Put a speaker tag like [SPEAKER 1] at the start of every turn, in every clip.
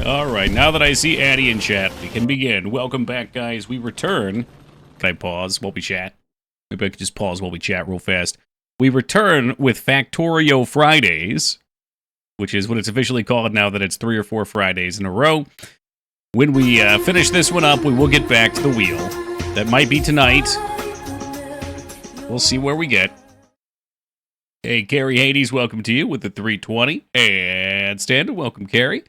[SPEAKER 1] All right, now that I see Addy in chat, we can begin. Welcome back, guys. We return. Can I pause while we chat? Maybe I could just pause while we chat real fast. We return with Factorio Fridays, which is what it's officially called now that it's 3 or 4 Fridays in a row. When we finish this one up, we will get back to the wheel. That might be tonight. We'll see where we get. Hey, Carrie Hades, welcome to you with the 320. And Standa, welcome, Carrie.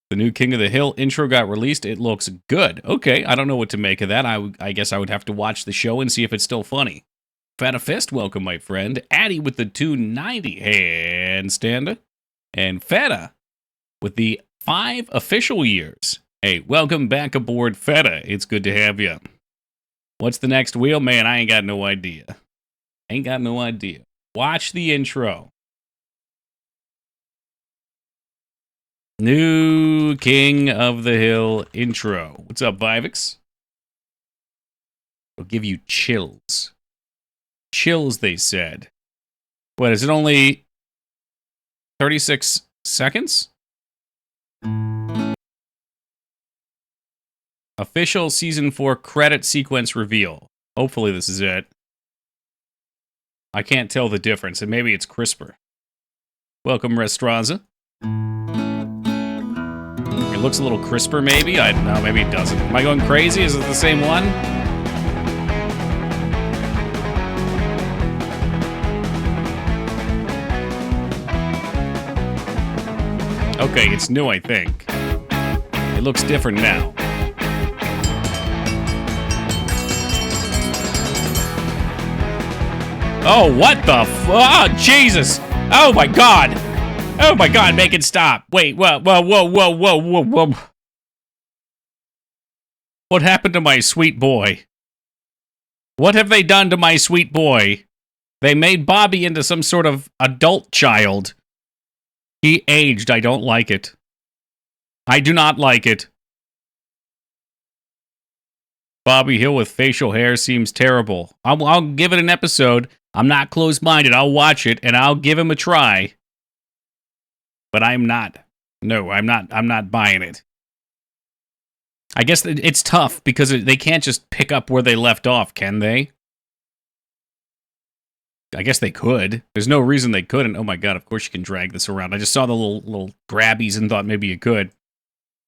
[SPEAKER 1] The new King of the Hill intro got released. It looks good. Okay, I don't know what to make of that. I guess I would have to watch the show and see if it's still funny. Fata Fist, welcome, my friend. Addy with the 290 handstand. And Feta with the 5 official years. Hey, welcome back aboard, Feta. It's good to have you. What's the next wheel? Man, I ain't got no idea. Watch the intro. New King of the Hill intro. What's up, Vivix? It'll give you chills. Chills, they said. What, is it only 36 seconds? Official Season 4 credit sequence reveal. Hopefully this is it. I can't tell the difference, and maybe it's crisper. Welcome, Restranza. It looks a little crisper, maybe? I don't know, maybe it doesn't. Am I going crazy? Is it the same one? Okay, it's new, I think. It looks different now. Oh, what the oh, Jesus! Oh my God! Oh my God, make it stop. Wait, whoa. What happened to my sweet boy? What have they done to my sweet boy? They made Bobby into some sort of adult child. He aged. I don't like it. I do not like it. Bobby Hill with facial hair seems terrible. I'll give it an episode. I'm not closed-minded. I'll watch it, and I'll give him a try. But I'm not. No, I'm not buying it. I guess it's tough because they can't just pick up where they left off, can they? I guess they could. There's no reason they couldn't. Oh my God, of course you can drag this around. I just saw the little grabbies and thought maybe you could.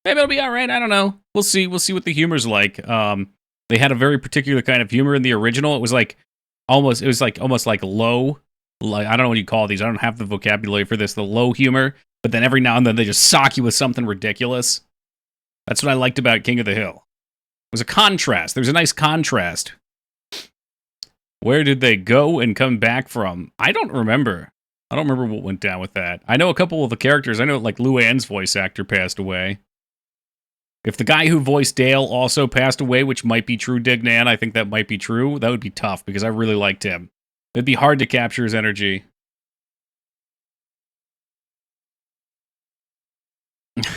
[SPEAKER 1] Maybe it'll be all right. I don't know. We'll see. We'll see what the humor's like. They had a very particular kind of humor in the original. It was almost like low. Like, I don't know what you call these. I don't have the vocabulary for this. The low humor. But then every now and then they just sock you with something ridiculous. That's what I liked about King of the Hill. It was a contrast. There was a nice contrast. Where did they go and come back from? I don't remember. I don't remember what went down with that. I know a couple of the characters. I know, like, Luann's voice actor passed away. If the guy who voiced Dale also passed away, which might be true, Dignan, I think that might be true. That would be tough because I really liked him. It'd be hard to capture his energy.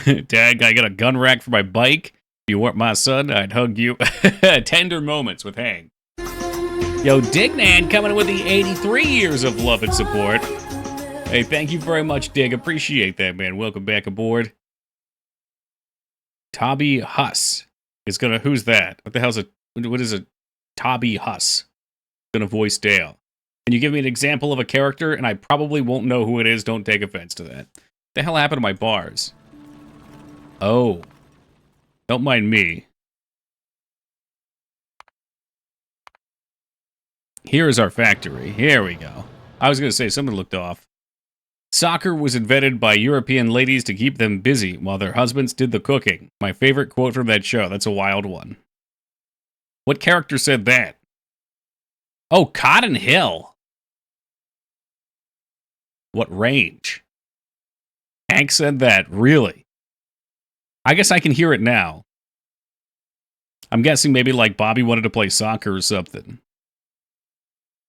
[SPEAKER 1] Dad, I got a gun rack for my bike. If you weren't my son, I'd hug you. Tender moments with Hank. Yo, Dignan coming in with the 83 years of love and support. Hey, thank you very much, Dig. Appreciate that, man. Welcome back aboard. Tobby Huss is gonna. Who's that? What the hell's what is a Tobby Huss? Gonna voice Dale. Can you give me an example of a character? And I probably won't know who it is. Don't take offense to that. The hell happened to my bars? Oh. Don't mind me. Here is our factory. Here we go. I was going to say, something looked off. Soccer was invented by European ladies to keep them busy while their husbands did the cooking. My favorite quote from that show. That's a wild one. What character said that? Oh, Cotton Hill. What range? Hank said that. Really? I guess I can hear it now. I'm guessing maybe like Bobby wanted to play soccer or something.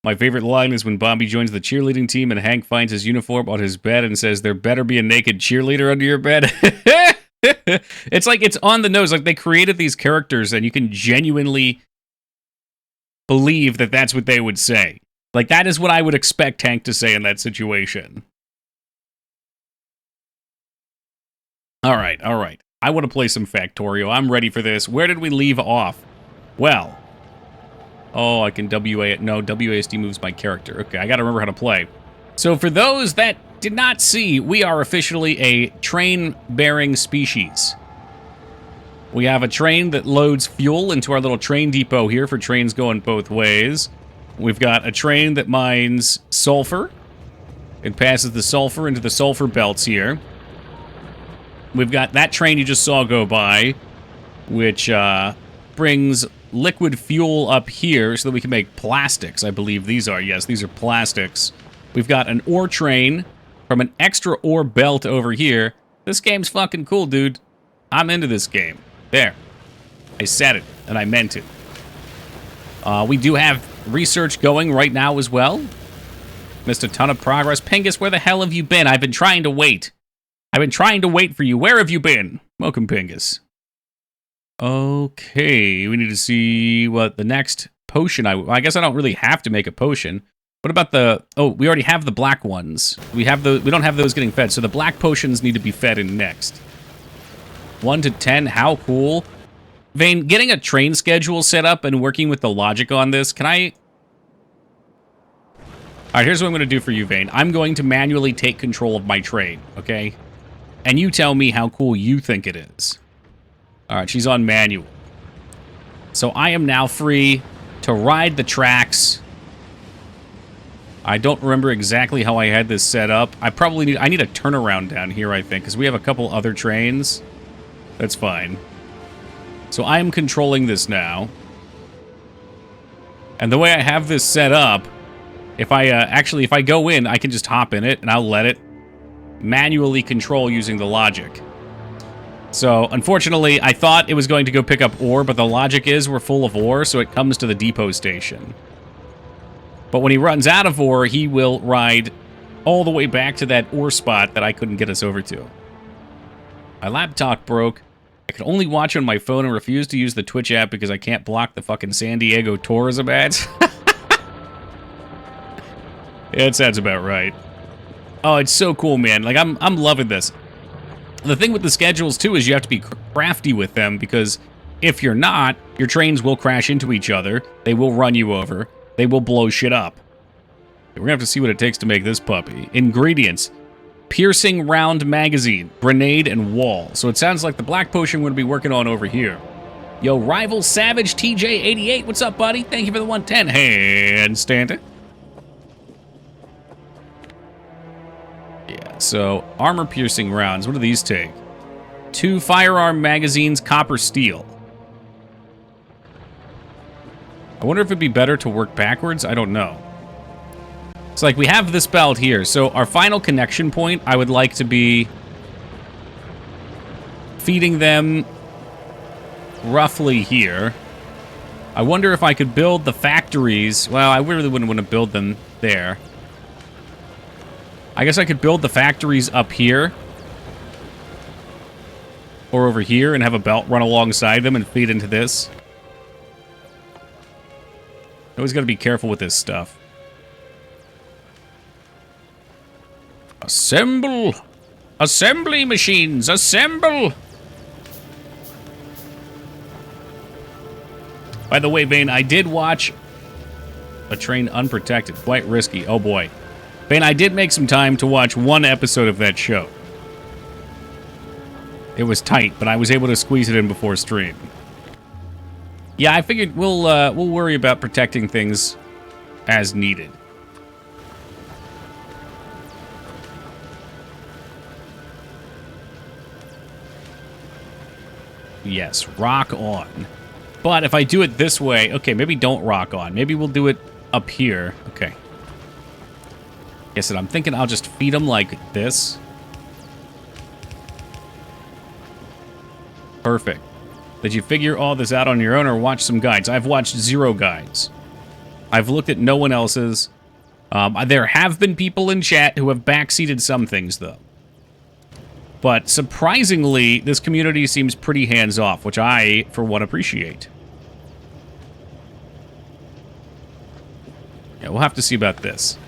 [SPEAKER 1] My favorite line is when Bobby joins the cheerleading team and Hank finds his uniform on his bed and says, "There better be a naked cheerleader under your bed." It's like it's on the nose. Like they created these characters and you can genuinely believe that that's what they would say. Like that is what I would expect Hank to say in that situation. All right, all right. I want to play some Factorio. I'm ready for this. Where did we leave off? Well. Oh, I can WA it. No, WASD moves my character. Okay, I got to remember how to play. So for those that did not see, we are officially a train-bearing species. We have a train that loads fuel into our little train depot here for trains going both ways. We've got a train that mines sulfur. It passes the sulfur into the sulfur belts here. We've got that train you just saw go by, which brings liquid fuel up here so that we can make plastics. I believe these are. Yes, these are plastics. We've got an ore train from an extra ore belt over here. This game's fucking cool, dude. I'm into this game. There. I said it, and I meant it. We do have research going right now as well. Missed a ton of progress. Pingus, where the hell have you been? I've been trying to wait. I've been trying to wait for you. Where have you been? Welcome, Pingus. Okay, we need to see what the next potion... I guess I don't really have to make a potion. What about the... Oh, we already have the black ones. We don't have those getting fed, so the black potions need to be fed in next. 1 to 10, how cool. Vane, getting a train schedule set up and working with the logic on this, can I... Alright, here's what I'm going to do for you, Vane. I'm going to manually take control of my train, okay? And you tell me how cool you think it is. Alright, she's on manual. So I am now free to ride the tracks. I don't remember exactly how I had this set up. I need a turnaround down here, I think, because we have a couple other trains. That's fine. So I am controlling this now. And the way I have this set up, if I go in, I can just hop in it, and I'll let it manually control using the logic. So, unfortunately, I thought it was going to go pick up ore, but the logic is we're full of ore, so it comes to the depot station. But when he runs out of ore, he will ride all the way back to that ore spot that I couldn't get us over to. My laptop broke. I could only watch on my phone and refuse to use the Twitch app because I can't block the fucking San Diego tourism ads. Yeah, it sounds about right. Oh, it's so cool, man. Like, I'm loving this. The thing with the schedules, too, is you have to be crafty with them, because if you're not, your trains will crash into each other, they will run you over, they will blow shit up. We're gonna have to see what it takes to make this puppy. Ingredients. Piercing round magazine, grenade, and wall. So it sounds like the black potion we're gonna be working on over here. Yo, Rival Savage TJ88, what's up, buddy? Thank you for the 110 handstand. Yeah, so armor-piercing rounds. What do these take? 2 firearm magazines, copper steel. I wonder if it'd be better to work backwards? I don't know. It's like we have this belt here. So our final connection point, I would like to be feeding them roughly here. I wonder if I could build the factories. Well, I really wouldn't want to build them there. I guess I could build the factories up here. Or over here and have a belt run alongside them and feed into this. Always got to be careful with this stuff. Assemble! Assembly machines, assemble! By the way, Vane, I did watch a train unprotected. Quite risky. Oh, boy. Vane, I did make some time to watch one episode of that show. It was tight, but I was able to squeeze it in before stream. Yeah, I figured we'll worry about protecting things as needed. Yes, rock on. But if I do it this way, okay, maybe don't rock on. Maybe we'll do it up here. Okay. Yes, and I'm thinking I'll just feed them like this. Perfect. Did you figure all this out on your own or watch some guides? I've watched 0 guides. I've looked at no one else's. There have been people in chat who have backseated some things, though. But surprisingly, this community seems pretty hands-off, which I, for one, appreciate. Yeah, we'll have to see about this.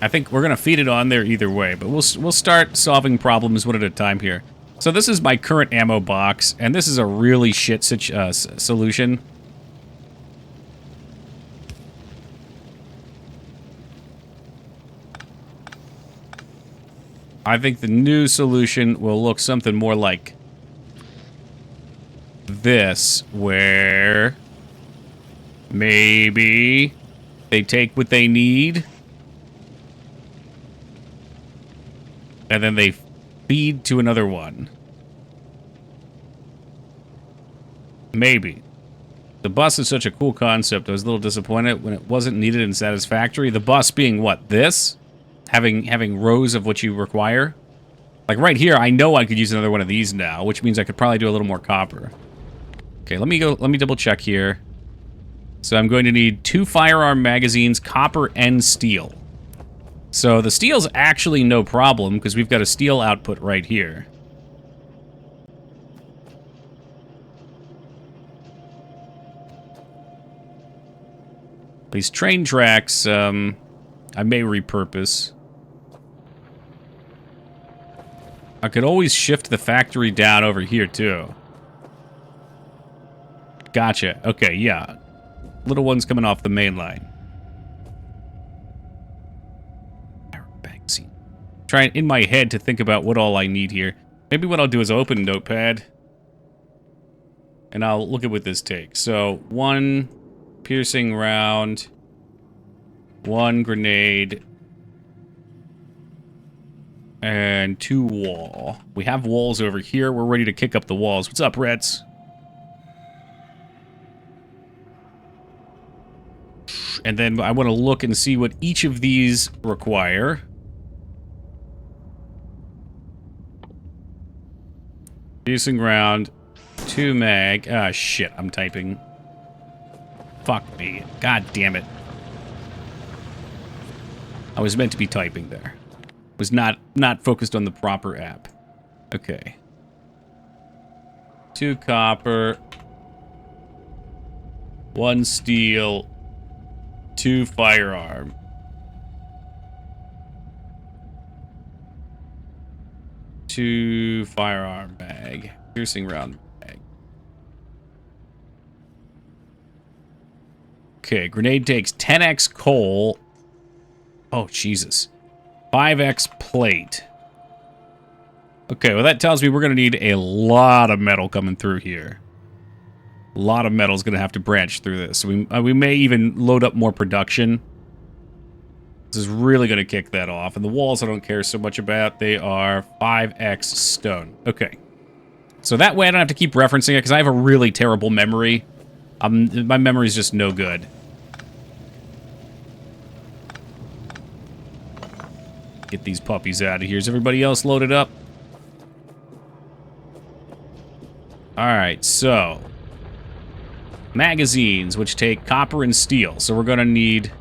[SPEAKER 1] I think we're going to feed it on there either way, but we'll start solving problems one at a time here. So this is my current ammo box, and this is a really shit solution. I think the new solution will look something more like this, where maybe they take what they need and then they feed to another one. Maybe. The bus is such a cool concept. I was a little disappointed when it wasn't needed and satisfactory. The bus being what? This? Having rows of what you require? Like right here, I know I could use another one of these now, which means I could probably do a little more copper. Okay, let me double check here. So I'm going to need 2 firearm magazines, copper and steel. So the steel's actually no problem because we've got a steel output right here. These train tracks, I may repurpose. I could always shift the factory down over here, too. Gotcha. Okay, yeah. Little one's coming off the main line. Trying in my head to think about what all I need here. Maybe what I'll do is open Notepad. And I'll look at what this takes. So, 1 piercing round, 1 grenade, and 2 wall. We have walls over here. We're ready to kick up the walls. What's up, Reds? And then I want to look and see what each of these require. Piercing round, 2 mag. Ah, shit, I'm typing. Fuck me. God damn it. I was meant to be typing there. Was not focused on the proper app. Okay. 2 copper. 1 steel. 2 firearm. 2 firearm mag. Piercing round mag. Okay, grenade takes 10x coal. Oh, Jesus. 5x plate. Okay, well that tells me we're going to need a lot of metal coming through here. A lot of metal is going to have to branch through this. So we may even load up more production. This is really going to kick that off. And the walls I don't care so much about. They are 5x stone. Okay. So that way I don't have to keep referencing it because I have a really terrible memory. My memory is just no good. Get these puppies out of here. Is everybody else loaded up? Alright, so magazines, which take copper and steel. So we're going to need...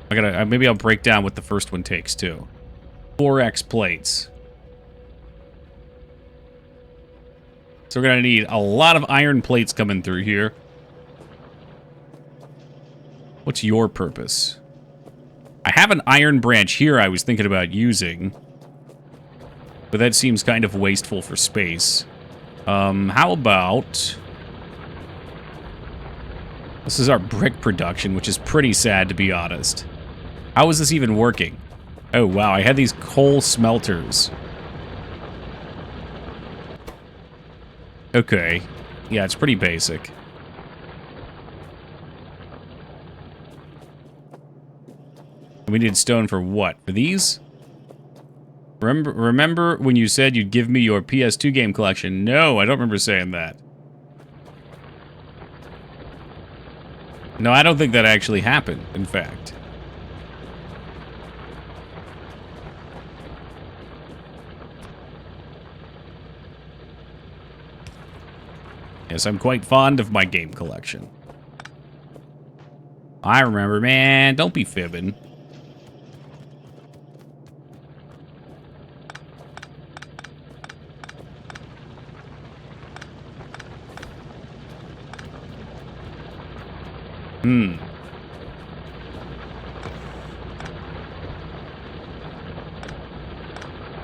[SPEAKER 1] maybe I'll break down what the first one takes, too. 4x plates. So we're going to need a lot of iron plates coming through here. What's your purpose? I have an iron branch here I was thinking about using. But that seems kind of wasteful for space. How about... This is our brick production, which is pretty sad, to be honest. How is this even working? Oh, wow, I had these coal smelters. Okay. Yeah, it's pretty basic. We need stone for what? For these? Remember when you said you'd give me your PS2 game collection? No, I don't remember saying that. No, I don't think that actually happened, in fact. Yes, I'm quite fond of my game collection. I remember, man. Don't be fibbing.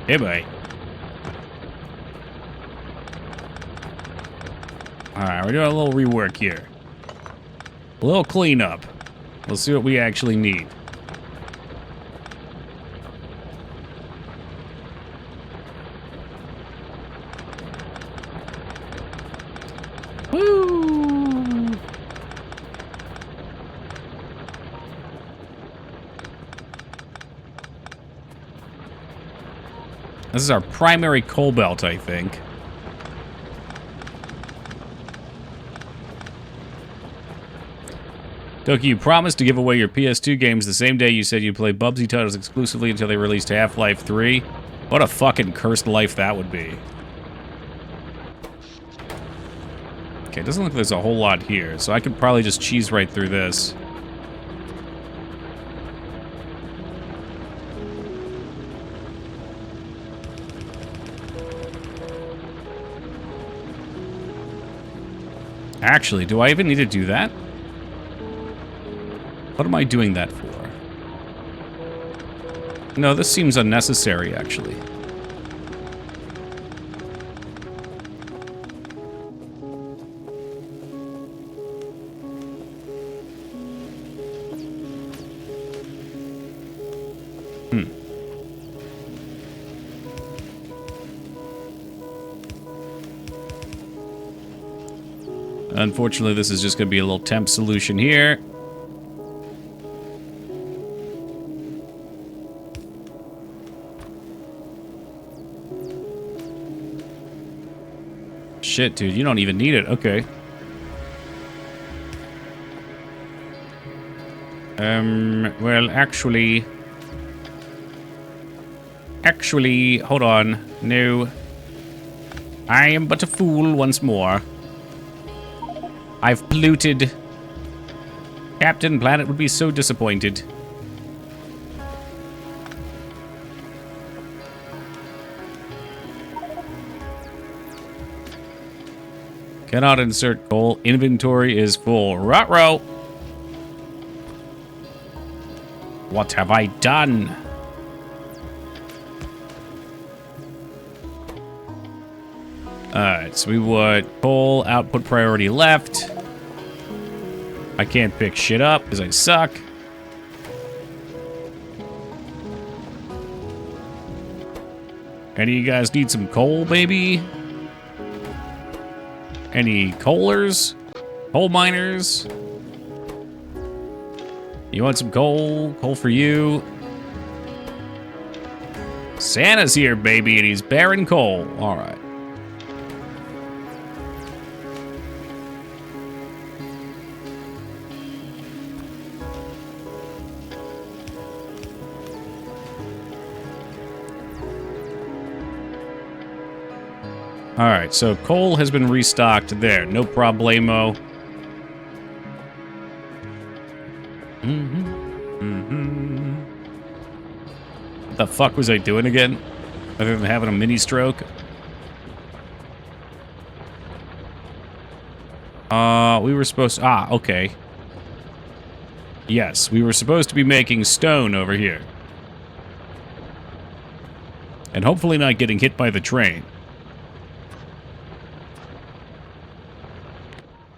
[SPEAKER 1] Hey, boy. Alright, we're doing a little rework here. A little cleanup. We'll see what we actually need. Woo! This is our primary coal belt, I think. Doki, you promised to give away your PS2 games the same day you said you'd play Bubsy titles exclusively until they released Half-Life 3. What a fucking cursed life that would be. Okay, it doesn't look like there's a whole lot here, so I could probably just cheese right through this. Actually, do I even need to do that? What am I doing that for? No, this seems unnecessary, actually. Unfortunately, this is just going to be a little temp solution here. Shit, dude, you don't even need it. Okay. Well, actually, hold on. No. I am but a fool once more. I've polluted. Captain Planet would be so disappointed. Cannot insert coal. Inventory is full. Ruh-roh. What have I done? Alright, so we want coal, output priority left. I can't pick shit up because I suck. Any of you guys need some coal, baby? Any coalers? Coal miners? You want some coal? Coal for you. Santa's here, baby, and he's bearing coal. Alright. Alright, so coal has been restocked there. No problemo. What the fuck was I doing again? Other than having a mini stroke? We were supposed to... Ah, okay. Yes, we were supposed to be making stone over here. And hopefully not getting hit by the train.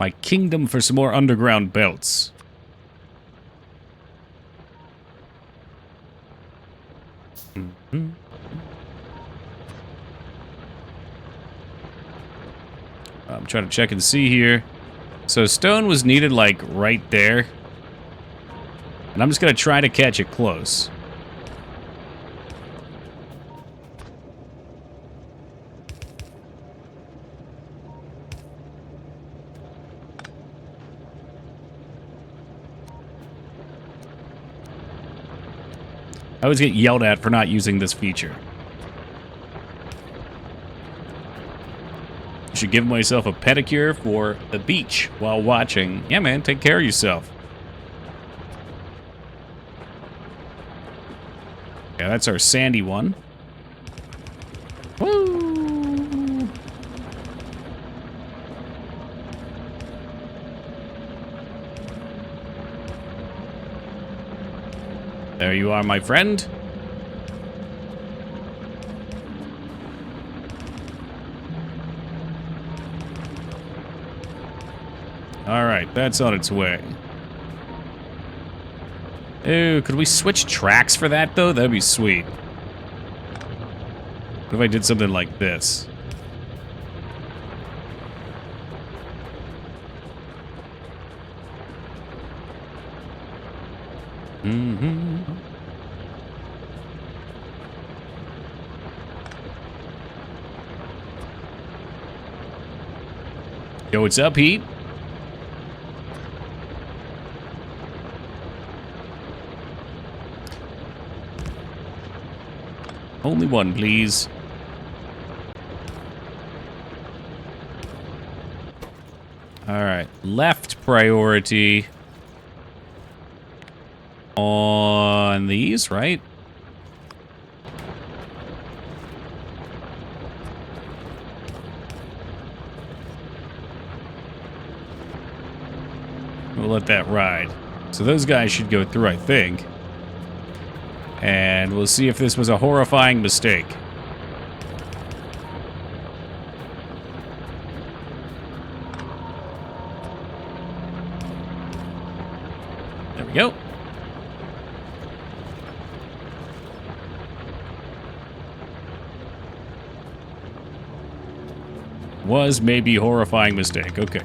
[SPEAKER 1] My kingdom for some more underground belts. I'm trying to check and see here. So stone was needed, like, right there. And I'm just going to try to catch it close. I always get yelled at for not using this feature. I should give myself a pedicure for the beach while watching. Yeah, man, take care of yourself. Yeah, that's our sandy one. Woo! There you are, my friend. Alright, that's on its way. Ooh, could we switch tracks for that, though? That'd be sweet. What if I did something like this? Mm-hmm. Yo, what's up, Heat? Only one, please. Alright, left priority on these, right? We'll let that ride. So those guys should go through, I think. And we'll see if this was a horrifying mistake. There we go. Was maybe horrifying mistake. Okay.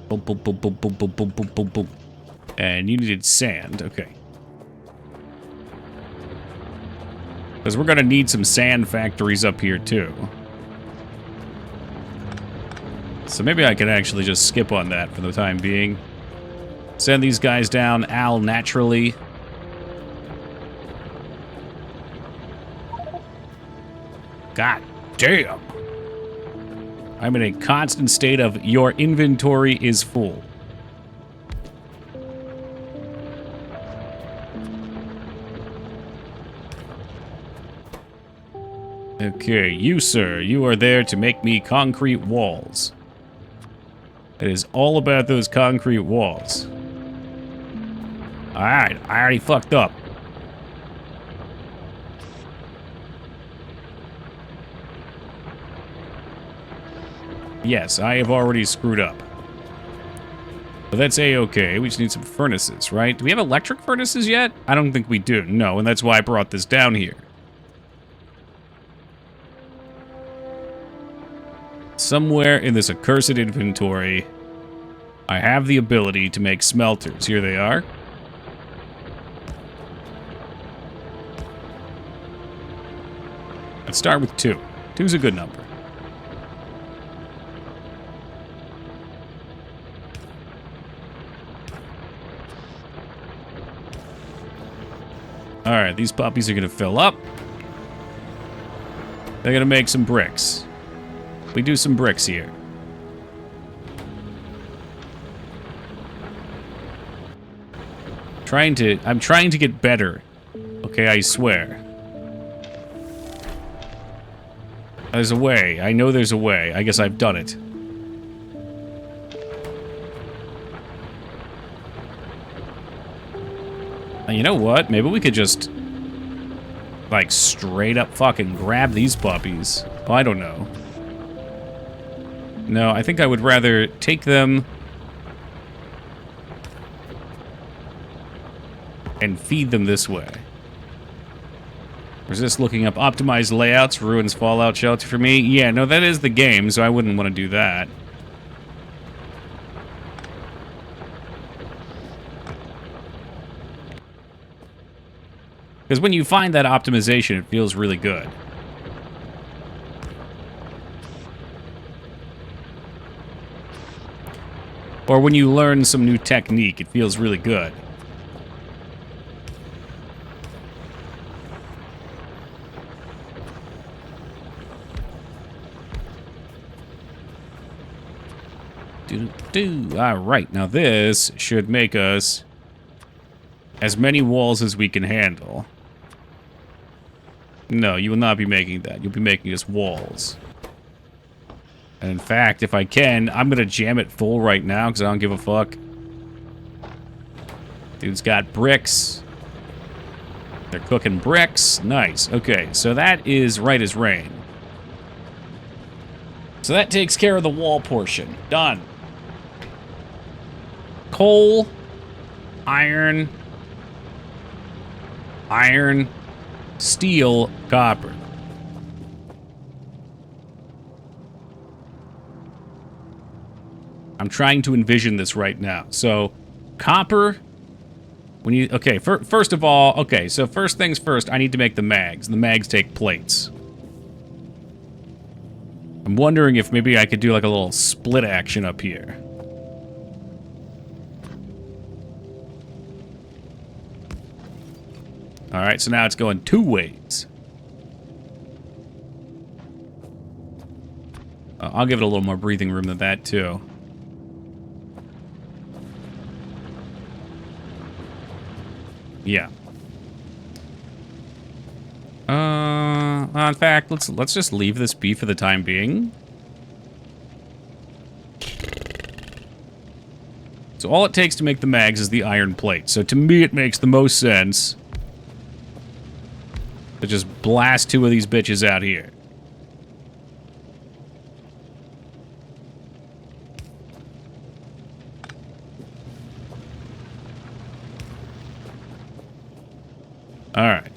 [SPEAKER 1] Boom, boom, boom, boom, boom, boom, boom, boom, boom, boom. And you needed sand. Okay. Because we're going to need some sand factories up here, too. So maybe I can actually just skip on that for the time being. Send these guys down al naturally. God damn. I'm in a constant state of your inventory is full. Okay, you, sir, you are there to make me concrete walls. It is all about those concrete walls. Alright, I already fucked up. Yes, I have already screwed up. But that's A-okay. We just need some furnaces, right? Do we have electric furnaces yet? I don't think we do. No, and that's why I brought this down here. Somewhere in this accursed inventory, I have the ability to make smelters. Here they are. Let's start with 2. 2's a good number. Alright, these puppies are going to fill up. They're going to make some bricks. We do some bricks here. I'm trying to get better. Okay, I swear. There's a way. I know there's a way. I guess I've done it. And you know what? Maybe we could just, like, straight up fucking grab these puppies. Oh, I don't know. No, I think I would rather take them and feed them this way. Resist looking up optimized layouts, ruins fallout shelter for me. Yeah, no, that is the game, so I wouldn't want to do that. Because when you find that optimization, it feels really good. Or when you learn some new technique, it feels really good. Alright, now this should make us as many walls as we can handle. No, you will not be making that. You'll be making us walls. And in fact, if I can, I'm gonna jam it full right now because I don't give a fuck. Dude's got bricks. They're cooking bricks. Nice. Okay, so that is right as rain. So that takes care of the wall portion. Done. Coal, iron, steel, copper. I'm trying to envision this right now. So, copper. When you first of all, so first things first, I need to make the mags. The mags take plates. I'm wondering if maybe I could do like a little split action up here. All right, so now it's going two ways. I'll give it a little more breathing room than that too. Yeah. In fact, let's just leave this be for the time being. So all it takes to make the mags is the iron plate. So to me, it makes the most sense to just blast two of these bitches out here. All right.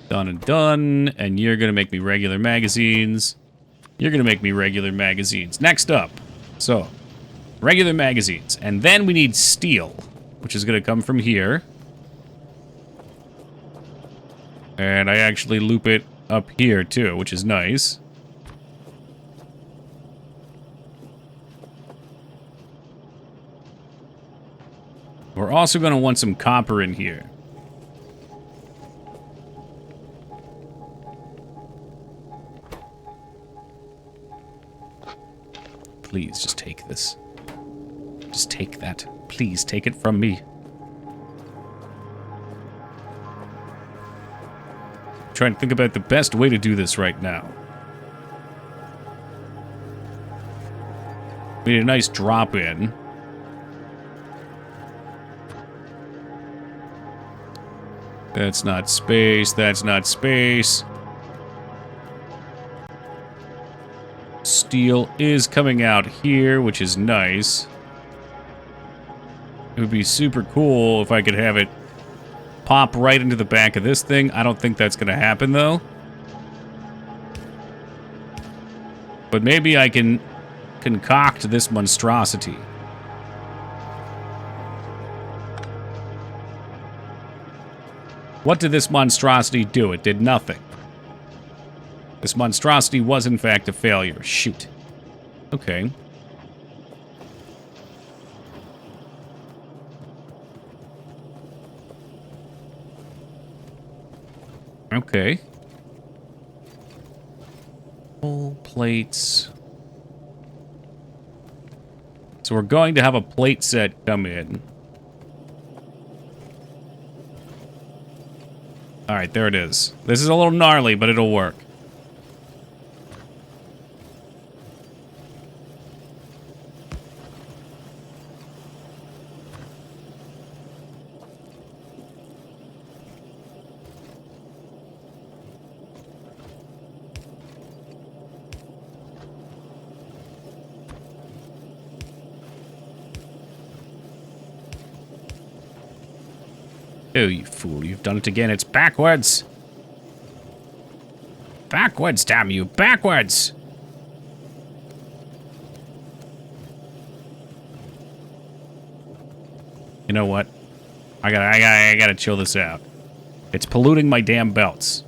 [SPEAKER 1] Done and done. And you're going to make me regular magazines. You're going to make me regular magazines. Next up. So, regular magazines. And then we need steel, which is going to come from here. And I actually loop it up here, too, which is nice. We're also going to want some copper in here. Please, just take this. Just take that. Please, take it from me. I'm trying to think about the best way to do this right now. We need a nice drop in. That's not space. That's not space. Steel is coming out here, which is nice. It would be super cool if I could have it pop right into the back of this thing. I don't think that's going to happen, though. But maybe I can concoct this monstrosity. What did this monstrosity do? It did nothing. This monstrosity was, in fact, a failure. Shoot. Okay. Okay. Full plates. So we're going to have a plate set come in. Alright, there it is. This is a little gnarly, but it'll work. Oh, you fool, you've done it again. It's backwards. Backwards, damn you. Backwards. You know what? I gotta chill this out. It's polluting my damn belts.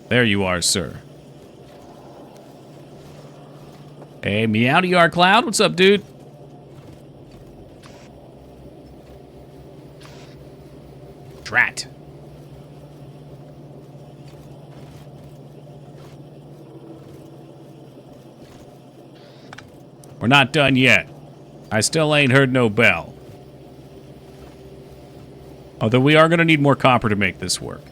[SPEAKER 1] There you are, sir. Hey, Meowdy Cloud, what's up, dude? Drat. We're not done yet. I still ain't heard no bell. Although we are going to need more copper to make this work.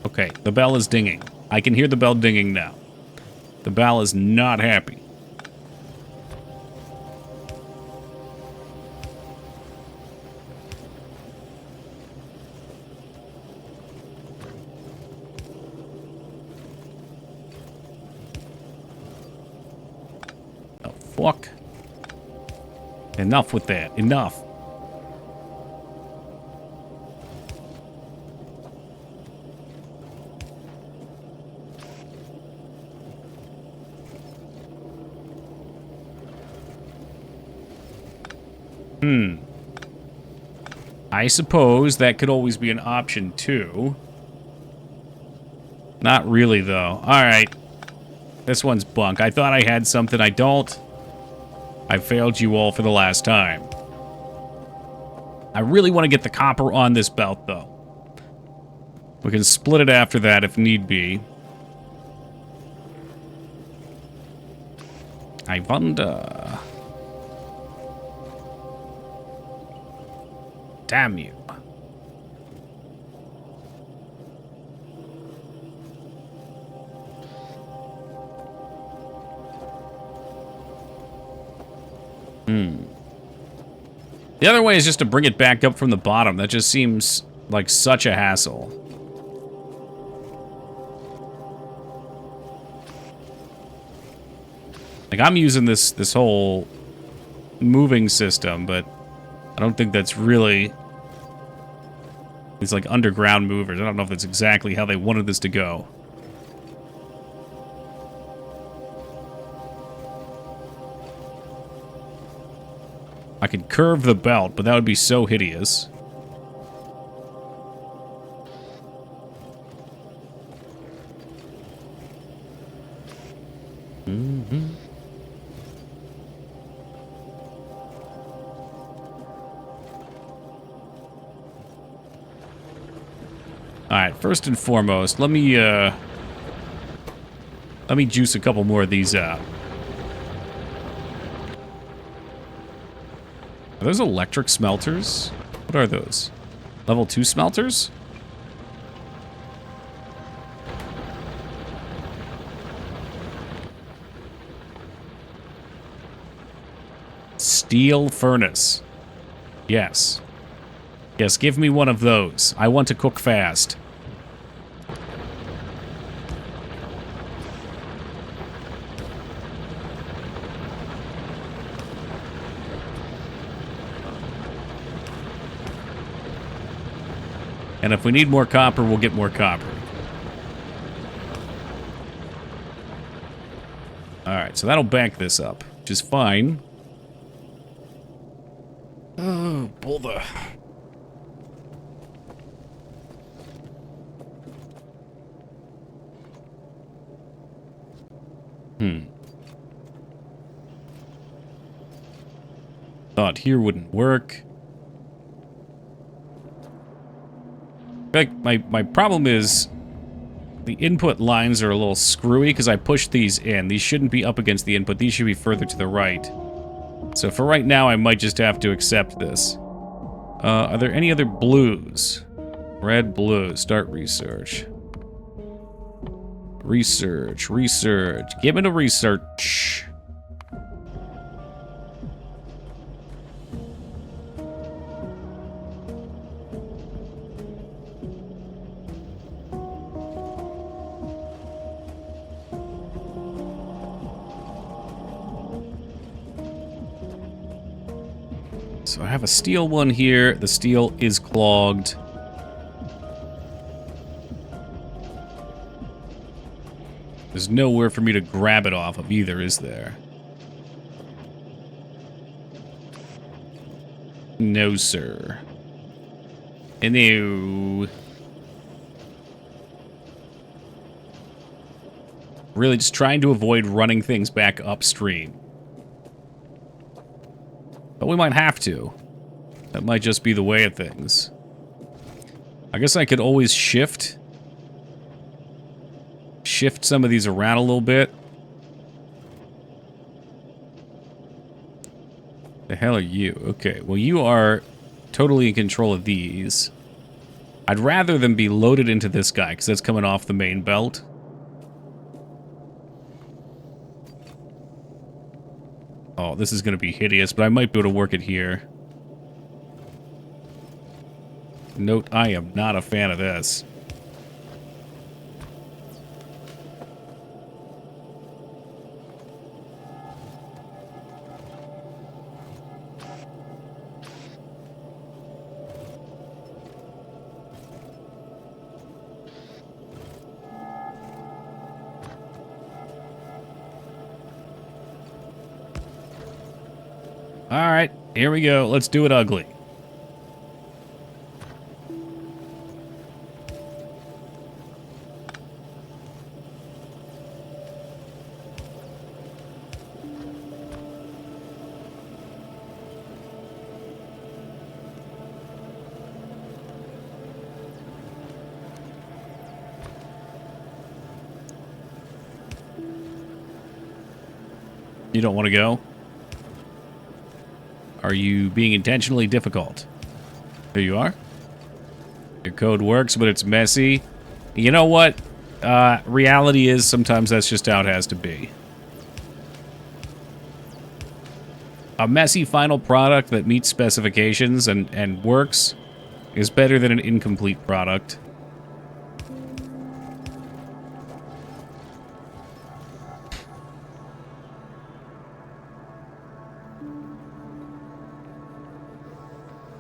[SPEAKER 1] Okay, the bell is dinging. I can hear the bell dinging now. The bell is not happy. Oh, fuck. Enough with that. Enough. I suppose that could always be an option, too. Not really, though. Alright. This one's bunk. I thought I had something. I don't. I failed you all for the last time. I really want to get the copper on this belt, though. We can split it after that if need be. I wonder... Damn you. The other way is just to bring it back up from the bottom. That just seems like such a hassle. Like, I'm using this whole moving system, but I don't think that's really... These, like, underground movers. I don't know if that's exactly how they wanted this to go. I could curve the belt, but that would be so hideous. Alright, first and foremost, let me juice a couple more of these out. Are those electric smelters? What are those? Level 2 smelters? Steel furnace. Yes. Yes, give me one of those. I want to cook fast. And if we need more copper, we'll get more copper. Alright, so that'll back this up, which is fine. Oh, bother. Thought here wouldn't work. Like, my problem is the input lines are a little screwy because I pushed these in. These shouldn't be up against the input. These should be further to the right. So for right now, I might just have to accept this. Are there any other blues? Red, blue. Start research. Research, research. Give me the research. So I have a steel one here. The steel is clogged. There's nowhere for me to grab it off of either, is there? No, sir. No. Really just trying to avoid running things back upstream. But we might have to. That might just be the way of things. I guess I could always shift some of these around a little bit. The hell are you? Okay, well you are totally in control of these. I'd rather them be loaded into this guy, because that's coming off the main belt. Oh, this is going to be hideous, but I might be able to work it here. Note, I am not a fan of this. All right, here we go. Let's do it ugly. You don't want to go? Are you being intentionally difficult? Here you are. Your code works, but it's messy. You know what? Reality is sometimes that's just how it has to be. A messy final product that meets specifications and works is better than an incomplete product.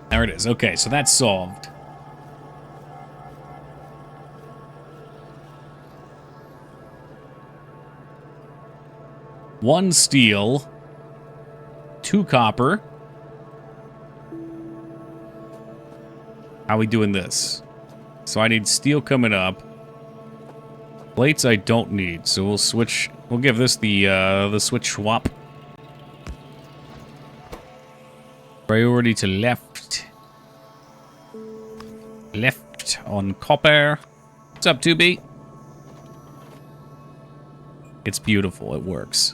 [SPEAKER 1] There it is. Okay, so that's solved. One steel, 2 copper. How are we doing this? So I need steel coming up. Plates I don't need, so we'll switch. We'll give this the switch swap. Priority to left. Left on copper. What's up, 2B? It's beautiful. It works.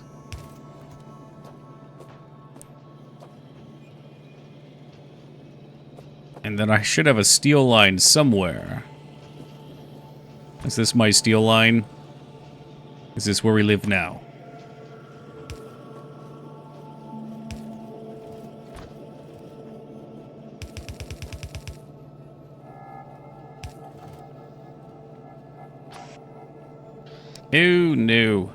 [SPEAKER 1] And then I should have a steel line somewhere. Is this my steel line? Is this where we live now? No.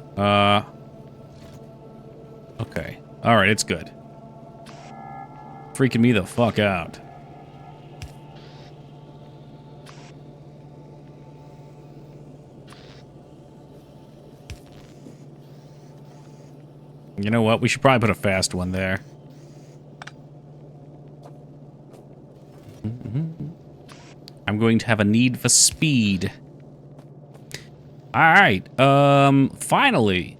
[SPEAKER 1] Okay. Alright, it's good. Freaking me the fuck out. You know what? We should probably put a fast one there. I'm going to have a need for speed. Alright, finally.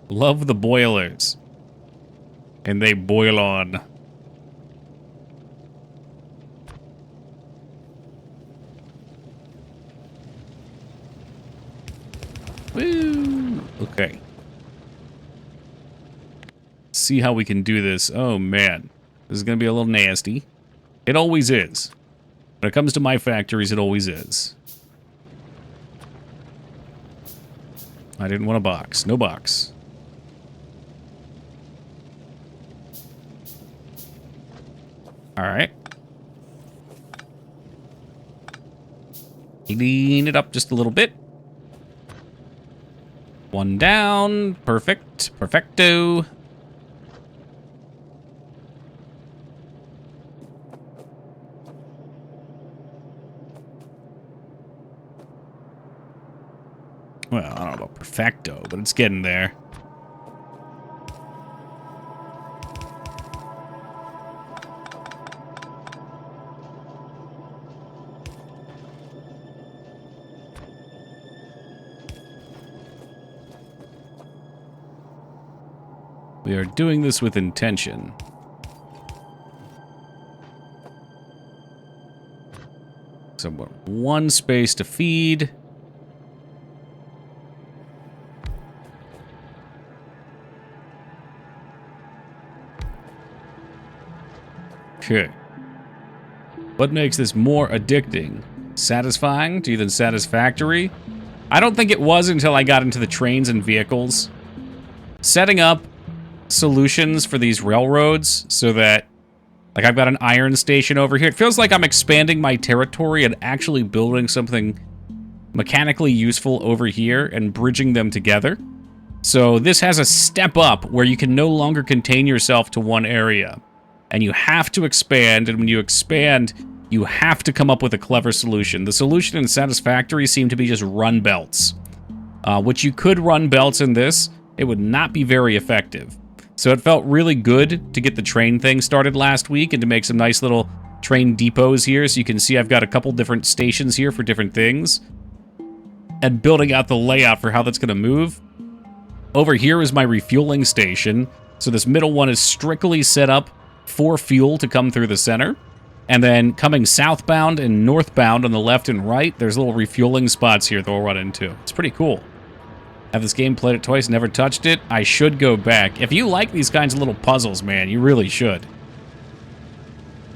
[SPEAKER 1] Love the boilers. And they boil on. Woo! Okay. See how we can do this. Oh, man. This is going to be a little nasty. It always is. When it comes to my factories, it always is. I didn't want a box. No box. Alright. Clean it up just a little bit. One down. Perfect. Perfecto. Well, I don't know about perfecto, but it's getting there. We are doing this with intention. So one space to feed. Okay. What makes this more addicting? Satisfying to you than satisfactory? I don't think it was until I got into the trains and vehicles. Setting up solutions for these railroads so that, like, I've got an iron station over here. It feels like I'm expanding my territory and actually building something mechanically useful over here and bridging them together. So this has a step up where you can no longer contain yourself to one area. And you have to expand, and when you expand, you have to come up with a clever solution. The solution in Satisfactory seemed to be just run belts. Which you could run belts in this, it would not be very effective. So it felt really good to get the train thing started last week and to make some nice little train depots here. So you can see I've got a couple different stations here for different things. And building out the layout for how that's going to move. Over here is my refueling station. So this middle one is strictly set up for fuel to come through the center. And then coming southbound and northbound on the left and right, there's little refueling spots here that we'll run into. It's pretty cool. Have this game, played it twice, never touched it. I should go back. If you like these kinds of little puzzles, man, you really should.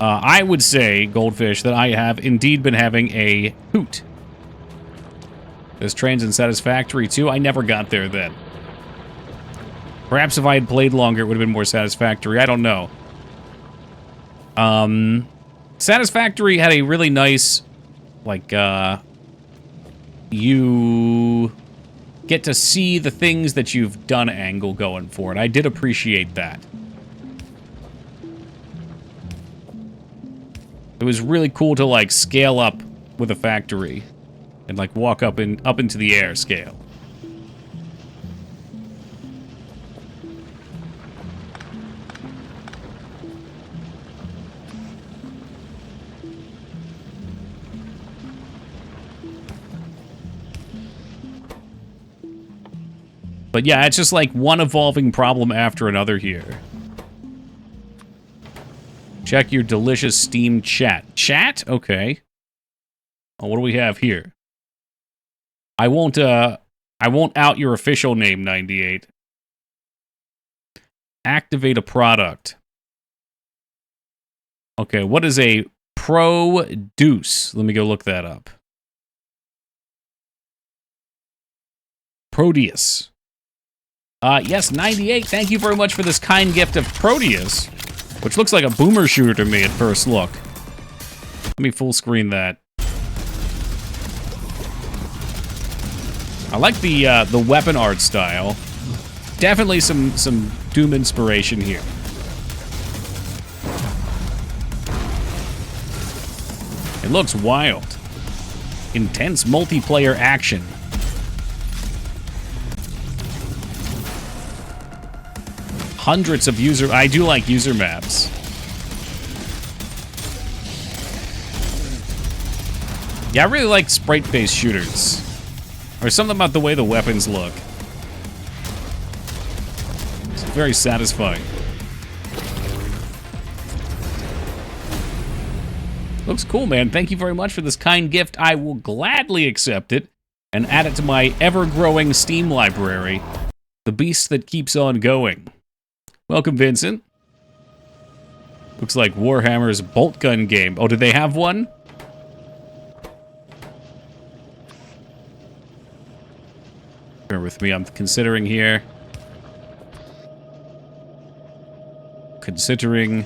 [SPEAKER 1] I would say, Goldfish, that I have indeed been having a hoot. This train's in Satisfactory too. I never got there then. Perhaps if I had played longer, it would have been more satisfactory. I don't know. Satisfactory had a really nice, like, you get to see the things that you've done angle going for it. I did appreciate that. It was really cool to, like, scale up with a factory and, like, walk up into the air scale. But yeah, it's just like one evolving problem after another here. Check your delicious Steam chat. Chat? Okay. Oh, what do we have here? I won't out your official name, 98. Activate a product. Okay, what is a produce? Let me go look that up. Proteus. Yes, 98. Thank you very much for this kind gift of Proteus, which looks like a boomer shooter to me at first look. Let me full screen that. I like the weapon art style. Definitely some Doom inspiration here. It looks wild. Intense multiplayer action. Hundreds of user... I do like user maps. Yeah, I really like sprite-based shooters. Or something about the way the weapons look. It's very satisfying. Looks cool, man. Thank you very much for this kind gift. I will gladly accept it and add it to my ever-growing Steam library. The beast that keeps on going. Welcome, Vincent. Looks like Warhammer's bolt gun game. Oh, did they have one? Bear with me, I'm considering here. Considering.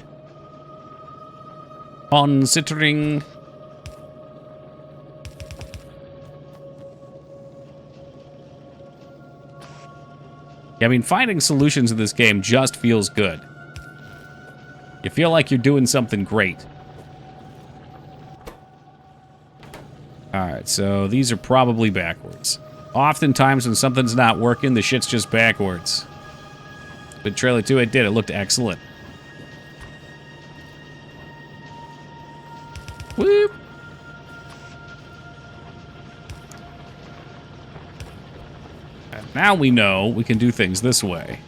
[SPEAKER 1] Yeah, I mean, finding solutions in this game just feels good. You feel like you're doing something great. Alright, so these are probably backwards. Oftentimes when something's not working, the shit's just backwards. But Trailer 2, it did. It looked excellent. Whoop! Now we know we can do things this way.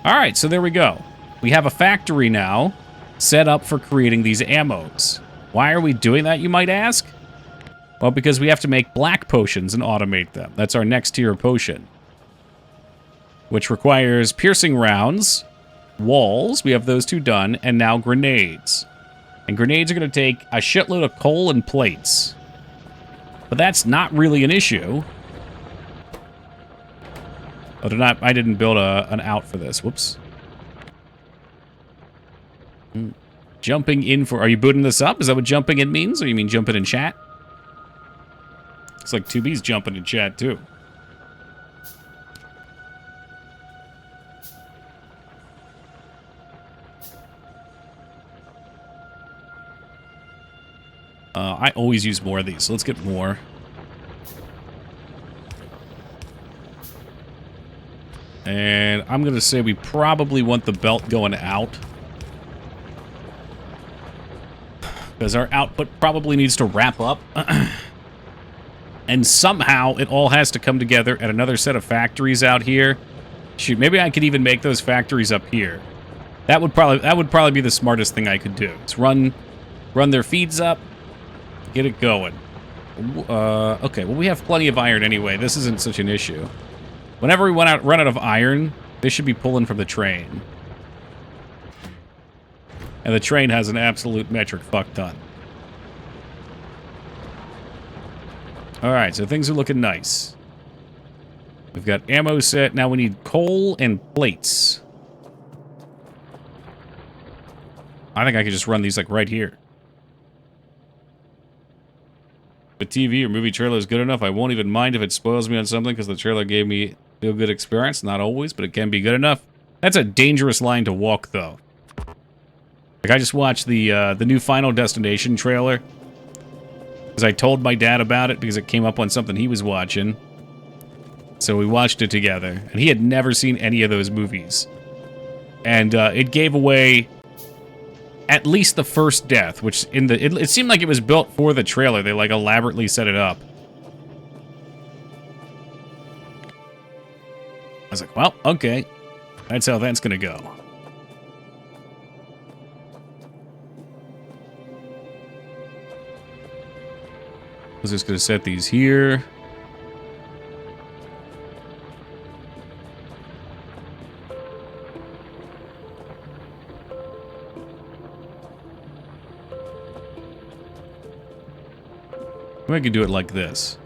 [SPEAKER 1] Alright, so there we go. We have a factory now set up for creating these ammos. Why are we doing that, you might ask? Well, because we have to make black potions and automate them. That's our next tier potion. Which requires piercing rounds, walls, we have those two done, and now grenades. And grenades are going to take a shitload of coal and plates. But that's not really an issue. Oh, I didn't build an out for this. Whoops. Jumping in for... Are you booting this up? Is that what jumping in means? Or you mean jumping in chat? Looks like 2B's jumping in chat, too. I always use more of these, so let's get more. And I'm going to say we probably want the belt going out. Because our output probably needs to wrap up. And somehow it all has to come together at another set of factories out here. Shoot, maybe I could even make those factories up here. That would probably be the smartest thing I could do. Is run their feeds up, get it going. Okay, well we have plenty of iron anyway. This isn't such an issue. Whenever we run out of iron, they should be pulling from the train. And the train has an absolute metric fuck ton. Alright, so things are looking nice. We've got ammo set. Now we need coal and plates. I think I could just run these like right here. If a TV or movie trailer is good enough, I won't even mind if it spoils me on something because the trailer gave me a feel good experience. Not always, but it can be good enough. That's a dangerous line to walk, though. Like, I just watched the new Final Destination trailer. Because I told my dad about it because it came up on something he was watching. So we watched it together. And he had never seen any of those movies. And it gave away at least the first death, which it seemed like it was built for the trailer. They, like, elaborately set it up. I was like, well, okay. That's how that's gonna go. I was just going to set these here. I could do it like this.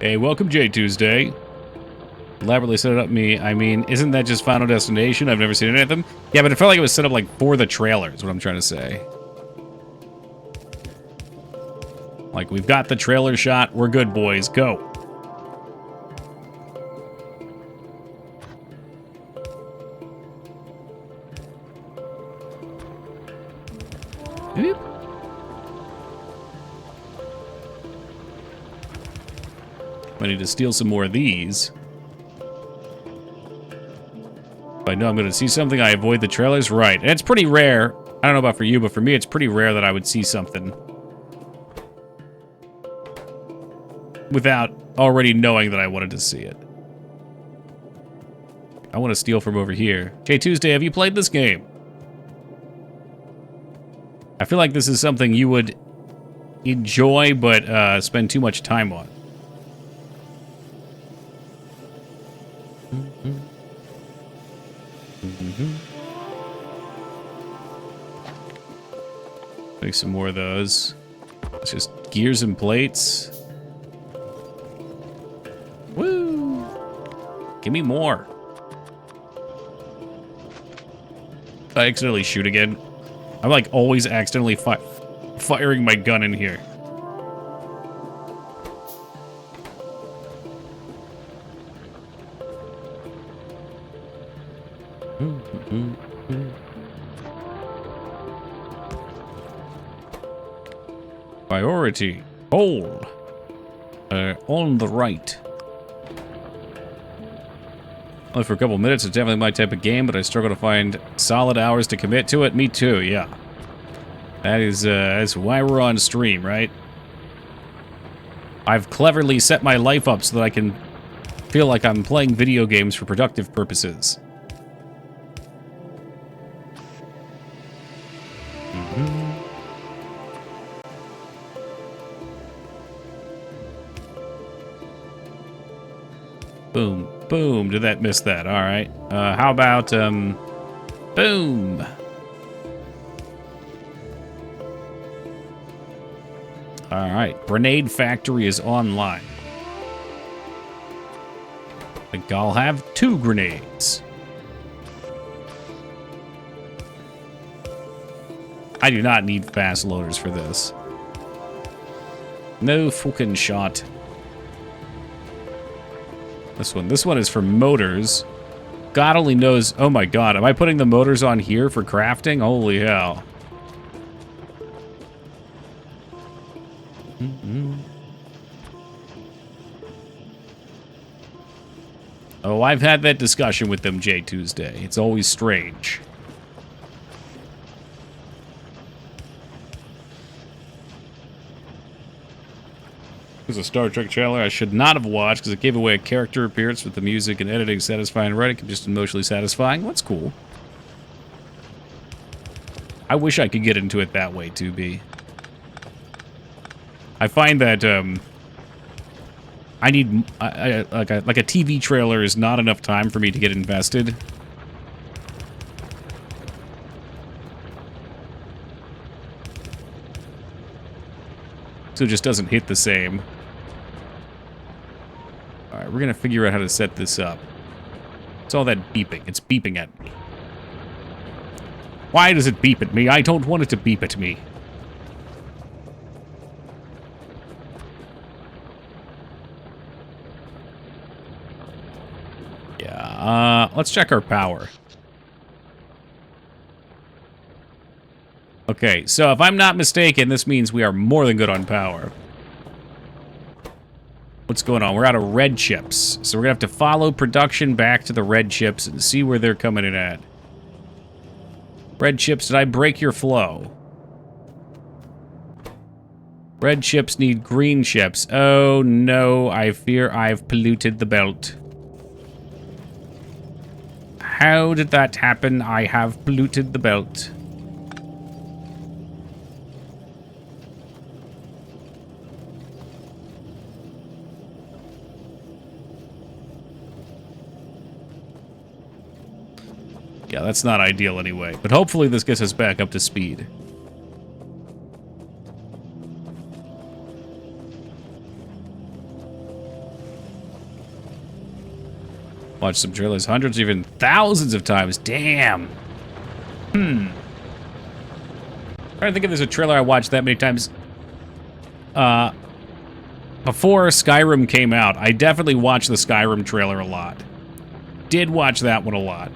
[SPEAKER 1] Hey, welcome J Tuesday. Elaborately set it up me. I mean, isn't that just Final Destination? I've never seen any of them. Yeah, but it felt like it was set up like for the trailer, is what I'm trying to say. Like, we've got the trailer shot. We're good, boys. Go. Boop. I need to steal some more of these. If I know I'm going to see something, I avoid the trailers. Right. And it's pretty rare. I don't know about for you, but for me, it's pretty rare that I would see something without already knowing that I wanted to see it. I want to steal from over here. J Tuesday, have you played this game? I feel like this is something you would enjoy, but spend too much time on. Make some more of those. It's just gears and plates. Woo! Give me more. I accidentally shoot again. I'm like always accidentally firing my gun in here. Priority. Hold. On the right. Only for a couple minutes. It's definitely my type of game, but I struggle to find solid hours to commit to it. Me too, yeah. That's why we're on stream, right? I've cleverly set my life up so that I can feel like I'm playing video games for productive purposes. Boom. Boom. Did that miss that? All right. How about, boom. All right. Grenade factory is online. I think I'll have 2 grenades. I do not need fast loaders for this. No fucking shot. This one is for motors. God only knows. Oh my god, am I putting the motors on here for crafting? Holy hell. Oh, I've had that discussion with them, J Tuesday. It's always strange. It was a Star Trek trailer I should not have watched because it gave away a character appearance with the music and editing satisfying. Writing just emotionally satisfying. Well, that's cool. I wish I could get into it that way, 2B. I find that I need like a TV trailer is not enough time for me to get invested. So it just doesn't hit the same. Alright, we're gonna figure out how to set this up. It's all that beeping. It's beeping at me. Why does it beep at me? I don't want it to beep at me. Yeah, let's check our power. Okay, so if I'm not mistaken, this means we are more than good on power. What's going on? We're out of red chips. So we're gonna have to follow production back to the red chips and see where they're coming in at. Red chips, did I break your flow? Red chips need green chips. Oh no, I fear I've polluted the belt. How did that happen? I have polluted the belt. Yeah, that's not ideal anyway. But hopefully this gets us back up to speed. Watch some trailers hundreds, even thousands of times. Damn. I'm trying to think if there's a trailer I watched that many times. Before Skyrim came out, I definitely watched the Skyrim trailer a lot. Did watch that one a lot.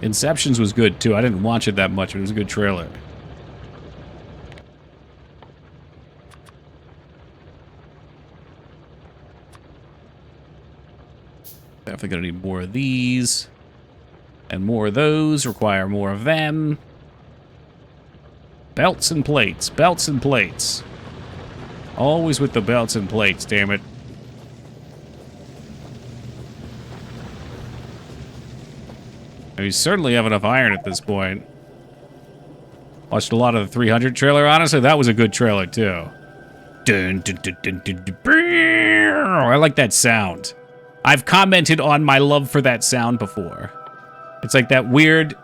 [SPEAKER 1] Inceptions was good, too. I didn't watch it that much, but it was a good trailer. Definitely gonna need more of these. And more of those. Require more of them. Belts and plates. Belts and plates. Always with the belts and plates, damn it. We certainly have enough iron at this point. Watched a lot of the 300 trailer. Honestly, that was a good trailer, too. I like that sound. I've commented on my love for that sound before. It's like that weird...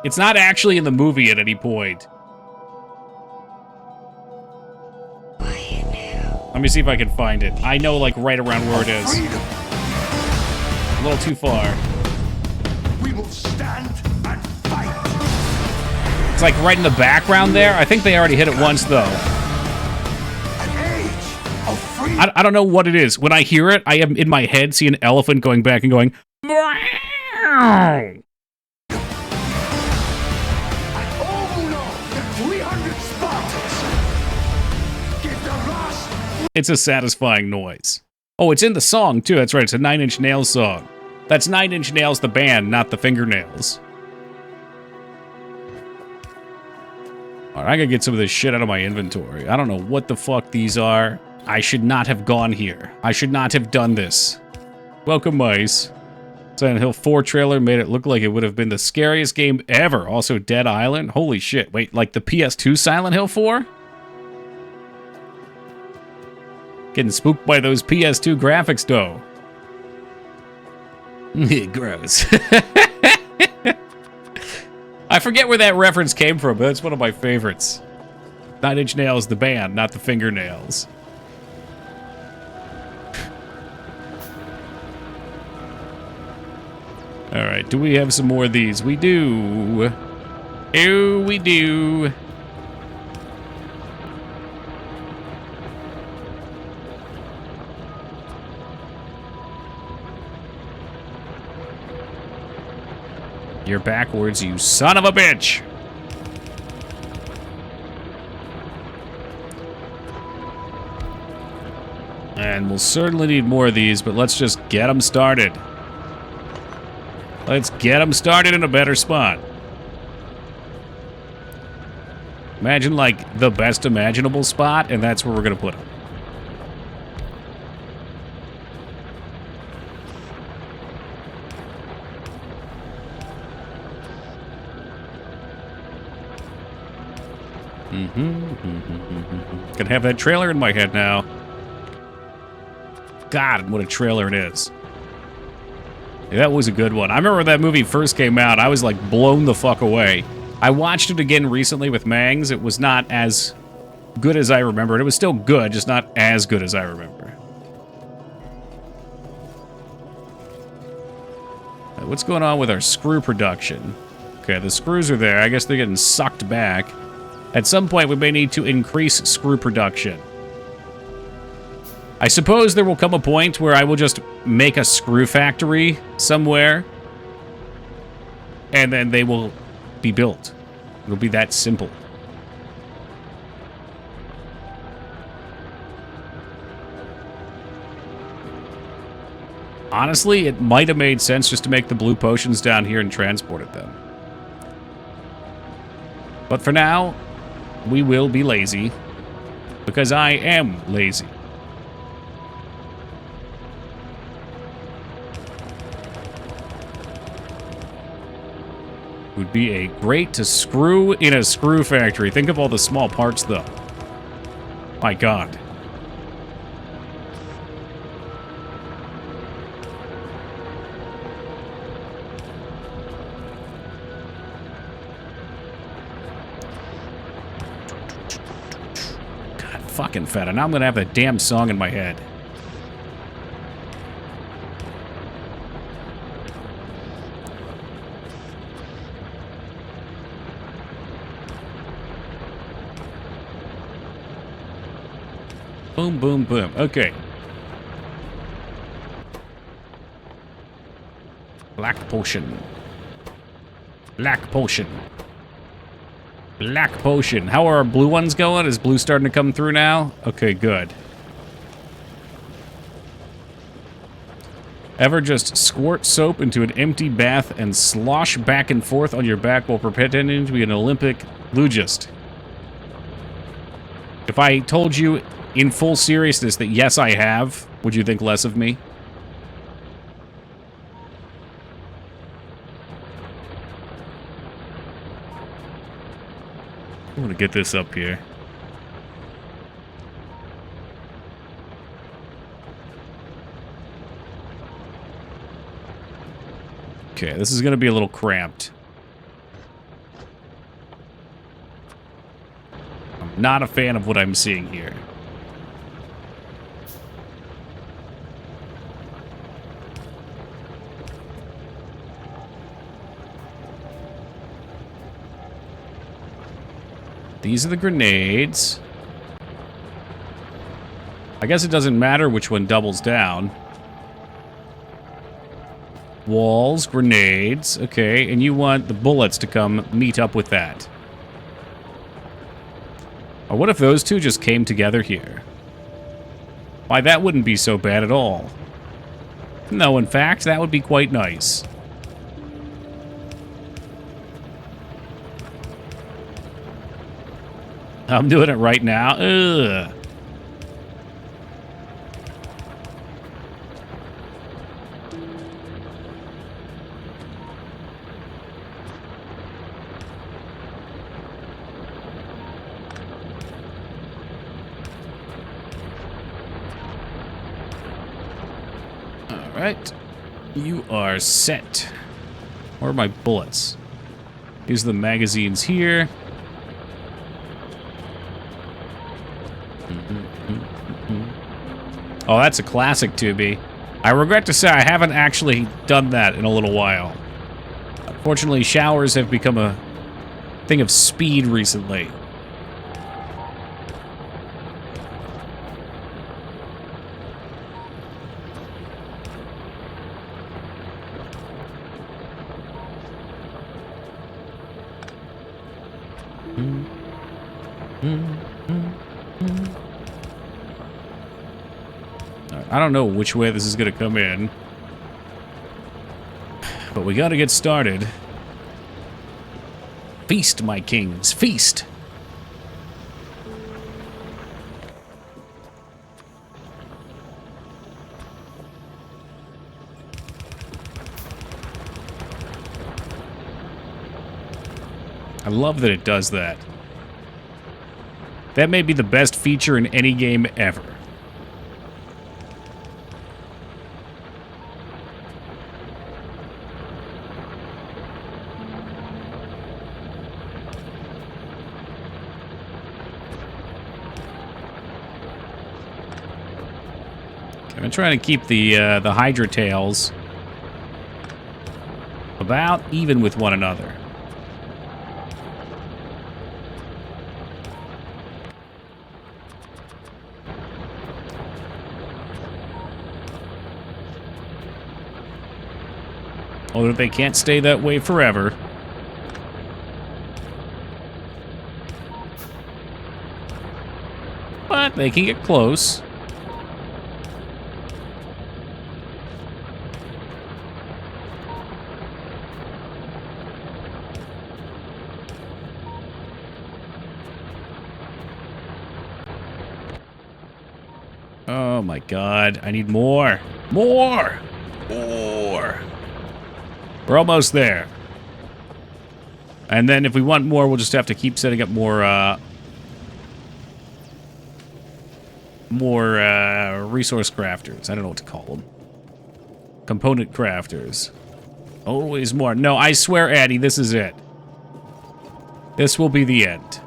[SPEAKER 1] It's not actually in the movie at any point. Let me see if I can find it. I know, like, right around where it is. A little too far. We will stand and fight. It's like right in the background there. I think they already hit it once though. I don't know what it is. When I hear it, I am in my head see an elephant going back and going. It's a satisfying noise. Oh, it's in the song too. That's right. It's a 9 Inch Nails song. That's Nine Inch Nails, the band, not the fingernails. Alright, I gotta get some of this shit out of my inventory. I don't know what the fuck these are. I should not have gone here. I should not have done this. Welcome, mice. Silent Hill 4 trailer made it look like it would have been the scariest game ever. Also, Dead Island. Holy shit. Wait, like the PS2 Silent Hill 4? Getting spooked by those PS2 graphics, though. Gross. I forget where that reference came from, but that's one of my favorites. Nine Inch Nails, the band, not the fingernails. Alright, do we have some more of these? We do. Oh, we do. You're backwards, you son of a bitch! And we'll certainly need more of these, but let's just get them started. Let's get them started in a better spot. Imagine, like, the best imaginable spot, and that's where we're gonna put them. Gonna have that trailer in my head now. God, what a trailer it is. Yeah, that was a good one. I remember when that movie first came out, I was like blown the fuck away. I watched it again recently with Mangs. It was not as good as I remembered. It was still good, just not as good as I remember. What's going on with our screw production? Okay, the screws are there. I guess they're getting sucked back. At some point, we may need to increase screw production. I suppose there will come a point where I will just make a screw factory somewhere, and then they will be built. It'll be that simple. Honestly, it might have made sense just to make the blue potions down here and transport it then. But for now, we will be lazy, because I am lazy. Would be great to screw in a screw factory. Think of all the small parts, though. My God. God, fucking feta. Now I'm gonna have that damn song in my head. Boom, boom, boom. Okay. Black potion. Black potion. Black potion. How are our blue ones going? Is blue starting to come through now? Okay, good. Ever just squirt soap into an empty bath and slosh back and forth on your back while pretending to be an Olympic lugist? If I told you in full seriousness that yes, I have, would you think less of me? I'm gonna get this up here. Okay, this is gonna be a little cramped. I'm not a fan of what I'm seeing here. These are the grenades. I guess it doesn't matter which one doubles down. Walls, grenades. Okay, and you want the bullets to come meet up with that. Or what if those two just came together here? Why, that wouldn't be so bad at all. No, in fact, that would be quite nice. I'm doing it right now. Ugh. All right. You are set. Where are my bullets? These are the magazines here. Oh, that's a classic, Tubi. I regret to say I haven't actually done that in a little while. Unfortunately, showers have become a thing of speed recently. I don't know which way this is going to come in, but we got to get started. Feast, my kings, feast! I love that it does that. That may be the best feature in any game ever. I'm trying to keep the Hydra tails about even with one another. Although they can't stay that way forever. But they can get close. Oh my god, I need more. More! More! We're almost there. And then if we want more, we'll just have to keep setting up more resource crafters. I don't know what to call them. Component crafters. Always more. No, I swear, Addy, this is it. This will be the end.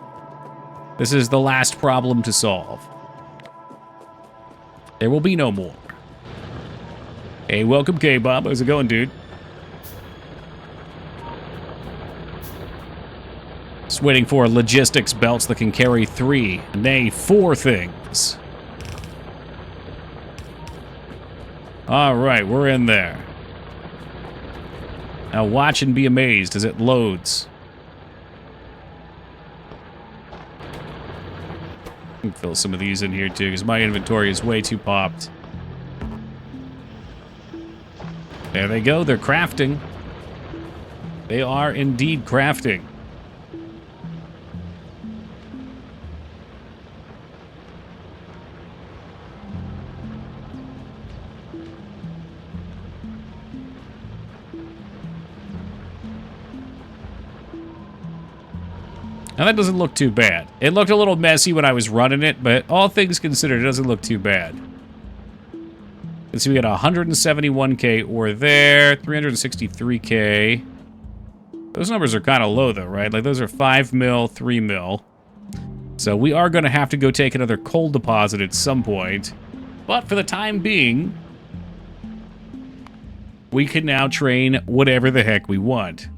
[SPEAKER 1] This is the last problem to solve. There will be no more. Hey, welcome, K-Bob. How's it going, dude? Just waiting for logistics belts that can carry 3, nay, 4 things. All right, we're in there. Now watch and be amazed as it loads. I can fill some of these in here too, because my inventory is way too popped. There they go, they're crafting. They are indeed crafting. Now that doesn't look too bad. It looked a little messy when I was running it, but all things considered, it doesn't look too bad. Let's see, we got 171k ore there, 363k. Those numbers are kind of low though, right? Like those are 5 mil, 3 mil. So we are going to have to go take another coal deposit at some point. But for the time being, we can now train whatever the heck we want.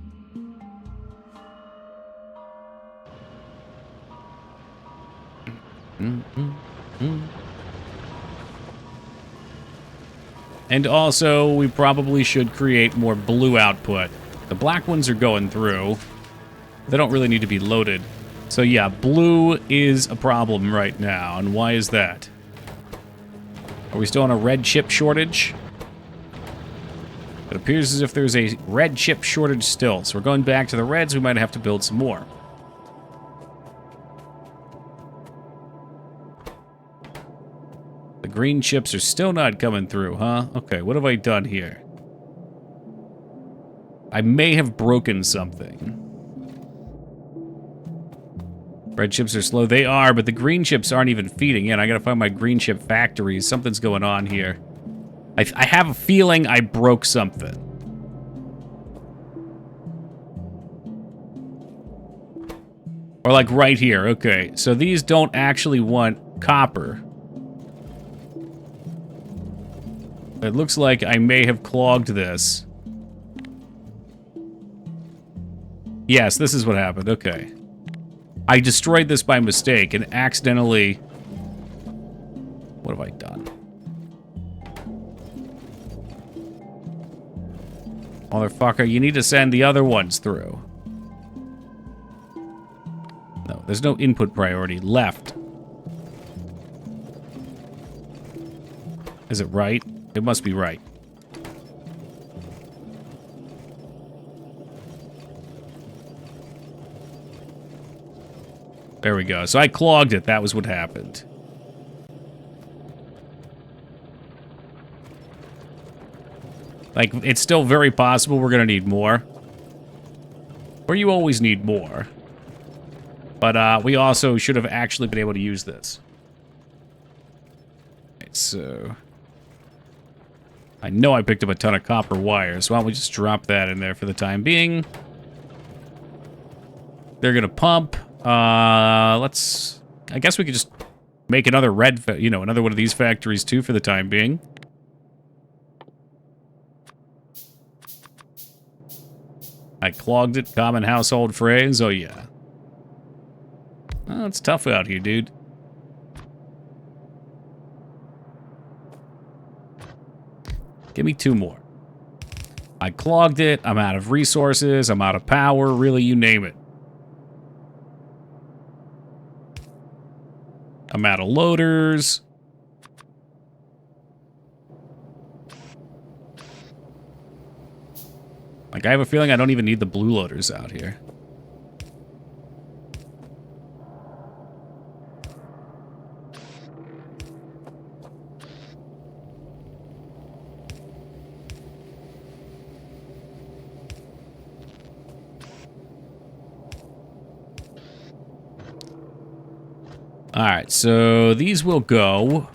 [SPEAKER 1] And also, we probably should create more blue output. The black ones are going through. They don't really need to be loaded. So yeah, blue is a problem right now. And why is that? Are we still on a red chip shortage? It appears as if there's a red chip shortage still, so we're going back to the reds. We might have to build some more. The green chips are still not coming through, huh? Okay, what have I done here? I may have broken something. Red chips are slow. They are, but the green chips aren't even feeding in. I gotta find my green chip factories. Something's going on here. I have a feeling I broke something. Or like right here. Okay, so these don't actually want copper. It looks like I may have clogged this. Yes, this is what happened. Okay. I destroyed this by mistake and accidentally... What have I done? Motherfucker, you need to send the other ones through. No, there's no input priority left. Is it right? It must be right. There we go. So I clogged it. That was what happened. Like, it's still very possible we're going to need more. Or you always need more. But we also should have actually been able to use this. Right, so... I know I picked up a ton of copper wires, so why don't we just drop that in there for the time being. They're going to pump. Let's... I guess we could just make another red... another one of these factories, too, for the time being. I clogged it. Common household phrase. Oh, yeah. Oh, it's tough out here, dude. Give me 2 more. I clogged it. I'm out of resources. I'm out of power. Really, you name it. I'm out of loaders. Like, I have a feeling I don't even need the blue loaders out here. Alright, so these will go.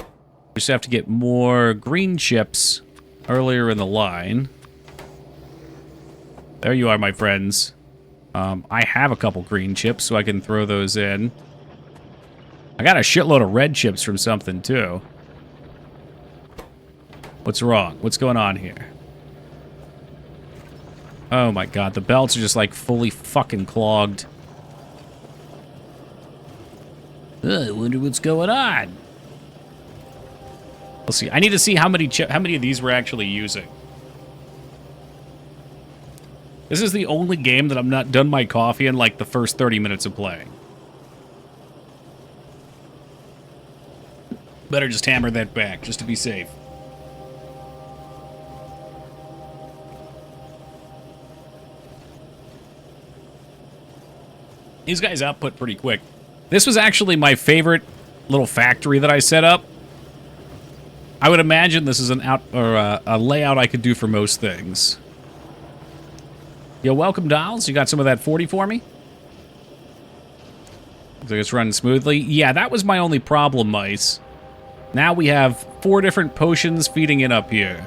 [SPEAKER 1] We just have to get more green chips earlier in the line. There you are, my friends. I have a couple green chips, so I can throw those in. I got a shitload of red chips from something, too. What's wrong? What's going on here? Oh my god, the belts are just, like, fully fucking clogged. I wonder what's going on. Let's see. I need to see how many of these we're actually using. This is the only game that I'm not done my coffee in like the first 30 minutes of playing. Better just hammer that back, just to be safe. These guys output pretty quick. This was actually my favorite little factory that I set up. I would imagine this is a layout I could do for most things. Yo, welcome, Dolls. You got some of that 40 for me? Looks like it's running smoothly. Yeah, that was my only problem, mice. Now we have 4 different potions feeding in up here.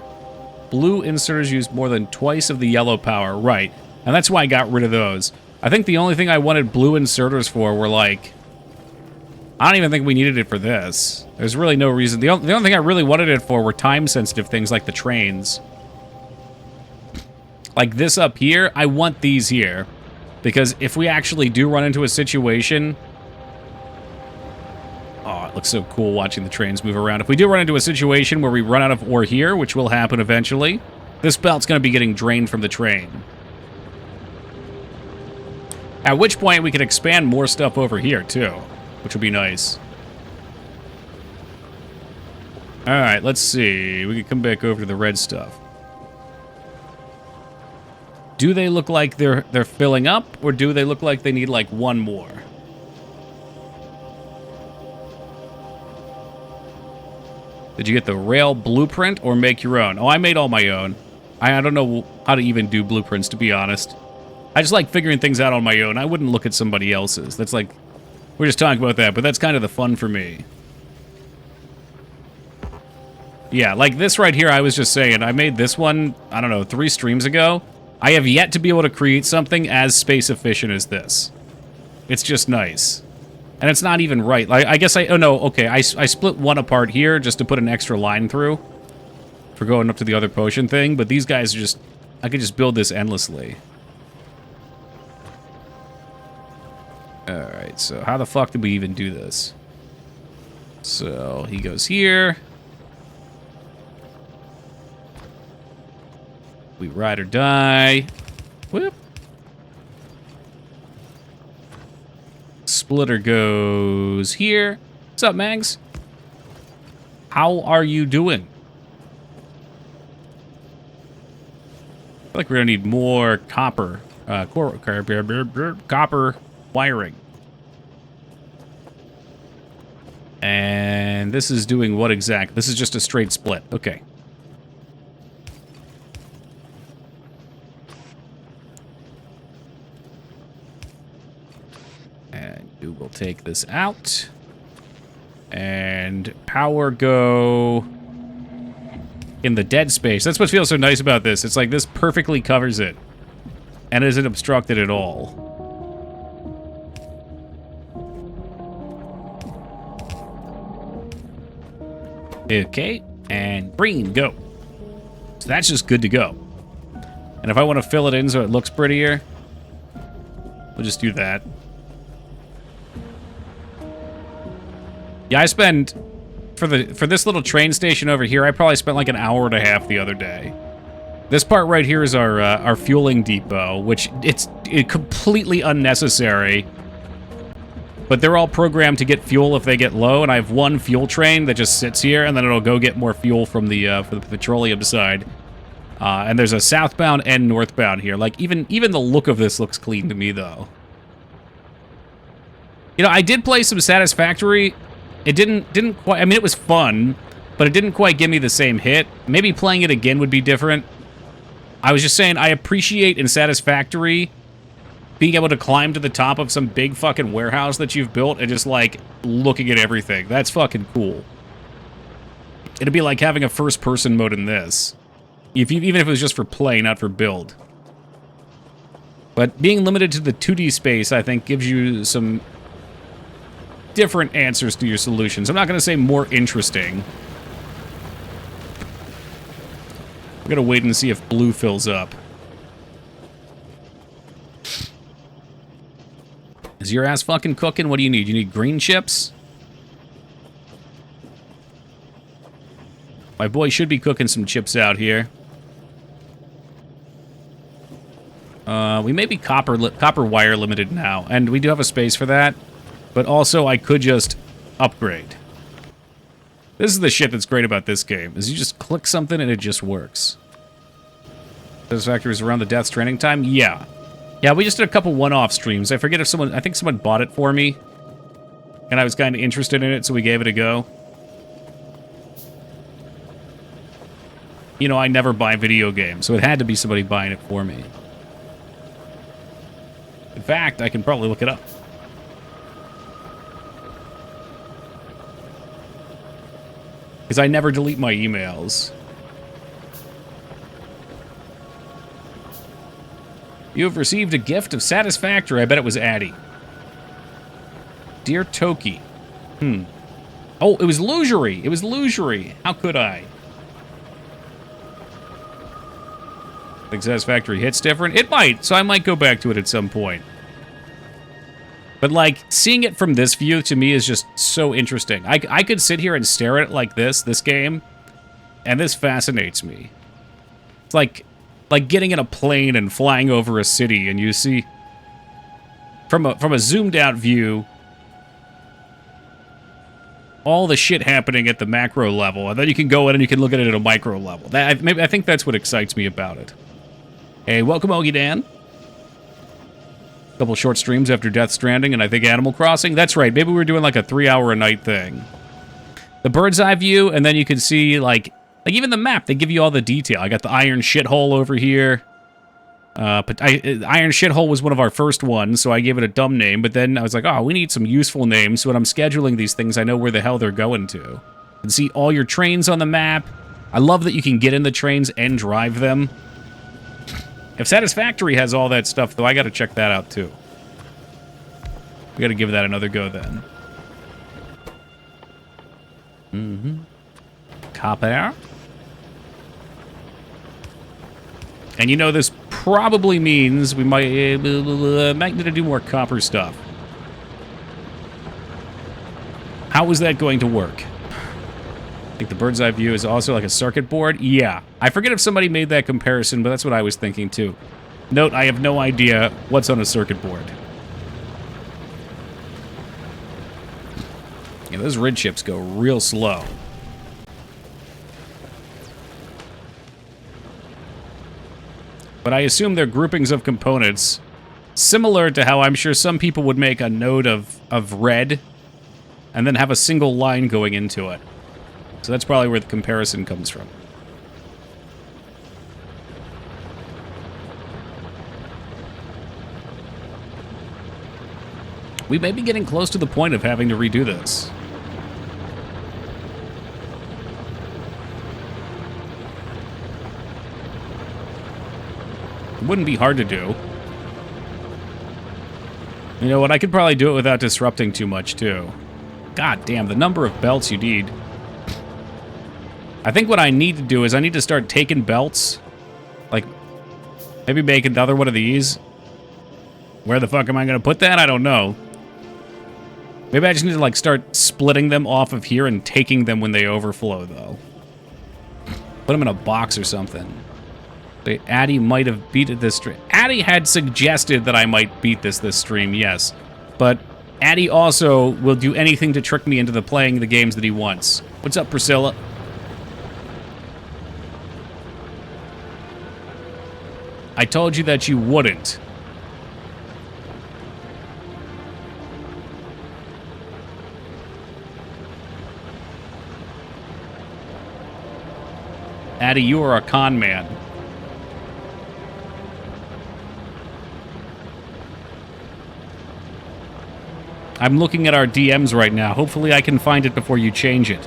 [SPEAKER 1] Blue inserters use more than twice of the yellow power. Right. And that's why I got rid of those. I think the only thing I wanted blue inserters for were, like... I don't even think we needed it for this. There's really no reason. The only thing I really wanted it for were time-sensitive things like the trains. Like this up here, I want these here. Because if we actually do run into a situation... Oh, it looks so cool watching the trains move around. If we do run into a situation where we run out of ore here, which will happen eventually, this belt's going to be getting drained from the train. At which point we can expand more stuff over here, too. Which would be nice. Alright, let's see. We can come back over to the red stuff. Do they look like they're filling up, or do they look like they need like one more? Did you get the rail blueprint or make your own? Oh, I made all my own. I don't know how to even do blueprints, to be honest. I just like figuring things out on my own. I wouldn't look at somebody else's. That's like, we're just talking about that, but that's kind of the fun for me. Yeah, like this right here, I was just saying, I made this one, I don't know, 3 streams ago. I have yet to be able to create something as space efficient as this. It's just nice. And it's not even right. Like, I guess oh no, okay, I split one apart here just to put an extra line through for going up to the other potion thing, but these guys are just, I could just build this endlessly. Alright, so how the fuck did we even do this? So, he goes here. We ride or die. Whoop. Splitter goes here. What's up, Mags? How are you doing? I feel like we're gonna need more copper. Copper wiring. And this is doing what exact? This is just a straight split. Okay. And we will take this out. And power go in the dead space. That's what feels so nice about this. It's like this perfectly covers it. And isn't obstructed at all. Okay, and green, go. So that's just good to go. And if I want to fill it in so it looks prettier, we'll just do that. Yeah, I spent, for this little train station over here, I probably spent like an hour and a half the other day. This part right here is our fueling depot, which it's completely unnecessary. But they're all programmed to get fuel if they get low, and I have one fuel train that just sits here, and then it'll go get more fuel from the for the petroleum side. And there's a southbound and northbound here. Like even the look of this looks clean to me, though. You know, I did play some Satisfactory. It didn't quite. I mean, it was fun, but it didn't quite give me the same hit. Maybe playing it again would be different. I was just saying, I appreciate in Satisfactory being able to climb to the top of some big fucking warehouse that you've built and just, like, looking at everything. That's fucking cool. It'd be like having a first-person mode in this. Even if it was just for play, not for build. But being limited to the 2D space, I think, gives you some different answers to your solutions. I'm not going to say more interesting. I'm going to wait and see if blue fills up. Is your ass fucking cooking? What do you need? You need green chips? My boy should be cooking some chips out here. We may be copper wire limited now, and we do have a space for that. But also, I could just upgrade. This is the shit that's great about this game, is you just click something and it just works. Satisfactory is around the Death Stranding time? Yeah. Yeah, we just did a couple one-off streams. I forget if I think someone bought it for me. And I was kind of interested in it, so we gave it a go. You know, I never buy video games, so it had to be somebody buying it for me. In fact, I can probably look it up. Because I never delete my emails. You have received a gift of Satisfactory. I bet it was Addy. Dear Toki. Oh, it was Luxury. It was Luxury. How could I? Think Satisfactory hits different? It might, so I might go back to it at some point. But, like, seeing it from this view, to me, is just so interesting. I could sit here and stare at it like this game, and this fascinates me. It's like getting in a plane and flying over a city, and you see, from a zoomed-out view, all the shit happening at the macro level, and then you can go in and you can look at it at a micro level. I think that's what excites me about it. Hey, welcome, Ogie Dan. Couple short streams after Death Stranding and I think Animal Crossing. That's right. Maybe we're doing like a 3-hour-a-night thing. The bird's eye view, and then you can see like even the map. They give you all the detail. I got the iron shithole over here. But Iron Shithole was one of our first ones, so I gave it a dumb name. But then I was like, oh, we need some useful names. So when I'm scheduling these things, I know where the hell they're going to. You can see all your trains on the map. I love that you can get in the trains and drive them. If Satisfactory has all that stuff, though, I got to check that out, too. We got to give that another go, then. Copper. And you know, this probably means we might need to do more copper stuff. How is that going to work? I think the bird's eye view is also like a circuit board. Yeah. I forget if somebody made that comparison, but that's what I was thinking too. Note, I have no idea what's on a circuit board. Yeah, those rid chips go real slow. But I assume they're groupings of components, similar to how I'm sure some people would make a node of red, and then have a single line going into it. So that's probably where the comparison comes from. We may be getting close to the point of having to redo this. It wouldn't be hard to do. You know what, I could probably do it without disrupting too much, too. God damn, the number of belts you need. I think what I need to do is I need to start taking belts. Like, maybe make another one of these. Where the fuck am I going to put that? I don't know. Maybe I just need to, like, start splitting them off of here and taking them when they overflow, though. Put them in a box or something. Addy might have beat it this stream. Addy had suggested that I might beat this stream, yes. But Addy also will do anything to trick me into playing the games that he wants. What's up, Priscilla? I told you that you wouldn't. Addy, you are a con man. I'm looking at our DMs right now. Hopefully I can find it before you change it.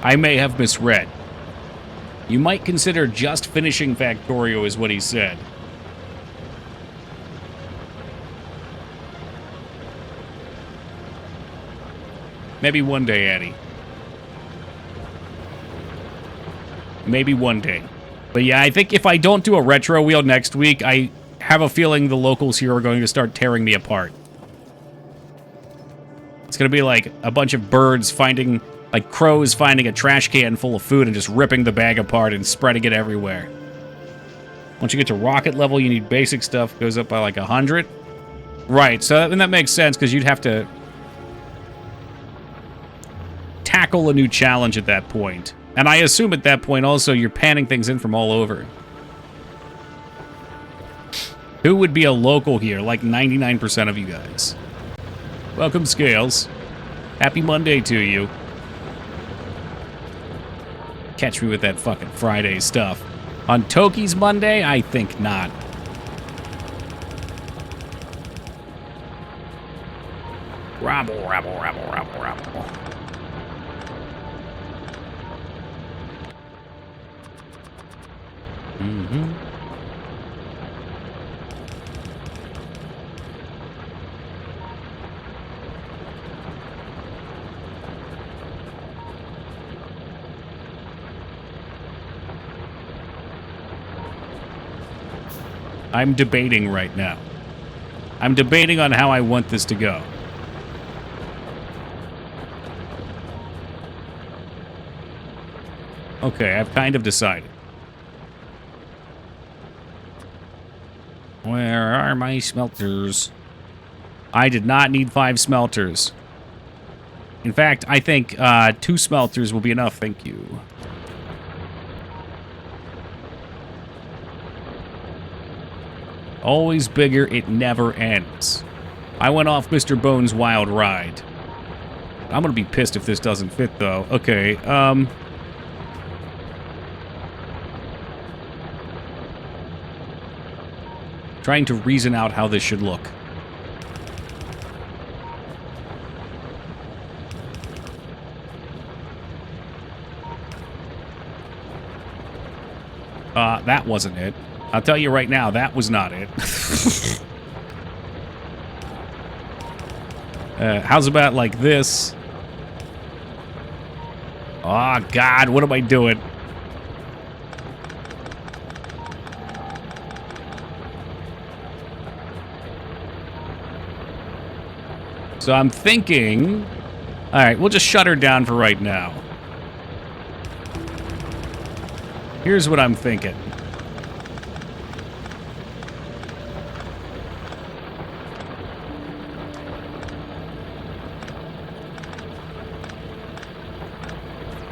[SPEAKER 1] I may have misread. You might consider just finishing Factorio is what he said. Maybe one day, Addy. Maybe one day. But yeah, I think if I don't do a retro wheel next week, I have a feeling the locals here are going to start tearing me apart. It's going to be like a bunch of birds finding, like crows finding a trash can full of food and just ripping the bag apart and spreading it everywhere. Once you get to rocket level, you need basic stuff. Goes up by like 100. Right, so and that makes sense because you'd have to tackle a new challenge at that point. And I assume at that point also you're panning things in from all over. Who would be a local here? Like 99% of you guys. Welcome, Scales. Happy Monday to you. Catch me with that fucking Friday stuff. On Toki's Monday? I think not. Rabble, rabble, rabble, rabble, rabble. Mm-hmm. I'm debating right now. I'm debating on how I want this to go. Okay, I've kind of decided. Where are my smelters? I did not need 5 smelters. In fact, I think 2 smelters will be enough. Thank you. Always bigger, it never ends. I went off Mr. Bones' wild ride. I'm gonna be pissed if this doesn't fit, though. Okay, trying to reason out how this should look. That wasn't it. I'll tell you right now, that was not it. How's about like this? Oh, God, what am I doing? So I'm thinking... All right, we'll just shut her down for right now. Here's what I'm thinking.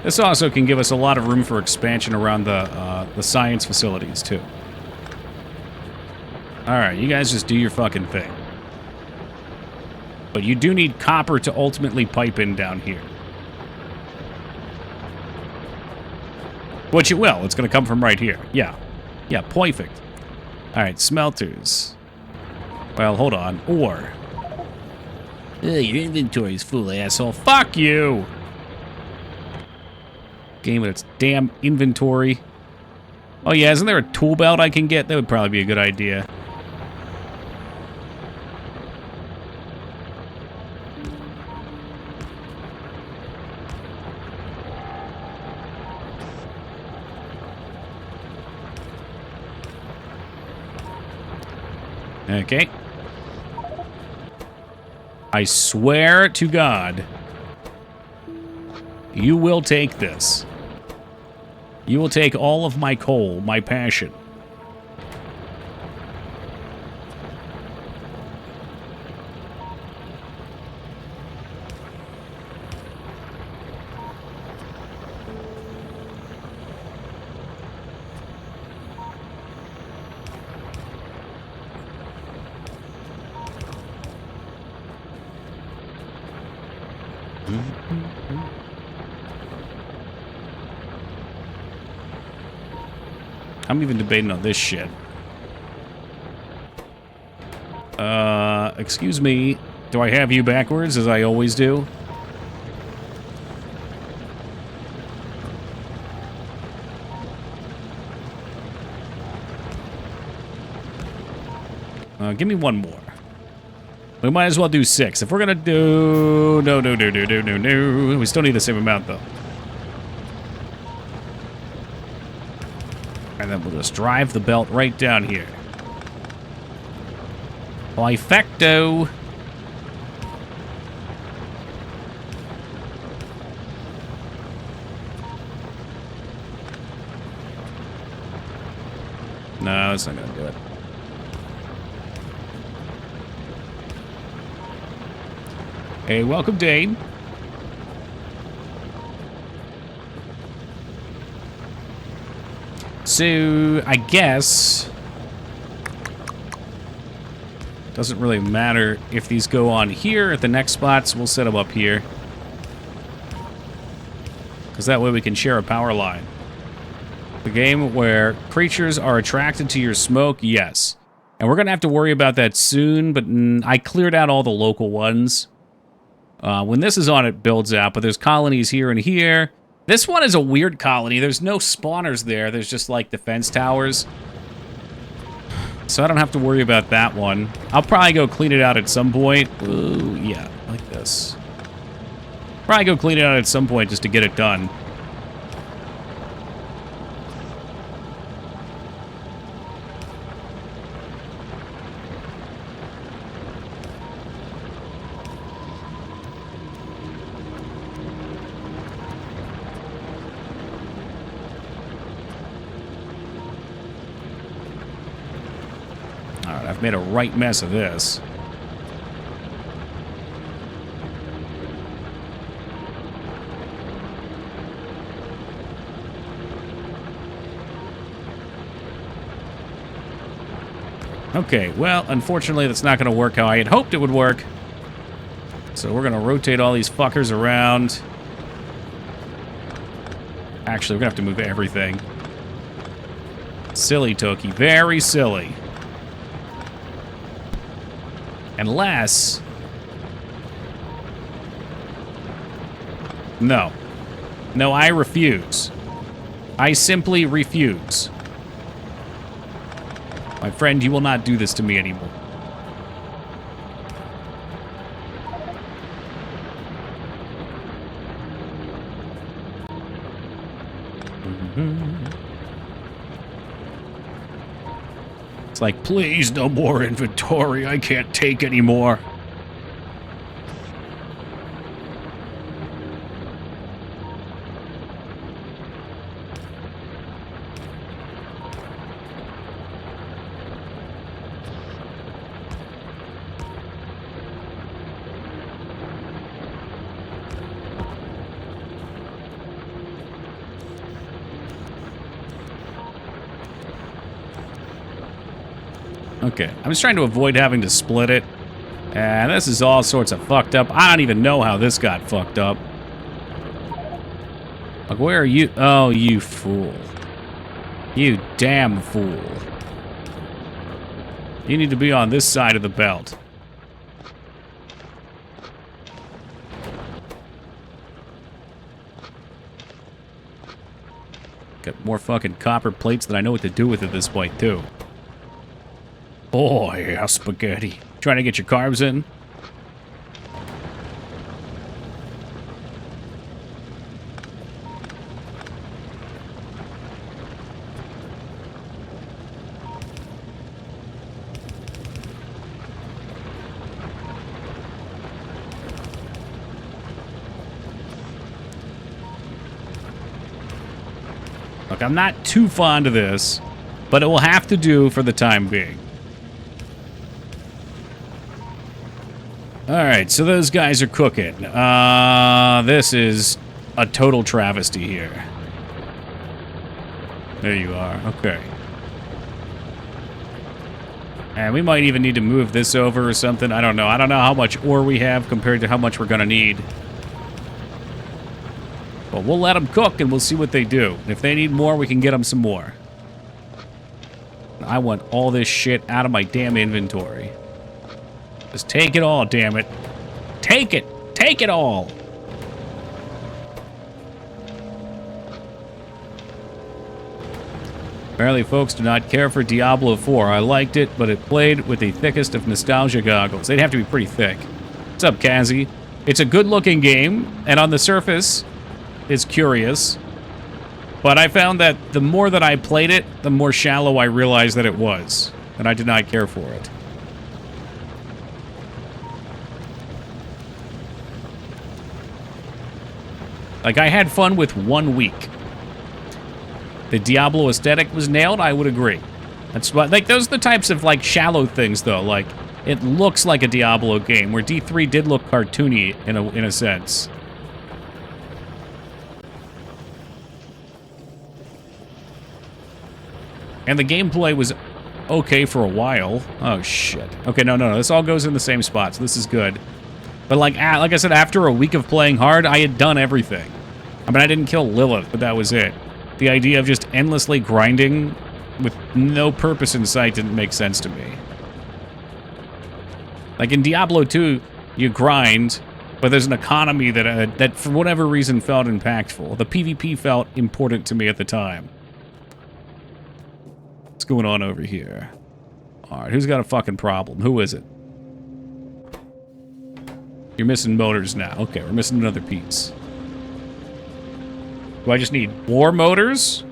[SPEAKER 1] This also can give us a lot of room for expansion around the science facilities, too. Alright, you guys just do your fucking thing. But you do need copper to ultimately pipe in down here. Which it will. It's going to come from right here. Yeah. Yeah, perfect. Alright, smelters. Well, hold on. Ore. Your inventory's full, asshole. Fuck you! Game with its damn inventory. Oh yeah, isn't there a tool belt I can get? That would probably be a good idea. Okay. I swear to God, you will take this. You will take all of my coal, my passion. I'm even debating on this shit. Excuse me. Do I have you backwards, as I always do? Give me one more. We might as well do 6. If we're gonna do... No. We still need the same amount, though. And then we'll just drive the belt right down here. Perfecto. No, that's not gonna do it. Hey, welcome, Dane. So, I guess... Doesn't really matter if these go on here at the next spots. We'll set them up here. Because that way we can share a power line. The game where creatures are attracted to your smoke, yes. And we're going to have to worry about that soon, but I cleared out all the local ones. When this is on, it builds out, but there's colonies here and here. This one is a weird colony. There's no spawners there. There's just, like, defense towers. So I don't have to worry about that one. I'll probably go clean it out at some point. Ooh, yeah, like this. Probably go clean it out at some point just to get it done. made a right mess of this. Okay, well, unfortunately, that's not going to work how I had hoped it would work. So we're going to rotate all these fuckers around. Actually, we're going to have to move everything. Silly, Toki. Very silly. Unless... No. No, I refuse. I simply refuse. My friend, you will not do this to me anymore. It's like, please, no more inventory. I can't take anymore. Okay, I'm just trying to avoid having to split it. And this is all sorts of fucked up. I don't even know how this got fucked up. Like, where are you? Oh, you fool. You damn fool. You need to be on this side of the belt. Got more fucking copper plates than I know what to do with at this point, too. Oh, yeah, spaghetti. Trying to get your carbs in? Look, I'm not too fond of this, but it will have to do for the time being. Alright, so those guys are cooking. This is a total travesty here. There you are, okay. And we might even need to move this over or something. I don't know. I don't know how much ore we have compared to how much we're going to need. But we'll let them cook and we'll see what they do. If they need more, we can get them some more. I want all this shit out of my damn inventory. Just take it all, damn it. Take it! Take it all! Apparently folks do not care for Diablo 4. I liked it, but it played with the thickest of nostalgia goggles. They'd have to be pretty thick. What's up, Kazzy? It's a good-looking game, and on the surface, it's curious. But I found that the more that I played it, the more shallow I realized that it was. And I did not care for it. Like, I had fun with 1 week. The Diablo aesthetic was nailed, I would agree. That's what, like, those are the types of, like, shallow things, though. Like, it looks like a Diablo game, where D3 did look cartoony in a sense. And the gameplay was okay for a while. Oh, shit. Okay, no. This all goes in the same spot, so this is good. But like I said, after a week of playing hard, I had done everything. I mean, I didn't kill Lilith, but that was it. The idea of just endlessly grinding with no purpose in sight didn't make sense to me. Like in Diablo 2, you grind, but there's an economy that for whatever reason felt impactful. The PvP felt important to me at the time. What's going on over here? All right, who's got a fucking problem? Who is it? You're missing motors now. Okay, we're missing another piece. Do I just need more motors?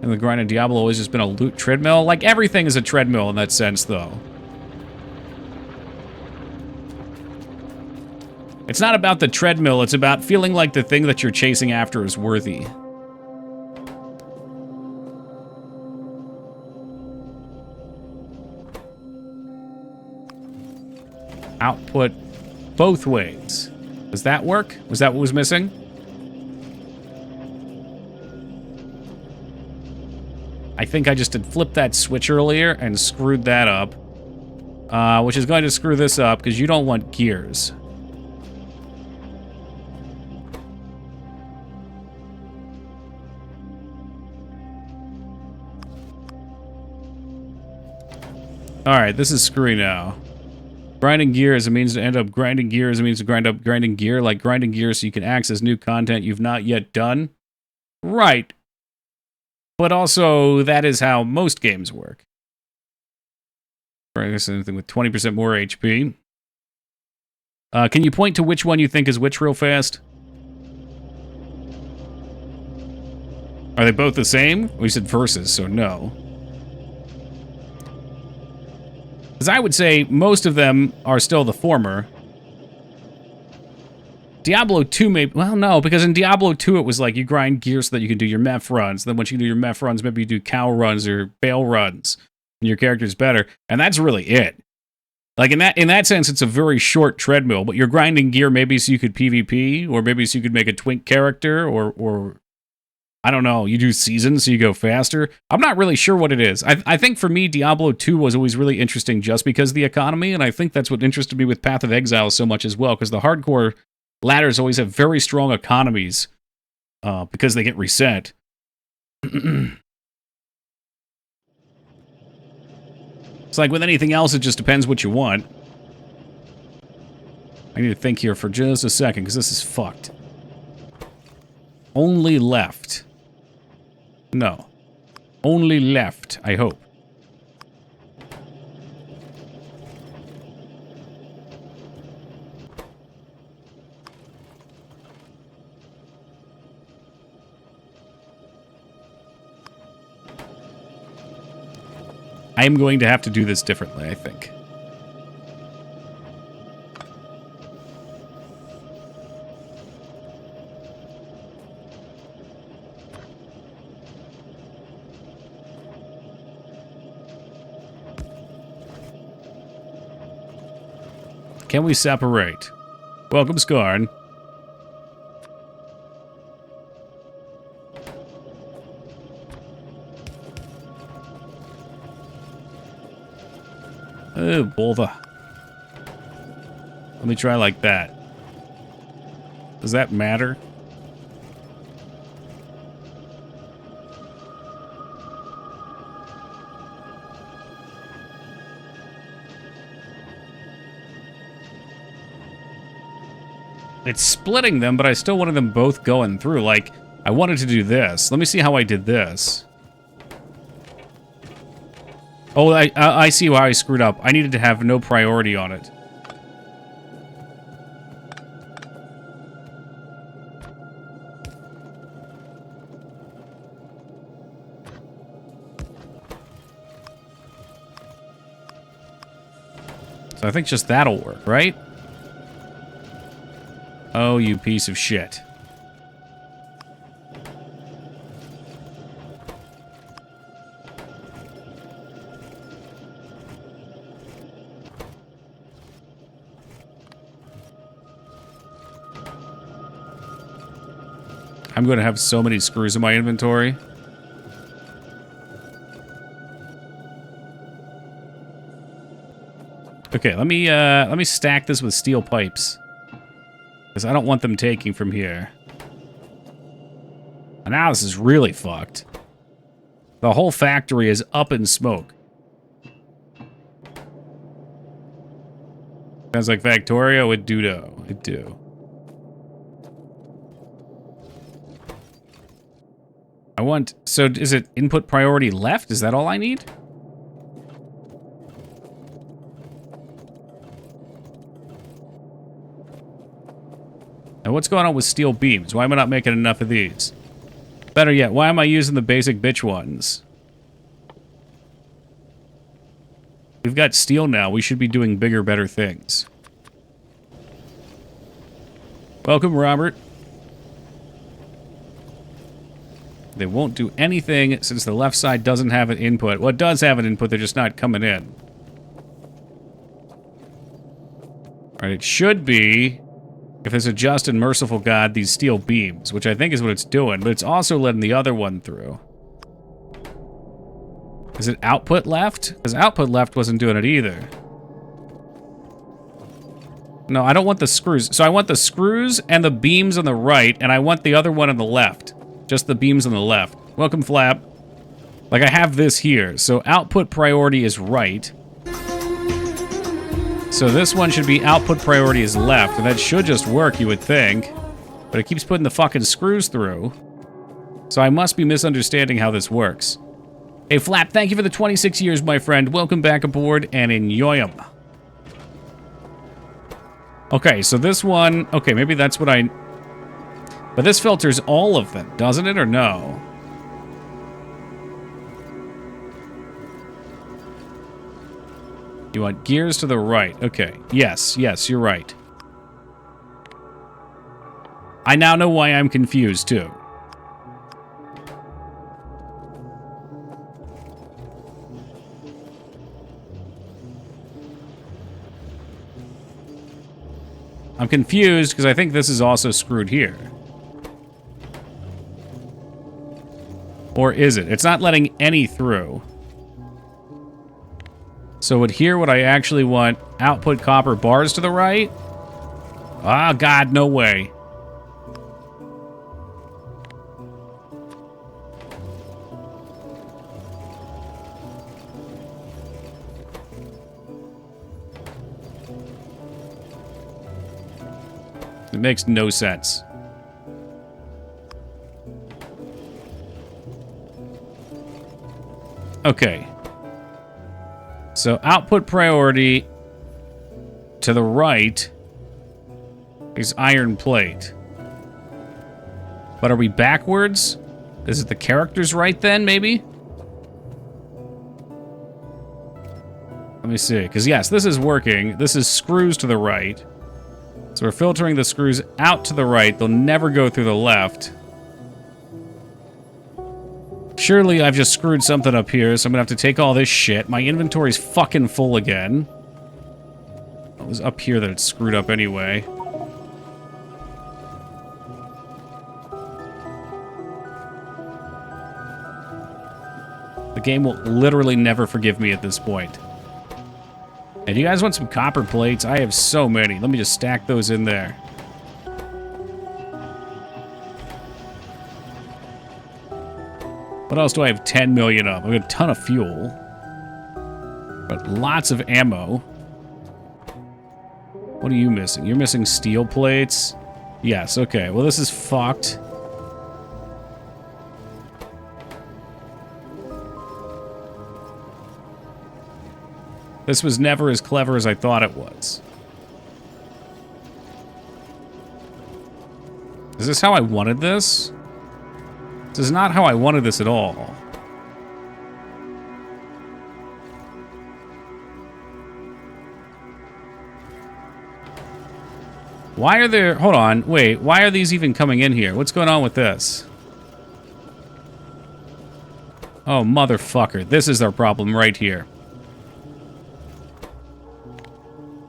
[SPEAKER 1] And the grind of Diablo always just been a loot treadmill? Like, everything is a treadmill in that sense, though. It's not about the treadmill, it's about feeling like the thing that you're chasing after is worthy. Output both ways. Does that work? Was that what was missing? I think I just had flipped that switch earlier and screwed that up. Which is going to screw this up because you don't want gears. Alright, this is screwy now. Grinding gears, it means to end up grinding gears. It means to grind up grinding gear, like grinding gears so you can access new content you've not yet done. Right. But also, that is how most games work. I guess anything with 20% more HP. Can you point to which one you think is which real fast? Are they both the same? We said versus, so no. Because I would say most of them are still the former. Diablo 2 may... Well, no, because in Diablo 2 it was like you grind gear so that you can do your meth runs. Then once you do your meth runs, maybe you do cow runs or bale runs. And your character's better. And that's really it. Like, in that sense, it's a very short treadmill. But you're grinding gear maybe so you could PvP, or maybe so you could make a twink character, or I don't know, you do seasons so you go faster. I'm not really sure what it is. I think for me, Diablo 2 was always really interesting just because of the economy, and I think that's what interested me with Path of Exile so much as well, because the hardcore ladders always have very strong economies because they get reset. It's like with anything else, it just depends what you want. I need to think here for just a second, because this is fucked. Only left. No. Only left, I hope. I am going to have to do this differently, I think. Can we separate? Welcome, Skarn. Oh, bother. Let me try like that. Does that matter? It's splitting them, but I still wanted them both going through. Like, I wanted to do this. Let me see how I did this. Oh, I see why I screwed up. I needed to have no priority on it. So I think just that'll work, right? Oh, you piece of shit. I'm going to have so many screws in my inventory. Okay, let me stack this with steel pipes. Because I don't want them taking from here. And now this is really fucked. The whole factory is up in smoke. Sounds like Factorio with Dudo. It do. I want... So is it input priority left? Is that all I need? Now what's going on with steel beams? Why am I not making enough of these? Better yet, why am I using the basic bitch ones? We've got steel now. We should be doing bigger, better things. Welcome, Robert. They won't do anything since the left side doesn't have an input. Well, it does have an input, they're just not coming in. Right, it should be, if there's a just and merciful God, these steel beams, which I think is what it's doing, but it's also letting the other one through. Is it output left? Because output left wasn't doing it either. No, I don't want the screws. So I want the screws and the beams on the right, and I want the other one on the left. Just the beams on the left. Welcome, Flap. Like, I have this here. So output priority is right. So this one should be output priority is left, and that should just work, you would think. But it keeps putting the fucking screws through. So I must be misunderstanding how this works. Hey, Flap, thank you for the 26 years, my friend. Welcome back aboard, and enjoy 'em. Okay, so this one... Okay, maybe that's what I... But this filters all of them, doesn't it, or no? You want gears to the right. Okay, yes, you're right. I now know why I'm confused, too. I'm confused because I think this is also screwed here. Or is it? It's not letting any through. So would here would I actually want output copper bars to the right? Ah, God, no way. It makes no sense. Okay. So output priority to the right is iron plate. But are we backwards? Is it the characters right then, maybe? Let me see. Because yes, this is working. This is screws to the right. So we're filtering the screws out to the right. They'll never go through the left. Surely I've just screwed something up here, so I'm gonna have to take all this shit. My inventory's fucking full again. It was up here that it's screwed up anyway. The game will literally never forgive me at this point. And do you guys want some copper plates? I have so many. Let me just stack those in there. What else do I have 10 million of? I have a ton of fuel. But lots of ammo. What are you missing? You're missing steel plates? Yes, okay. Well, this is fucked. This was never as clever as I thought it was. Is this how I wanted this? This is not how I wanted this at all. Why are there... Hold on. Wait. Why are these even coming in here? What's going on with this? Oh, motherfucker. This is our problem right here.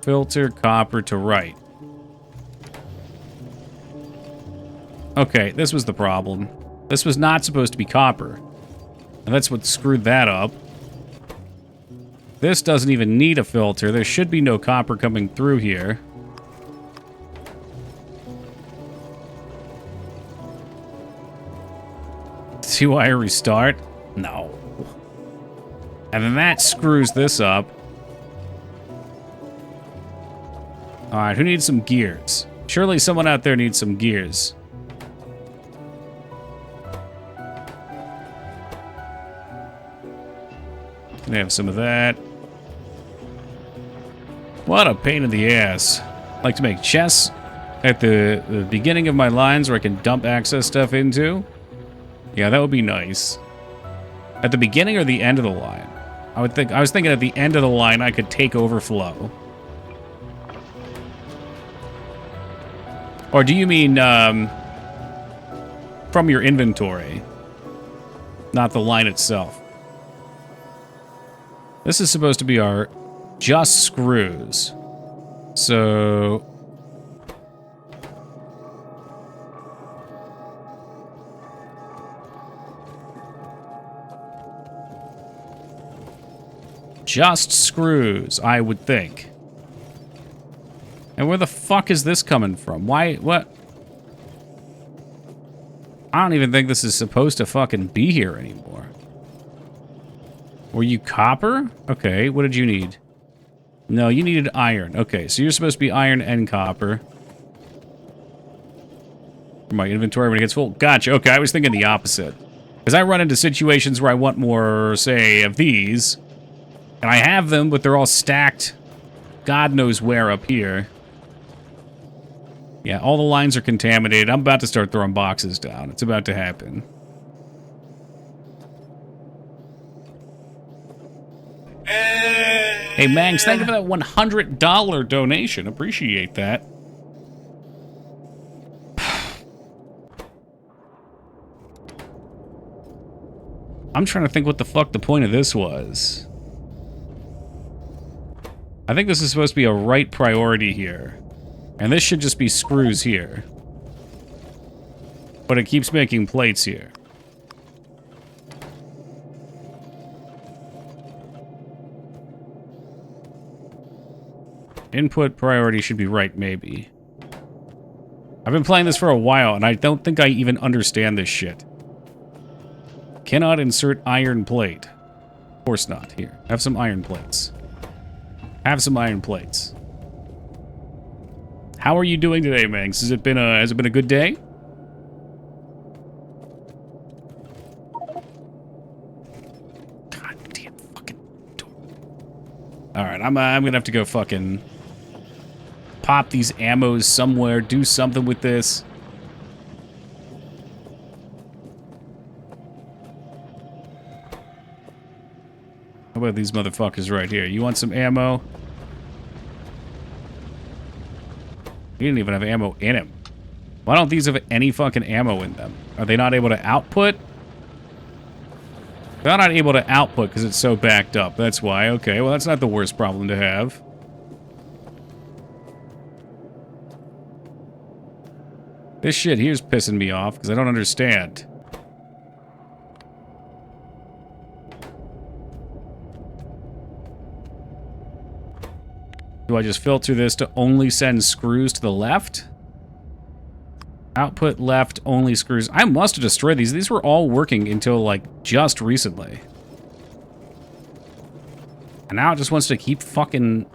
[SPEAKER 1] Filter copper to right. Okay, this was the problem. This was not supposed to be copper. And that's what screwed that up. This doesn't even need a filter. There should be no copper coming through here. See why I restart? No. And then that screws this up. Alright, who needs some gears? Surely someone out there needs some gears. Can I have some of that? What a pain in the ass. I like to make chests at the beginning of my lines where I can dump access stuff into. Yeah, that would be nice. At the beginning or the end of the line? I was thinking at the end of the line I could take overflow. Or do you mean from your inventory? Not the line itself. This is supposed to be our just screws. So... just screws, I would think. And where the fuck is this coming from? Why, what? I don't even think this is supposed to fucking be here anymore. Were you copper? Okay, what did you need? No, you needed iron. Okay, so you're supposed to be iron and copper. My inventory when it gets full. Gotcha, okay, I was thinking the opposite. Because I run into situations where I want more, say, of these. And I have them, but they're all stacked God knows where up here. Yeah, all the lines are contaminated. I'm about to start throwing boxes down. It's about to happen. Hey, Mangs, thank you for that $100 donation. Appreciate that. I'm trying to think what the fuck the point of this was. I think this is supposed to be a right priority here. And this should just be screws here. But it keeps making plates here. Input priority should be right, maybe. I've been playing this for a while, and I don't think I even understand this shit. Cannot insert iron plate. Of course not. Here, have some iron plates. Have some iron plates. How are you doing today, Mangs? Has it been a good day? God damn fucking door. All right, I'm gonna have to go fucking pop these ammos somewhere. Do something with this. How about these motherfuckers right here? You want some ammo? He didn't even have ammo in him. Why don't these have any fucking ammo in them? Are they not able to output? They're not able to output because it's so backed up. That's why. Okay, well, that's not the worst problem to have. This shit here's pissing me off because I don't understand. Do I just filter this to only send screws to the left? Output left, only screws. I must have destroyed these. These were all working until, like, just recently. And now it just wants to keep fucking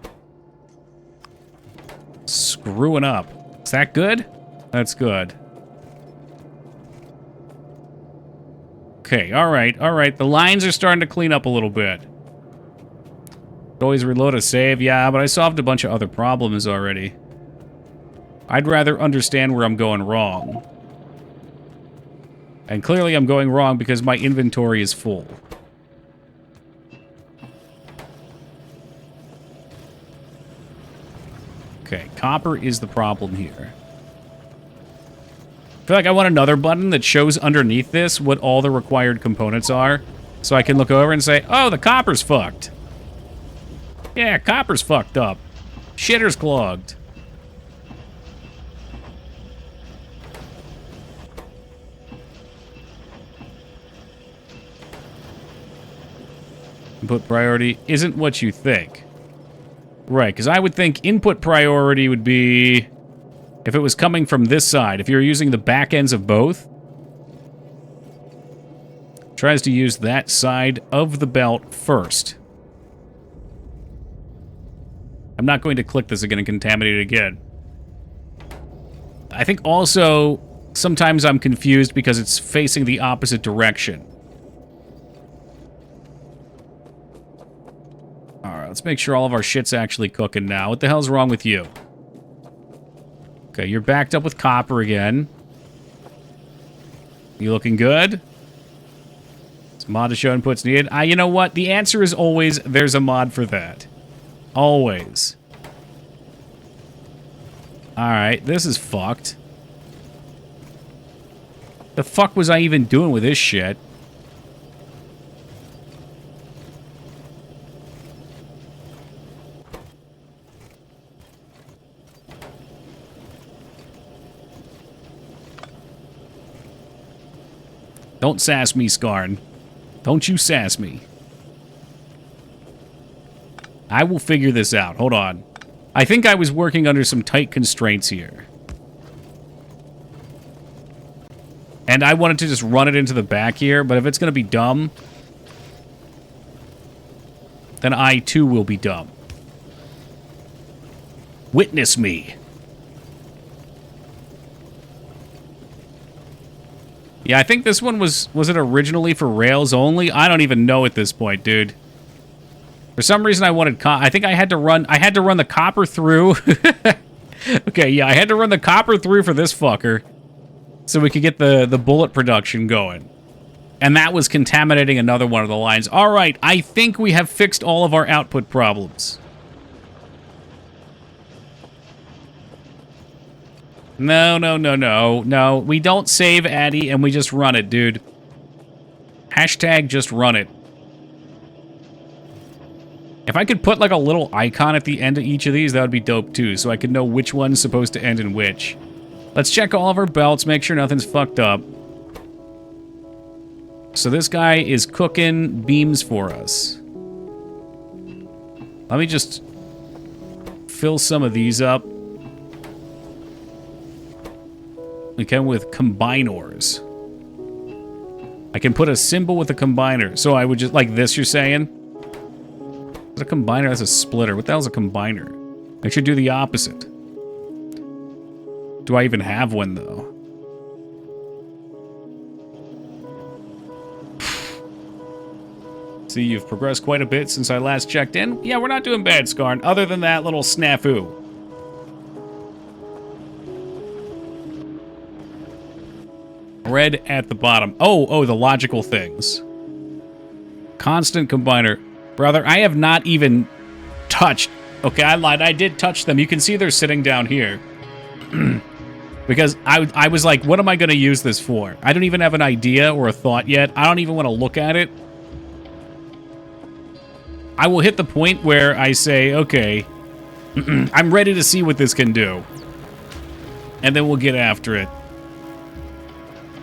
[SPEAKER 1] screwing up. Is that good? That's good. Okay, alright, alright. The lines are starting to clean up a little bit. Always reload a save, yeah, but I solved a bunch of other problems already. I'd rather understand where I'm going wrong. And clearly I'm going wrong because my inventory is full. Okay, copper is the problem here. I feel like I want another button that shows underneath this what all the required components are, so I can look over and say, oh, the copper's fucked. Yeah, copper's fucked up. Shitter's clogged. Input priority isn't what you think. Right, because I would think input priority would be if it was coming from this side. If you're using the back ends of both, tries to use that side of the belt first. I'm not going to click this again and contaminate it again. I think also sometimes I'm confused because it's facing the opposite direction. Alright, let's make sure all of our shit's actually cooking now. What the hell's wrong with you? Okay, you're backed up with copper again. You looking good? Some mod to show inputs needed. You know what? The answer is always there's a mod for that. Always. Alright, this is fucked. The fuck was I even doing with this shit? Don't sass me, Skarn. Don't you sass me. I will figure this out. Hold on. I think I was working under some tight constraints here. And I wanted to just run it into the back here, but if it's going to be dumb, then I too will be dumb. Witness me. Yeah, I think this one was it originally for rails only? I don't even know at this point, dude. For some reason I wanted I think I had to run the copper through. Okay, yeah, I had to run the copper through for this fucker so we could get the bullet production going. And that was contaminating another one of the lines. All right, I think we have fixed all of our output problems. No, no, no, no, no. We don't save Addy and we just run it, dude. Hashtag just run it. If I could put like a little icon at the end of each of these, that would be dope too, so I could know which one's supposed to end in which. Let's check all of our belts, make sure nothing's fucked up. So this guy is cooking beams for us. Let me just fill some of these up. We can with combiners. I can put a symbol with a combiner. So I would just, like this you're saying? What's a combiner? That's a splitter. What the hell's a combiner? I should do the opposite. Do I even have one, though? See, you've progressed quite a bit since I last checked in. Yeah, we're not doing bad, Skarn, other than that little snafu. Red at the bottom. Oh, the logical things. Constant combiner. Brother, I have not even touched. Okay, I lied. I did touch them. You can see they're sitting down here. Because I was like, what am I going to use this for? I don't even have an idea or a thought yet. I don't even want to look at it. I will hit the point where I say, okay, I'm ready to see what this can do. And then we'll get after it.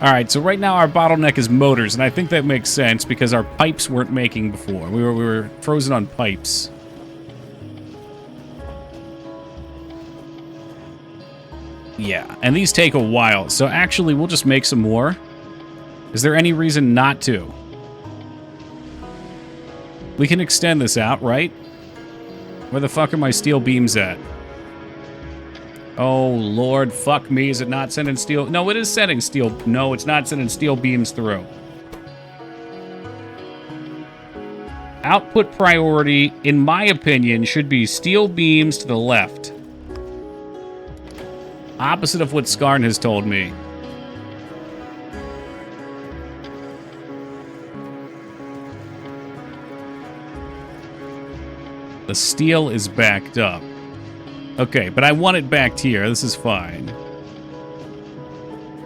[SPEAKER 1] Alright, so right now our bottleneck is motors, and I think that makes sense because our pipes weren't making before. We were frozen on pipes. Yeah, and these take a while, so actually we'll just make some more. Is there any reason not to? We can extend this out, right? Where the fuck are my steel beams at? Oh, Lord, fuck me. Is it not sending steel? No, it is sending steel. No, it's not sending steel beams through. Output priority, in my opinion, should be steel beams to the left. Opposite of what Skarn has told me. The steel is backed up. Okay, but I want it backed here. This is fine.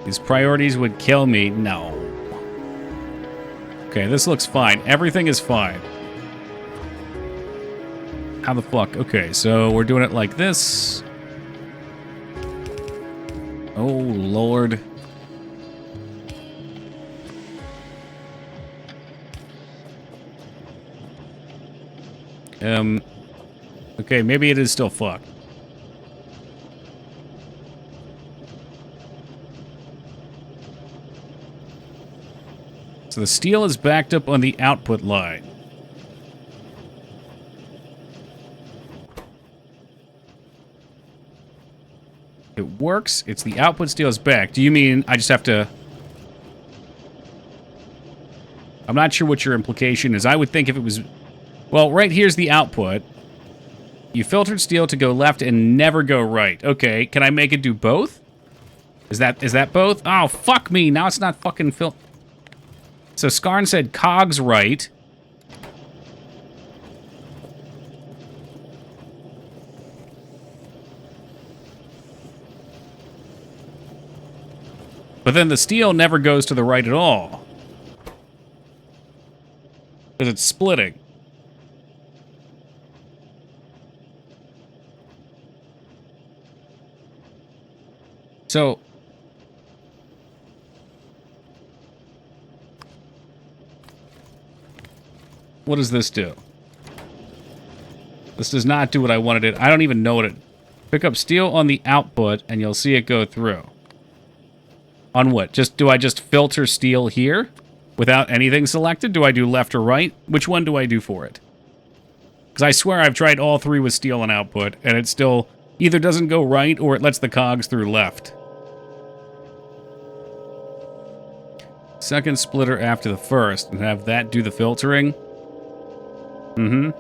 [SPEAKER 1] These priorities would kill me. No. Okay, this looks fine. Everything is fine. How the fuck? Okay, so we're doing it like this. Oh, Lord. Okay, maybe it is still fucked. So the steel is backed up on the output line. It works. It's the output steel is back. Do you mean I just have to... I'm not sure what your implication is. I would think if it was... Well, right here's the output. You filtered steel to go left and never go right. Okay, can I make it do both? Is that both? Oh, fuck me. Now it's not fucking So Skarn said cogs right. But then the steel never goes to the right at all. Because it's splitting. So... What does this do? This does not do what I wanted it. I don't even know what it... Pick up steel on the output, and you'll see it go through. On what? Do I just filter steel here? Without anything selected? Do I do left or right? Which one do I do for it? Because I swear I've tried all three with steel and output, and it still either doesn't go right, or it lets the cogs through left. Second splitter after the first, and have that do the filtering. Mm-hmm.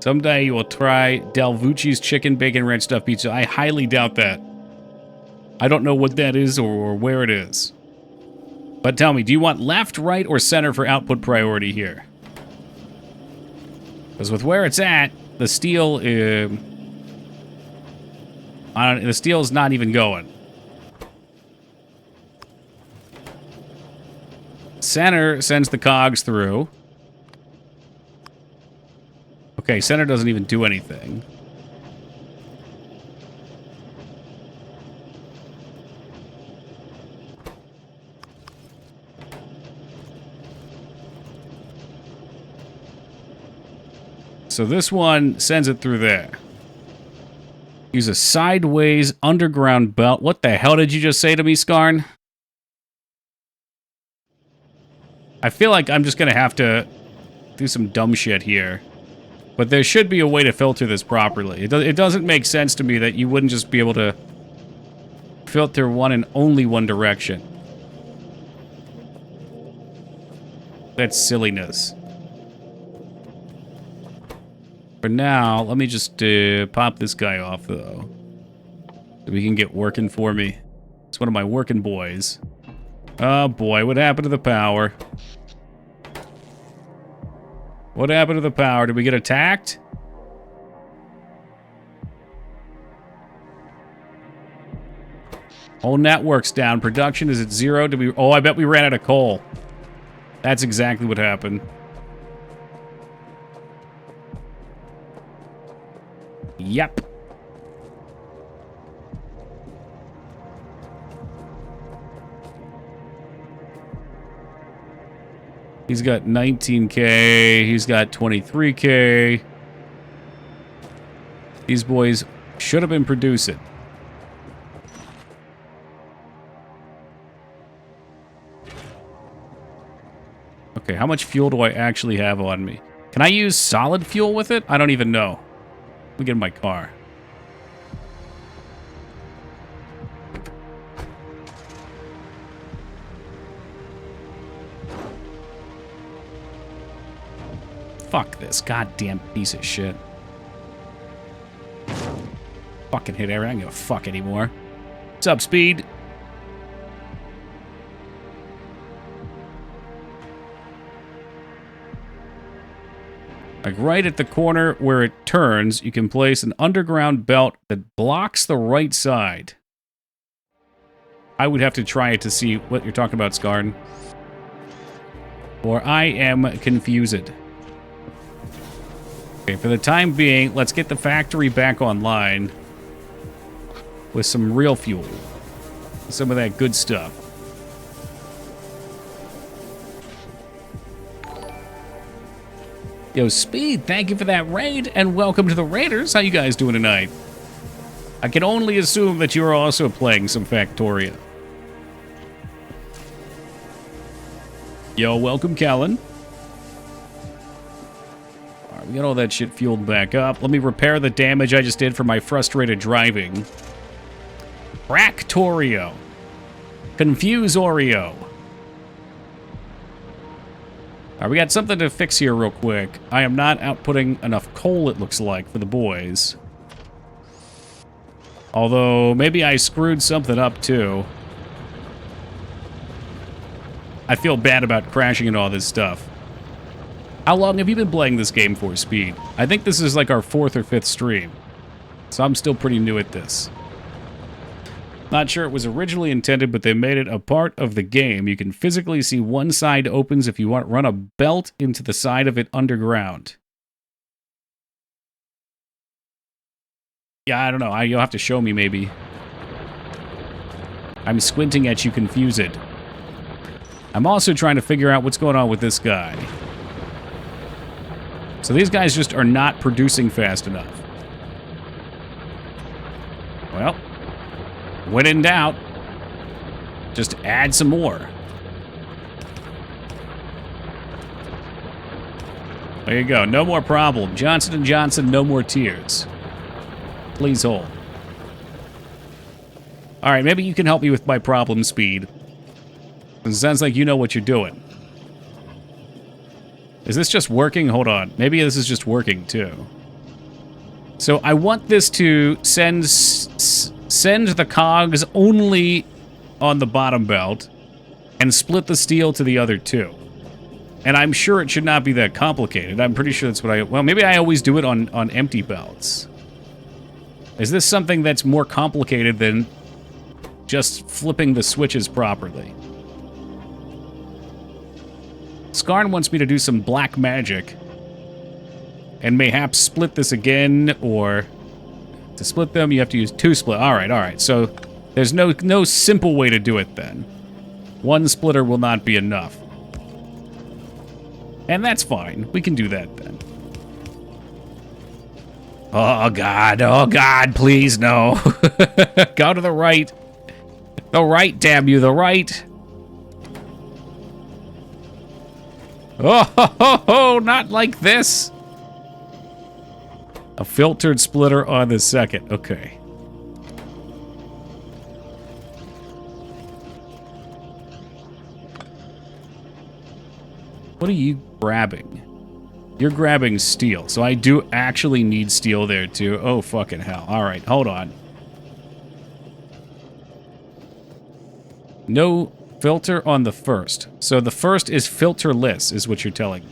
[SPEAKER 1] Someday you will try Dalvucci's chicken bacon ranch stuffed pizza. I highly doubt that. I don't know what that is or where it is. But tell me, do you want left, right, or center for output priority here? Because with where it's at, the steel... the steel's not even going. Center sends the cogs through. Okay, center doesn't even do anything. So this one sends it through there. Use a sideways underground belt. What the hell did you just say to me, Skarn? I feel like I'm just going to have to do some dumb shit here. But there should be a way to filter this properly. It doesn't make sense to me that you wouldn't just be able to filter one and only one direction. That's silliness. For now, let me just pop this guy off, though. So we can get working for me. It's one of my working boys. Oh, boy, what happened to the power? What happened to the power? Did we get attacked? Whole network's down. Production is at 0. Did we... Oh, I bet we ran out of coal. That's exactly what happened. Yep. He's got 19K. He's got 23K. These boys should have been producing. Okay, how much fuel do I actually have on me? Can I use solid fuel with it? I don't even know. Let me get in my car. Fuck this goddamn piece of shit. Fucking hit everything. I don't give a fuck anymore. What's up, Speed? Like right at the corner where it turns, you can place an underground belt that blocks the right side. I would have to try it to see what you're talking about, Skarn. Or I am confused. Okay, for the time being, let's get the factory back online with some real fuel. Some of that good stuff. Yo, Speed, thank you for that raid, and welcome to the Raiders. How you guys doing tonight? I can only assume that you're also playing some Factorio. Yo, welcome, Kellen. All right, we got all that shit fueled back up. Let me repair the damage I just did for my frustrated driving. Factorio. Confuse Oreo. All right, we got something to fix here real quick. I am not outputting enough coal, it looks like, for the boys. Although, maybe I screwed something up, too. I feel bad about crashing into all this stuff. How long have you been playing this game for, Speed? I think this is like our 4th or 5th stream. So I'm still pretty new at this. Not sure it was originally intended, but they made it a part of the game. You can physically see one side opens if you want to run a belt into the side of it underground. Yeah, I don't know. You'll have to show me, maybe. I'm squinting at you, confused. I'm also trying to figure out what's going on with this guy. So these guys just are not producing fast enough. Well, when in doubt, just add some more. There you go. No more problem. Johnson & Johnson, no more tears. Please hold. All right, maybe you can help me with my problem speed. It sounds like you know what you're doing. Is this just working? Hold on. Maybe this is just working, too. So I want this to send the cogs only on the bottom belt and split the steel to the other two. And I'm sure it should not be that complicated. I'm pretty sure that's what I... Well, maybe I always do it on empty belts. Is this something that's more complicated than just flipping the switches properly? Skarn wants me to do some black magic and mayhaps split this again, or to split them you have to use 2 split. All right. So there's no simple way to do it then. 1 splitter will not be enough. And that's fine. We can do that then. Oh God, please no. Go to the right. The right, damn you, the right. Oh, not like this. A filtered splitter on the second. Okay. What are you grabbing? You're grabbing steel, so I do actually need steel there too. Oh, fucking hell. All right, hold on. No filter on the first. So the first is filterless, is what you're telling me.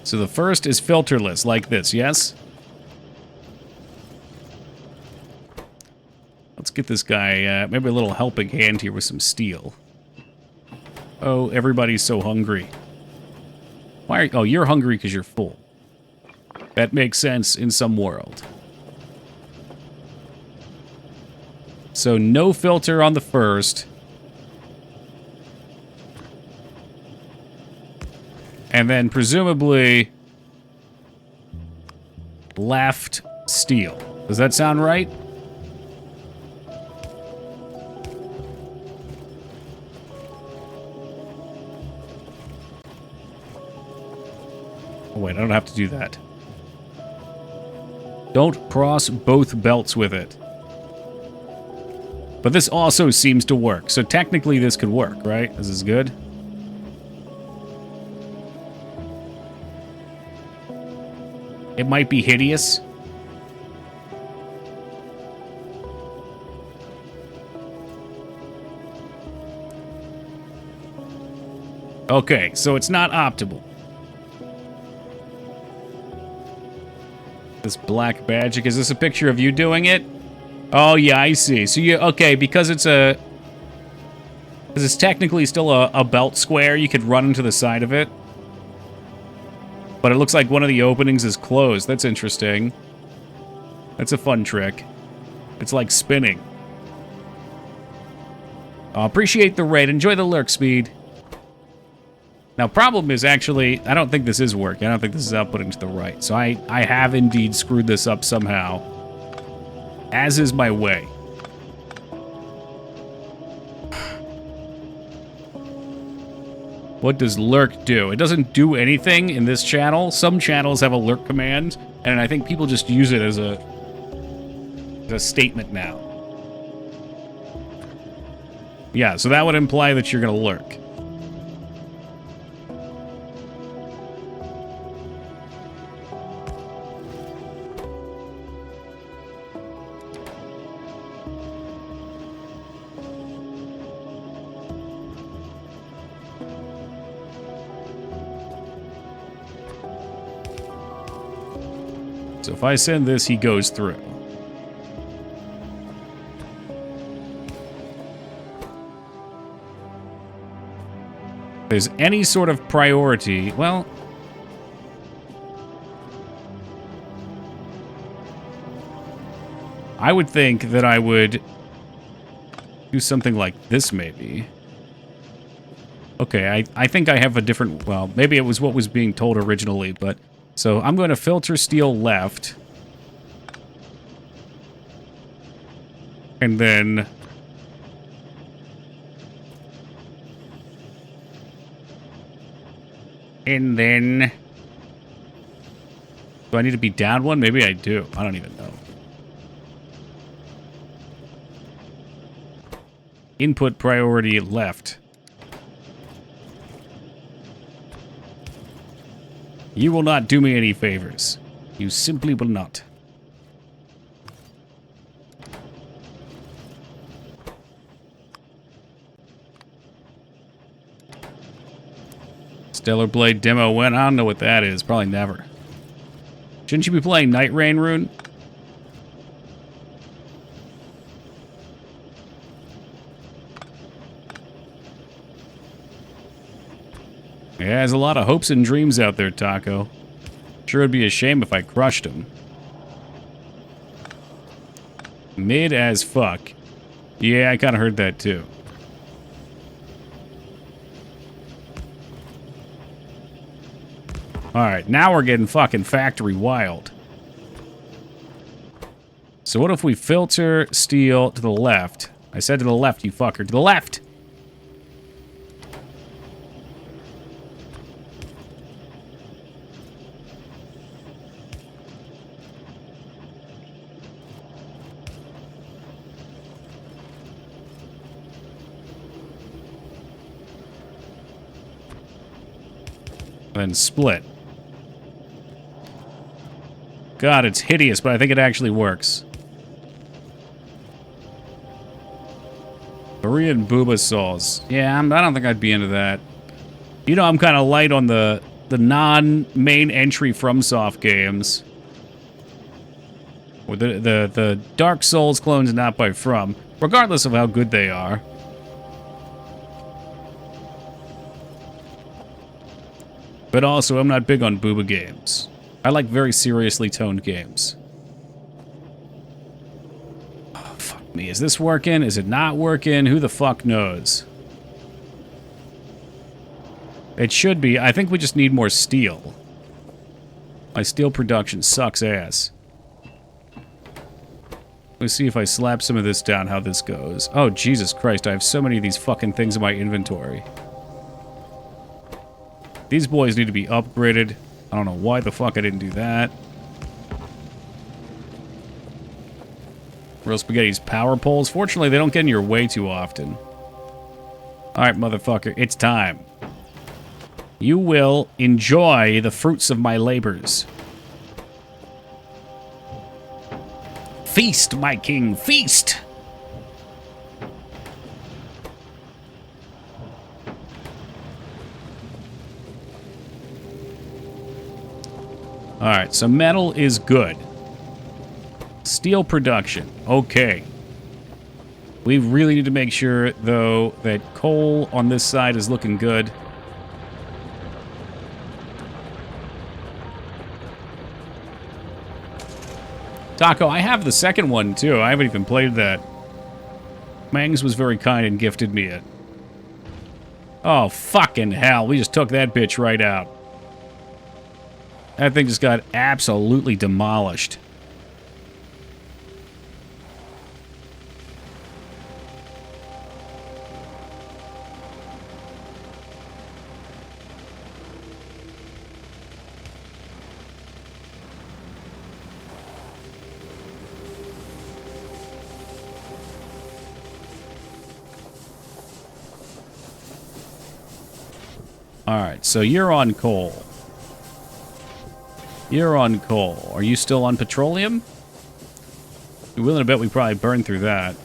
[SPEAKER 1] So the first is filterless, like this, yes? Let's get this guy, maybe a little helping hand here with some steel. Oh, everybody's so hungry. Why are you... Oh, you're hungry because you're full. That makes sense in some world. So no filter on the first. And then presumably left steel. Does that sound right? Oh, wait, I don't have to do that. Don't cross both belts with it. But this also seems to work. So technically this could work, right? This is good. It might be hideous. Okay, so it's not optimal. This black magic, is this a picture of you doing it? Oh yeah, I see. So you, okay, because it's technically still a belt square, you could run into the side of it. But it looks like one of the openings is closed. That's interesting. That's a fun trick. It's like spinning. Appreciate the raid. Enjoy the lurk speed. Now, problem is actually, I don't think this is working. I don't think this is outputting to the right. So I have indeed screwed this up somehow. As is my way. What does lurk do? It doesn't do anything in this channel. Some channels have a lurk command, and I think people just use it as a statement now. Yeah, so that would imply that you're going to lurk. So if I send this, he goes through. If there's any sort of priority, well... I would think that I would do something like this, maybe. Okay, I think I have a different... Well, maybe it was what was being told originally, but... So I'm going to filter steel left. And then... Do I need to be down one? Maybe I do. I don't even know. Input priority left. You will not do me any favors. You simply will not. Stellar Blade demo when? I don't know what that is. Probably never. Shouldn't you be playing Night Rain Rune? Yeah, there's a lot of hopes and dreams out there, Taco. Sure it'd be a shame if I crushed him. Mid as fuck. Yeah, I kind of heard that too. Alright, now we're getting fucking factory wild. So what if we filter steel to the left? I said to the left, you fucker. To the left! Then split. God, it's hideous, but I think it actually works. Korean booba souls. Yeah, I don't think I'd be into that. You know, I'm kind of light on the non-main entry FromSoft games. Or the Dark Souls clones not by From, regardless of how good they are. But also, I'm not big on booba games. I like very seriously toned games. Oh, fuck me. Is this working? Is it not working? Who the fuck knows? It should be. I think we just need more steel. My steel production sucks ass. Let's see if I slap some of this down, how this goes. Oh, Jesus Christ. I have so many of these fucking things in my inventory. These boys need to be upgraded. I don't know why the fuck I didn't do that. Real Spaghetti's power poles. Fortunately, they don't get in your way too often. Alright, motherfucker. It's time. You will enjoy the fruits of my labors. Feast, my king, feast! Alright, so metal is good. Steel production. Okay. We really need to make sure, though, that coal on this side is looking good. Taco, I have the second one, too. I haven't even played that. Mangs was very kind and gifted me it. Oh, fucking hell. We just took that bitch right out. That thing just got absolutely demolished. Alright, so you're on coal. You're on coal. Are you still on petroleum? You're willing to bet we probably burned through that.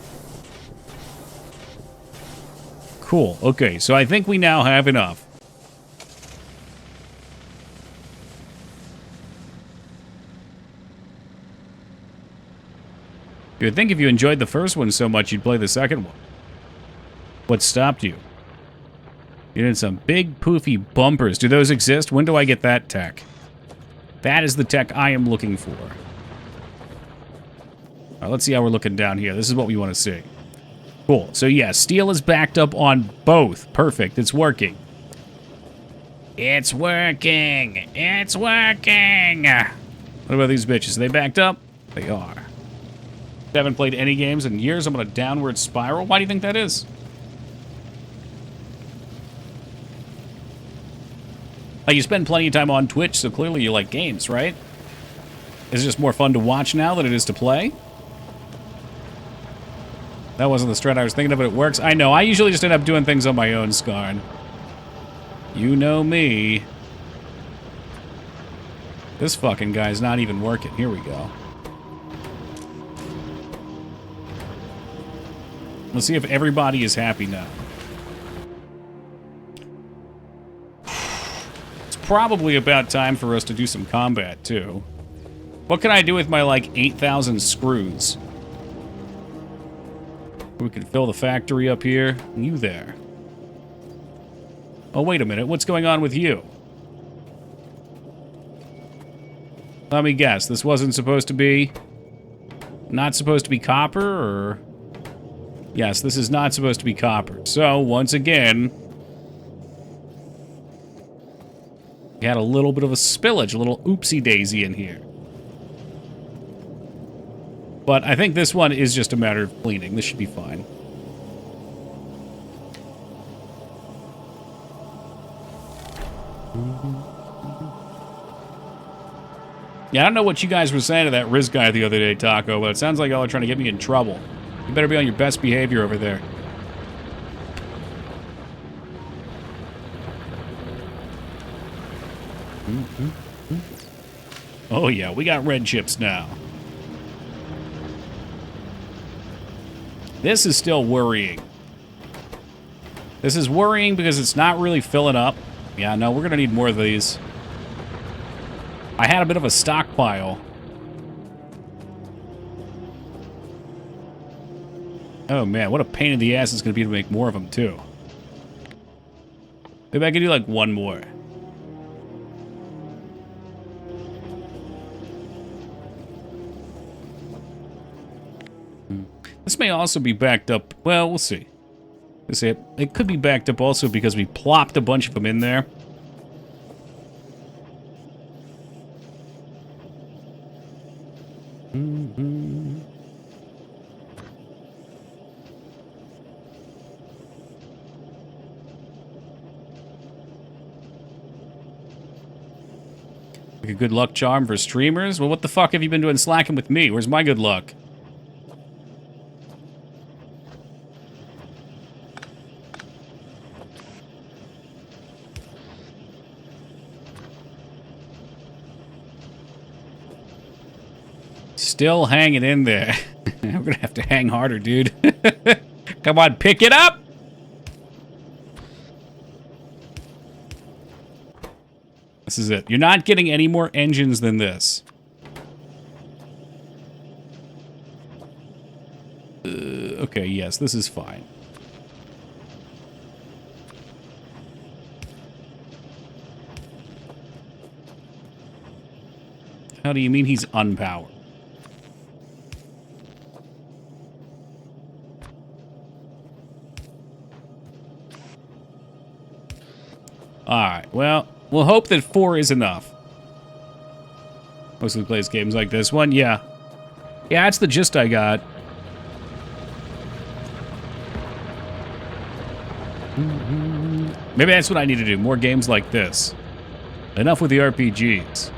[SPEAKER 1] Cool. Okay, so I think we now have enough. You'd think if you enjoyed the first one so much, you'd play the second one. What stopped you? You did some big poofy bumpers. Do those exist? When do I get that tech? That is the tech I am looking for. All right, let's see how we're looking down here. This is what we want to see. Cool. So, yeah, steel is backed up on both. Perfect. It's working. It's working. It's working. What about these bitches? Are they backed up? They are. Haven't played any games in years. I'm on a downward spiral. Why do you think that is? Like, you spend plenty of time on Twitch, so clearly you like games, right? Is it just more fun to watch now than it is to play? That wasn't the strat I was thinking of, but it works. I know. I usually just end up doing things on my own, Skarn. You know me. This fucking guy's not even working. Here we go. Let's see if everybody is happy now. It's probably about time for us to do some combat, too. What can I do with my, like, 8,000 screws? We can fill the factory up here. You there. Oh, wait a minute. What's going on with you? Let me guess. This wasn't supposed to be... Not supposed to be copper, or... Yes, this is not supposed to be copper. So, once again... We had a little bit of a spillage, a little oopsie-daisy in here. But I think this one is just a matter of cleaning. This should be fine. Yeah, I don't know what you guys were saying to that Riz guy the other day, Taco, but it sounds like y'all are trying to get me in trouble. You better be on your best behavior over there. Oh yeah, we got red chips now. This is still worrying. This is worrying because it's not really filling up. Yeah, no, we're gonna need more of these. I had a bit of a stockpile. Oh man, what a pain in the ass it's gonna be to make more of them too. Maybe I can do like one more. This may also be backed up. Well, we'll see. Let's see. It could be backed up also because we plopped a bunch of them in there. Like a good luck charm for streamers? Well, what the fuck have you been doing slacking with me? Where's my good luck? Still hanging in there. We're gonna have to hang harder, dude. Come on, pick it up! This is it. You're not getting any more engines than this. Okay, yes, this is fine. How do you mean he's unpowered? Alright, well, we'll hope that 4 is enough. Mostly plays games like this one, yeah. Yeah, that's the gist I got. Maybe that's what I need to do, more games like this. Enough with the RPGs.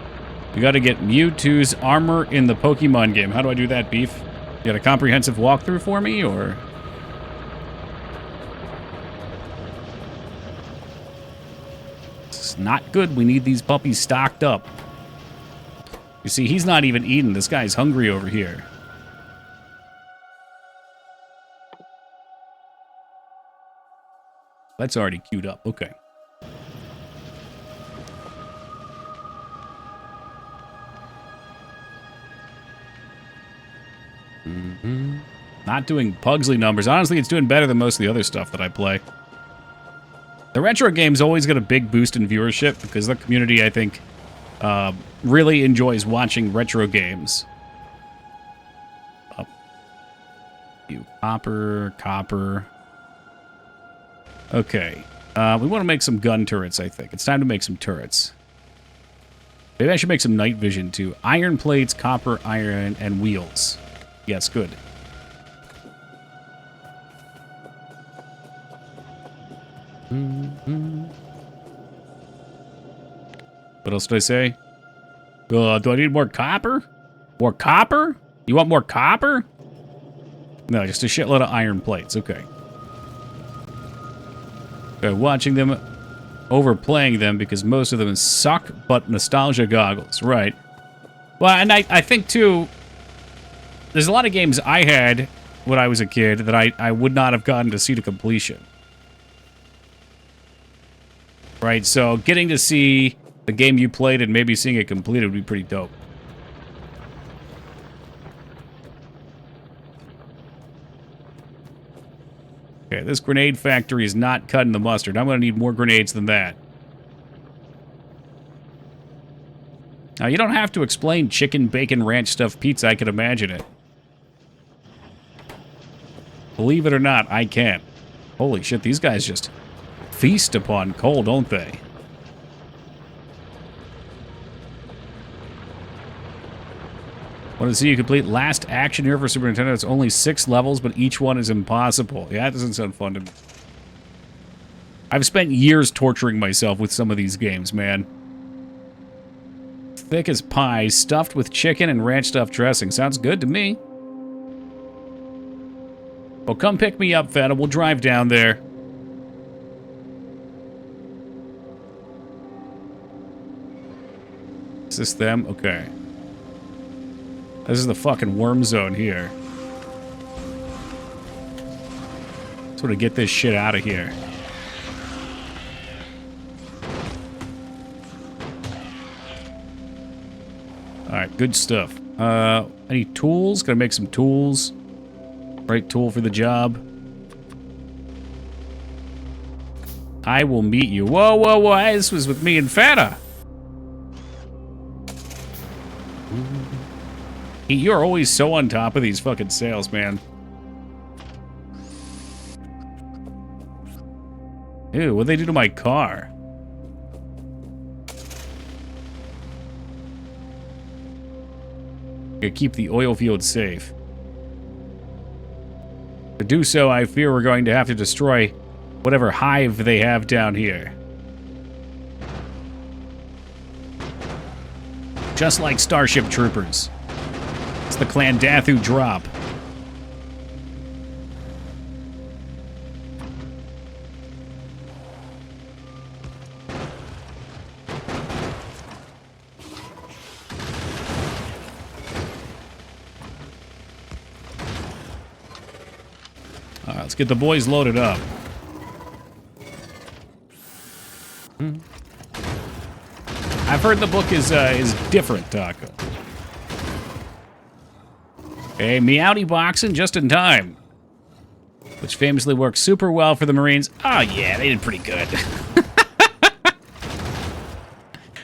[SPEAKER 1] We gotta get Mewtwo's armor in the Pokemon game. How do I do that, Beef? You got a comprehensive walkthrough for me, or...? Not good. We need these puppies stocked up. You see, he's not even eating. This guy's hungry over here. That's already queued up. Okay. Not doing Pugsley numbers. Honestly, it's doing better than most of the other stuff that I play. The retro games always get a big boost in viewership because the community, I think, really enjoys watching retro games. You copper, copper. Okay. We want to make some gun turrets, I think. It's time to make some turrets. Maybe I should make some night vision, too. Iron plates, copper, iron, and wheels. Yes, good. What else did I say? Do I need more copper? More copper? You want more copper? No, just a shitload of iron plates. Okay. Okay, watching them, overplaying them because most of them suck, but nostalgia goggles. Right. Well, and I think, too, there's a lot of games I had when I was a kid that I would not have gotten to see to completion. Right, so getting to see the game you played and maybe seeing it completed would be pretty dope. Okay, this grenade factory is not cutting the mustard. I'm going to need more grenades than that. Now, you don't have to explain chicken, bacon, ranch stuffed pizza. I can imagine it. Believe it or not, I can. Holy shit, these guys just feast upon coal, don't they? Want to see you complete last action here for Super Nintendo? It's only 6 levels, but each one is impossible. Yeah, that doesn't sound fun to me. I've spent years torturing myself with some of these games, man. Thick as pie, stuffed with chicken and ranch stuffed dressing. Sounds good to me. Well, come pick me up, Feta. We'll drive down there. Is this them? Okay. This is the fucking worm zone here. Sort of get this shit out of here. Alright, good stuff. Any tools? Gotta make some tools. Right tool for the job. I will meet you. Whoa, whoa, whoa. Hey, this was with me and Feta. You're always so on top of these fucking sales, man. Ew, what'd they do to my car? Gotta keep the oil field safe. To do so, I fear we're going to have to destroy whatever hive they have down here. Just like Starship Troopers. It's the Clan Dathu drop. All right, let's get the boys loaded up. I've heard the book is different, Taco. Okay, Meowdy boxing just in time. Which famously works super well for the Marines. Oh yeah, they did pretty good.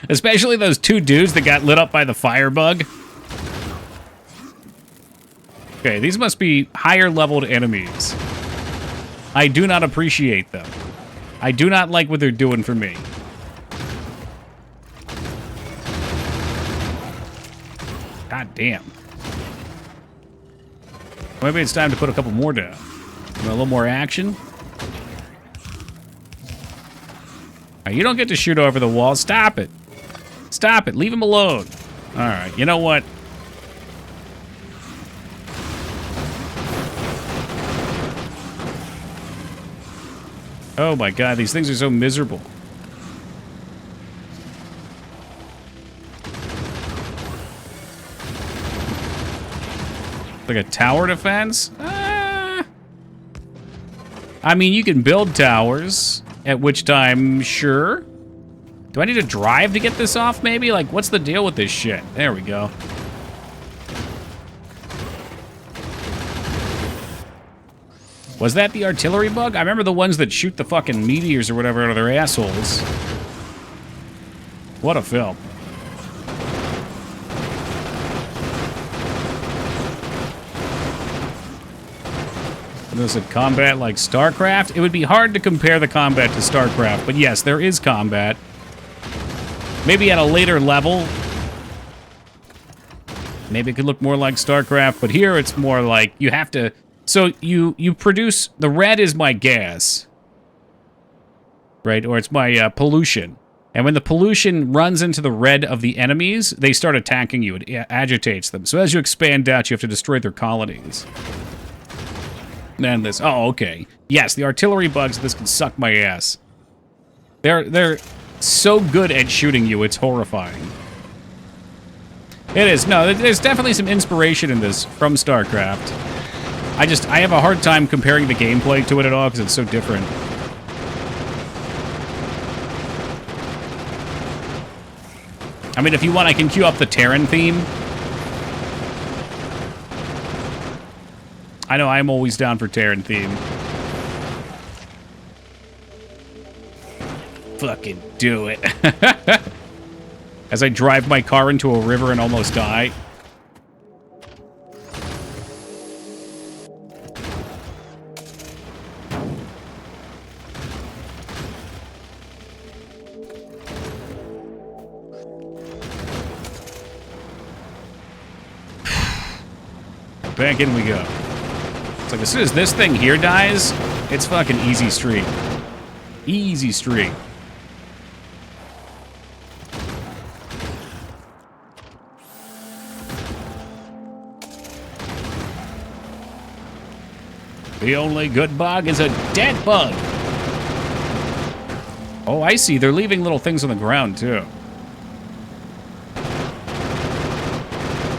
[SPEAKER 1] Especially those 2 dudes that got lit up by the firebug. Okay, these must be higher leveled enemies. I do not appreciate them. I do not like what they're doing for me. God damn. Maybe it's time to put a couple more down. A little more action. Right, you don't get to shoot over the wall. Stop it. Stop it. Leave him alone. All right. You know what? Oh my god, these things are so miserable. Like a tower defense? I mean, you can build towers, at which time, sure. Do I need to drive to get this off, maybe? Like, what's the deal with this shit? There we go. Was that the artillery bug? I remember the ones that shoot the fucking meteors or whatever out of their assholes. What a film. There's a combat like StarCraft. It would be hard to compare the combat to StarCraft, but yes, there is combat. Maybe at a later level. Maybe it could look more like StarCraft, but here it's more like you have to... So you produce... The red is my gas. Right? Or it's my pollution. And when the pollution runs into the red of the enemies, they start attacking you. It agitates them. So as you expand out, you have to destroy their colonies. And this... Oh, okay. Yes, the artillery bugs, this can suck my ass. They're so good at shooting you, it's horrifying. It is. No, there's definitely some inspiration in this from StarCraft. I have a hard time comparing the gameplay to it at all because it's so different. I mean, if you want, I can cue up the Terran theme. I know, I'm always down for Terran theme. Fucking do it. As I drive my car into a river and almost die. Back in we go. It's like as soon as this thing here dies, it's fucking easy street. Easy street. The only good bug is a dead bug. Oh, I see. They're leaving little things on the ground, too.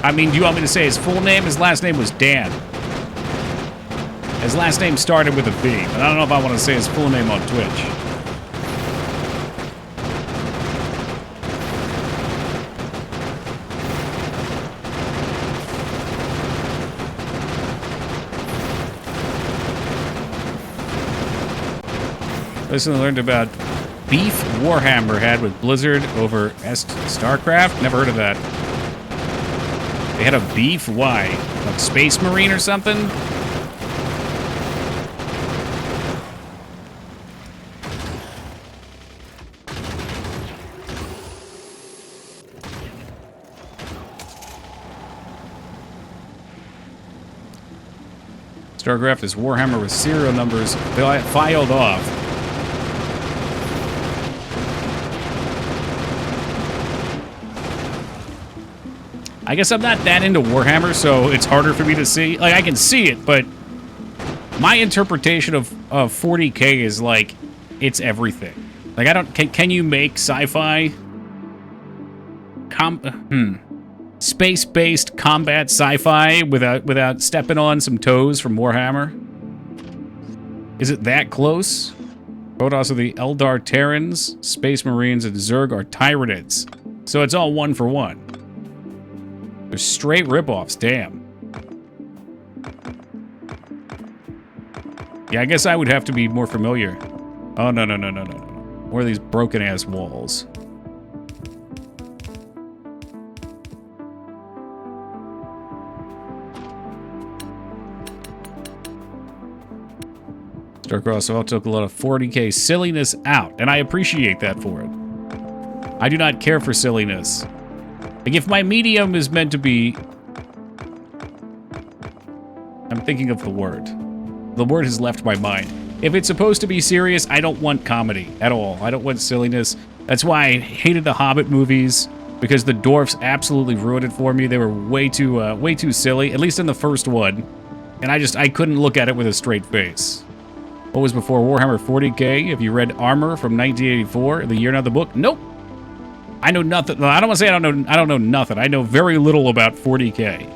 [SPEAKER 1] I mean, do you want me to say his full name? His last name was Dan. His last name started with a B, but I don't know if I want to say his full name on Twitch. Recently learned about beef Warhammer had with Blizzard over StarCraft. Never heard of that. They had a beef? Why? Like Space Marine or something? StarCraft is Warhammer with serial numbers filed off. I guess I'm not that into Warhammer, so it's harder for me to see. Like, I can see it, but my interpretation of 40K is like, it's everything. Like, I don't... Can you make sci-fi... space-based combat sci-fi without stepping on some toes from Warhammer? Is it that close? Protoss are the Eldar Terrans, Space Marines, and Zerg are Tyranids. So it's all one for one. They're straight ripoffs, damn. Yeah, I guess I would have to be more familiar. Oh, no. More of these broken-ass walls. StarCraft also took a lot of 40K silliness out, and I appreciate that for it. I do not care for silliness. Like, if my medium is meant to be... I'm thinking of the word. The word has left my mind. If it's supposed to be serious, I don't want comedy at all. I don't want silliness. That's why I hated the Hobbit movies, because the dwarfs absolutely ruined it for me. They were way too silly, at least in the first one. And I couldn't look at it with a straight face. What was before Warhammer 40K? Have you read Armor from 1984, the year not the book? Nope. I know nothing. I don't want to say I don't know nothing. I know very little about 40K.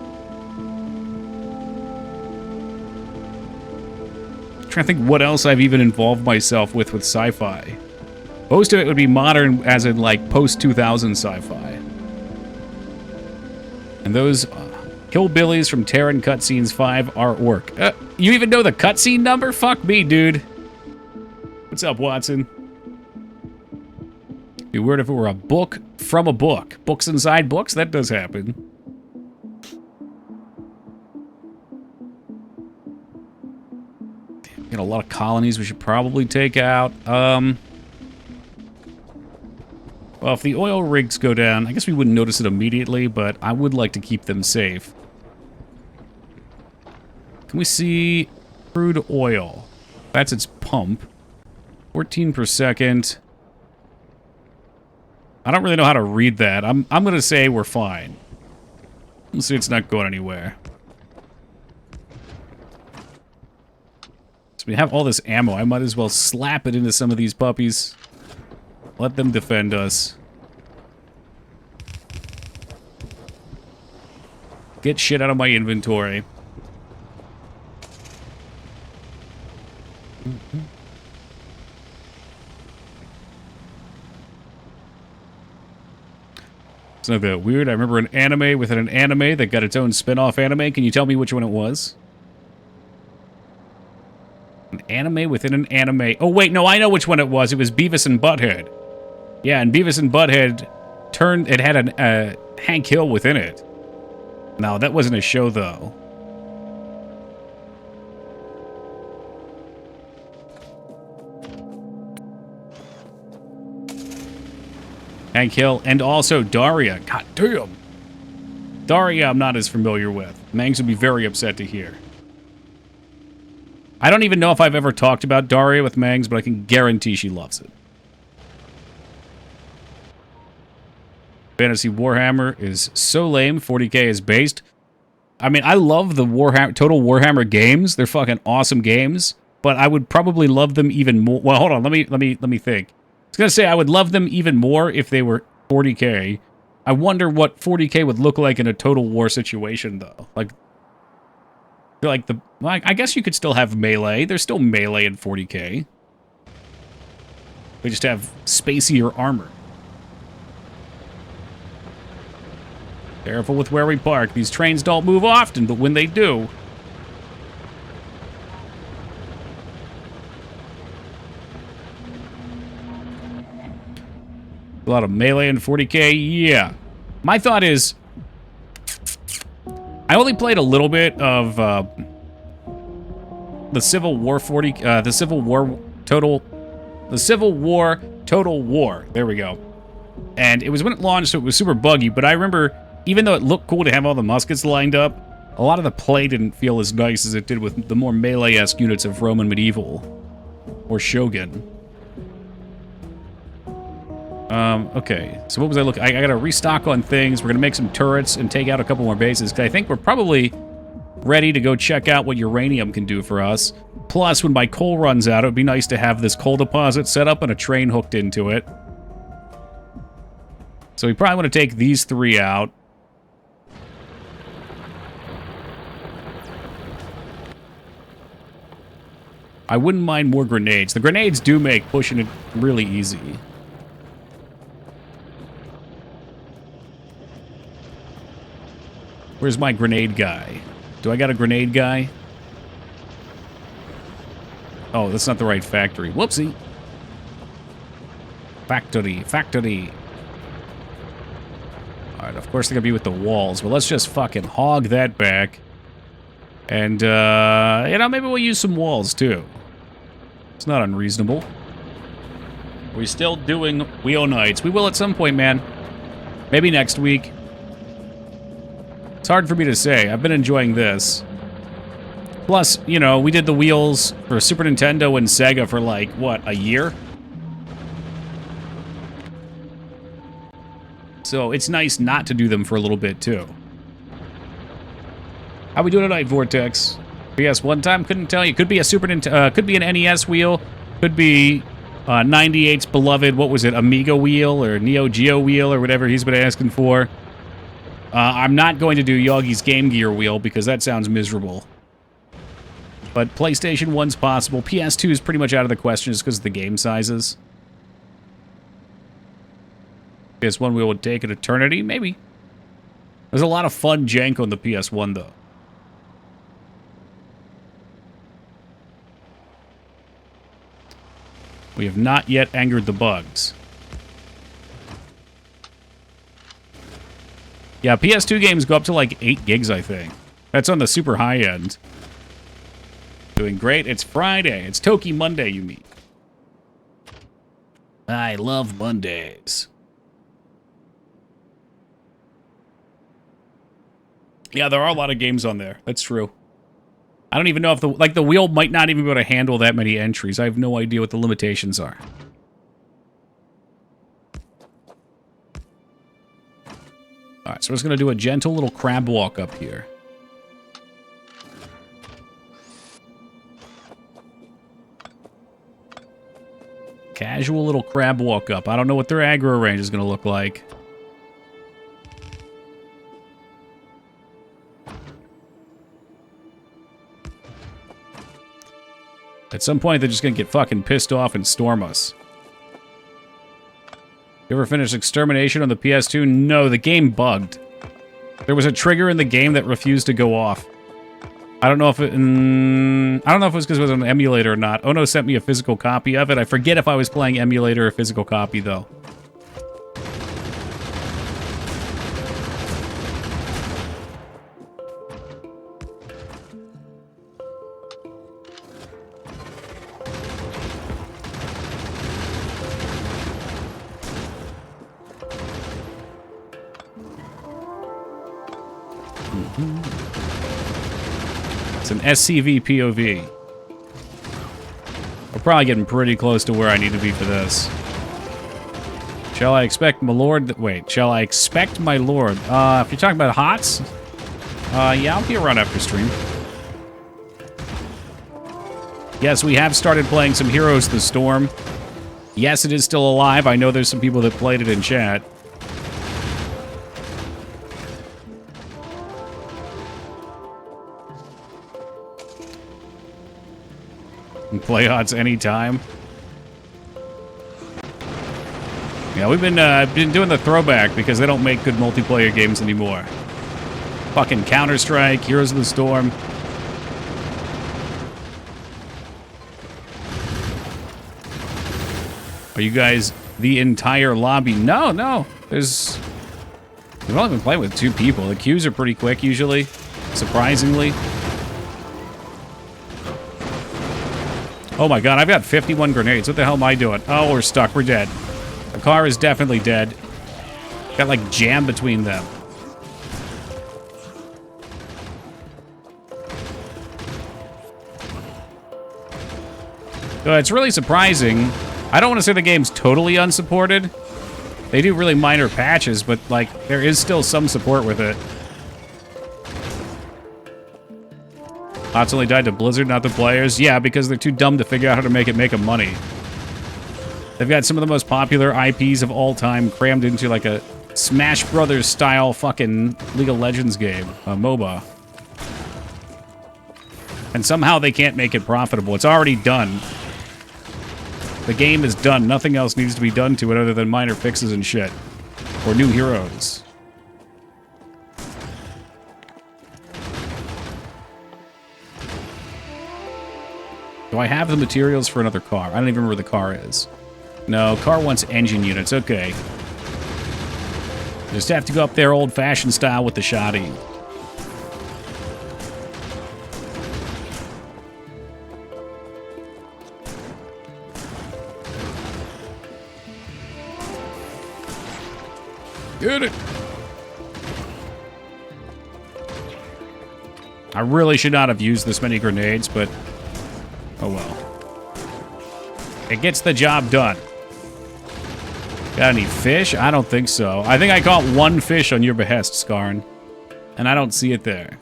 [SPEAKER 1] I'm trying to think what else I've even involved myself with sci-fi. Most of it would be modern, as in like post-2000 sci-fi. And those Hillbillies from Terran Cutscenes 5 are orc. You even know the cutscene number? Fuck me, dude. What's up, Watson? Be weird if it were a book from a book. Books inside books? That does happen. a lot of colonies we should probably take out. Well, if the oil rigs go down, I guess we wouldn't notice it immediately, but I would like to keep them safe. Can we see crude oil? That's its pump. 14 per second. I don't really know how to read that. I'm going to say we're fine. Let's see, it's not going anywhere. So we have all this ammo. I might as well slap it into some of these puppies. Let them defend us. Get shit out of my inventory. It's not that weird. I remember an anime within an anime that got its own spin-off anime. Can you tell me which one it was? An anime within an anime. Oh, wait, no, I know which one it was. It was Beavis and Butthead. Yeah, and Beavis and Butthead it had a Hank Hill within it. No, that wasn't a show, though. Hank Hill, and also Daria. God damn. Daria I'm not as familiar with. Mangs would be very upset to hear. I don't even know if I've ever talked about Daria with Mangs, but I can guarantee she loves it. Fantasy Warhammer is so lame. 40k is based. I mean, I love the Total Warhammer games. They're fucking awesome games, but I would probably love them even more. Well, hold on. Let me think. I was going to say I would love them even more if they were 40k. I wonder what 40k would look like in a Total War situation, though. Like I guess you could still have melee. There's still melee in 40k. They just have spacier armor. Careful with where we park. These trains don't move often, but when they do... A lot of melee in 40k, yeah. My thought is... I only played a little bit of the Civil War the Civil War Total War. There we go. And it was when it launched, so it was super buggy, but I remember, even though it looked cool to have all the muskets lined up, a lot of the play didn't feel as nice as it did with the more melee-esque units of Roman Medieval or Shogun. Okay, so what was I looking... I gotta restock on things. We're gonna make some turrets and take out a couple more bases, because I think we're probably ready to go check out what uranium can do for us. Plus, when my coal runs out, it would be nice to have this coal deposit set up and a train hooked into it. So we probably want to take these three out. I wouldn't mind more grenades. The grenades do make pushing it really easy. Where's my grenade guy? Do I got a grenade guy? Oh, that's not the right factory. Whoopsie. Factory. Alright, of course they're gonna be with the walls, but let's just fucking hog that back. And, you know, maybe we'll use some walls, too. It's not unreasonable. We're still doing Wheel Nights. We will at some point, man. Maybe next week. It's hard for me to say. I've been enjoying this. Plus, you know, we did the wheels for Super Nintendo and Sega for, like, what, a year? So it's nice not to do them for a little bit, too. How we doing tonight, Vortex? PS1 time? Couldn't tell you. Could be a could be an NES wheel. Could be 98's beloved, what was it, Amiga wheel or Neo Geo wheel or whatever he's been asking for. I'm not going to do Yogi's Game Gear wheel because that sounds miserable. But PlayStation 1's possible. PS2 is pretty much out of the question just because of the game sizes. PS1 wheel would take an eternity? Maybe. There's a lot of fun jank on the PS1, though. We have not yet angered the bugs. Yeah, PS2 games go up to like 8 gigs, I think. That's on the super high end. doing great. It's Friday. It's Toki Monday, you mean. I love Mondays. Yeah, there are a lot of games on there. That's true. I don't even know if the wheel might not even be able to handle that many entries. I have no idea what the limitations are. All right, so we're just going to do a gentle little crab walk up here. Casual little crab walk up. I don't know what their aggro range is going to look like. At some point, they're just going to get fucking pissed off and storm us. You ever finished Extermination on the PS2? No, the game bugged. There was a trigger in the game that refused to go off. I don't know if it... I don't know if it was because it was on an emulator or not. Ono sent me a physical copy of it. I forget if I was playing emulator or physical copy, though. It's an SCV POV. We're probably getting pretty close to where I need to be for this. Shall I expect my lord... Wait, shall I expect my lord? If you're talking about HOTS, yeah, I'll be around after stream. Yes, we have started playing some Heroes of the Storm. Yes, it is still alive. I know there's some people that played it in chat. Play HOTS anytime. Yeah, we've been doing the throwback because they don't make good multiplayer games anymore. Fucking Counter-Strike, Heroes of the Storm. Are you guys the entire lobby? No, no. We've only been playing with 2 people. The queues are pretty quick usually, surprisingly. Oh my god, I've got 51 grenades. What the hell am I doing? Oh, we're stuck. We're dead. The car is definitely dead. Got like jam between them. It's really surprising. I don't want to say the game's totally unsupported. They do really minor patches, but like there is still some support with it. HOTS only died to Blizzard, not the players. Yeah, because they're too dumb to figure out how to make them money. They've got some of the most popular IPs of all time crammed into like a Smash Brothers style fucking League of Legends game, a MOBA. And somehow they can't make it profitable. It's already done. The game is done. Nothing else needs to be done to it other than minor fixes and shit. Or new heroes. Do I have the materials for another car? I don't even remember where the car is. No, car wants engine units. Okay. Just have to go up there old-fashioned style with the shoddy. Get it! I really should not have used this many grenades, but... oh well. It gets the job done. Got any fish? I don't think so. I think I caught 1 fish on your behest, Skarn. And I don't see it there.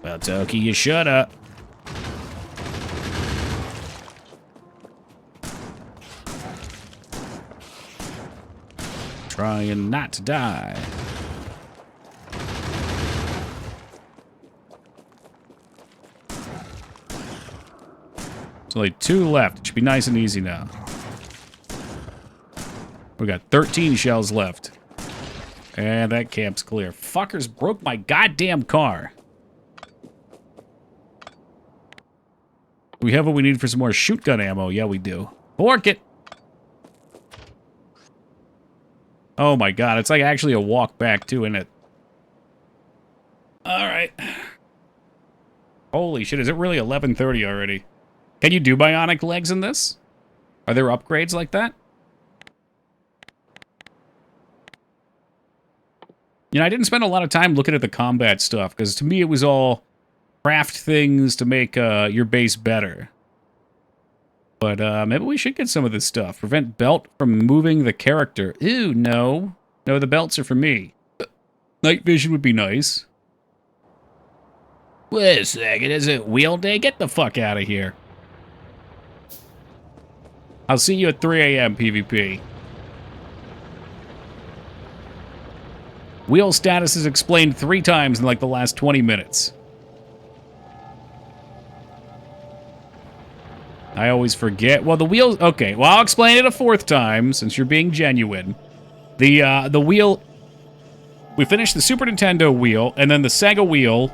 [SPEAKER 1] Well, Toki, you shut up. Trying not to die. There's only 2 left. It should be nice and easy now. We got 13 shells left. And that camp's clear. Fuckers broke my goddamn car. We have what we need for some more shoot gun ammo. Yeah, we do. Fork it. Oh my god, it's like actually a walk back too, isn't it? Alright. Holy shit, is it really 11:30 already? Can you do bionic legs in this? Are there upgrades like that? You know, I didn't spend a lot of time looking at the combat stuff, because to me it was all craft things to make your base better. But maybe we should get some of this stuff. Prevent belt from moving the character. Ew, no. No, the belts are for me. Night vision would be nice. Wait a second, is it wheel day? Get the fuck out of here. I'll see you at 3 a.m. PvP. Wheel status is explained 3 times in like the last 20 minutes. I always forget. Well, the wheels... Okay, well, I'll explain it a 4th time, since you're being genuine. The wheel... We finished the Super Nintendo wheel, and then the Sega wheel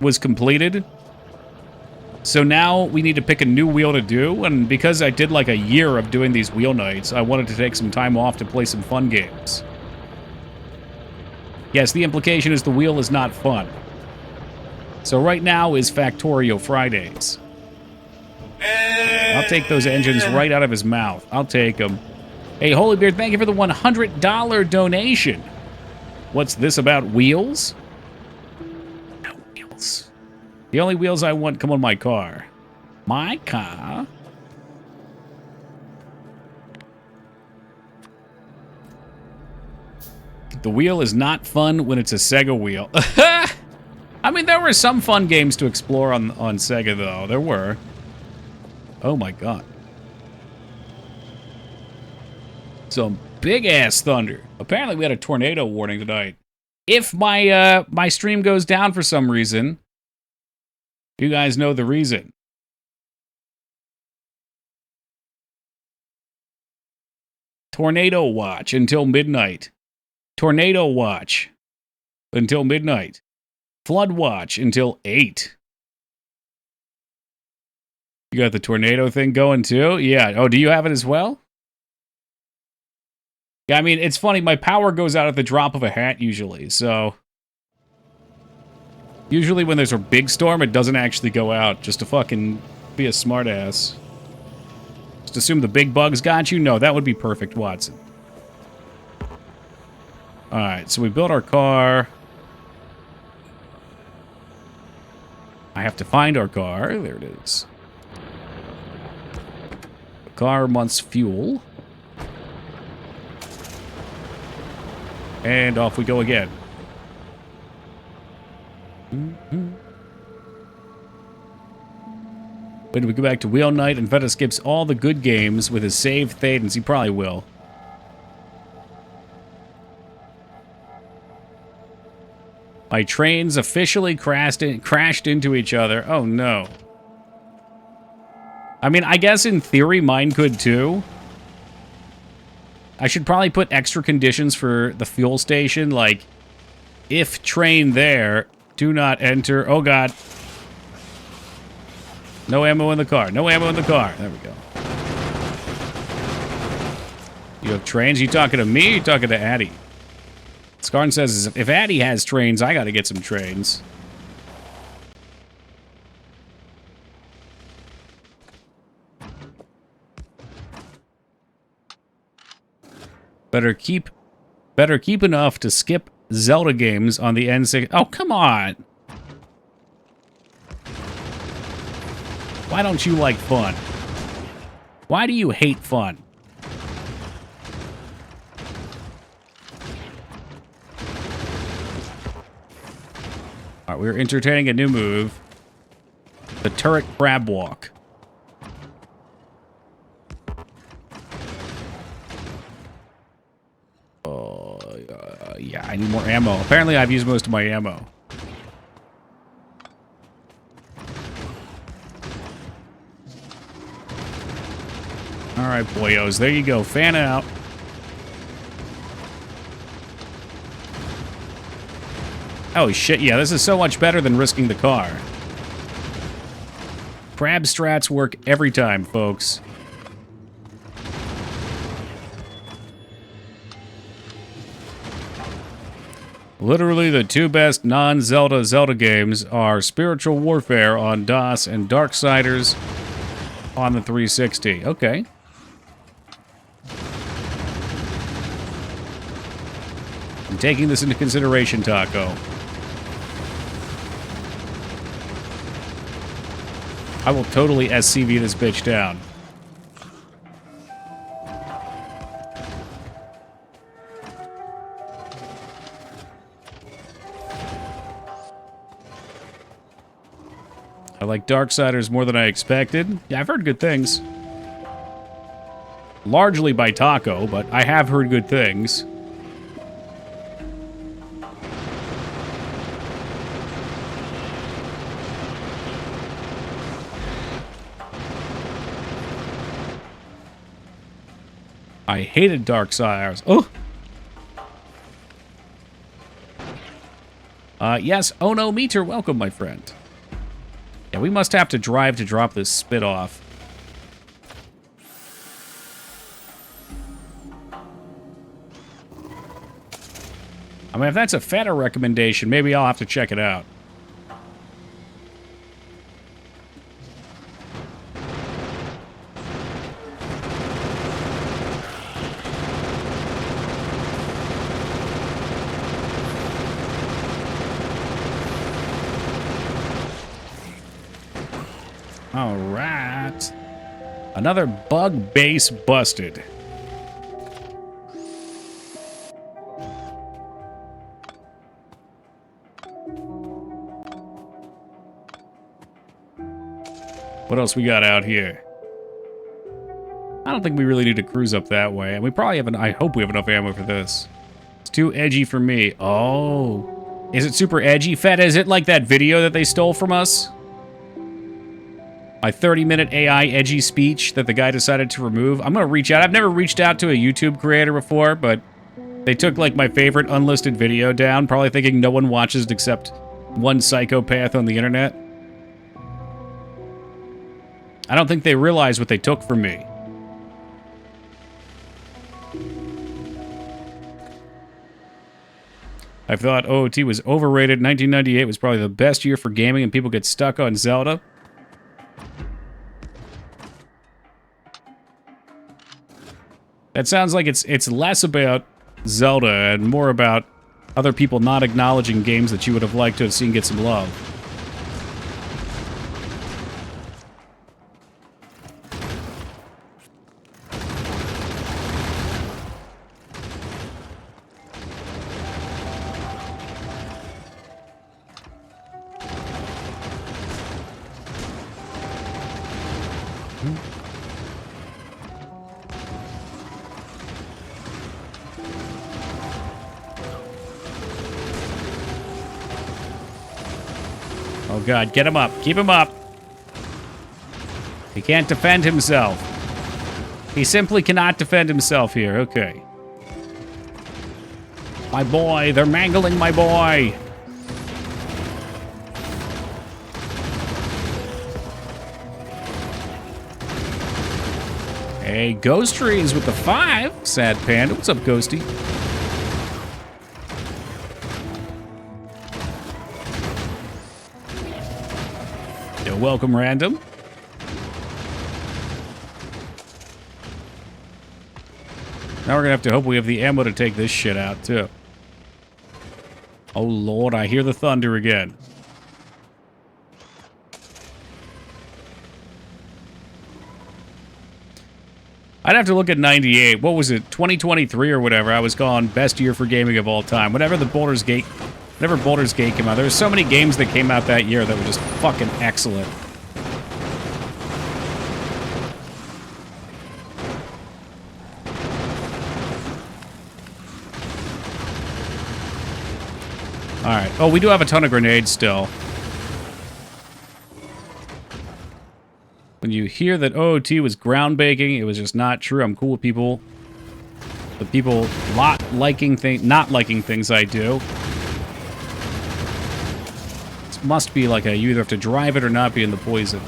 [SPEAKER 1] was completed. So now we need to pick a new wheel to do, and because I did like a year of doing these wheel nights, I wanted to take some time off to play some fun games. Yes, the implication is the wheel is not fun. So right now is Factorio Fridays. I'll take those engines right out of his mouth. I'll take them. Hey, Holybeard, thank you for the $100 donation. What's this about wheels? No wheels. The only wheels I want come on my car. My car? The wheel is not fun when it's a Sega wheel. I mean, there were some fun games to explore on Sega, though. There were. Oh, my God. Some big-ass thunder. Apparently, we had a tornado warning tonight. If my my stream goes down for some reason, you guys know the reason. Tornado watch until midnight. Tornado watch until midnight. Flood watch until 8. You got the tornado thing going too? Yeah. Oh, do you have it as well? Yeah, I mean, it's funny. My power goes out at the drop of a hat usually, so... Usually when there's a big storm, it doesn't actually go out, just to fucking be a smartass. Just assume the big bugs got you? No, that would be perfect, Watson. Alright, so we built our car. I have to find our car. There it is. The car wants fuel. And off we go again. When we go back to Wheel Night, and Veta skips all the good games with his saved Thadens. He probably will. My trains officially crashed into each other. Oh, no. I mean, I guess in theory mine could too. I should probably put extra conditions for the fuel station, like, if train there, do not enter. Oh, God. No ammo in the car. No ammo in the car. There we go. You have trains? You talking to me or you talking to Addy? Scarn says, if Addy has trains, I gotta get some trains. Better keep enough to skip Zelda games on the N6. Oh, come on. Why don't you like fun? Why do you hate fun? All right, we're entertaining a new move. The turret crab walk. Yeah, I need more ammo. Apparently, I've used most of my ammo. All right, boyos. There you go. Fan out. Oh, shit. Yeah, this is so much better than risking the car. Crab strats work every time, folks. Literally, the two best non-Zelda Zelda games are Spiritual Warfare on DOS and Darksiders on the 360. Okay. I'm taking this into consideration, Taco. I will totally SCV this bitch down. I like Darksiders more than I expected. Yeah, I've heard good things. Largely by Taco, but I have heard good things. I hated Darksiders. Oh! Yes, oh no, Meter, welcome, my friend. Yeah, we must have to drive to drop this spit off. I mean, if that's a Feta recommendation, maybe I'll have to check it out. All right. Another bug base busted. What else we got out here? I don't think we really need to cruise up that way. And we probably have I hope we have enough ammo for this. It's too edgy for me. Oh. Is it super edgy? Feta, is it like that video that they stole from us? My 30-minute AI edgy speech that the guy decided to remove. I'm going to reach out. I've never reached out to a YouTube creator before, but they took, like, my favorite unlisted video down, probably thinking no one watches it except one psychopath on the internet. I don't think they realize what they took from me. I thought OOT was overrated. 1998 was probably the best year for gaming, and people get stuck on Zelda. That sounds like it's less about Zelda and more about other people not acknowledging games that you would have liked to have seen get some love. Oh god, get him up. Keep him up. He can't defend himself. He simply cannot defend himself here. Okay. My boy, they're mangling my boy. Hey, Ghost Trees with the 5. Sad Panda. What's up, Ghosty? Yo, welcome, Random. Now we're gonna have to hope we have the ammo to take this shit out, too. Oh, Lord, I hear the thunder again. I'd have to look at 98. What was it? 2023 or whatever. I was calling best year for gaming of all time. Whenever Baldur's Gate came out, there were so many games that came out that year that were just fucking excellent. Alright. Oh, we do have a ton of grenades still. When you hear that OOT was groundbreaking, it was just not true. I'm cool with people. The people not liking things I do. This must be like you either have to drive it or not be in the poison.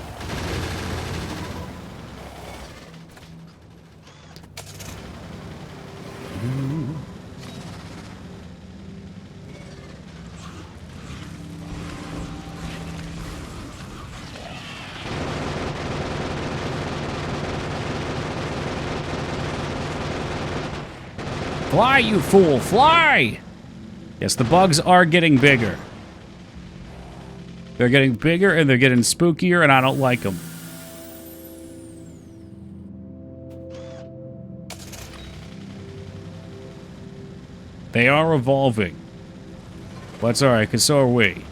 [SPEAKER 1] Fly, you fool, fly! Yes, the bugs are getting bigger. They're getting bigger and they're getting spookier, and I don't like them. They are evolving. But it's alright, because so are we.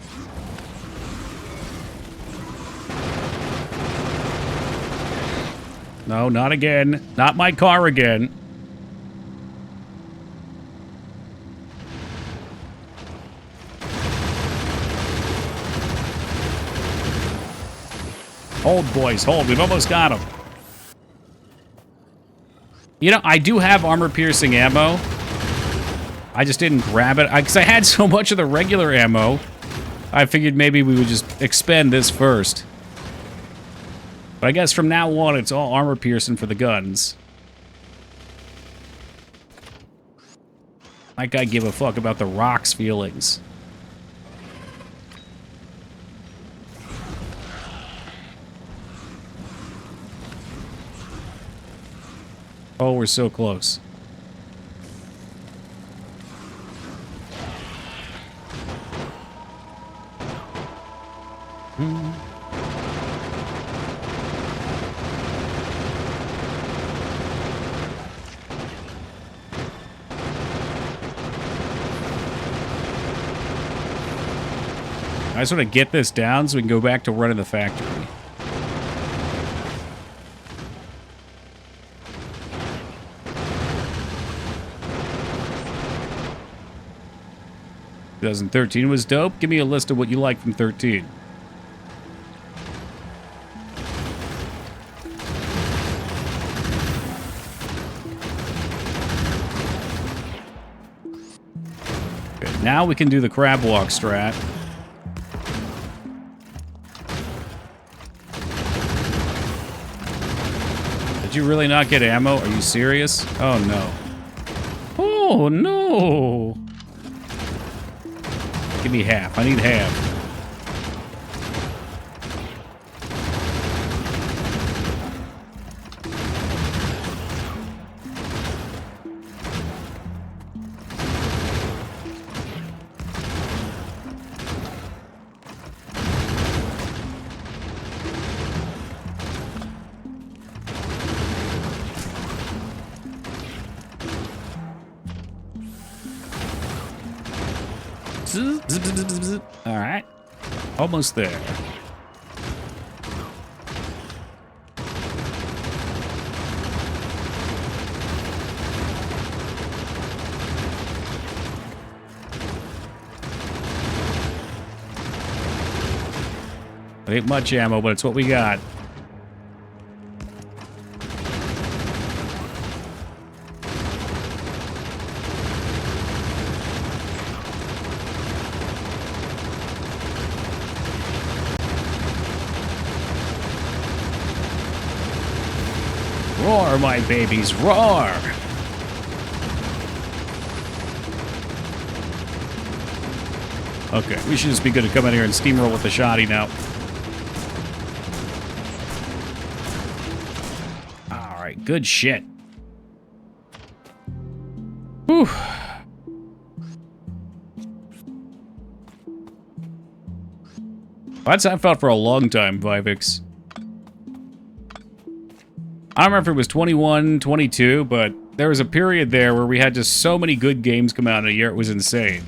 [SPEAKER 1] No, not again. Not my car again. Hold, boys, hold. We've almost got him. You know, I do have armor-piercing ammo. I just didn't grab it. Because I had so much of the regular ammo, I figured maybe we would just expend this first. But I guess from now on, it's all armor-piercing for the guns. Like I give a fuck about the Rock's feelings. Oh, we're so close. I just want to get this down so we can go back to running the factory. "2013 was dope. Give me a list of what you like from 13. Okay, now we can do the crab walk strat. Did you really not get ammo? Are you serious? Oh no. Oh no! Give me half. I need half. All right. Almost there. It ain't much ammo, but it's what we got. Roar, my babies, roar! Okay, we should just be good to come in here and steamroll with the shoddy now. Alright, good shit. Whew. That's how I felt for a long time, Vivix. I don't remember if it was 21, 22, but there was a period there where we had just so many good games come out in a year, it was insane.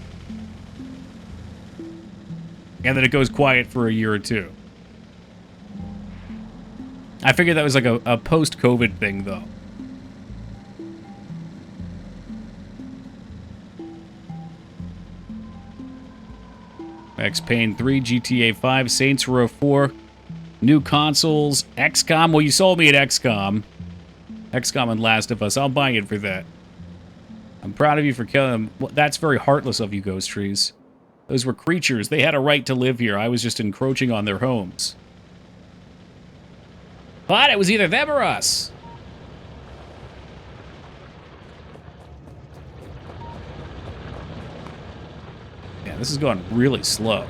[SPEAKER 1] And then it goes quiet for a year or two. I figured that was like a post-COVID thing, though. Max Payne 3, GTA 5, Saints Row 4... New consoles, XCOM. Well, you sold me at XCOM. XCOM and Last of Us. I'll buy it for that. I'm proud of you for killing them. Well, that's very heartless of you, Ghost Trees. Those were creatures. They had a right to live here. I was just encroaching on their homes. But it was either them or us. Yeah, this is going really slow.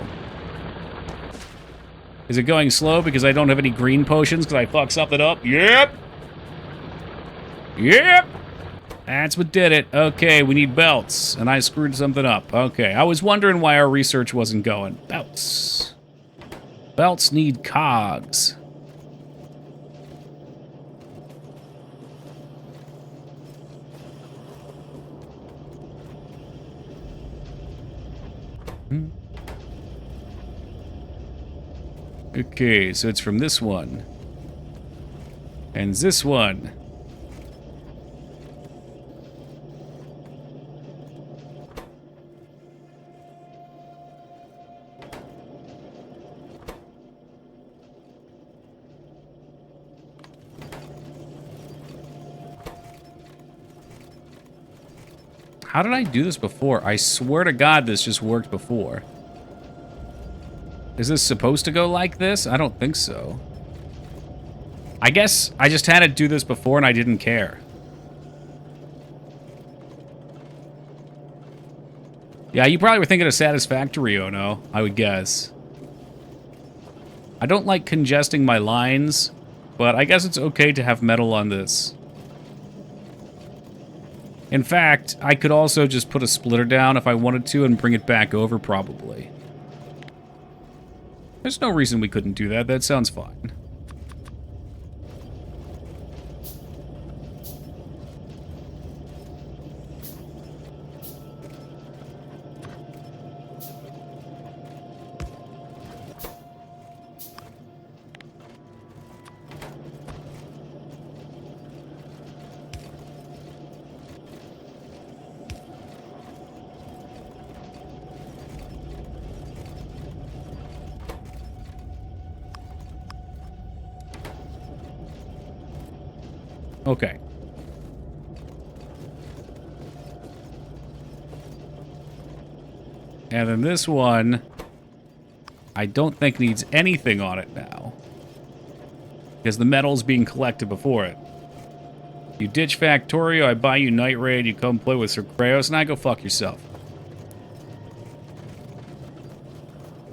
[SPEAKER 1] Is it going slow because I don't have any green potions because I fucked something up? Yep! Yep! That's what did it. Okay, we need belts, and I screwed something up. Okay, I was wondering why our research wasn't going. Belts. Belts need cogs. Okay, so it's from this one. And this one. How did I do this before? I swear to God this just worked before. Is this supposed to go like this? I don't think so. I guess I just had to do this before and I didn't care. Yeah, you probably were thinking of Satisfactorio, no? I would guess. I don't like congesting my lines, but I guess it's okay to have metal on this. In fact, I could also just put a splitter down if I wanted to and bring it back over, probably. There's no reason we couldn't do that. That sounds fine. Okay. And then this one, I don't think needs anything on it now. Because the metal's being collected before it. You ditch Factorio, I buy you Night Raid, you come play with Sir Kraos, and I go fuck yourself.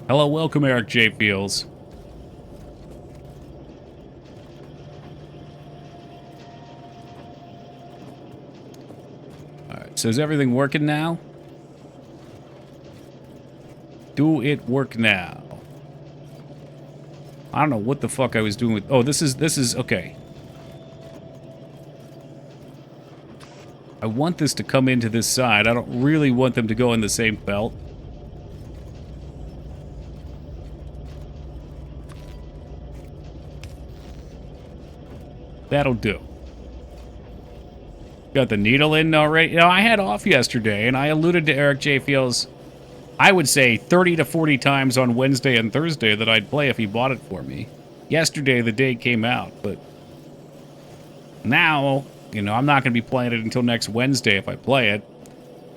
[SPEAKER 1] Hello, welcome, Eric J. Fields. Alright, so is everything working now? Do it work now? I don't know what the fuck I was doing with... Oh, this is... Okay. I want this to come into this side. I don't really want them to go in the same belt. That'll do. Got the needle in already. You know, I had off yesterday, and I alluded to Eric J. Fields, I would say 30 to 40 times on Wednesday and Thursday that I'd play if he bought it for me. Yesterday, the day came out, but now, you know, I'm not going to be playing it until next Wednesday if I play it,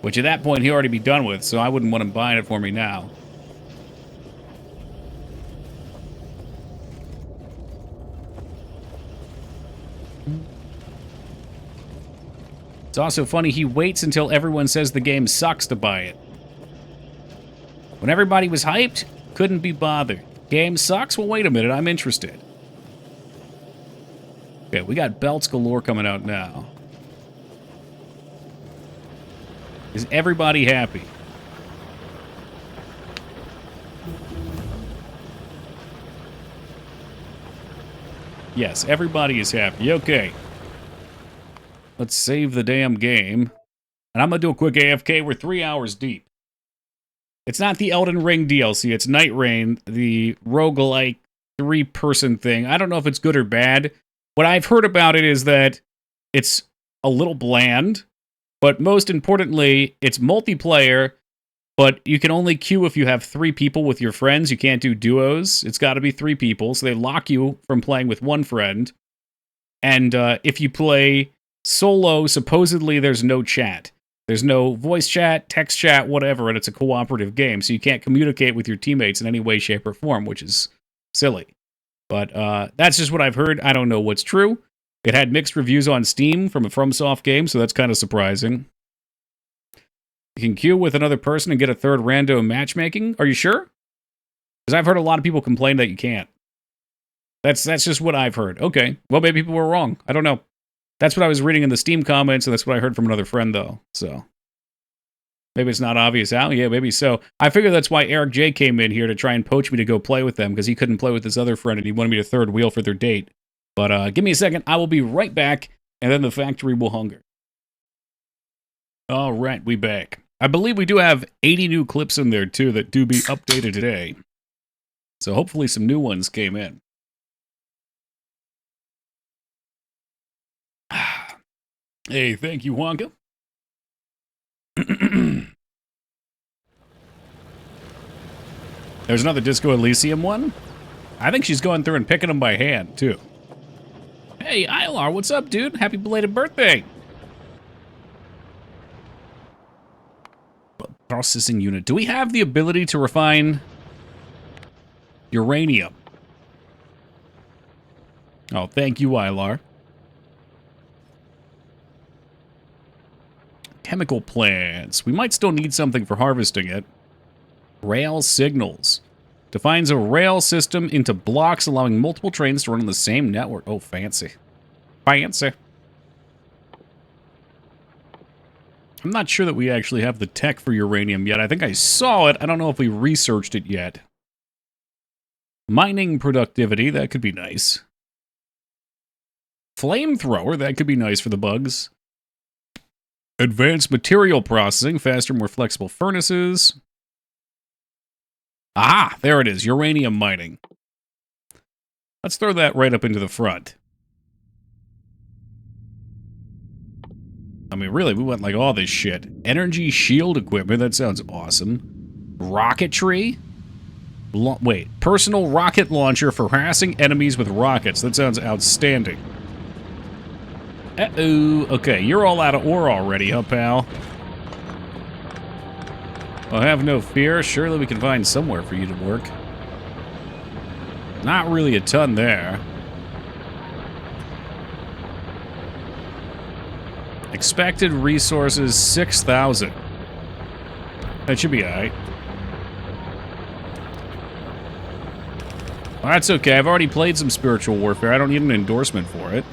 [SPEAKER 1] which at that point he'll already be done with, so I wouldn't want him buying it for me now. It's also funny, he waits until everyone says the game sucks to buy it. When everybody was hyped, couldn't be bothered. Game sucks? Well, wait a minute, I'm interested. Okay, we got belts galore coming out now. Is everybody happy? Yes, everybody is happy. Okay. Let's save the damn game. And I'm going to do a quick AFK. We're 3 hours deep. It's not the Elden Ring DLC. It's Night Rain, the roguelike 3-person thing. I don't know if it's good or bad. What I've heard about it is that it's a little bland, but most importantly, it's multiplayer, but you can only queue if you have 3 people with your friends. You can't do duos. It's got to be 3 people, so they lock you from playing with one friend. And if you play solo, supposedly there's no chat. There's no voice chat, text chat, whatever, and it's a cooperative game, so you can't communicate with your teammates in any way, shape, or form, which is silly. But that's just what I've heard. I don't know what's true. It had mixed reviews on Steam from a FromSoft game, so that's kind of surprising. You can queue with another person and get a third random matchmaking. Are you sure? Because I've heard a lot of people complain that you can't. That's just what I've heard. Okay, well, maybe people were wrong. I don't know. That's what I was reading in the Steam comments, and that's what I heard from another friend, though. So maybe it's not obvious out. Yeah, maybe so. I figure that's why Eric J came in here to try and poach me to go play with them, because he couldn't play with his other friend, and he wanted me to third wheel for their date. But give me a second. I will be right back, and then the factory will hunger. All right, we back. I believe we do have 80 new clips in there, too, that do be updated today. So hopefully some new ones came in. Hey, thank you, Wonka. There's another Disco Elysium one. I think she's going through and picking them by hand, too. Hey, Ilar, what's up, dude? Happy belated birthday. Processing unit. Do we have the ability to refine uranium? Oh, thank you, Ilar. Chemical plants. We might still need something for harvesting it. Rail signals. Defines a rail system into blocks allowing multiple trains to run on the same network. Oh, fancy. Fancy. I'm not sure that we actually have the tech for uranium yet. I think I saw it. I don't know if we researched it yet. Mining productivity. That could be nice. Flamethrower. That could be nice for the bugs. Advanced material processing. Faster, more flexible furnaces. Ah, there it is. Uranium mining. Let's throw that right up into the front. I mean, really, we want like all this shit. Energy shield equipment. That sounds awesome. Rocketry. Wait. Personal rocket launcher for harassing enemies with rockets. That sounds outstanding. Uh-oh. Okay, you're all out of ore already, huh, pal? Well, have no fear. Surely we can find somewhere for you to work. Not really a ton there. Expected resources, 6,000. That should be alright. Well, that's okay. I've already played some Spiritual Warfare. I don't need an endorsement for it.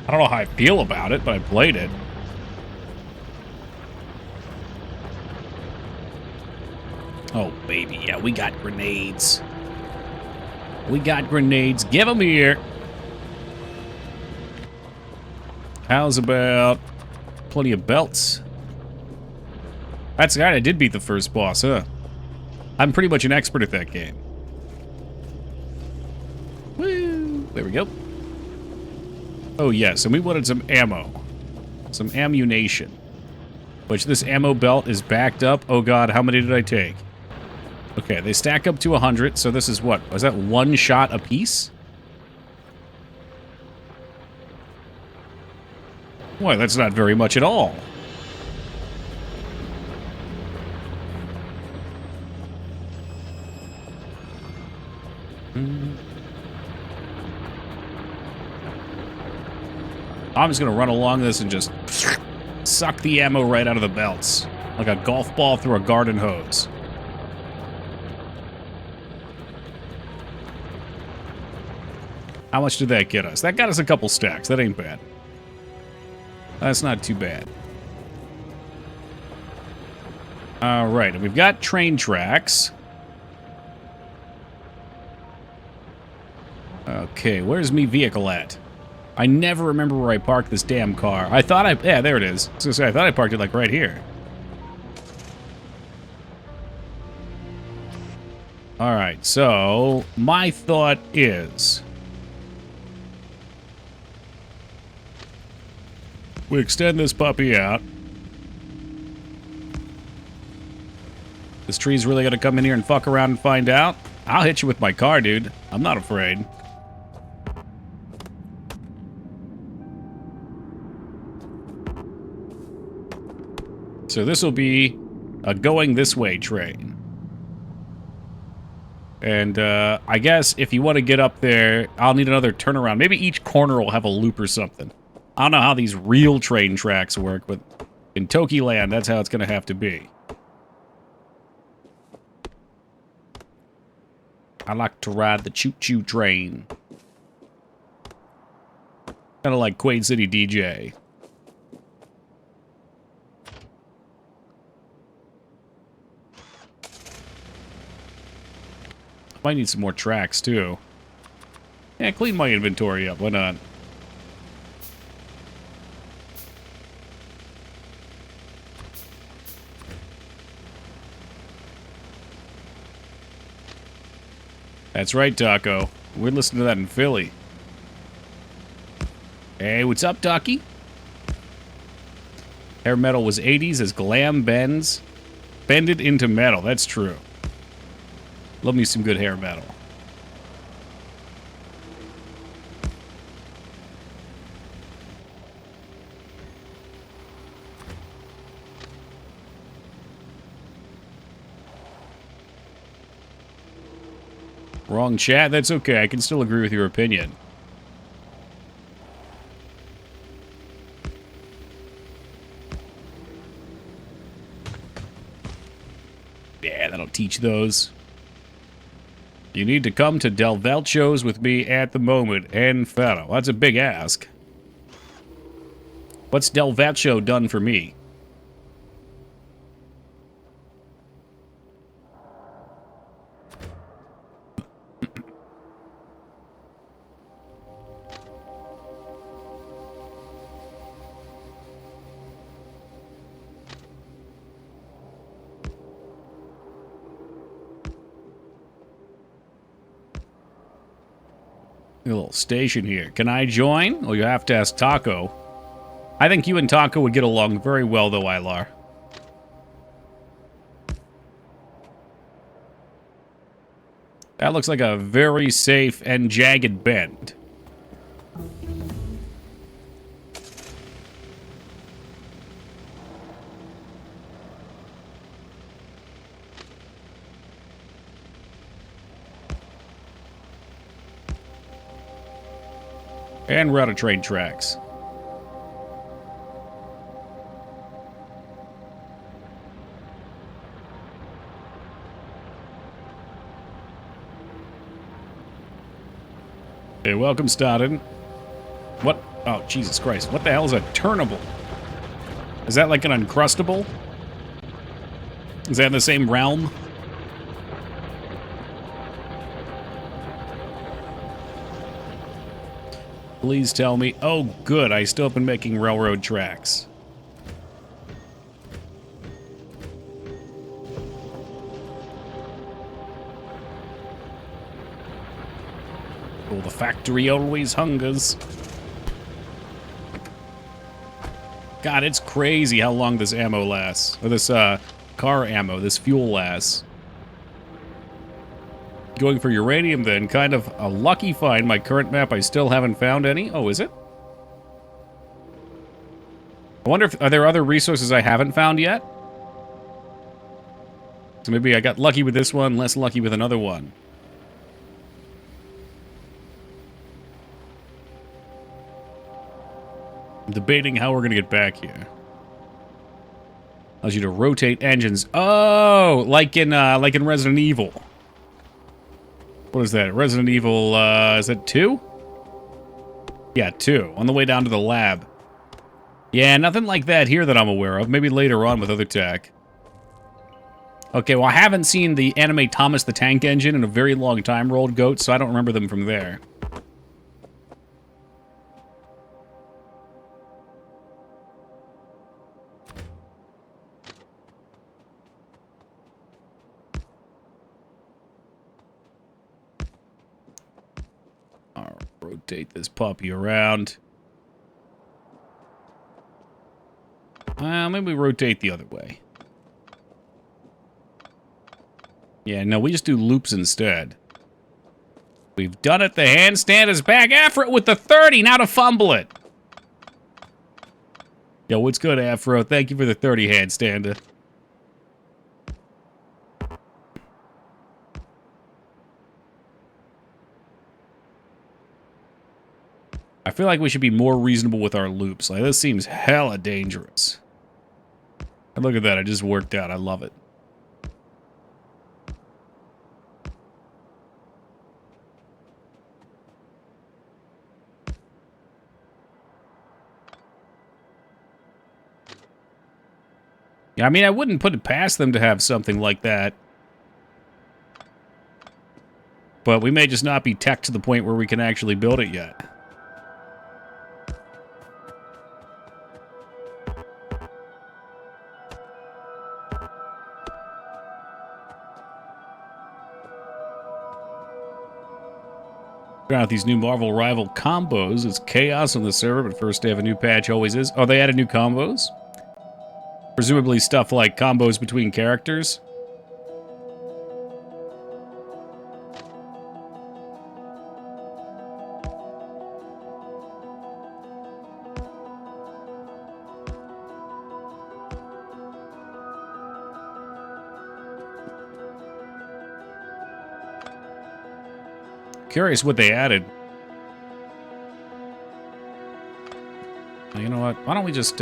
[SPEAKER 1] I don't know how I feel about it, but I played it. Oh, baby. Yeah, we got grenades. We got grenades. Give them here. How's about plenty of belts? That's the guy that did beat the first boss, huh? I'm pretty much an expert at that game. Woo! There we go. Oh, yes, and we wanted some ammo. Some ammunition. Which this ammo belt is backed up. Oh, God, how many did I take? Okay, they stack up to 100, so this is what? Was that one shot apiece? Boy, that's not very much at all. I'm just going to run along this and just suck the ammo right out of the belts. Like a golf ball through a garden hose. How much did that get us? That got us a couple stacks. That ain't bad. That's not too bad. Alright, and we've got train tracks. Okay, where's me vehicle at? I never remember where I parked this damn car. I thought yeah, there it is. I was gonna say, I thought I parked it like right here. Alright, so my thought is we extend this puppy out. This tree's really gonna come in here and fuck around and find out? I'll hit you with my car, dude. I'm not afraid. So this will be a going this way train. And I guess if you want to get up there, I'll need another turnaround. Maybe each corner will have a loop or something. I don't know how these real train tracks work, but in Tokiland, that's how it's going to have to be. I like to ride the choo-choo train. Kind of like Quaid City DJ. Might need some more tracks, too. Yeah, clean my inventory up. Why not? That's right, Taco. We're listening to that in Philly. Hey, what's up, Ducky? Hair metal was 80s as glam bends. Bended into metal. That's true. Love me some good hair metal. Wrong chat? That's okay. I can still agree with your opinion. Yeah, that'll teach those. You need to come to Del Velcho's with me at the moment, and Faro. That's a big ask. What's Del Velcho done for me? A little station here. Can I join? Well, you have to ask Taco. I think you and Taco would get along very well, though, Ilar. That looks like a very safe and jagged bend. And we're out of train tracks. Hey, welcome, Stodden. What? Oh, Jesus Christ. What the hell is a turnable? Is that like an Uncrustable? Is that in the same realm? Please tell me. Oh, good. I still have been making railroad tracks. Oh, the factory always hungers. God, it's crazy how long this ammo lasts. Or this, car ammo, this fuel lasts. Going for uranium, then. Kind of a lucky find. My current map, I still haven't found any. Oh, is it? I wonder if... Are there other resources I haven't found yet? So maybe I got lucky with this one, less lucky with another one. I'm debating how we're going to get back here. Allows you to rotate engines. Oh, like in Resident Evil. What is that? Resident Evil, is it 2? Yeah, 2. On the way down to the lab. Yeah, nothing like that here that I'm aware of. Maybe later on with other tech. Okay, well, I haven't seen the anime Thomas the Tank Engine in a very long time, Rolled Goat, so I don't remember them from there. I'll rotate this puppy around. Maybe we rotate the other way. Yeah, no, we just do loops instead. We've done it. The handstand is back. Afro with the 30, now to fumble it. Yo, what's good, Afro? Thank you for the 30 handstander. I feel like we should be more reasonable with our loops. Like, this seems hella dangerous. And look at that. I just worked out. I love it. Yeah, I mean, I wouldn't put it past them to have something like that. But we may just not be tech to the point where we can actually build it yet. Trying out these new Marvel Rival combos. It's chaos on the server, but first day of a new patch always is. Oh, they added new combos? Presumably stuff like combos between characters. Curious what they added. You know what? Why don't we just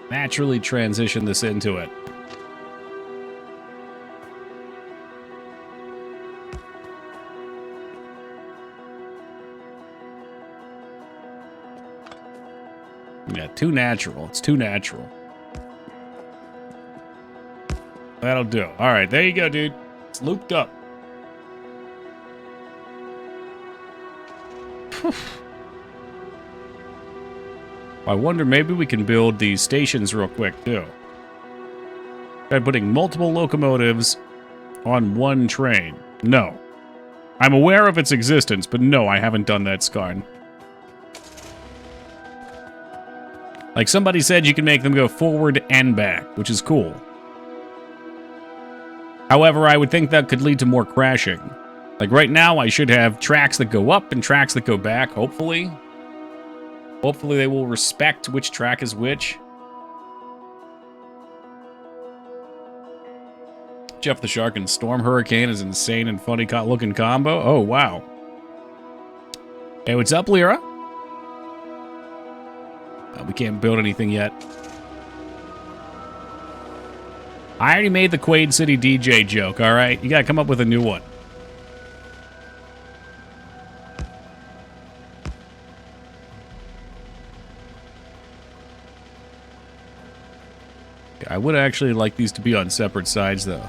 [SPEAKER 1] naturally transition this into it? Yeah, too natural. It's too natural. That'll do. All right, there you go, dude. It's looped up. I wonder, maybe we can build these stations real quick, too. By putting multiple locomotives on one train. No. I'm aware of its existence, but no, I haven't done that, Skarn. Like somebody said, you can make them go forward and back, which is cool. However, I would think that could lead to more crashing. Like right now, I should have tracks that go up and tracks that go back, hopefully. Hopefully they will respect which track is which. Jeff the Shark and Storm Hurricane is insane and funny looking combo. Oh, wow. Hey, what's up, Lyra? We can't build anything yet. I already made the Quaid City DJ joke, all right? You gotta come up with a new one. I would actually like these to be on separate sides, though.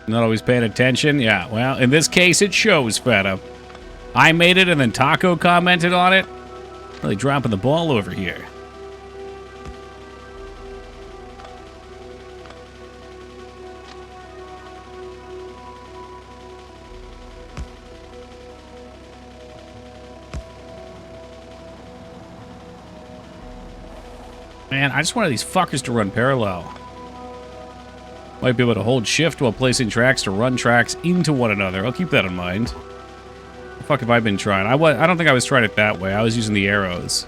[SPEAKER 1] Not always paying attention? Yeah, well, in this case, it shows, Feta. I made it, and then Taco commented on it. Really dropping the ball over here. Man, I just wanted these fuckers to run parallel. Might be able to hold shift while placing tracks to run tracks into one another. I'll keep that in mind. What the fuck have I been trying? I don't think I was trying it that way. I was using the arrows.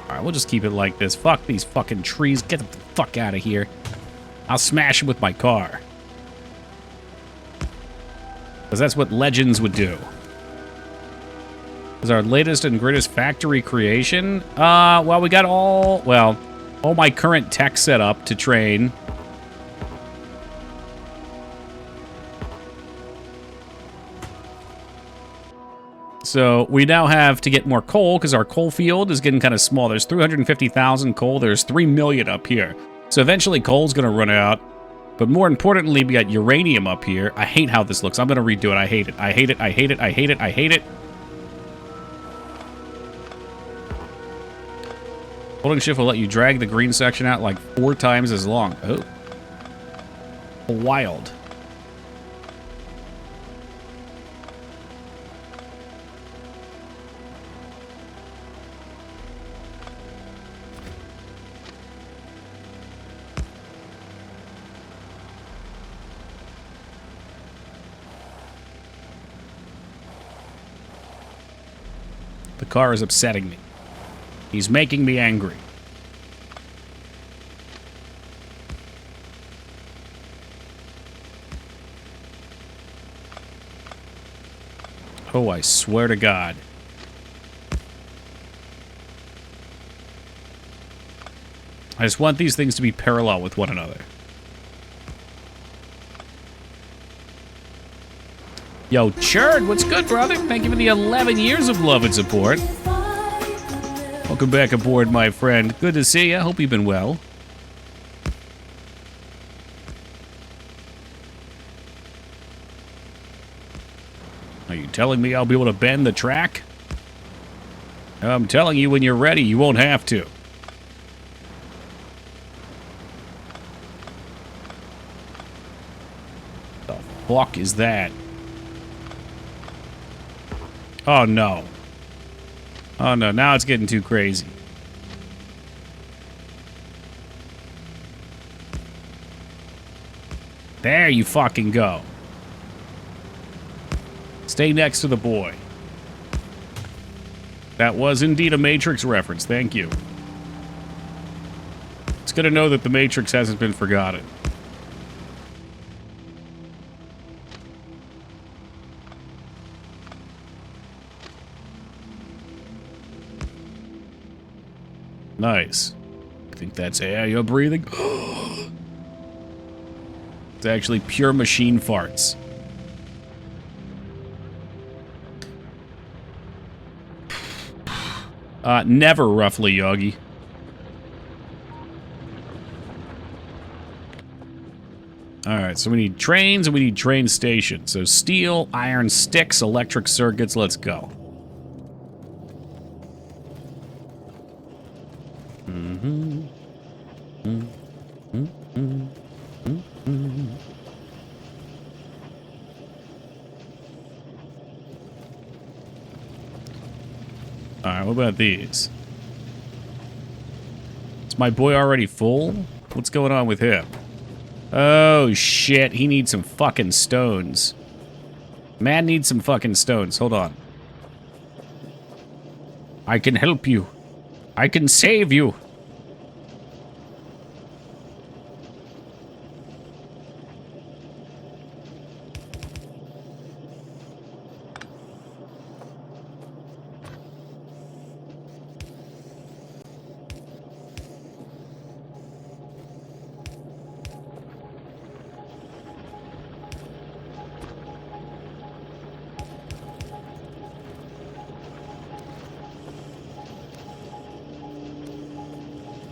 [SPEAKER 1] Alright, we'll just keep it like this. Fuck these fucking trees. Get the fuck out of here. I'll smash them with my car. Because that's what legends would do. Is our latest and greatest factory creation? Well, we got all my current tech set up to train. So we now have to get more coal because our coal field is getting kind of small. There's 350,000 coal. There's 3 million up here. So eventually coal's going to run out. But more importantly, we got uranium up here. I hate how this looks. I'm going to redo it. I hate it. I hate it. I hate it. I hate it. I hate it. Holding shift will let you drag the green section out like 4 times as long. Oh. Wild. The car is upsetting me. He's making me angry. Oh, I swear to God. I just want these things to be parallel with one another. Yo, Churd, what's good, brother? Thank you for the 11 years of love and support. Welcome back aboard, my friend. Good to see you. Hope you've been well. Are you telling me I'll be able to bend the track? I'm telling you, when you're ready, you won't have to. The fuck is that? Oh, no. Oh, no. Now it's getting too crazy. There you fucking go. Stay next to the boy. That was indeed a Matrix reference. Thank you. It's good to know that the Matrix hasn't been forgotten. Nice. I think that's air you're breathing. It's actually pure machine farts. Never, roughly, Yogi. Alright, so we need trains and we need train stations. So steel, iron sticks, electric circuits, let's go. Alright, what about these? Is my boy already full? What's going on with him? Oh, shit. He needs some fucking stones. Man needs some fucking stones. Hold on. I can help you. I can save you.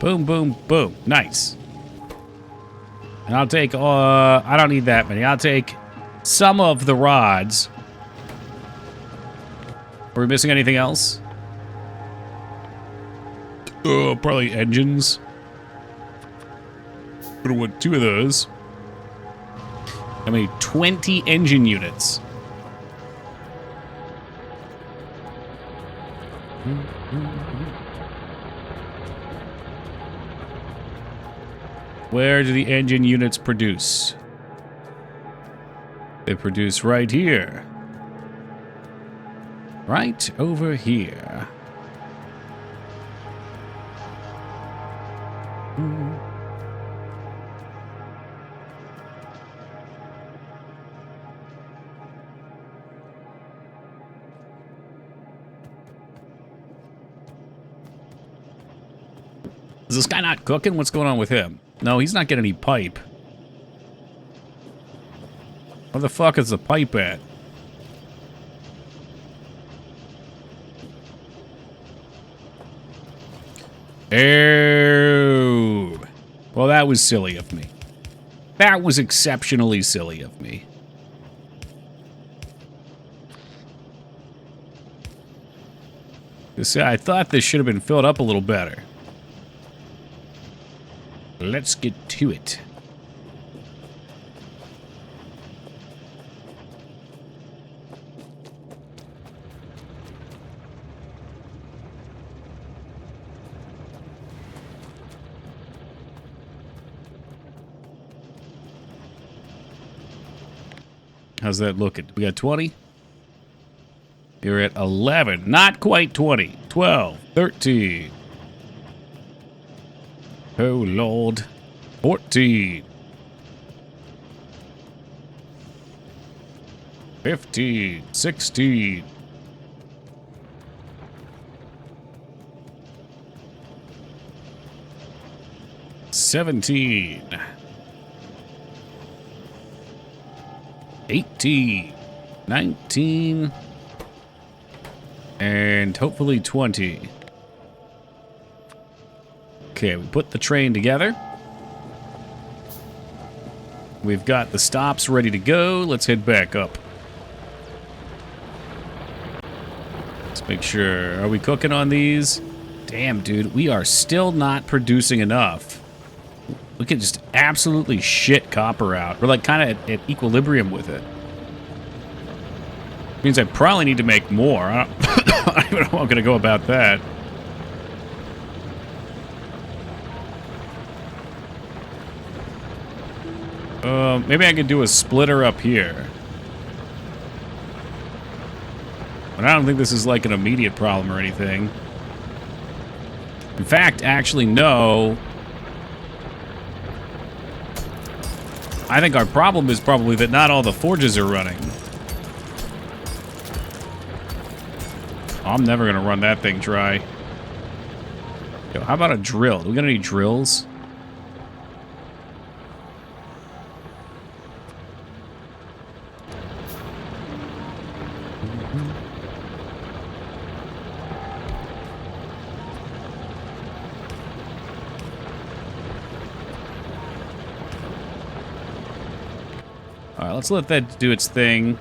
[SPEAKER 1] Boom, boom, boom. Nice. And I'll take, I don't need that many. I'll take some of the rods. Are we missing anything else? Oh, probably engines. Gonna want 2 of those. I mean, 20 engine units. Where do the engine units produce? They produce right here. Right over here. Is this guy not cooking? What's going on with him? No, he's not getting any pipe. Where the fuck is the pipe at? Oh. Well, that was silly of me. That was exceptionally silly of me. I thought this should have been filled up a little better. Let's get to it. How's that looking? We got 20? You're at 11. Not quite 20. 12. 13. Oh, Lord. 14. 15. 16. 17. 18. 19. And hopefully 20. Okay, we put the train together. We've got the stops ready to go. Let's head back up. Let's make sure. Are we cooking on these? Damn, dude, we are still not producing enough. We could just absolutely shit copper out. We're like kind of at equilibrium with it. Means I probably need to make more. I don't even know how I'm going to go about that. Maybe I could do a splitter up here. But I don't think this is like an immediate problem or anything. In fact, actually, no. I think our problem is probably that not all the forges are running. I'm never going to run that thing dry. Yo, how about a drill? Do we got any drills? Alright, let's let that do its thing.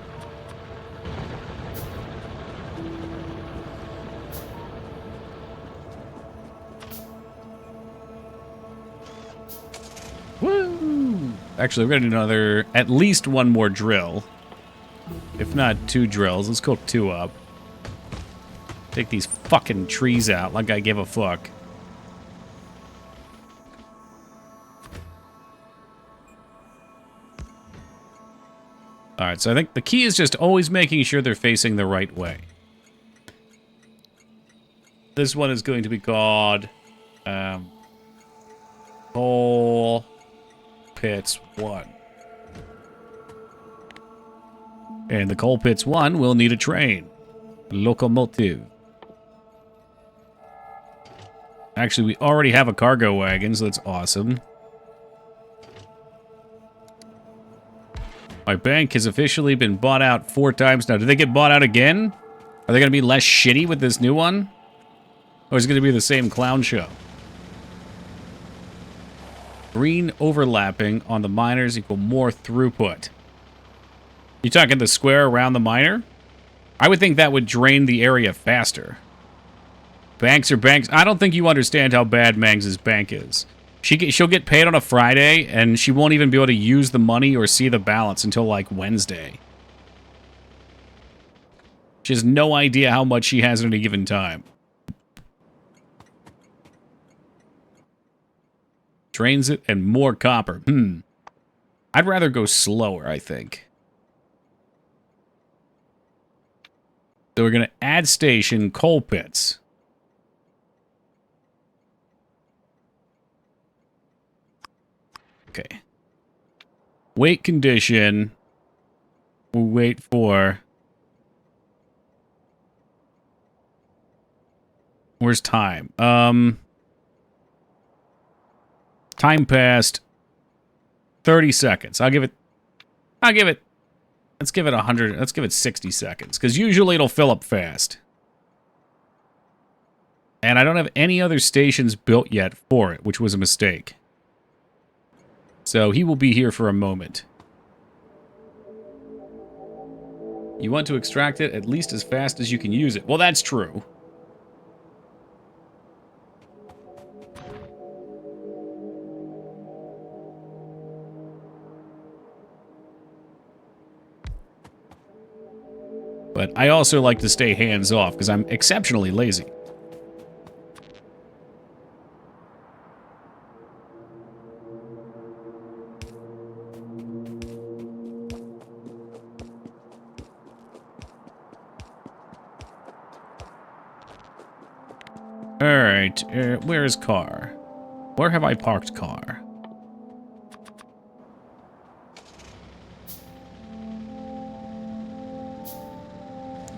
[SPEAKER 1] Woo! Actually, we're gonna do another, at least one more drill. If not 2 drills. Let's cook 2 up. Take these fucking trees out like I give a fuck. Alright, so I think the key is just always making sure they're facing the right way. This one is going to be called Coal Pits 1. And the Coal Pits 1 will need a train. Locomotive. Actually, we already have a cargo wagon, so that's awesome. My bank has officially been bought out 4 times now. Did they get bought out again? Are they going to be less shitty with this new one? Or is it going to be the same clown show? Green overlapping on the miners equal more throughput. You talking the square around the miner? I would think that would drain the area faster. Banks are banks. I don't think you understand how bad Mangs' bank is. She'll get paid on a Friday, and she won't even be able to use the money or see the balance until, like, Wednesday. She has no idea how much she has at any given time. Drains it, and more copper. I'd rather go slower, I think. So we're going to add station coal pits. Okay. Wait condition. We'll wait for... Where's time? Time passed 30 seconds. Let's give it 100, let's give it 60 seconds. Because usually it'll fill up fast. And I don't have any other stations built yet for it, which was a mistake. So he will be here for a moment. You want to extract it at least as fast as you can use it. Well, that's true. But I also like to stay hands-off because I'm exceptionally lazy. Alright, where is car? Where have I parked car?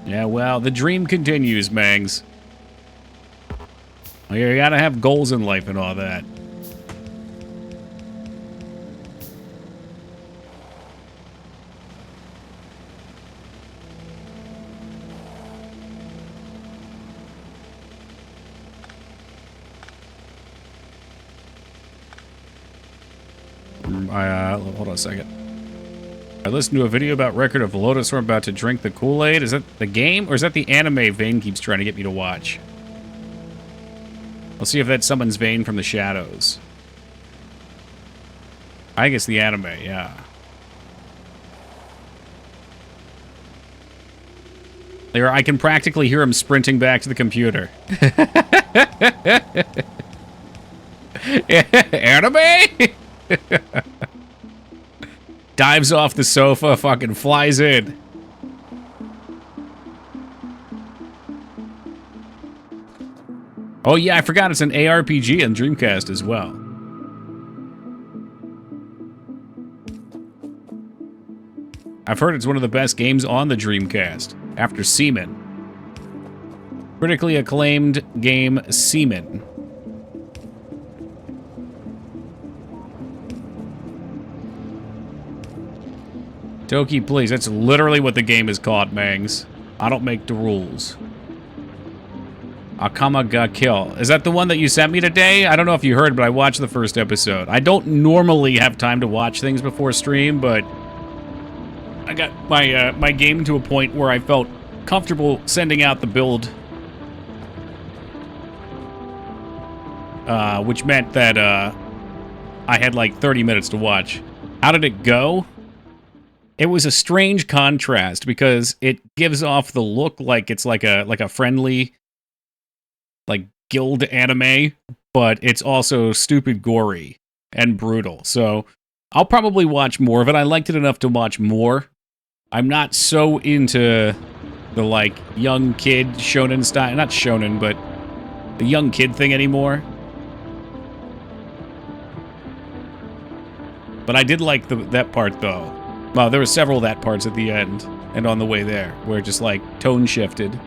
[SPEAKER 1] Yeah, well, the dream continues, Mangs. You gotta have goals in life and all that. Hold on a second. I listened to a video about Record of Lotus. We're about to drink the Kool-Aid. Is that the game, or is that the anime Vane keeps trying to get me to watch? Let's see if that summons Vane from the shadows. I guess the anime, yeah. There, I can practically hear him sprinting back to the computer. Anime? Dives off the sofa, fucking flies in. Oh yeah, I forgot it's an ARPG on Dreamcast as well. I've heard it's one of the best games on the Dreamcast, after Seaman. Critically acclaimed game Seaman. Toki, please. That's literally what the game is called, Mangs. I don't make the rules. Akama ga Kill. Is that the one that you sent me today? I don't know if you heard, but I watched the first episode. I don't normally have time to watch things before stream, but I got my my game to a point where I felt comfortable sending out the build, which meant that I had like 30 minutes to watch. How did it go? It was a strange contrast because it gives off the look like it's like a friendly, like, guild anime, but it's also stupid gory and brutal. So I'll probably watch more of it. I liked it enough to watch more. I'm not so into the, like, young kid shonen style. Not shonen, but the young kid thing anymore. But I did like that part, though. Well, there were several of that parts at the end and on the way there where it just, like, tone shifted.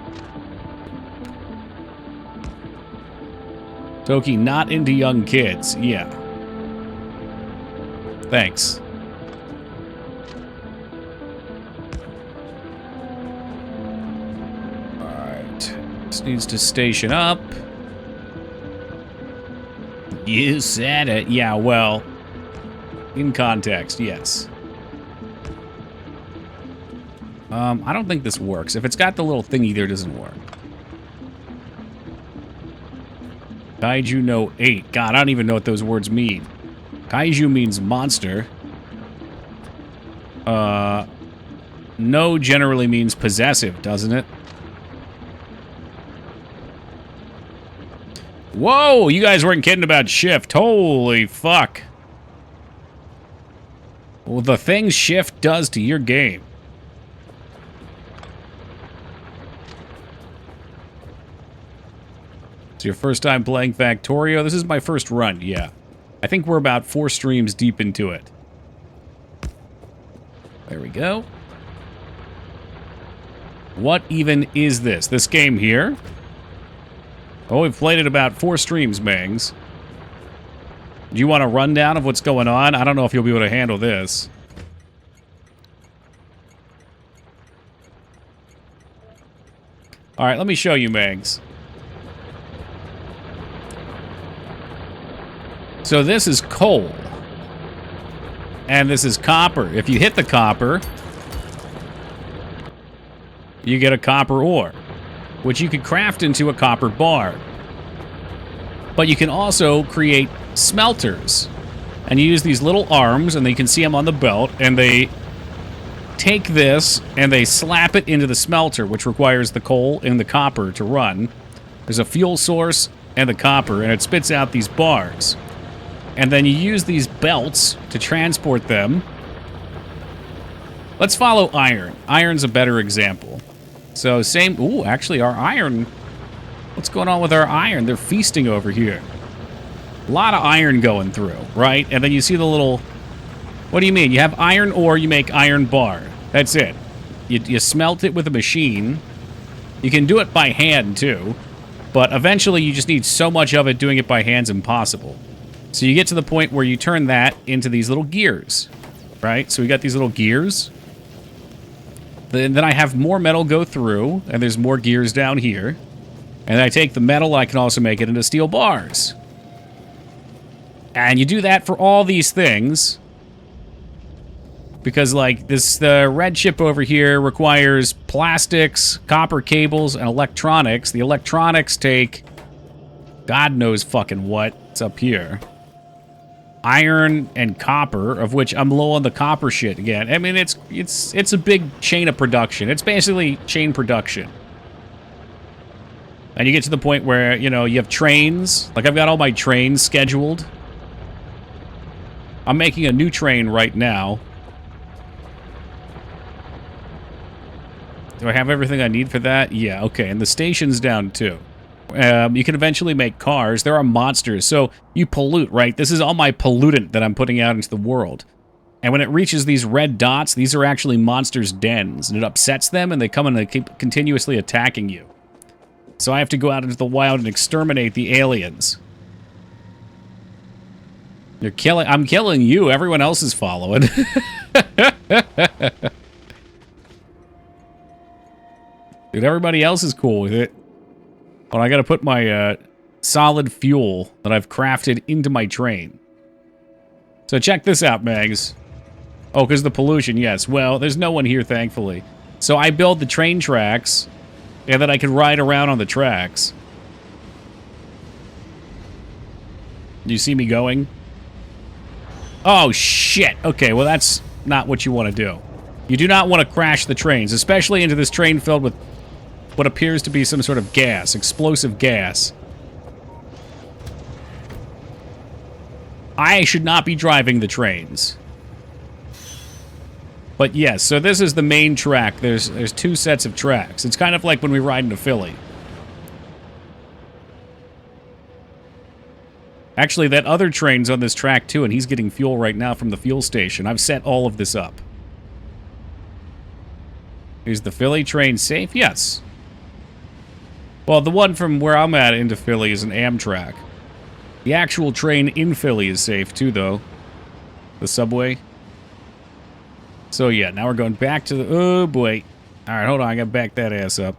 [SPEAKER 1] Toki, not into young kids. Yeah. Thanks. Alright. This needs to station up. You said it. Yeah, well, in context, yes. I don't think this works. If it's got the little thingy there, it doesn't work. Kaiju no 8. God, I don't even know what those words mean. Kaiju means monster. No generally means possessive, doesn't it? Whoa, you guys weren't kidding about shift. Holy fuck. Well, the things shift does to your game. It's your first time playing Factorio? This is my first run, yeah. I think we're about 4 streams deep into it. There we go. What even is this? This game here? Oh, we've played it about 4 streams, Mangs. Do you want a rundown of what's going on? I don't know if you'll be able to handle this. Alright, let me show you, Mangs. So this is coal. And this is copper. If you hit the copper, you get a copper ore, which you could craft into a copper bar. But you can also create smelters. And you use these little arms, and you can see them on the belt, and they take this and they slap it into the smelter, which requires the coal and the copper to run. There's a fuel source and the copper, and it spits out these bars. And then you use these belts to transport them. Let's follow iron. Iron's a better example. So same... Ooh, actually our iron... What's going on with our iron? They're feasting over here. A lot of iron going through, right? And then you see the little... What do you mean? You have iron ore, you make iron bar. That's it. You smelt it with a machine. You can do it by hand, too. But eventually you just need so much of it, doing it by hand's impossible. So you get to the point where you turn that into these little gears, right? So we got these little gears. Then I have more metal go through, and there's more gears down here. And I take the metal, I can also make it into steel bars. And you do that for all these things. Because, like, the red chip over here requires plastics, copper cables, and electronics. The electronics take God knows fucking what's up here. Iron and copper, of which I'm low on the copper shit again. I mean, it's a big chain of production. It's basically chain production. And you get to the point where, you know, you have trains. Like, I've got all my trains scheduled. I'm making a new train right now. Do I have everything I need for that? Yeah, okay. And the station's down, too. You can eventually make cars. There are monsters, so you pollute, right? This is all my pollutant that I'm putting out into the world. And when it reaches these red dots, these are actually monsters' dens, and it upsets them, and they come and they keep continuously attacking you. So I have to go out into the wild and exterminate the aliens. I'm killing you. Everyone else is following. Dude, everybody else is cool with it. But I gotta put my solid fuel that I've crafted into my train. So check this out, Mags. Oh, because the pollution, yes. Well, there's no one here, thankfully. So I build the train tracks, and then I can ride around on the tracks. Do you see me going? Oh, shit. Okay, well, that's not what you want to do. You do not want to crash the trains, especially into this train filled with what appears to be some sort of gas, explosive gas. I should not be driving the trains. But yes, so this is the main track. There's two sets of tracks. It's kind of like when we ride into Philly. Actually, that other train's on this track too, and he's getting fuel right now from the fuel station. I've set all of this up. Is the Philly train safe? Yes. Well, the one from where I'm at into Philly is an Amtrak. The actual train in Philly is safe, too, though. The subway. So, yeah, now we're going back to the... Oh, boy. All right, hold on. I gotta back that ass up.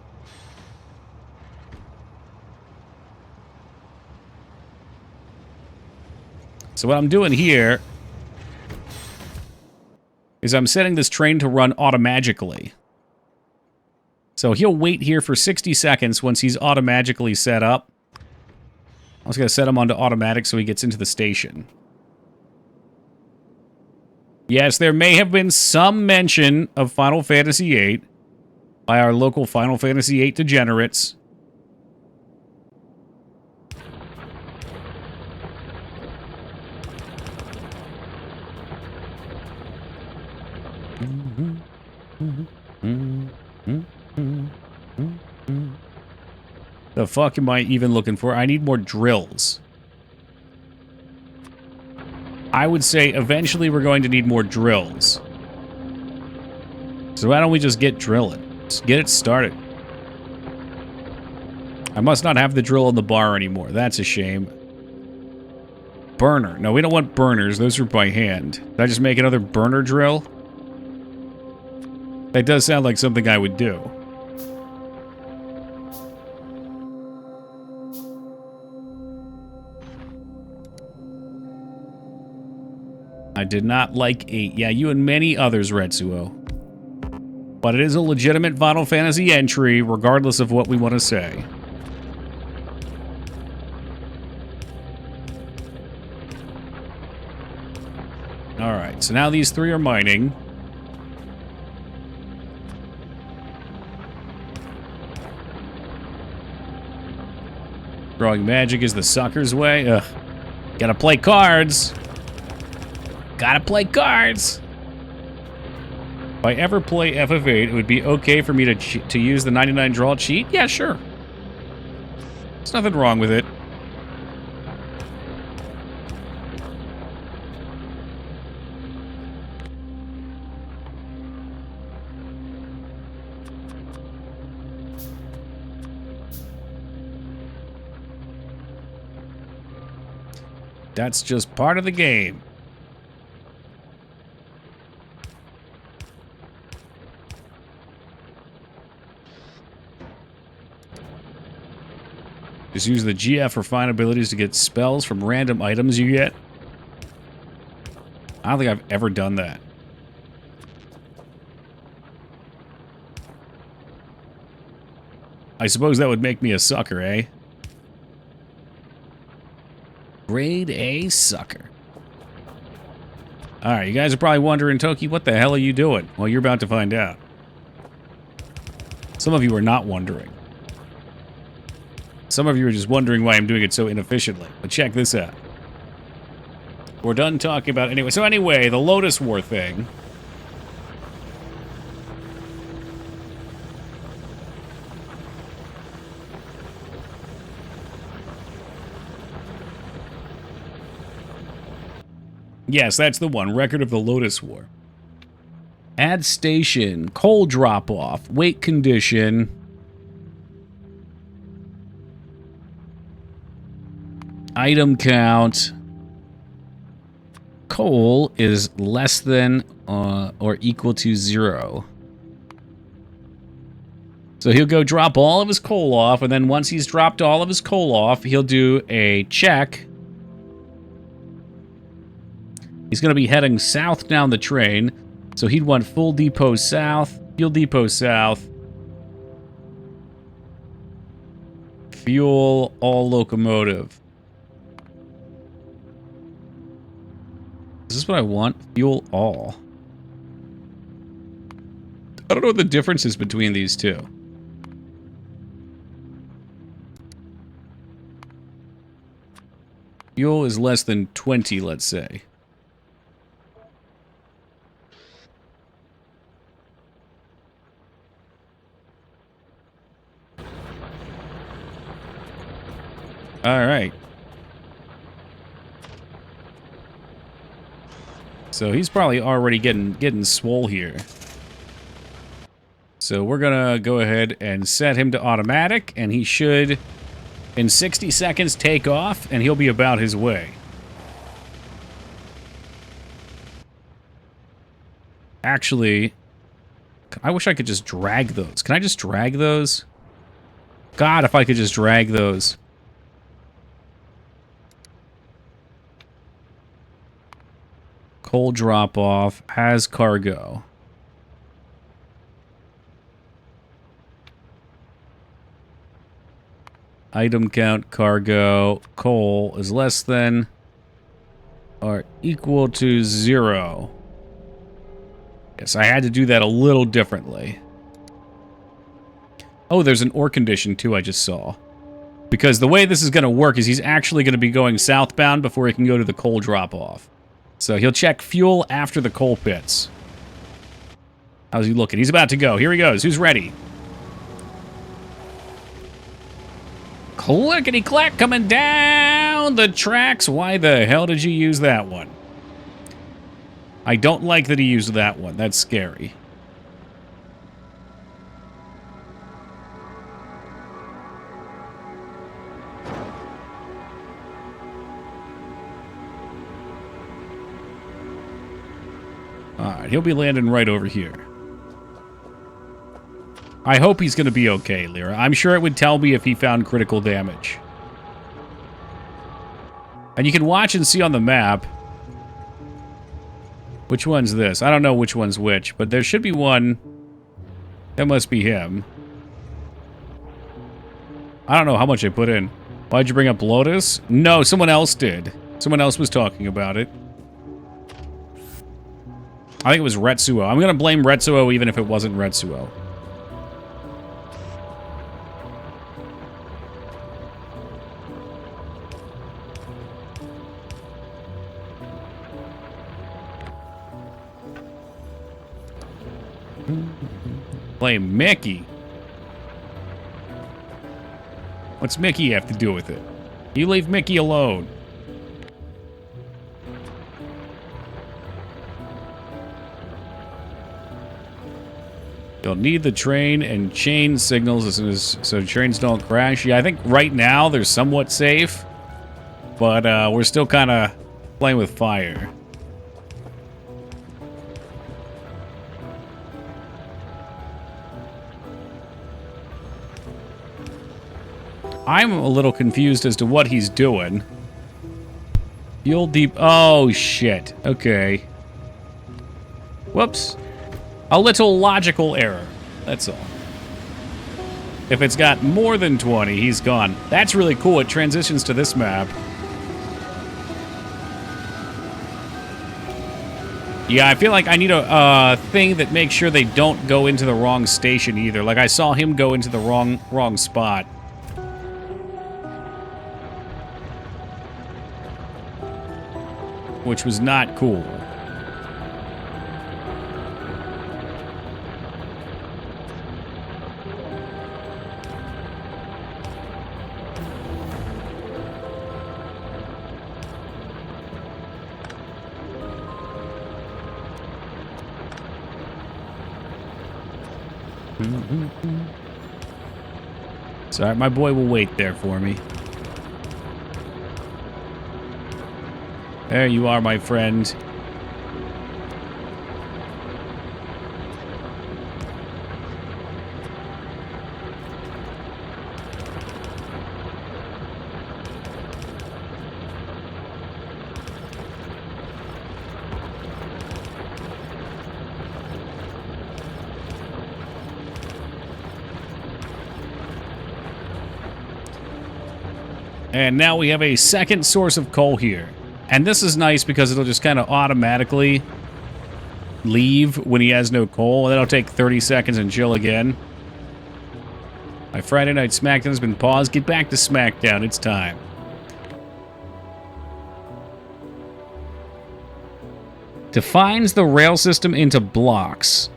[SPEAKER 1] So what I'm doing here is I'm setting this train to run automagically. So he'll wait here for 60 seconds once he's automagically set up. I was going to set him onto automatic so he gets into the station. Yes, there may have been some mention of Final Fantasy VIII by our local Final Fantasy VIII degenerates. The fuck am I even looking for? I need more drills. I would say eventually we're going to need more drills. So why don't we just get drilling? Just get it started. I must not have the drill in the bar anymore. That's a shame. Burner. No, we don't want burners. Those are by hand. Did I just make another burner drill? That does sound like something I would do. I did not like 8. Yeah, you and many others, Retsuo. But it is a legitimate Final Fantasy entry, regardless of what we want to say. Alright, so now these three are mining. Throwing magic is the sucker's way. Ugh. Gotta play cards. Gotta play cards. If I ever play FF8, it would be okay for me to use the 99 draw cheat? Yeah, sure. There's nothing wrong with it. That's just part of the game. Just use the GF refine abilities to get spells from random items you get. I don't think I've ever done that. I suppose that would make me a sucker, eh? Grade A sucker. Alright, you guys are probably wondering, Toki, what the hell are you doing? Well, you're about to find out. Some of you are not wondering. Some of you are just wondering why I'm doing it so inefficiently. But check this out. We're done talking about anyway. So anyway, the Lotus War thing. Yes, that's the one. Record of the Lotus War. Add station. Coal drop-off. Weight condition. Item count. Coal is less than or equal to 0. So he'll go drop all of his coal off, and then once he's dropped all of his coal off, he'll do a check. He's going to be heading south down the train, so he'd want full depot south, fuel depot south, fuel all locomotive. Is this what I want? Fuel all. I don't know what the difference is between these two. Fuel is less than 20, let's say. All right. So he's probably already getting swole here. So we're gonna go ahead and set him to automatic, and he should, in 60 seconds, take off, and he'll be about his way. Actually, I wish I could just drag those. Can I just drag those? God, if I could just drag those. Coal drop-off has cargo. Item count, cargo, coal is less than or equal to 0. Yes, I had to do that a little differently. Oh, there's an ore condition too I just saw. Because the way this is going to work is he's actually going to be going southbound before he can go to the coal drop-off. So he'll check fuel after the coal pits. How's he looking? He's about to go. Here he goes. Who's ready? Clickety-clack coming down the tracks. Why the hell did you use that one? I don't like that he used that one. That's scary. Alright, he'll be landing right over here. I hope he's going to be okay, Lyra. I'm sure it would tell me if he found critical damage. And you can watch and see on the map. Which one's this? I don't know which one's which, but there should be one. That must be him. I don't know how much I put in. Why'd you bring up Lotus? No, someone else did. Someone else was talking about it. I think it was Retsuo. I'm going to blame Retsuo even if it wasn't Retsuo. Blame Mickey. What's Mickey have to do with it? You leave Mickey alone. You'll need the train and chain signals as soon as so trains don't crash. Yeah, I think right now they're somewhat safe, but we're still kind of playing with fire. I'm a little confused as to what he's doing. Fuel deep. Oh, shit. Okay. Whoops. A little logical error. That's all. If it's got more than 20, he's gone. That's really cool. It transitions to this map. Yeah, I feel like I need a thing that makes sure they don't go into the wrong station either. Like, I saw him go into the wrong spot. Which was not cool. Sorry, my boy will wait there for me. There you are, my friend. And now we have a second source of coal here. And this is nice because it'll just kind of automatically leave when he has no coal. And then it'll take 30 seconds and chill again. My Friday Night SmackDown has been paused. Get back to SmackDown. It's time. Defines the rail system into blocks.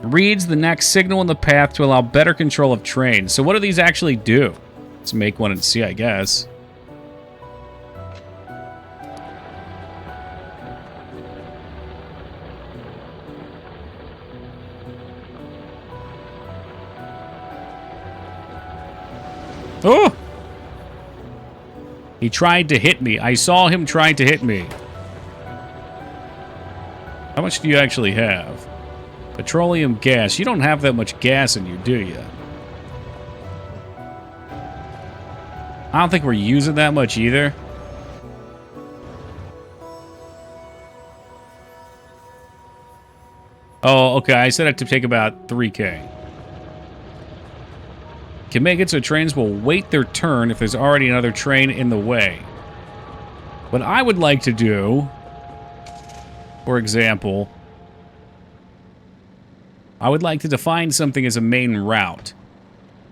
[SPEAKER 1] Reads the next signal in the path to allow better control of trains. So what do these actually do? Let's make one and see, I guess. Oh! He tried to hit me. I saw him trying to hit me. How much do you actually have? Petroleum gas. You don't have that much gas in you, do you? I don't think we're using that much either. Oh, okay. I set it to take about 3K. Can make it so trains will wait their turn if there's already another train in the way. What I would like to do, for example, I would like to define something as a main route.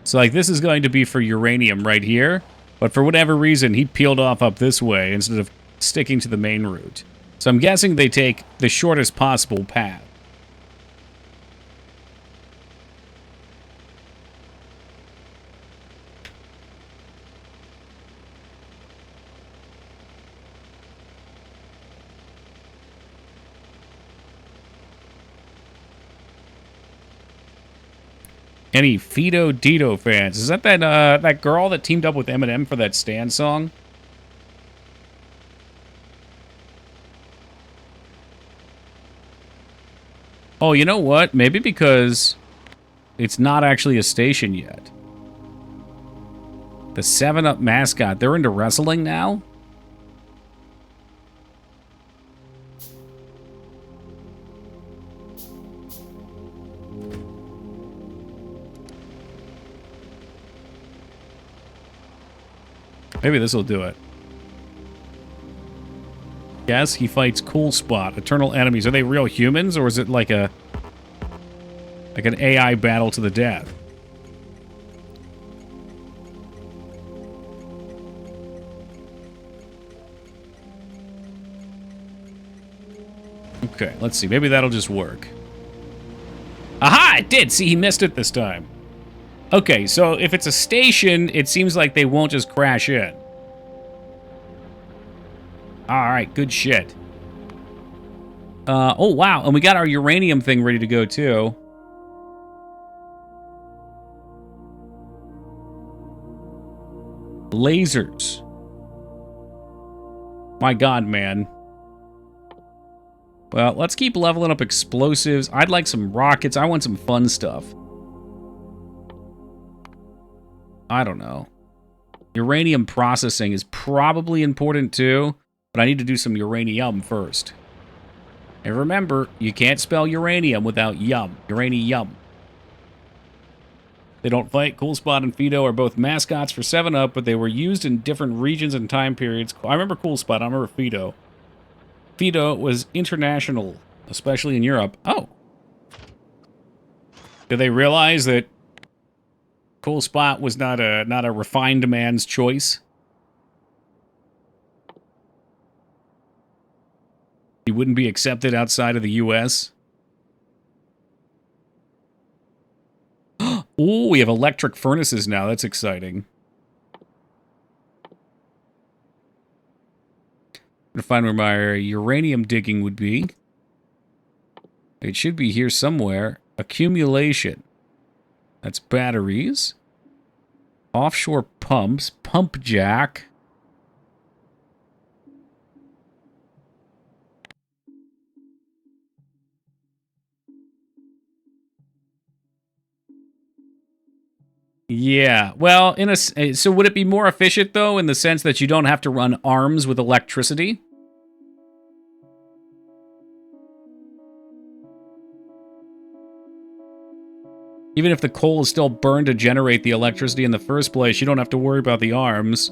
[SPEAKER 1] So, like, this is going to be for uranium right here. But for whatever reason, he peeled off up this way instead of sticking to the main route. So I'm guessing they take the shortest possible path. Any Fido Dido fans? Is that that girl that teamed up with Eminem for that Stan song? Oh, you know what? Maybe because it's not actually a station yet. The 7-Up mascot, they're into wrestling now? Maybe this will do it. Yes, he fights Cool Spot, eternal enemies. Are they real humans, or is it like an AI battle to the death? Okay, let's see. Maybe that'll just work. Aha! It did! See, he missed it this time. Okay, so if it's a station, it seems like they won't just crash in. Alright, good shit. Oh, wow, and we got our uranium thing ready to go, too. Lasers. My god, man. Well, let's keep leveling up explosives. I'd like some rockets. I want some fun stuff. I don't know. Uranium processing is probably important too, but I need to do some uranium first. And remember, you can't spell uranium without yum. Uranium. They don't fight. Cool Spot and Fido are both mascots for 7-Up, but they were used in different regions and time periods. I remember Cool Spot. I remember Fido. Fido was international, especially in Europe. Oh. Did they realize that Cool Spot was not a refined man's choice? He wouldn't be accepted outside of the U.S.? Ooh, we have electric furnaces now. That's exciting. I'm gonna find where my uranium digging would be. It should be here somewhere. Accumulation. That's batteries. Offshore pumps. Pump jack. Yeah, well, so would it be more efficient, though, in the sense that you don't have to run arms with electricity? Even if the coal is still burned to generate the electricity in the first place, you don't have to worry about the arms.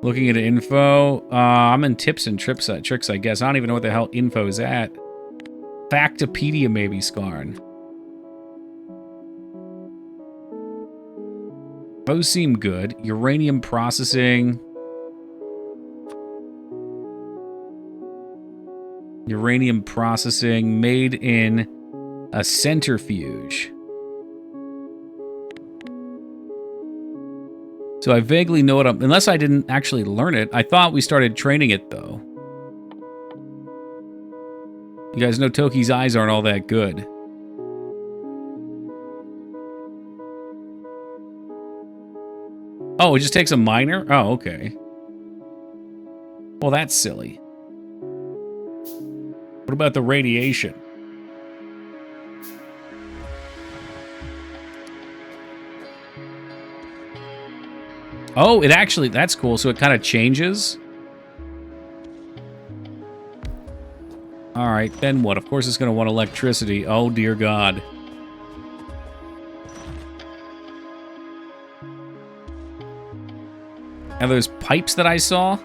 [SPEAKER 1] Looking at info, I'm in tips and tricks, I guess. I don't even know what the hell info's at. Factopedia, maybe, Scarn. Those seem good. Uranium processing. Uranium processing made in a centrifuge. So I vaguely know what I'm... Unless I didn't actually learn it. I thought we started training it, though. You guys know Toki's eyes aren't all that good. Oh, it just takes a miner? Oh, okay. Well, that's silly. What about the radiation? Oh, it actually... That's cool. So it kind of changes? Alright, then what? Of course it's going to want electricity. Oh, dear God. And those pipes that I saw?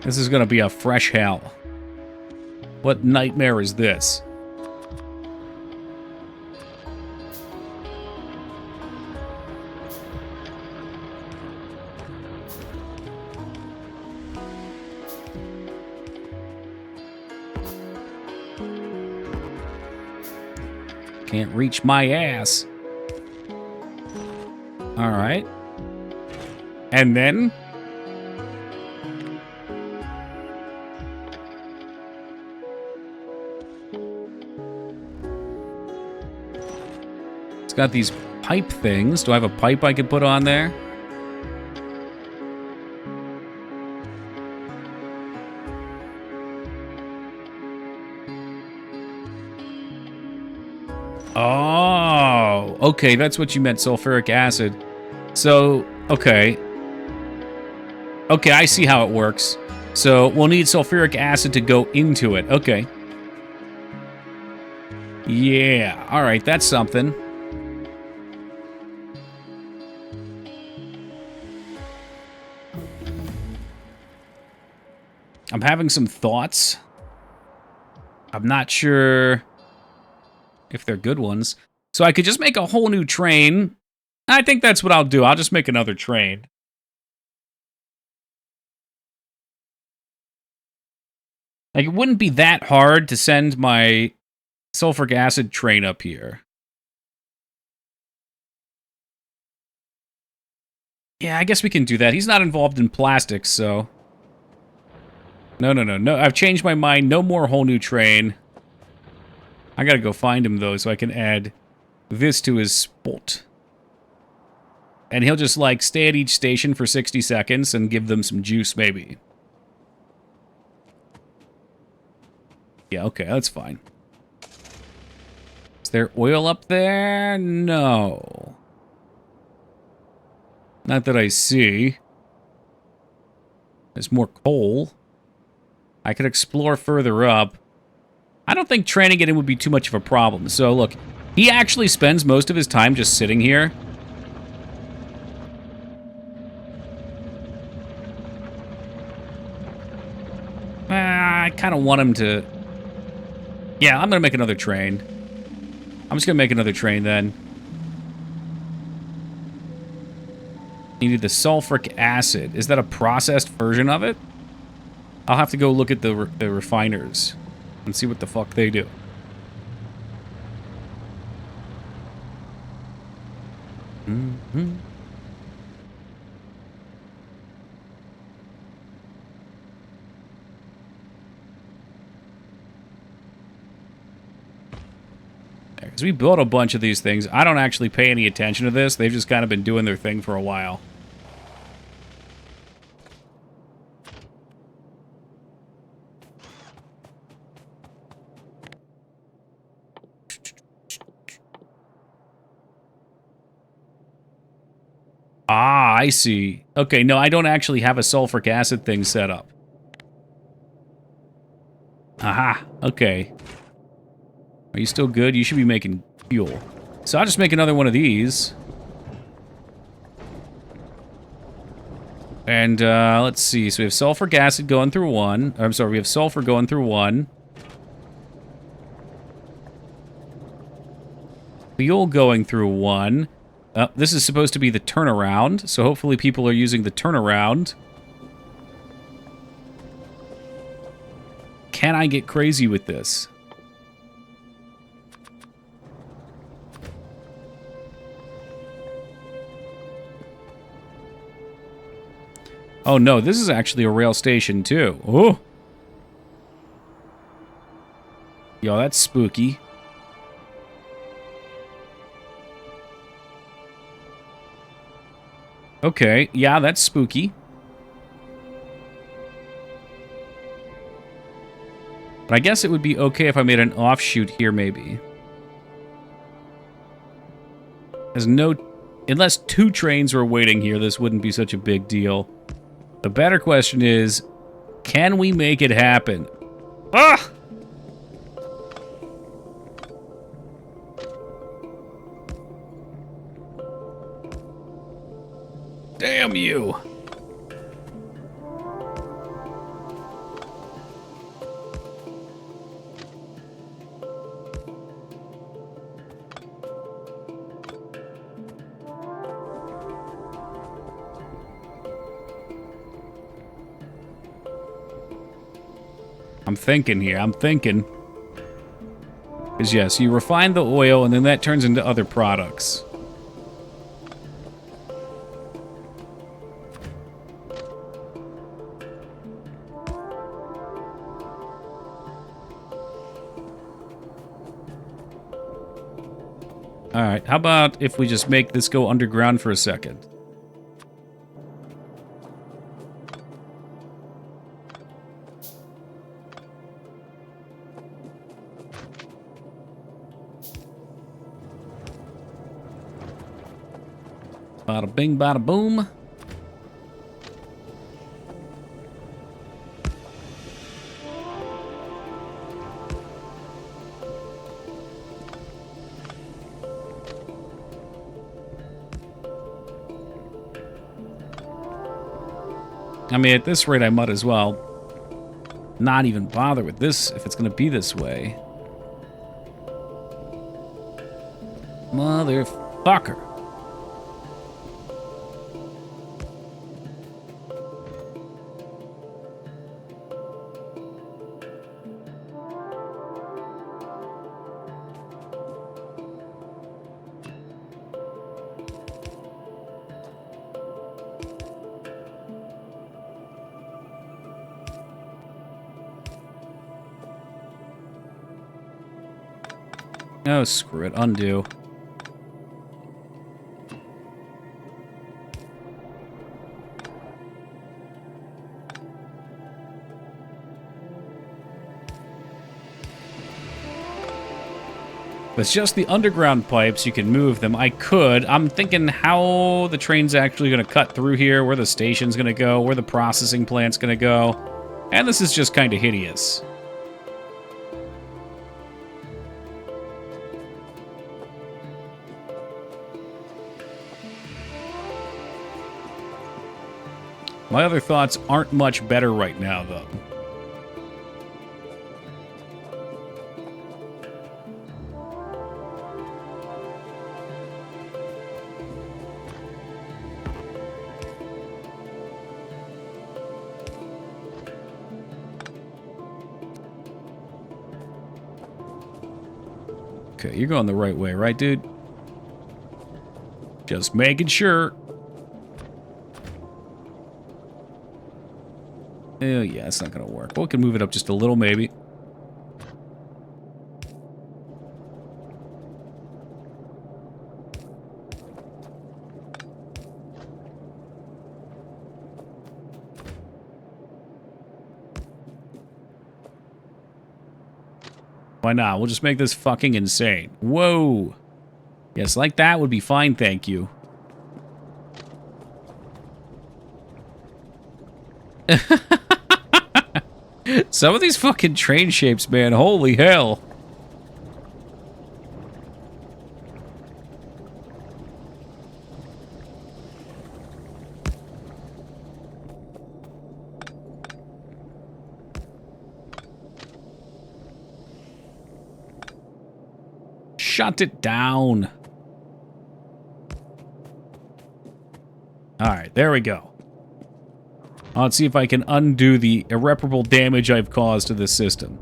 [SPEAKER 1] This is going to be a fresh hell. What nightmare is this? Can't reach my ass. All right. And then? It's got these pipe things. Do I have a pipe I could put on there? Oh, okay, that's what you meant, sulfuric acid. So, okay. Okay, I see how it works. So, we'll need sulfuric acid to go into it. Okay. Yeah, alright, that's something. I'm having some thoughts. I'm not sure if they're good ones. So I could just make a whole new train. I think that's what I'll do. I'll just make another train. Like, it wouldn't be that hard to send my sulfuric acid train up here. Yeah, I guess we can do that. He's not involved in plastics, so... No. I've changed my mind. No more whole new train. I gotta go find him, though, so I can add this to his spot. And he'll just, like, stay at each station for 60 seconds and give them some juice, maybe. Yeah, okay, that's fine. Is there oil up there? No. Not that I see. There's more coal. I could explore further up. I don't think training it in would be too much of a problem. So, look, he actually spends most of his time just sitting here. I kind of want him to... Yeah, I'm going to make another train. I'm just going to make another train then. Needed the sulfuric acid. Is that a processed version of it? I'll have to go look at the refiners and see what the fuck they do. Mm-hmm. Because we built a bunch of these things. I don't actually pay any attention to this. They've just kind of been doing their thing for a while. Ah, I see. Okay, no, I don't actually have a sulfuric acid thing set up. Aha, okay. Are you still good? You should be making fuel. So I'll just make another one of these. And let's see. So we have sulfuric acid going through one. I'm sorry, we have sulfur going through one. Fuel going through one. This is supposed to be the turnaround, so hopefully people are using the turnaround. Can I get crazy with this? Oh no, this is actually a rail station too. Oh! Yo, that's spooky. Okay, yeah, that's spooky. But I guess it would be okay if I made an offshoot here, maybe. There's no... Unless 2 trains were waiting here, this wouldn't be such a big deal. The better question is, can we make it happen? Ah! Damn you! I'm thinking here, I'm thinking. Because yes, you refine the oil and then that turns into other products. Alright, how about if we just make this go underground for a second? Bada bing, bada boom. I mean, at this rate, I might as well not even bother with this if it's going to be this way. Motherfucker. Oh, screw it. Undo. It's just the underground pipes. You can move them. I could. I'm thinking how the train's actually going to cut through here, where the station's going to go, where the processing plant's going to go. And this is just kind of hideous. My other thoughts aren't much better right now, though. Okay, you're going the right way, right, dude? Just making sure. Oh, yeah, it's not going to work. Well, we can move it up just a little, maybe. Why not? We'll just make this fucking insane. Whoa. Yes, like that would be fine, thank you. Some of these fucking train shapes, man. Holy hell. Shut it down. Alright, there we go. Let's see if I can undo the irreparable damage I've caused to this system.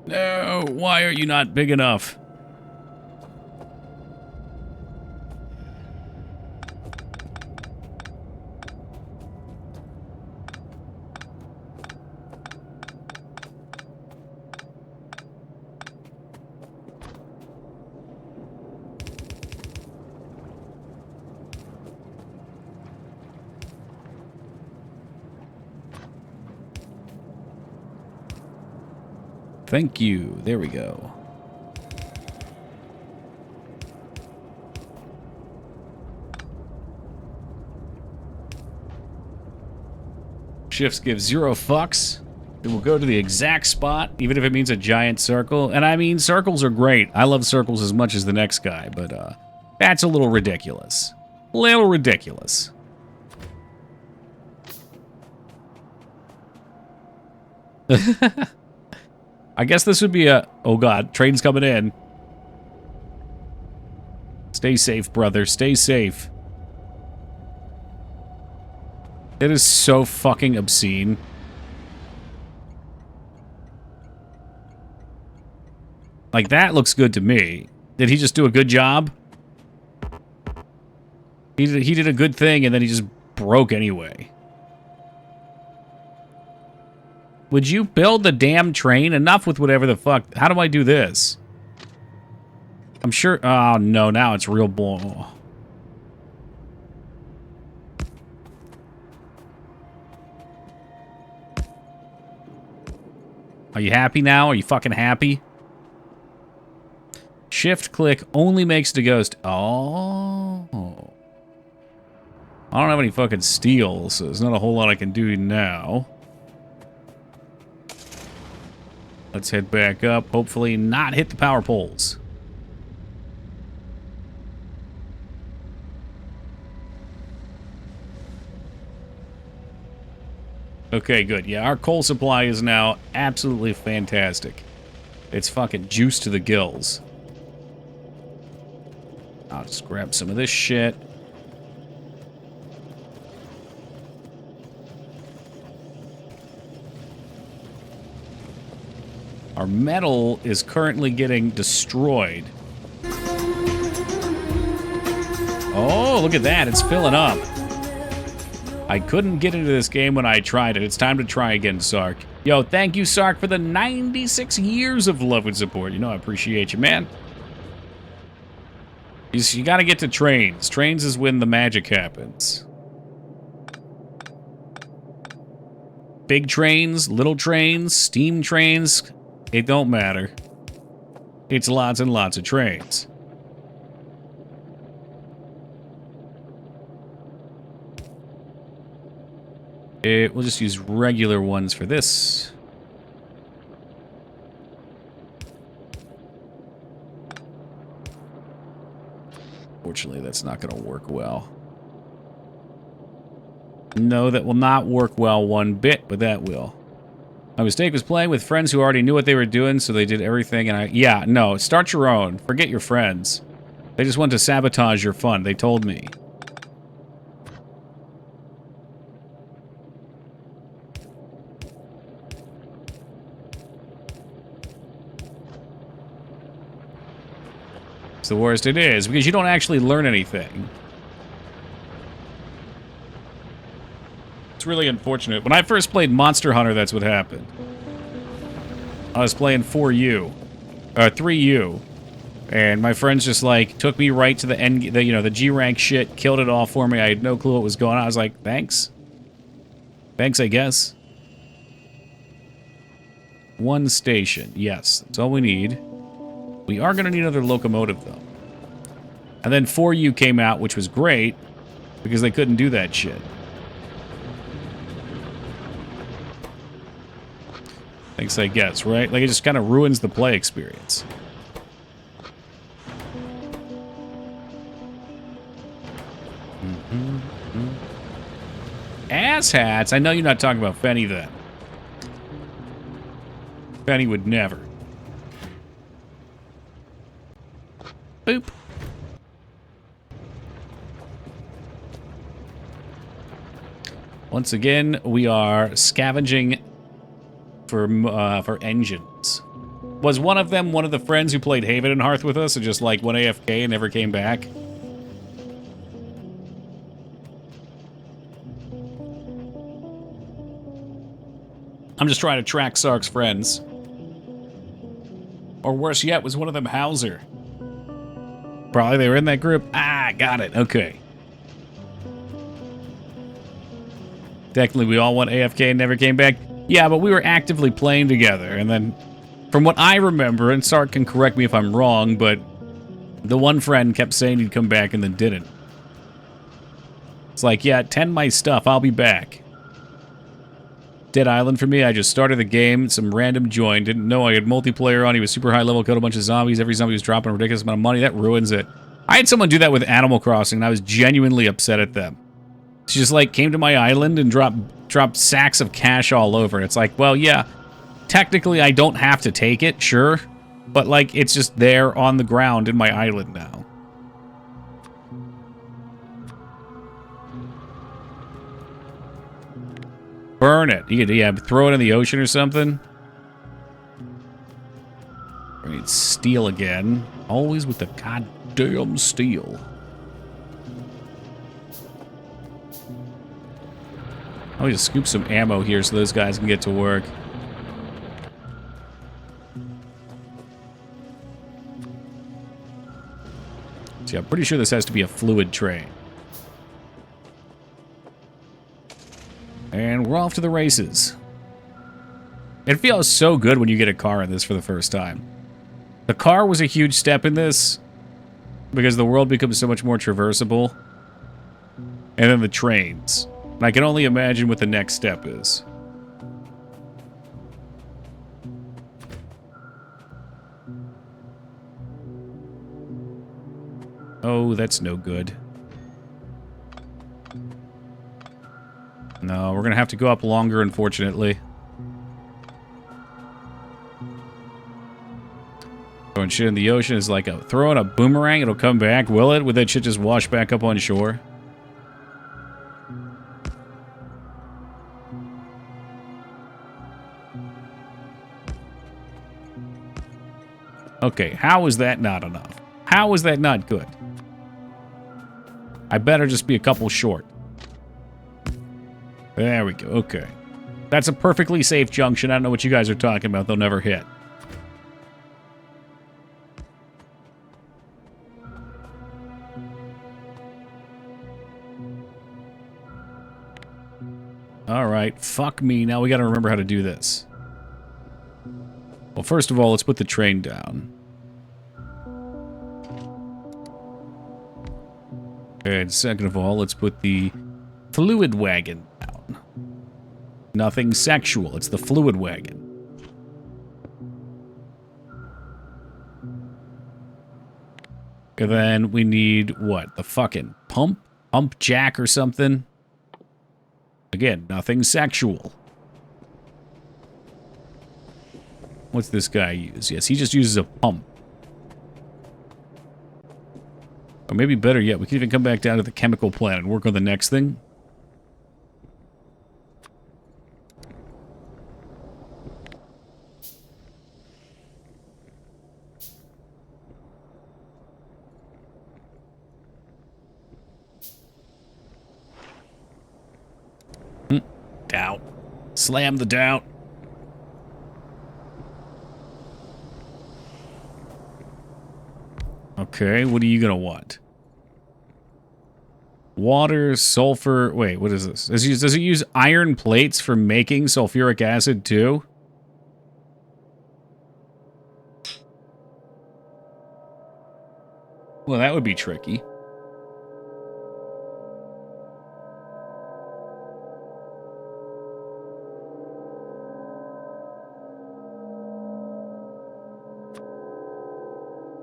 [SPEAKER 1] No, why are you not big enough? Thank you. There we go. Shifts give 0 fucks. It will go to the exact spot, even if it means a giant circle. And I mean, circles are great. I love circles as much as the next guy, but that's a little ridiculous. Little ridiculous. I guess this would be a... Oh, God. Train's coming in. Stay safe, brother. Stay safe. It is so fucking obscene. Like, that looks good to me. Did he just do a good job? He did a good thing, and then he just broke anyway. Would you build the damn train? Enough with whatever the fuck. How do I do this? I'm sure... Oh, no. Now it's real bull. Are you happy now? Are you fucking happy? Shift click only makes it a ghost. Oh. I don't have any fucking steel, so there's not a whole lot I can do now. Let's head back up. Hopefully not hit the power poles. Okay, good. Yeah, our coal supply is now absolutely fantastic. It's fucking juice to the gills. I'll just grab some of this shit. Our metal is currently getting destroyed. Oh, look at that. It's filling up. I couldn't get into this game when I tried it. It's time to try again, Sark. Yo, thank you, Sark, for the 96 years of love and support. You know I appreciate you, man. You gotta get to trains. Trains is when the magic happens. Big trains, little trains, steam trains, it don't matter. It's lots and lots of trains. We'll just use regular ones for this. Fortunately, that's not going to work well. No, that will not work well one bit, but that will. My mistake was playing with friends who already knew what they were doing, so they did everything, and yeah, no, start your own. Forget your friends. They just want to sabotage your fun, they told me. It's the worst it is, because you don't actually learn anything. It's really unfortunate. When I first played Monster Hunter, that's what happened. I was playing 4U. 3U. And my friends just, like, took me right to the end, the G-rank shit, killed it all for me. I had no clue what was going on. I was like, thanks. Thanks, I guess. One station. Yes, that's all we need. We are going to need another locomotive, though. And then 4U came out, which was great, because they couldn't do that shit. Thanks, I guess, right? Like, it just kind of ruins the play experience. Asshats? I know you're not talking about Fenny, then. Fenny would never. Boop. Once again, we are scavenging for engines. Was one of them one of the friends who played Haven and Hearth with us and just like went AFK and never came back? I'm just trying to track Sark's friends. Or worse yet, was one of them Hauser? Probably they were in that group. Ah, got it. Okay. Technically, we all went AFK and never came back. Yeah, but we were actively playing together, and then, from what I remember, and Sark can correct me if I'm wrong, but the one friend kept saying he'd come back and then didn't. It's like, yeah, tend my stuff, I'll be back. Dead Island for me, I just started the game, some random joined, didn't know I had multiplayer on, he was super high level, killed a bunch of zombies, every zombie was dropping a ridiculous amount of money, that ruins it. I had someone do that with Animal Crossing, and I was genuinely upset at them. She just, like, came to my island and dropped sacks of cash all over. It's like, well, yeah, technically I don't have to take it, sure. But, like, it's just there on the ground in my island now. Burn it. You could, yeah, throw it in the ocean or something. I mean, steel again. Always with the goddamn steel. I'll just scoop some ammo here so those guys can get to work. See, I'm pretty sure this has to be a fluid train. And we're off to the races. It feels so good when you get a car in this for the first time. The car was a huge step in this because the world becomes so much more traversable. And then the trains. And I can only imagine what the next step is. Oh, that's no good. No, we're gonna have to go up longer, unfortunately. Throwing shit in the ocean is like throwing a boomerang, it'll come back, will it? Would that shit just wash back up on shore? Okay, how is that not enough? How is that not good? I better just be a couple short. There we go, okay. That's a perfectly safe junction. I don't know what you guys are talking about. They'll never hit. Alright, fuck me. Now we gotta remember how to do this. Well, first of all, let's put the train down. And second of all, let's put the fluid wagon down. Nothing sexual. It's the fluid wagon. And then we need, what? The fucking pump? Pump jack or something? Again, nothing sexual. What's this guy use? Yes, he just uses a pump. Or maybe better yet, we can even come back down to the chemical plant and work on the next thing. Doubt. Slam the doubt. Okay, what are you gonna want? Water, sulfur... Wait, what is this? Does it use iron plates for making sulfuric acid too? Well, that would be tricky.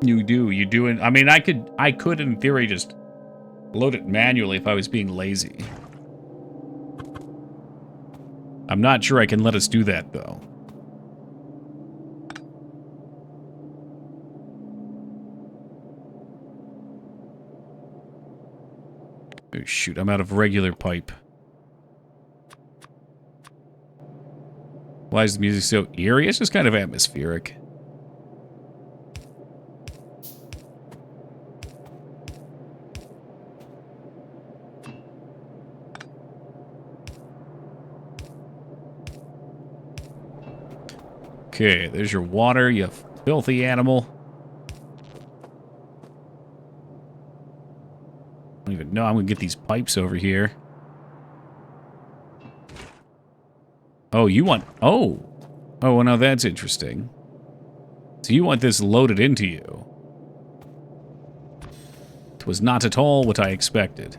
[SPEAKER 1] You do. I mean, I could in theory just load it manually if I was being lazy. I'm not sure I can let us do that, though. Oh, shoot, I'm out of regular pipe. Why is the music so eerie? It's just kind of atmospheric. Okay, there's your water, you filthy animal. I don't even know. I'm gonna get these pipes over here. Oh, you want... Oh! Oh, well, now that's interesting. So you want this loaded into you. It was not at all what I expected.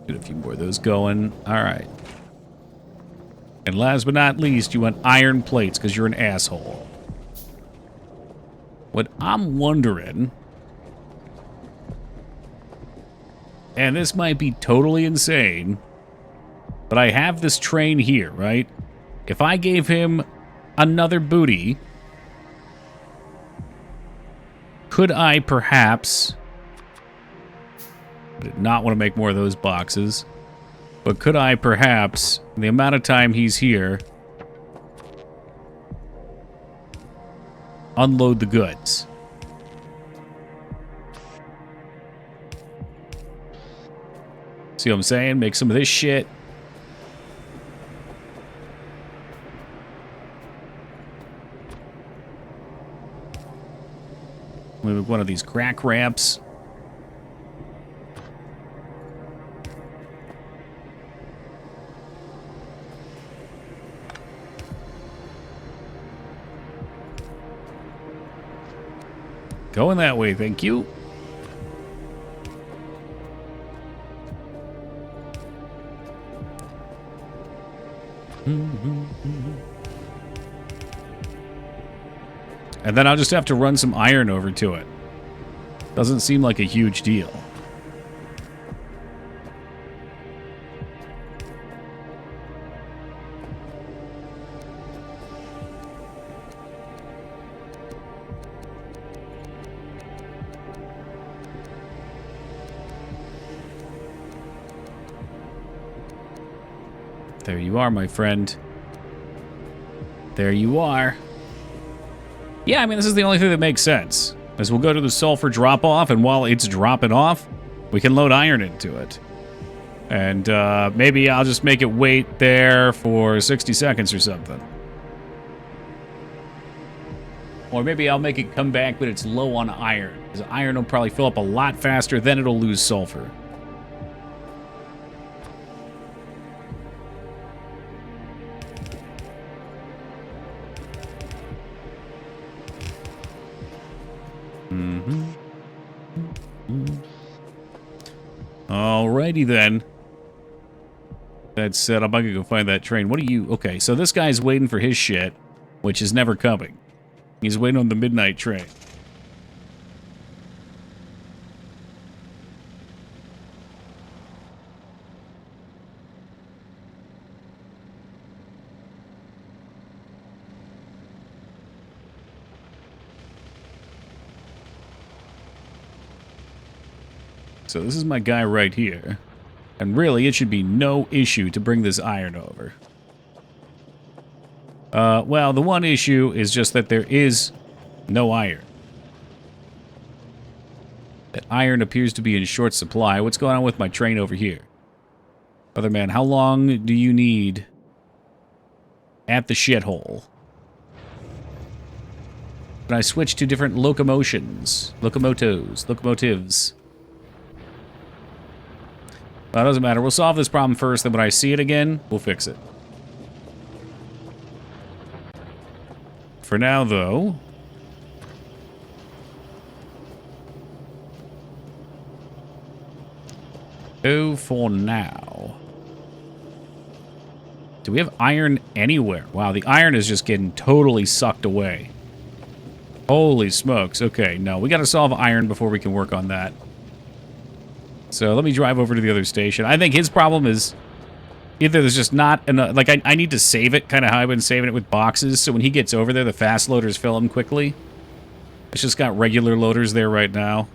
[SPEAKER 1] Get a few more of those going. Alright. And last but not least, you want iron plates because you're an asshole. What I'm wondering... And this might be totally insane, but I have this train here, right? If I gave him another booty, could I perhaps... I did not want to make more of those boxes. But could I perhaps, in the amount of time he's here, unload the goods? See what I'm saying? Make some of this shit. Maybe one of these crack ramps. Going that way, thank you. And then I'll just have to run some iron over to it. Doesn't seem like a huge deal. There you are, my friend. There you are. Yeah, I mean, this is the only thing that makes sense. is we'll go to the sulfur drop-off, and while it's dropping off, we can load iron into it. And maybe I'll just make it wait there for 60 seconds or something. Or maybe I'll make it come back, but it's low on iron. Because iron will probably fill up a lot faster, then it'll lose sulfur. Alrighty then. That said, I'm gonna go find that train. What are you... Okay, so this guy's waiting for his shit, which is never coming. He's waiting on the midnight train. So this is my guy right here. And really, it should be no issue to bring this iron over. Well, the one issue is just that there is no iron. That iron appears to be in short supply. What's going on with my train over here? Other man, how long do you need at the shithole? Can I switch to different locomotives? Locomotives. Well, it doesn't matter. We'll solve this problem first, then when I see it again, we'll fix it. For now, though... Oh, for now. Do we have iron anywhere? Wow, the iron is just getting totally sucked away. Holy smokes. Okay, no, we gotta solve iron before we can work on that. So let me drive over to the other station. I think his problem is either there's just not enough... Like, I need to save it, kind of how I've been saving it with boxes, so when he gets over there, the fast loaders fill him quickly. It's just got regular loaders there right now.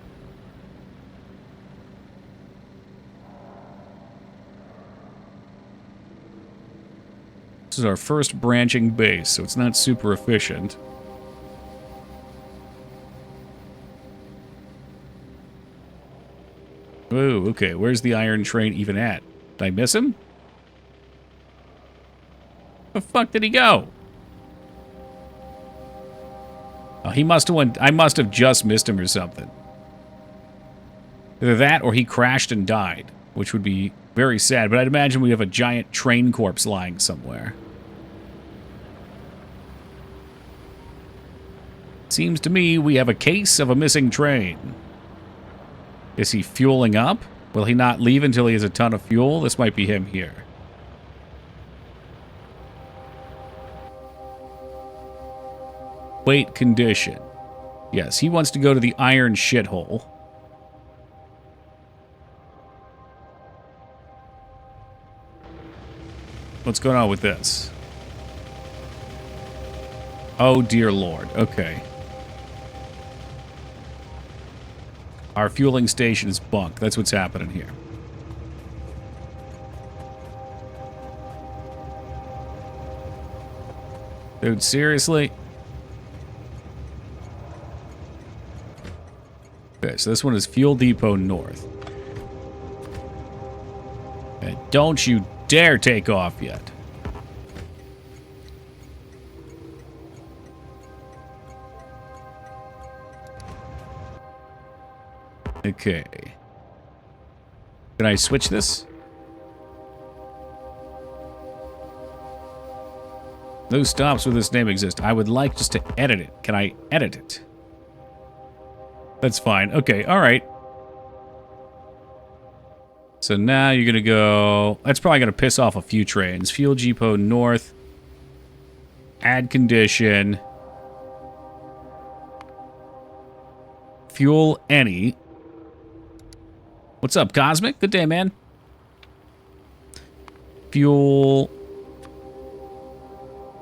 [SPEAKER 1] This is our first branching base, so it's not super efficient. Oh, okay. Where's the iron train even at? Did I miss him? Where the fuck did he go? Oh, he must have went... I must have just missed him or something. Either that or he crashed and died, which would be very sad, but I'd imagine we have a giant train corpse lying somewhere. Seems to me we have a case of a missing train. Is he fueling up? Will he not leave until he has a ton of fuel? This might be him here. Wait condition. Yes, he wants to go to the iron shithole. What's going on with this? Oh, dear Lord. Okay. Our fueling station is bunk. That's what's happening here. Dude, seriously? Okay, so this one is Fuel Depot North. And don't you dare take off yet. Okay. Can I switch this? No stops with this name exist. I would like just to edit it. Can I edit it? That's fine. Okay, alright. So now you're going to go... That's probably going to piss off a few trains. Fuel Depot North. Add condition. Fuel any. What's up, Cosmic? Good day, man. Fuel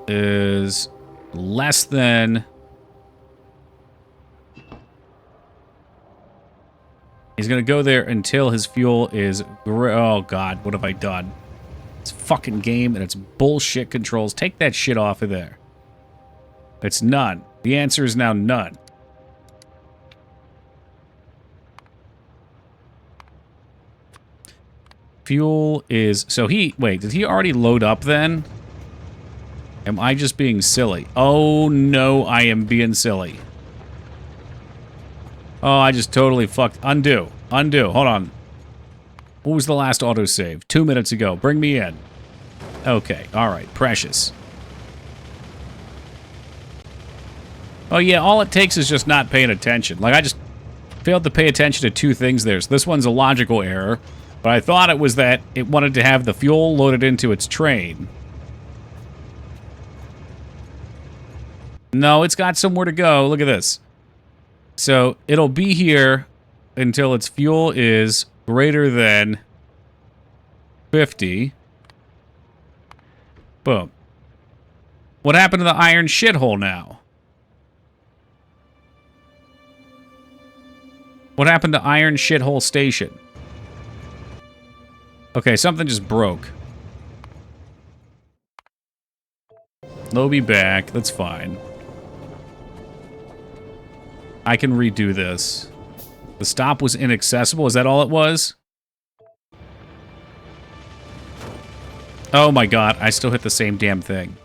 [SPEAKER 1] is less than... He's going to go there until his fuel is... Oh, God, what have I done? It's a fucking game, and it's bullshit controls. Take that shit off of there. It's none. The answer is now none. Fuel is... So he... Wait, did he already load up then? Am I just being silly? Oh, no, I am being silly. Oh, I just totally fucked... Undo. Undo. Hold on. What was the last autosave? 2 minutes ago. Bring me in. Okay. All right. Precious. Oh, yeah. All it takes is just not paying attention. Like, I just failed to pay attention to two things there. So this one's a logical error. But I thought it was that it wanted to have the fuel loaded into its train. No, it's got somewhere to go. Look at this. So it'll be here until its fuel is greater than 50. Boom. What happened to the iron shithole now? What happened to Iron Shithole Station? Okay, something just broke. They'll be back. That's fine. I can redo this. The stop was inaccessible. Is that all it was? Oh my god, I still hit the same damn thing.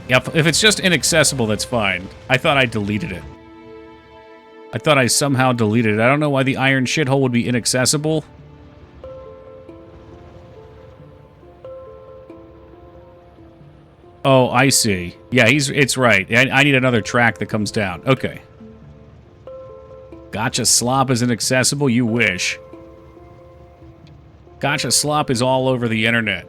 [SPEAKER 1] Yep, if it's just inaccessible, that's fine. I thought I deleted it. I thought I somehow deleted it. I don't know why the iron shithole would be inaccessible. Oh, I see. Yeah, it's right. I need another track that comes down. Okay. Gotcha slop is inaccessible? You wish. Gotcha slop is all over the internet.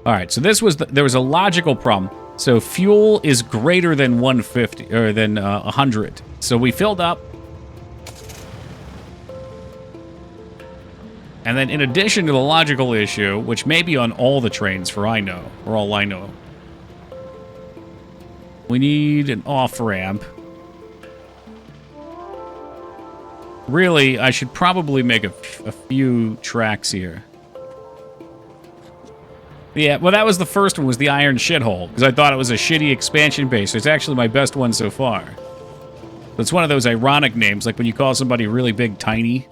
[SPEAKER 1] Alright, so this was there was a logical problem. So fuel is greater than 150, or than 100. So we filled up. And then in addition to the logical issue, which may be on all the trains for all I know, we need an off-ramp. Really, I should probably make a few tracks here. Yeah, well, that was the first one, was the iron shithole, because I thought it was a shitty expansion base. So it's actually my best one so far. It's one of those ironic names, like when you call somebody really big, tiny.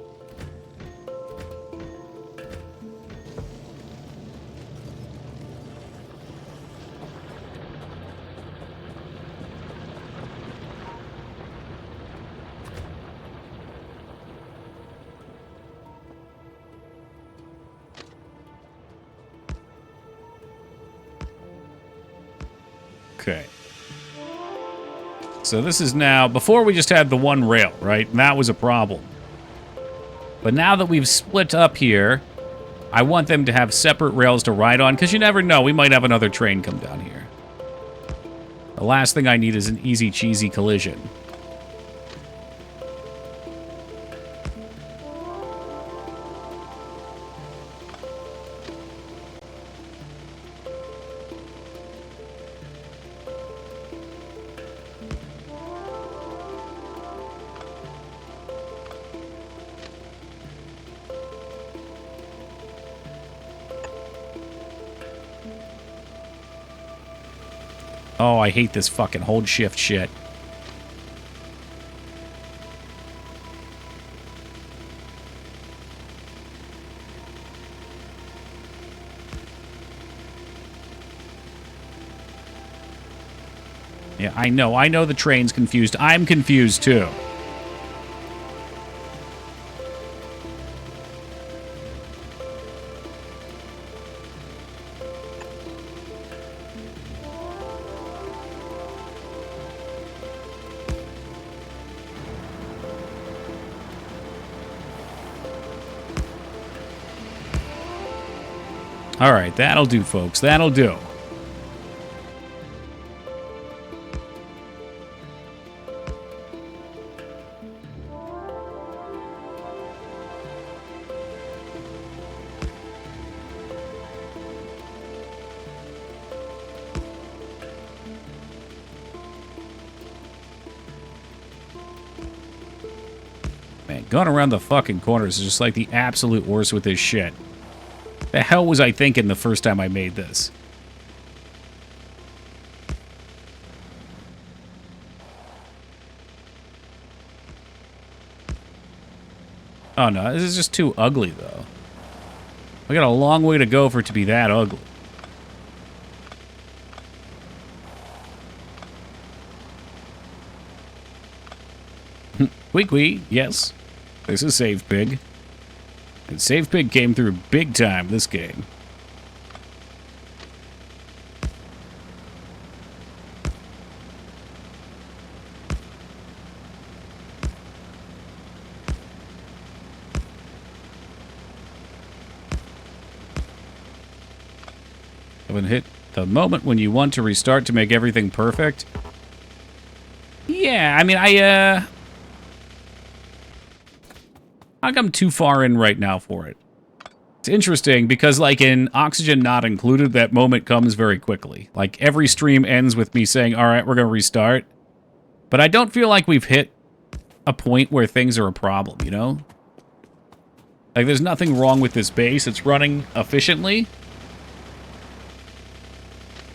[SPEAKER 1] Okay. So this is now... Before we just had the one rail, right? And that was a problem. But now that we've split up here, I want them to have separate rails to ride on, because you never know. We might have another train come down here. The last thing I need is an easy, cheesy collision. Oh, I hate this fucking hold shift shit. Yeah, I know the train's confused. I'm confused too. All right, that'll do, folks. That'll do. Man, going around the fucking corners is just like the absolute worst with this shit. The hell was I thinking the first time I made this? Oh, no. This is just too ugly, though. We got a long way to go for it to be that ugly. Squeaky, yes. This is Save Pig. And Save Pig came through big time this game. Haven't hit the moment when you want to restart to make everything perfect. Yeah, I mean, I think I'm too far in right now for it. It's interesting because, like, in Oxygen Not Included, that moment comes very quickly. Like, every stream ends with me saying, all right, we're going to restart. But I don't feel like we've hit a point where things are a problem, you know? Like, there's nothing wrong with this base. It's running efficiently.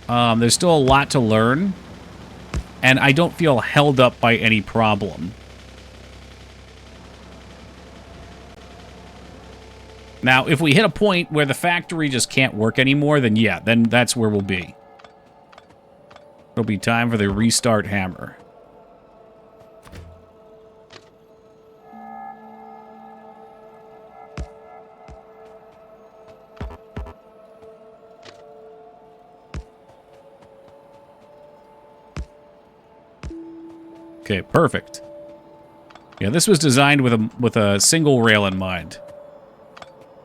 [SPEAKER 1] There's still a lot to learn. And I don't feel held up by any problem. Now, if we hit a point where the factory just can't work anymore, then yeah, then that's where we'll be. It'll be time for the restart hammer. Okay, perfect. Yeah, this was designed with a single rail in mind.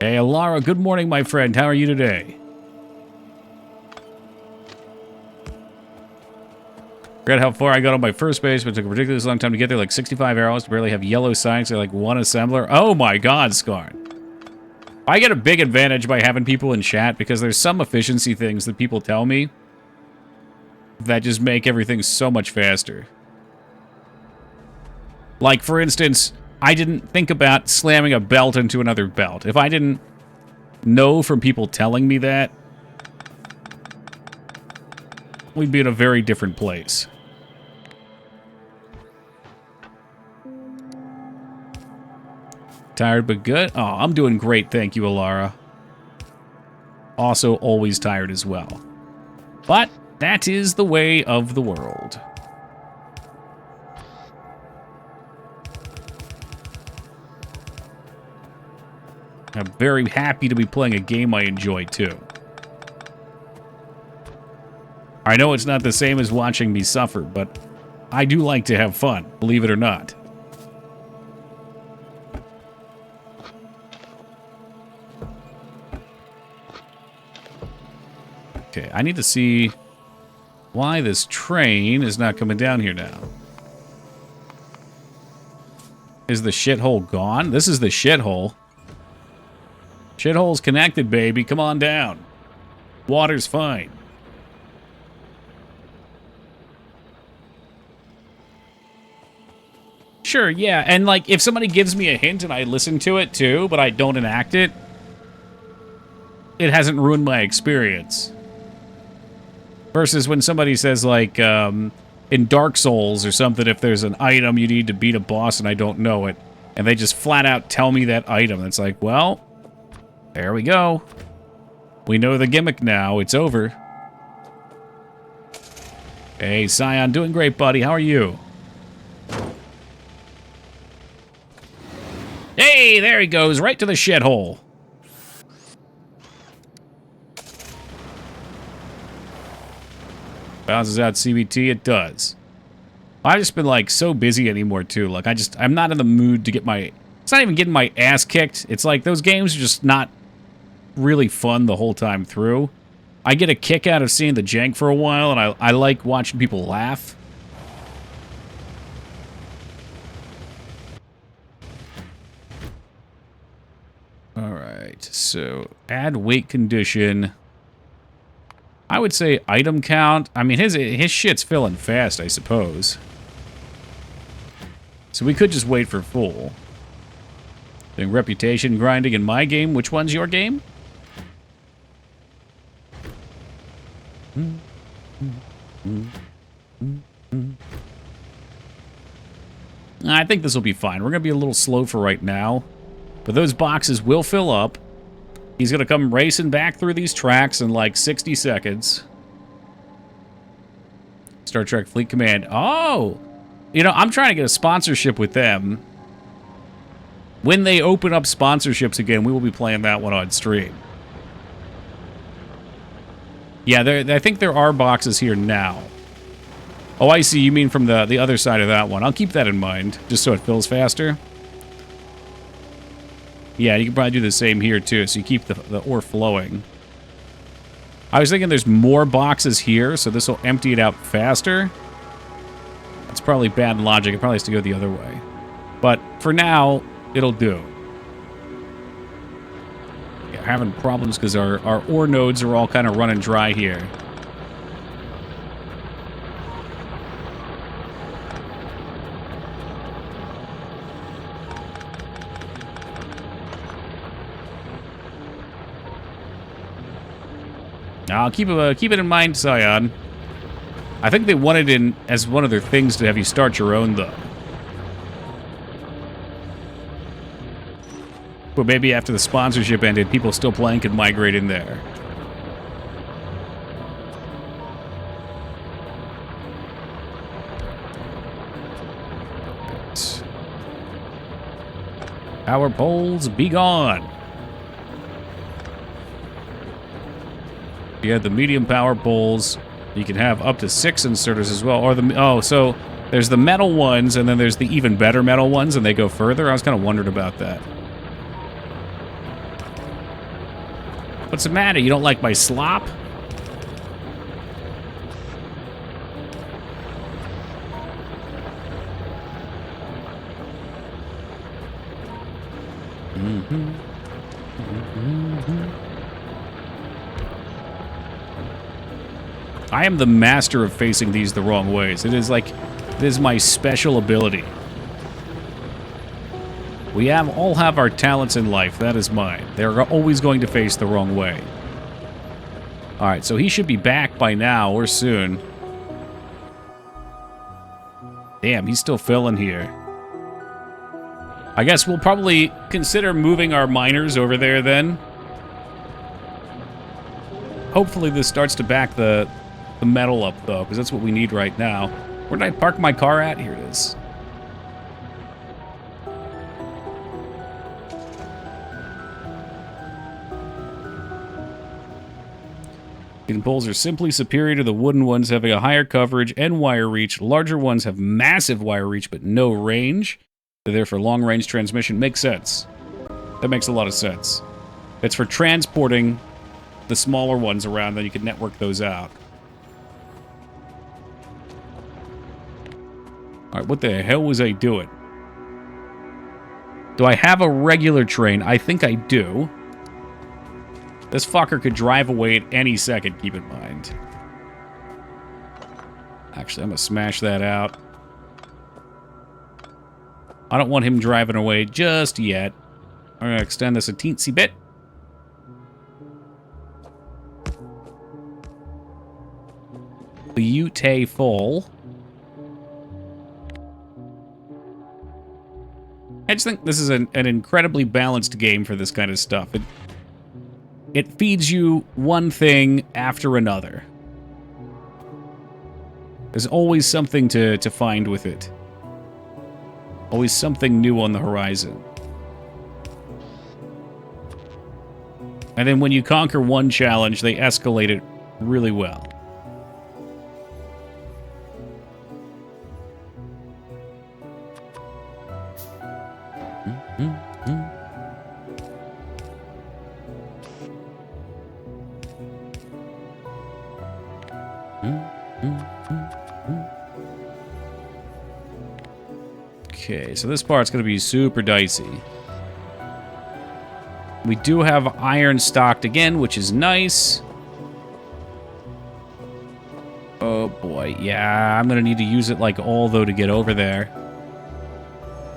[SPEAKER 1] Hey, Alara, good morning, my friend. How are you today? Forgot how far I got on my first base, but it took a ridiculously long time to get there, like 65 arrows to barely have yellow signs, like one assembler. Oh my god, Scarn. I get a big advantage by having people in chat because there's some efficiency things that people tell me that just make everything so much faster. Like, for instance, I didn't think about slamming a belt into another belt. If I didn't know from people telling me that, we'd be in a very different place. Tired but good? Oh, I'm doing great, thank you, Alara. Also always tired as well. But that is the way of the world. I'm very happy to be playing a game I enjoy, too. I know it's not the same as watching me suffer, but I do like to have fun, believe it or not. Okay, I need to see why this train is not coming down here now. Is the shithole gone? This is the shithole. Shithole's connected, baby. Come on down. Water's fine. Sure, yeah. And, like, if somebody gives me a hint and I listen to it, too, but I don't enact it, it hasn't ruined my experience. Versus when somebody says, like, in Dark Souls or something, if there's an item you need to beat a boss and I don't know it, and they just flat out tell me that item, it's like, well... there we go. We know the gimmick now. It's over. Hey, Scion. Doing great, buddy. How are you? Hey, there he goes. Right to the shithole. Bounces out CBT. It does. I've just been, like, so busy anymore, too. Like, I'm not in the mood to get my... it's not even getting my ass kicked. It's like those games are just not... really fun the whole time through. I get a kick out of seeing the jank for a while, and I like watching people laugh. Alright, so add weight condition. I would say item count. I mean, his shit's filling fast, I suppose. So we could just wait for full. Doing reputation grinding in my game. Which one's your game? I think this will be fine. We're going to be a little slow for right now. But those boxes will fill up. He's going to come racing back through these tracks in like 60 seconds. Star Trek Fleet Command. Oh! You know, I'm trying to get a sponsorship with them. When they open up sponsorships again, we will be playing that one on stream. Yeah, I think there are boxes here now. Oh, I see. You mean from the other side of that one. I'll keep that in mind, just so it fills faster. Yeah, you can probably do the same here, too, so you keep the ore flowing. I was thinking there's more boxes here, so this will empty it out faster. It's probably bad logic. It probably has to go the other way. But for now, it'll do. Yeah, having problems because our ore nodes are all kind of running dry here. I'll keep it in mind, Scion. I think they wanted in as one of their things to have you start your own, though. But maybe after the sponsorship ended, people still playing could migrate in there. Power poles, be gone. You have the medium power poles. You can have up to 6 inserters as well. Or so there's the metal ones, and then there's the even better metal ones, and they go further. I was kind of wondering about that. What's the matter? You don't like my slop? I am the master of facing these the wrong ways. It is my special ability. We all have our talents in life. That is mine. They're always going to face the wrong way. Alright, so he should be back by now or soon. Damn, he's still filling here. I guess we'll probably consider moving our miners over there then. Hopefully this starts to back the metal up, though, because that's what we need right now. Where did I park my car at? Here it is. Wooden poles are simply superior to the wooden ones, having a higher coverage and wire reach. Larger ones have massive wire reach, but no range. They're there for long-range transmission. Makes sense. That makes a lot of sense. It's for transporting the smaller ones around, then you can network those out. Alright, what the hell was I doing? Do I have a regular train? I think I do. This fucker could drive away at any second, keep in mind. Actually, I'm gonna smash that out. I don't want him driving away just yet. I'm gonna extend this a teensy bit. Beautiful. I just think this is an incredibly balanced game for this kind of stuff. It feeds you one thing after another. There's always something to find with it. Always something new on the horizon. And then when you conquer one challenge, they escalate it really well. Okay, so this part's going to be super dicey. We do have iron stocked again, which is nice. Oh boy, yeah, I'm going to need to use it like all, though, to get over there.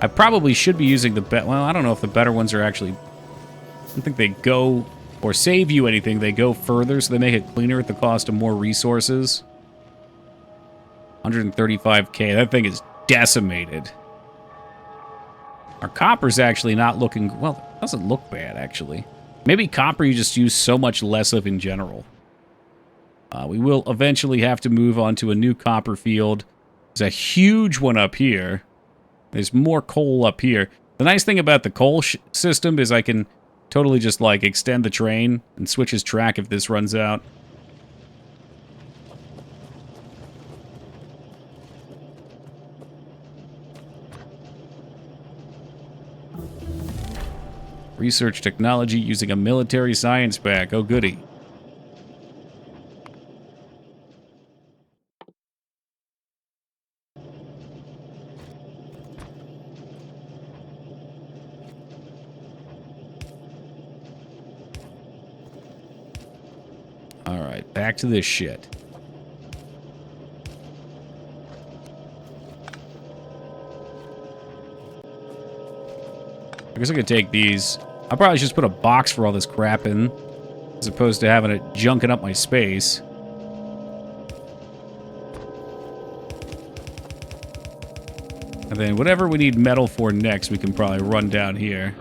[SPEAKER 1] I probably should be using the well, I don't know if the better ones are actually... I don't think they go or save you anything. They go further, so they make it cleaner at the cost of more resources. 135k, that thing is decimated. Our copper's actually not looking... Well, it doesn't look bad, actually. Maybe copper you just use so much less of in general. We will eventually have to move on to a new copper field. There's a huge one up here. There's more coal up here. The nice thing about the coal system is I can totally just, like, extend the train and switch his track if this runs out. Research technology using a military science pack. Oh, goody. Alright, back to this shit. I guess I could take these. I'll probably just put a box for all this crap in, as opposed to having it junking up my space. And then whatever we need metal for next, we can probably run down here.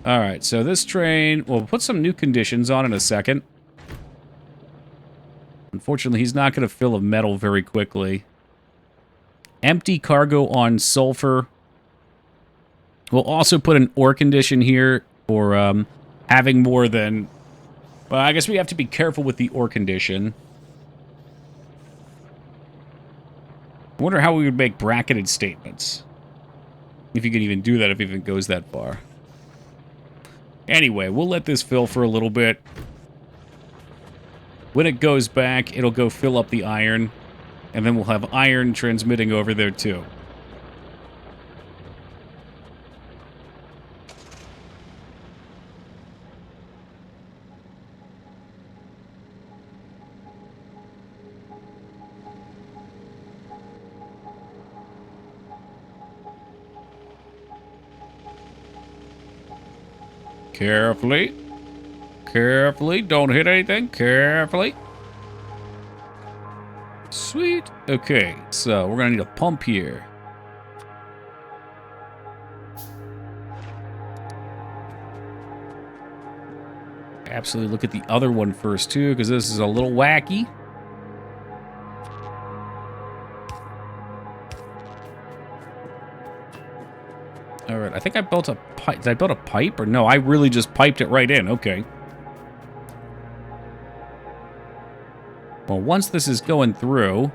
[SPEAKER 1] Alright, so this train... We'll put some new conditions on in a second. Unfortunately, he's not going to fill a metal very quickly. Empty cargo on sulfur. We'll also put an ore condition here for having more than... Well, I guess we have to be careful with the ore condition. I wonder how we would make bracketed statements. If you can even do that, if it even goes that far. Anyway, we'll let this fill for a little bit. When it goes back, it'll go fill up the iron. And then we'll have iron transmitting over there, too. Carefully. Carefully. Don't hit anything. Carefully. Sweet. Okay, so we're going to need a pump here. Absolutely look at the other one first, too, because this is a little wacky. Alright, I think I built a pipe. Did I build a pipe? Or no, I really just piped it right in. Okay. Well, once this is going through...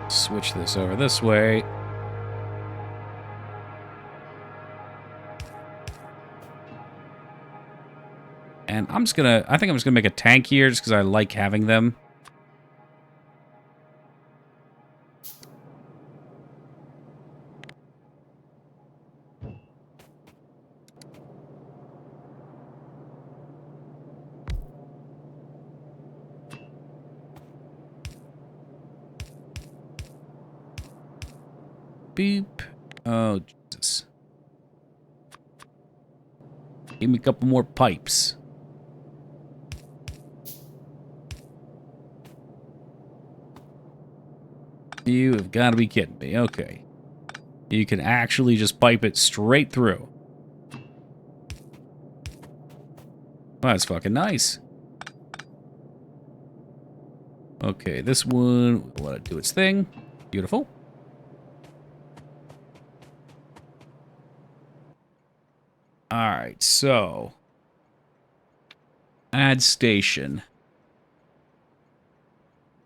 [SPEAKER 1] Switch this over this way. And I'm just gonna... I think I'm just gonna make a tank here just because I like having them. Beep. Oh, Jesus. Give me a couple more pipes. You have got to be kidding me. Okay. You can actually just pipe it straight through. Well, that's fucking nice. Okay, this one, we'll let it do its thing. Beautiful. Alright, so... Add station.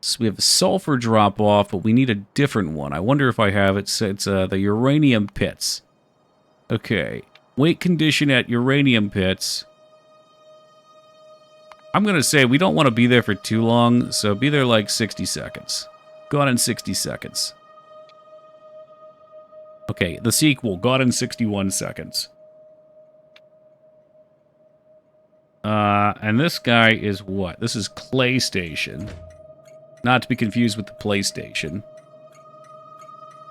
[SPEAKER 1] So we have a sulfur drop-off, but we need a different one. I wonder if I have it. So it's the uranium pits. Okay. Wait condition at uranium pits. I'm going to say we don't want to be there for too long, so be there like 60 seconds. Gone in 60 seconds. Okay, the sequel, gone in 61 seconds. And this guy is what? This is Clay Station. Not to be confused with the PlayStation.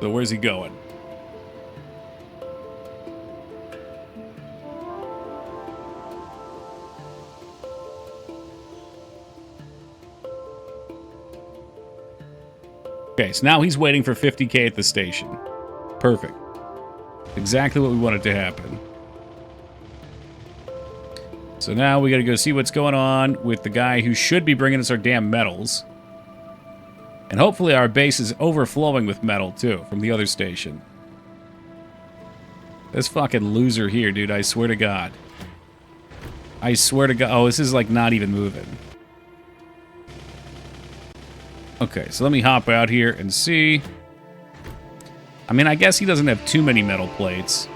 [SPEAKER 1] So where's he going? Okay, so now he's waiting for 50K at the station. Perfect. Exactly what we wanted to happen. So now we gotta go see what's going on with the guy who should be bringing us our damn metals. And hopefully our base is overflowing with metal, too, from the other station. This fucking loser here, dude, I swear to God. I swear to God. Oh, this is, like, not even moving. Okay, so let me hop out here and see. I mean, I guess he doesn't have too many metal plates.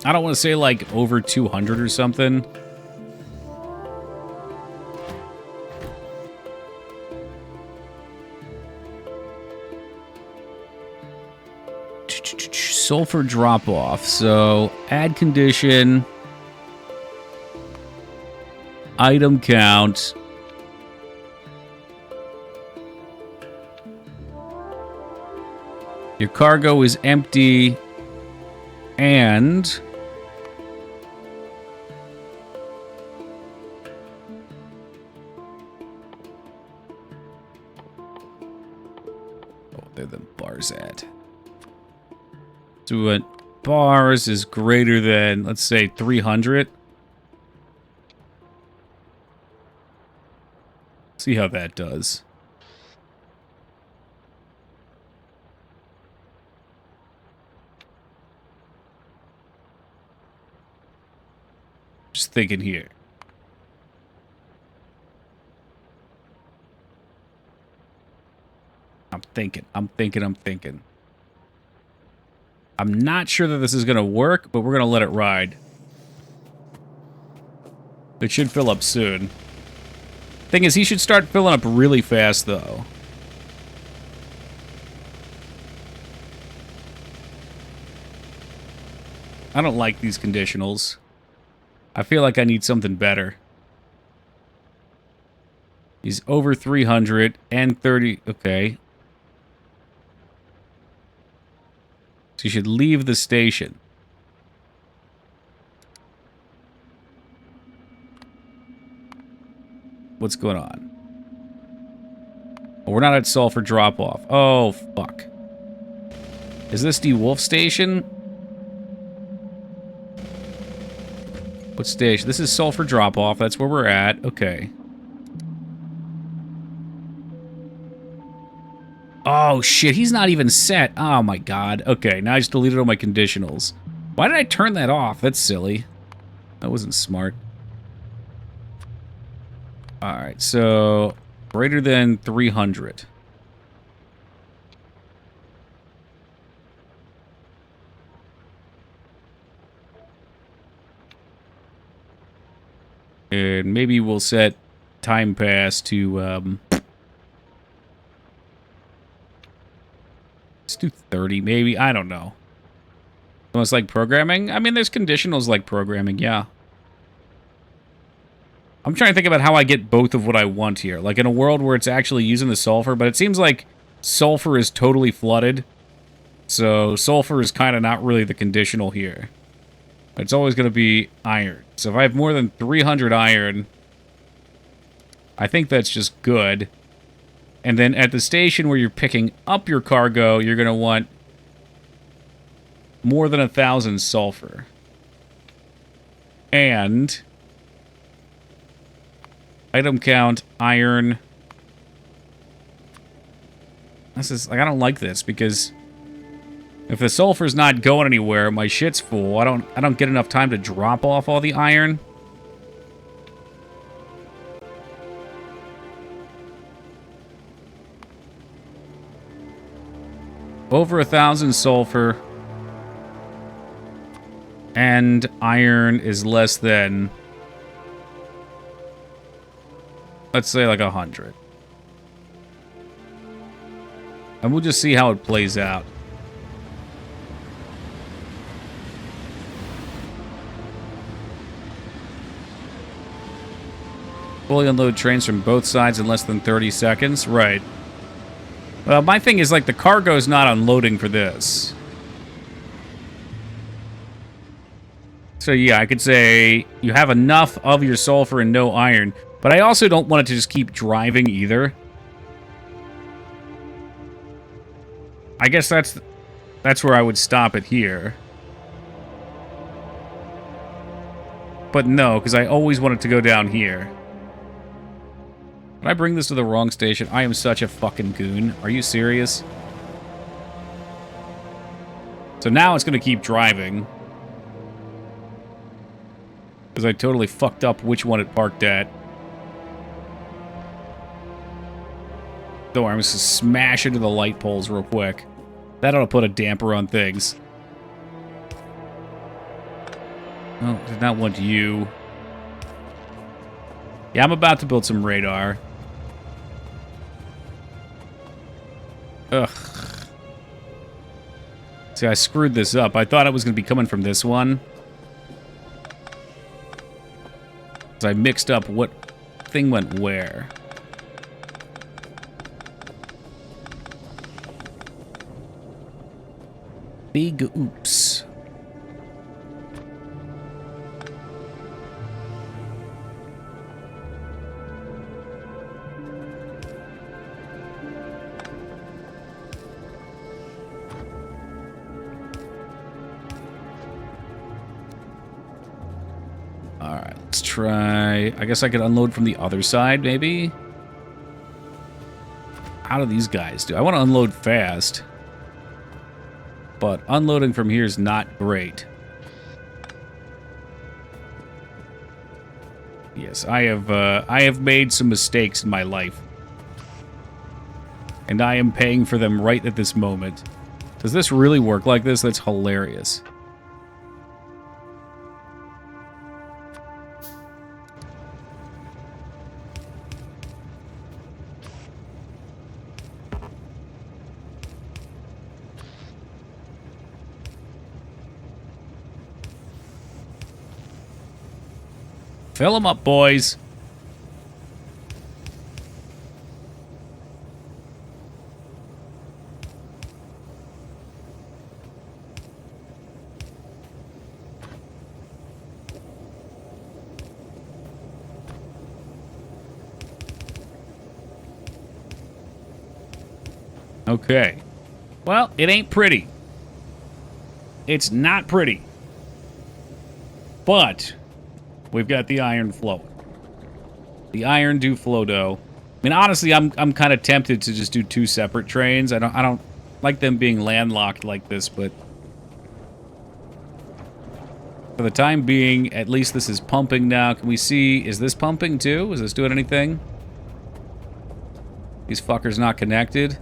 [SPEAKER 1] I don't want to say, like, over 200 or something. Sulfur drop-off. So, add condition. Item count. Your cargo is empty. And... oh, there the bar's at. So what bars is greater than, let's say, 300. See how that does. Just thinking here. I'm thinking. I'm not sure that this is going to work, but we're going to let it ride. It should fill up soon. Thing is, he should start filling up really fast, though. I don't like these conditionals. I feel like I need something better. He's over 300 and 30. Okay. So you should leave the station. What's going on? Oh, we're not at sulfur drop-off. Oh, fuck. Is this the Wolf Station? What station? This is sulfur drop-off. That's where we're at. Okay. Oh, shit. He's not even set. Oh, my God. Okay, now I just deleted all my conditionals. Why did I turn that off? That's silly. That wasn't smart. Alright, so... greater than 300. And maybe we'll set time pass to, let's do 30, maybe. I don't know. Almost like programming? I mean, there's conditionals like programming, yeah. I'm trying to think about how I get both of what I want here. Like, in a world where it's actually using the sulfur, but it seems like sulfur is totally flooded. So, sulfur is kind of not really the conditional here. It's always going to be iron. So, if I have more than 300 iron, I think that's just good. And then at the station where you're picking up your cargo, you're going to want more than 1,000 sulfur. And... item count, iron. This is, like, I don't like this because if the sulfur's not going anywhere, my shit's full. I don't get enough time to drop off all the iron. Over 1,000 sulfur. And iron is less than... let's say like 100. And we'll just see how it plays out. Fully unload trains from both sides in less than 30 seconds. Right. Well, my thing is, like, the cargo's not unloading for this. So, yeah, I could say you have enough of your sulfur and no iron. But I also don't want it to just keep driving either. I guess that's where I would stop it here. But no, because I always want it to go down here. Did I bring this to the wrong station? I am such a fucking goon. Are you serious? So now it's going to keep driving. Because I totally fucked up which one it parked at. Don't worry, I'm just going to smash into the light poles real quick. That ought to put a damper on things. Oh, did not want you. Yeah, I'm about to build some radar. Ugh. See, I screwed this up. I thought it was going to be coming from this one. So I mixed up what thing went where. Big oops. Alright, let's try... I guess I could unload from the other side, maybe? How do these guys do? I want to unload fast. But unloading from here is not great. Yes, I have made some mistakes in my life. And I am paying for them right at this moment. Does this really work like this? That's hilarious. Fill them up, boys. Okay. Well, it ain't pretty. It's not pretty. But we've got the iron flowing. The iron do flow, though. I mean, honestly, I'm kind of tempted to just do two separate trains. I don't like them being landlocked like this, but for the time being, at least this is pumping now. Can we see? Is this pumping too? Is this doing anything? These fuckers not connected.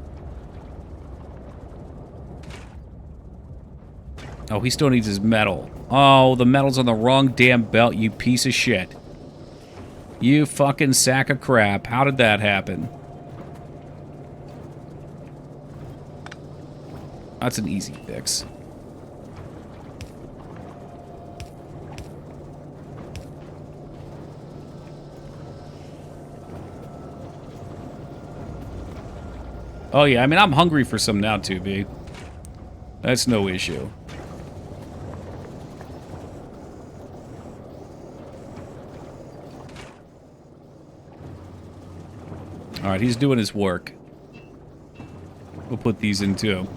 [SPEAKER 1] Oh, he still needs his metal. Oh, the metal's on the wrong damn belt, you piece of shit. You fucking sack of crap. How did that happen? That's an easy fix. Oh yeah, I mean, I'm hungry for some now too, B. That's no issue. Alright, he's doing his work. We'll put these in too.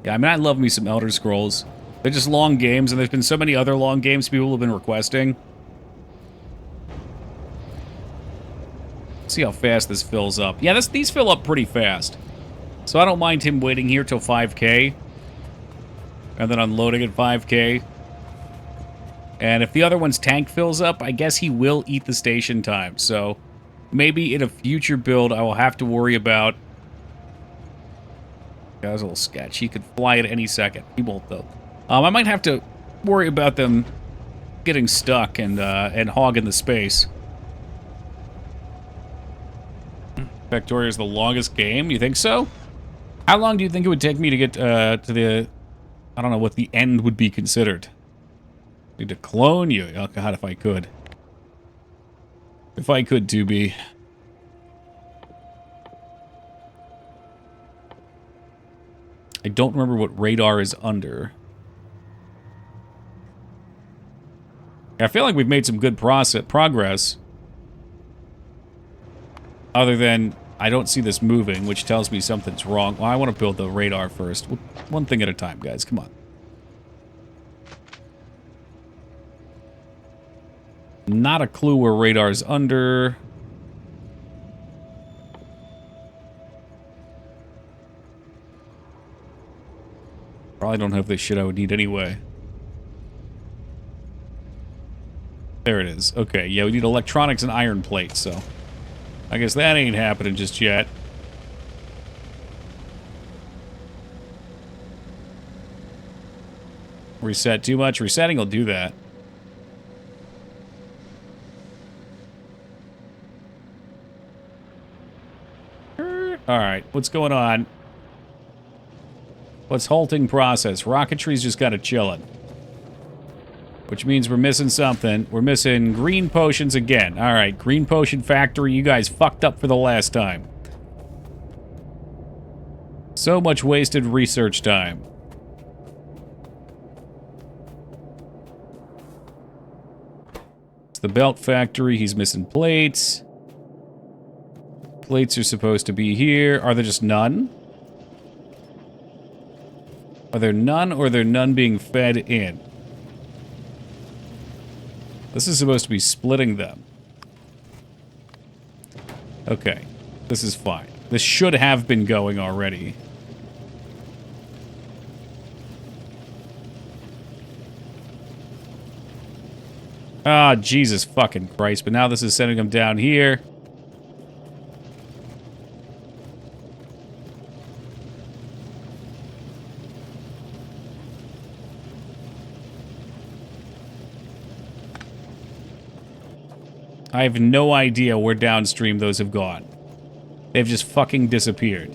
[SPEAKER 1] Yeah, I mean, I love me some Elder Scrolls. They're just long games, and there's been so many other long games people have been requesting. Let's see how fast this fills up. Yeah, these fill up pretty fast. So I don't mind him waiting here till 5K. And then unloading at 5K. And if the other one's tank fills up, I guess he will eat the station time. So maybe in a future build, I will have to worry about... That was a little sketch. He could fly at any second. He won't, though. I might have to worry about them getting stuck and hogging the space. Factorio is the longest game? You think so? How long do you think it would take me to get to the I don't know what the end would be considered. Need to clone you. Oh god, if I could. If I could, 2B. I don't remember what radar is under. I feel like we've made some good progress. Other than, I don't see this moving, which tells me something's wrong. Well, I want to build the radar first. One thing at a time, guys. Come on. Not a clue where radar's under. Probably don't have the shit I would need anyway. There it is. Okay, yeah, we need electronics and iron plates, so... I guess that ain't happening just yet. Reset too much? Resetting will do that. Alright, what's going on? What's halting process? Rocketry's just got to chillin'. Which means we're missing something. We're missing green potions again. Alright, green potion factory, you guys fucked up for the last time. So much wasted research time. It's the belt factory, he's missing plates. Plates are supposed to be here. Are there just none? Are there none, or are there none being fed in? This is supposed to be splitting them. Okay. This is fine. This should have been going already. Ah, Jesus fucking Christ. But now this is sending them down here. I have no idea where downstream those have gone. They've just fucking disappeared.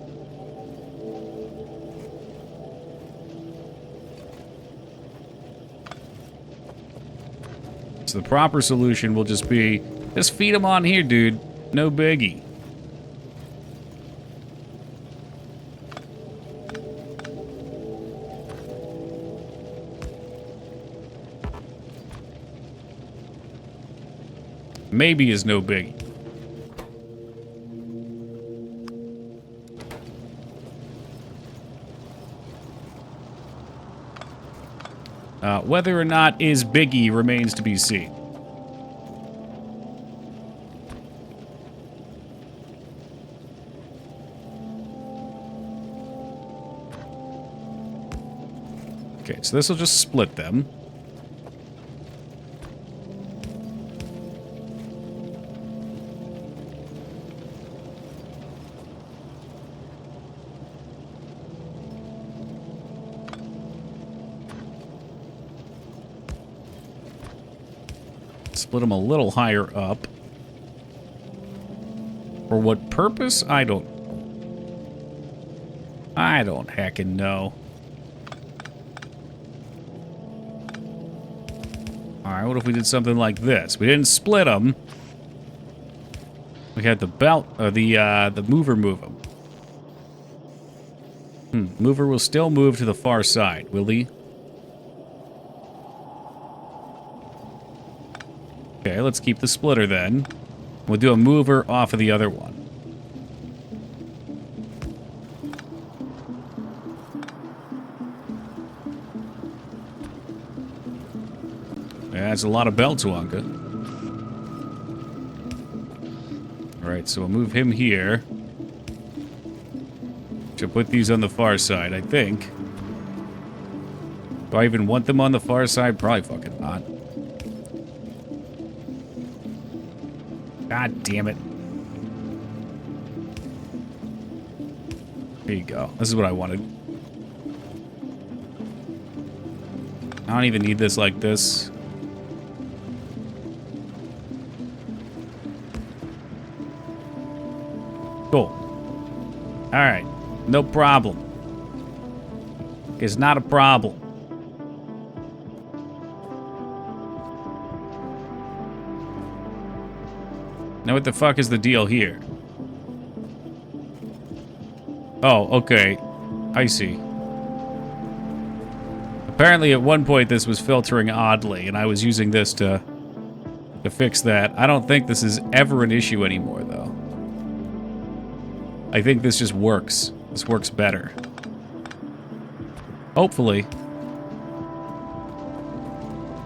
[SPEAKER 1] So the proper solution will just be, just feed them on here, dude. No biggie. Maybe is no biggie. Whether or not is biggie remains to be seen. Okay, so this will just split them. Split them a little higher up. For what purpose? I don't heckin' know. Alright, what if we did something like this? We didn't split them. We had the belt, or the mover move them. Mover will still move to the far side, will he? Okay, let's keep the splitter then. We'll do a mover off of the other one. Yeah, that's a lot of belts, Wonka. Alright, so we'll move him here. Should put these on the far side, I think. Do I even want them on the far side? Probably fucking not. God damn it. There you go. This is what I wanted. I don't even need this like this. Cool. Alright. No problem. It's not a problem. Now what the fuck is the deal here? Oh, okay. I see. Apparently at one point this was filtering oddly, and I was using this to fix that. I don't think this is ever an issue anymore, though. I think this just works. This works better. Hopefully.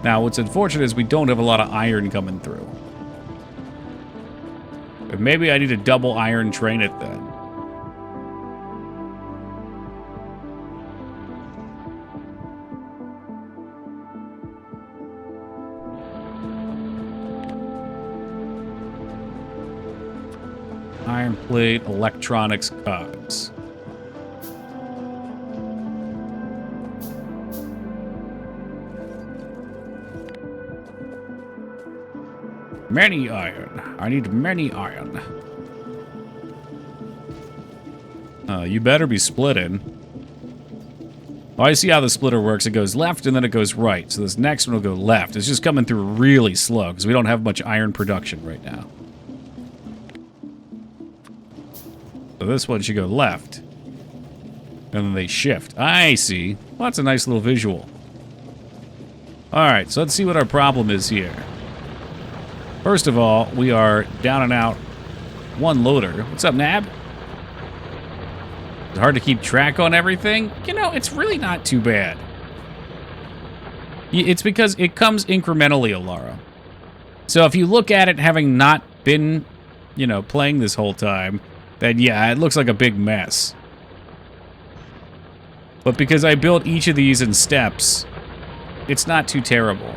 [SPEAKER 1] Now, what's unfortunate is we don't have a lot of iron coming through. But maybe I need to double iron train it then. Iron plate, electronics, cogs. Many iron. I need many iron. You better be splitting. Oh, I see how the splitter works. It goes left and then it goes right. So this next one will go left. It's just coming through really slow because we don't have much iron production right now. So this one should go left. And then they shift. I see. Well, that's a nice little visual. Alright, so let's see what our problem is here. First of all, we are down and out one loader. What's up, Nab? It's hard to keep track on everything. You know, it's really not too bad. It's because it comes incrementally, Alara. So if you look at it having not been, you know, playing this whole time, then yeah, it looks like a big mess. But because I built each of these in steps, it's not too terrible.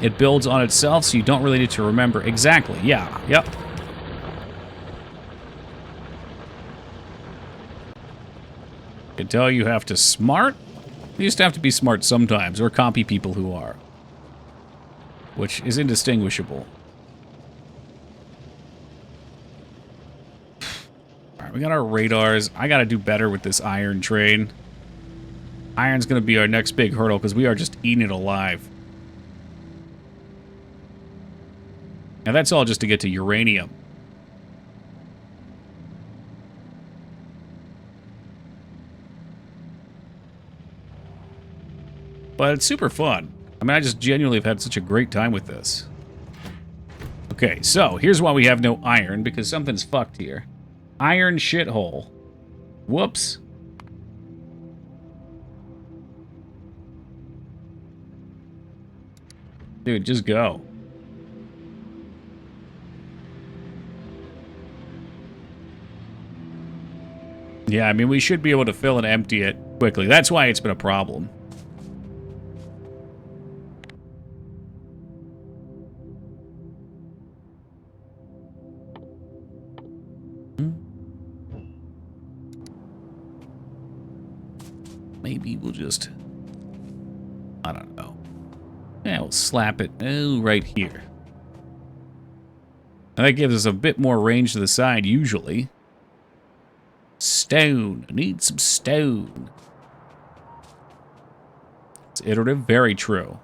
[SPEAKER 1] It builds on itself, so you don't really need to remember exactly. Yeah, yep. I can tell you have to smart. You just have to be smart sometimes, or copy people who are. Which is indistinguishable. Alright, we got our radars. I gotta do better with this iron train. Iron's gonna be our next big hurdle, because we are just eating it alive. Now that's all just to get to uranium. But it's super fun. I mean, I just genuinely have had such a great time with this. Okay, so here's why we have no iron, because something's fucked here. Iron shithole. Whoops. Dude, just go. Yeah, I mean, we should be able to fill and empty it quickly. That's why it's been a problem. Maybe we'll just... I don't know. Yeah, we'll slap it right here. And that gives us a bit more range to the side, usually. Stone. I need some stone. It's iterative. Very true.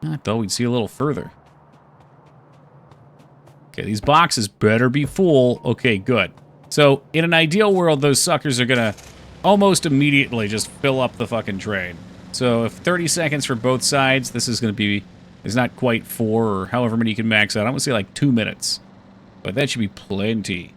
[SPEAKER 1] I thought we'd see a little further. Okay, these boxes better be full. Okay, good. So, in an ideal world, those suckers are gonna almost immediately just fill up the fucking train. So, if 30 seconds for both sides, this is gonna be... It's not quite 4 or however many you can max out. I'm gonna say like 2 minutes. But that should be plenty.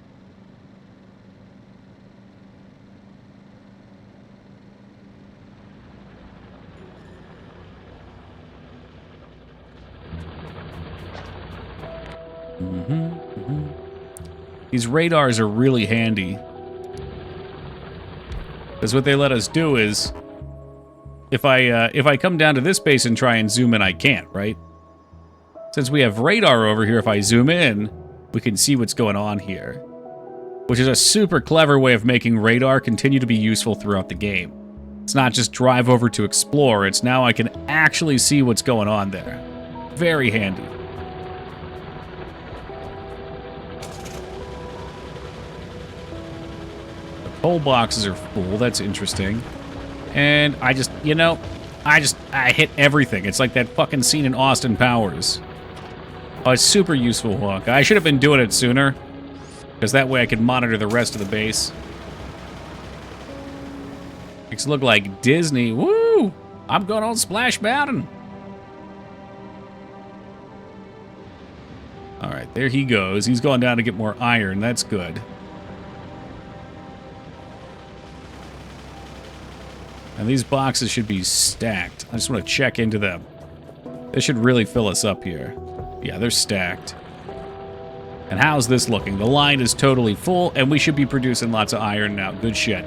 [SPEAKER 1] These radars are really handy. Because what they let us do is... If I come down to this base and try and zoom in, I can't, right? Since we have radar over here, if I zoom in, we can see what's going on here. Which is a super clever way of making radar continue to be useful throughout the game. It's not just drive over to explore, it's now I can actually see what's going on there. Very handy. The coal boxes are full, that's interesting. And I just, you know, I hit everything. It's like that fucking scene in Austin Powers. Oh, it's super useful, Hawk. I should have been doing it sooner, because that way I could monitor the rest of the base. Makes it look like Disney. Woo! I'm going on Splash Mountain. All right, there he goes. He's going down to get more iron. That's good. And these boxes should be stacked. I just want to check into them. They should really fill us up here. Yeah, they're stacked. And how's this looking? The line is totally full, and we should be producing lots of iron now. Good shit.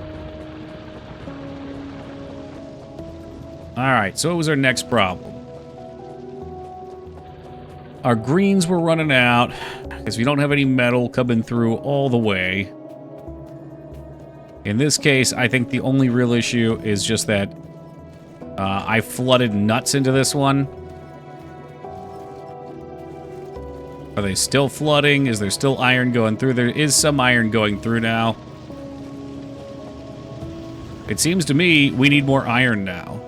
[SPEAKER 1] Alright, so what was our next problem? Our greens were running out, because we don't have any metal coming through all the way. In this case, I think the only real issue is just that I flooded nuts into this one. Are they still flooding? Is there still iron going through? There is some iron going through now. It seems to me we need more iron now.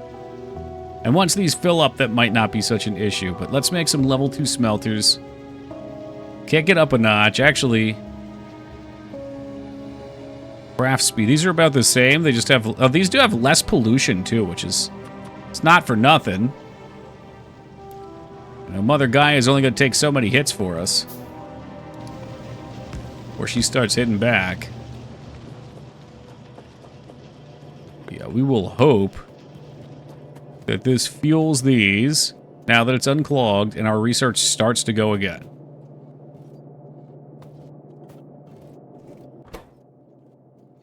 [SPEAKER 1] And once these fill up, that might not be such an issue. But let's make some level 2 smelters. Can't get up a notch. Actually, craft speed. These are about the same. They just have... Oh, these do have less pollution, too, which is... It's not for nothing. You know, Mother Gaia is only going to take so many hits for us. Or she starts hitting back. Yeah, we will hope that this fuels these now that it's unclogged and our research starts to go again.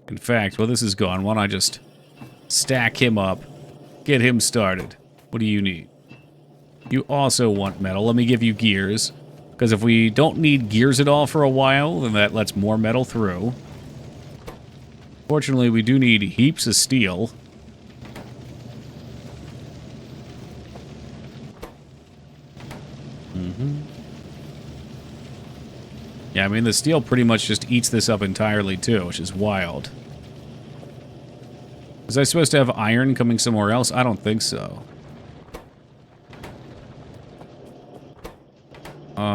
[SPEAKER 1] In fact, while this is gone, why don't I just stack him up, get him started. What do you need? You also want metal. Let me give you gears, because if we don't need gears at all for a while, then that lets more metal through. Fortunately, we do need heaps of steel. Yeah, I mean, the steel pretty much just eats this up entirely, too, which is wild. Was I supposed to have iron coming somewhere else? I don't think so.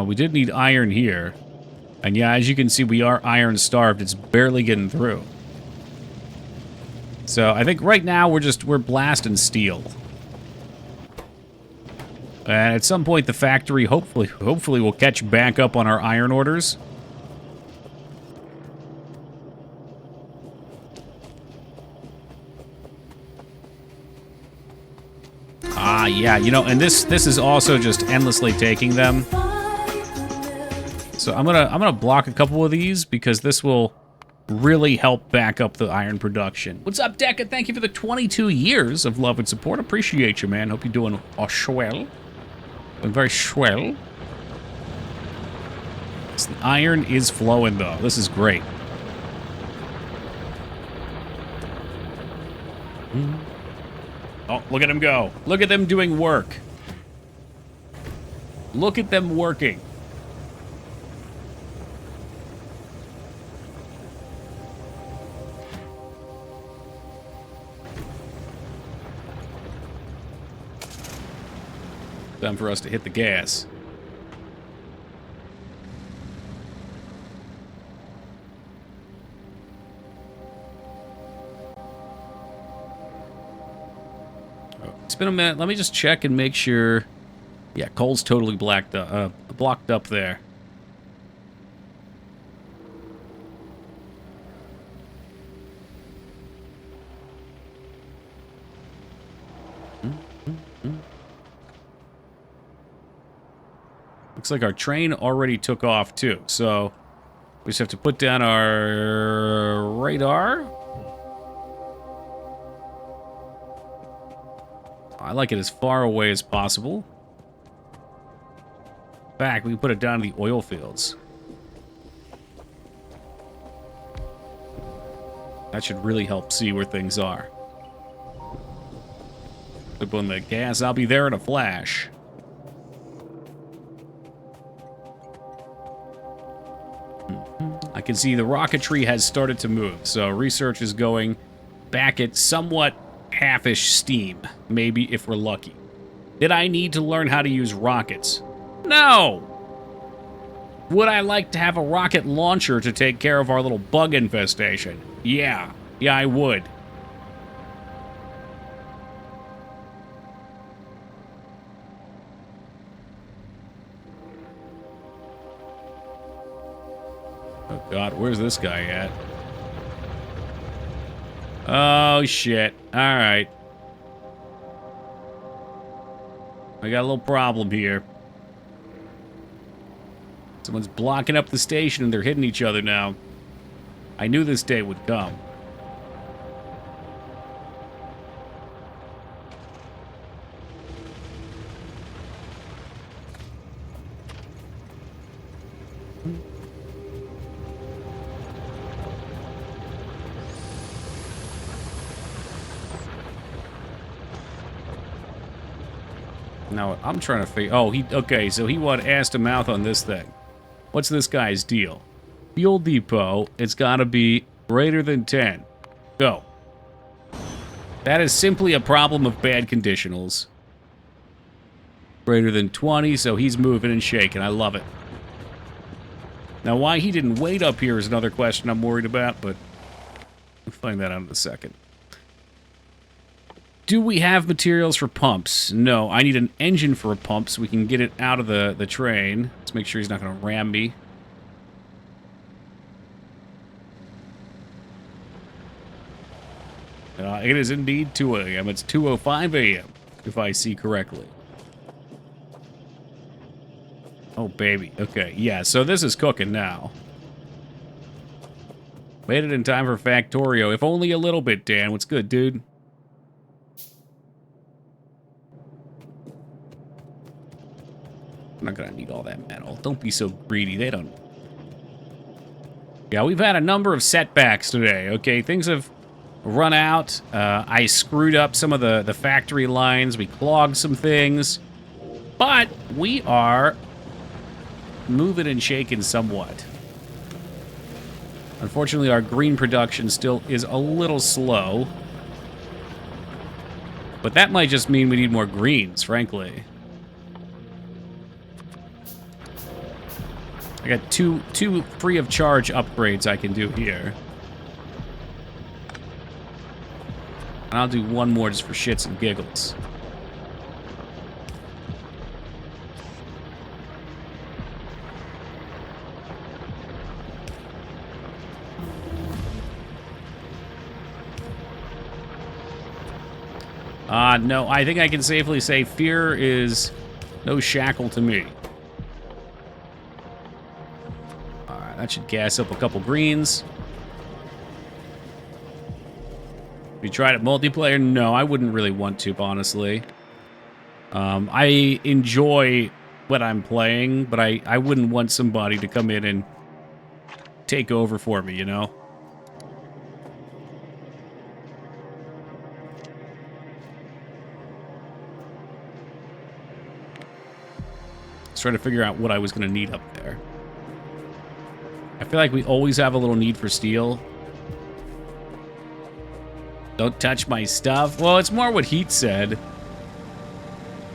[SPEAKER 1] We did need iron here. And yeah, as you can see, we are iron-starved. It's barely getting through. So I think right now we're blasting steel. And at some point, the factory hopefully will catch back up on our iron orders. Ah, yeah, you know, and this is also just endlessly taking them. So I'm gonna block a couple of these because this will really help back up the iron production. What's up, Deca? Thank you for the 22 years of love and support. Appreciate you, man. Hope you're doing swell. Doing very swell. The iron is flowing, though. This is great. Oh, look at them go. Look at them doing work. Look at them working. Time for us to hit the gas. It's been a minute. Let me just check and make sure. Yeah, coal's totally blocked up there. Looks like our train already took off, too. So, we just have to put down our radar. I like it as far away as possible. In fact, we can put it down to the oil fields. That should really help see where things are. Put on the gas, I'll be there in a flash. I can see the rocketry has started to move, so research is going back at somewhat halfish steam, maybe if we're lucky. Did I need to learn how to use rockets? No! Would I like to have a rocket launcher to take care of our little bug infestation? Yeah. Yeah, I would. Oh, God, where's this guy at? Oh, shit. All right. I got a little problem here. Someone's blocking up the station and they're hitting each other now. I knew this day would come. Now, I'm trying to figure... Oh, okay, so he asked a mouth on this thing. What's this guy's deal? Fuel depot, it's gotta be greater than 10. Go. That is simply a problem of bad conditionals. Greater than 20, so he's moving and shaking. I love it. Now, why he didn't wait up here is another question I'm worried about, but we'll find that out in a second. Do we have materials for pumps? No, I need an engine for a pump so we can get it out of the train. Let's make sure he's not going to ram me. It is indeed 2 a.m. It's 2:05 a.m., if I see correctly. Oh, baby. Okay, yeah, so this is cooking now. Made it in time for Factorio. If only a little bit, Dan. What's good, dude? I'm not gonna need all that metal. Don't be so greedy. They don't... Yeah, we've had a number of setbacks today, okay? Things have run out. I screwed up some of the factory lines. We clogged some things. But we are moving and shaking somewhat. Unfortunately, our green production still is a little slow. But that might just mean we need more greens, frankly. I got two free of charge upgrades I can do here. And I'll do one more just for shits and giggles. No, I think I can safely say fear is no shackle to me. Alright, that should gas up a couple greens. Have you tried it multiplayer? No, I wouldn't really want to, honestly. I enjoy what I'm playing, but I wouldn't want somebody to come in and take over for me, you know? Just trying to figure out what I was going to need up there. I feel like we always have a little need for steel. Don't touch my stuff. Well, it's more what Heat said.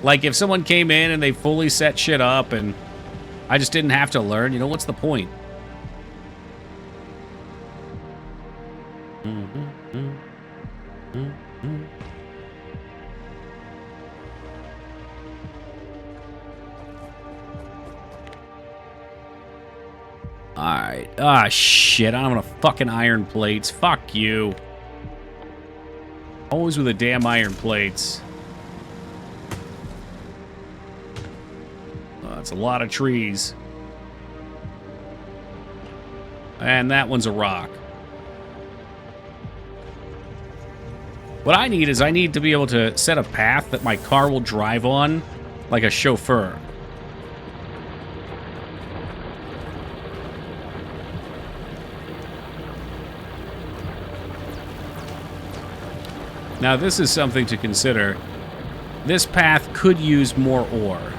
[SPEAKER 1] Like, if someone came in and they fully set shit up and I just didn't have to learn, you know, what's the point? Alright. Ah, shit. I don't want fucking iron plates. Fuck you. Always with the damn iron plates. That's a lot of trees. And that one's a rock. What I need is I need to be able to set a path that my car will drive on like a chauffeur. Now, this is something to consider. This path could use more ore.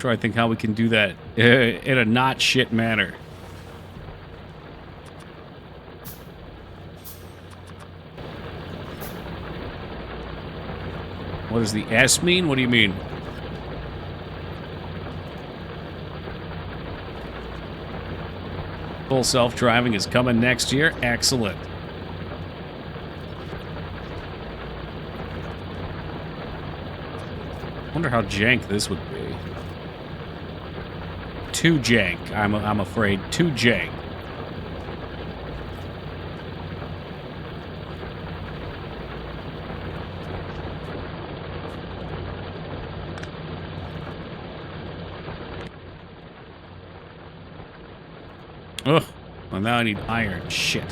[SPEAKER 1] Try to think how we can do that in a not shit manner. What does the S mean? What do you mean? Full self-driving is coming next year. Excellent. Wonder how jank this would be. Too jank, I'm afraid. Too jank. Ugh. Well, now I need iron. Shit.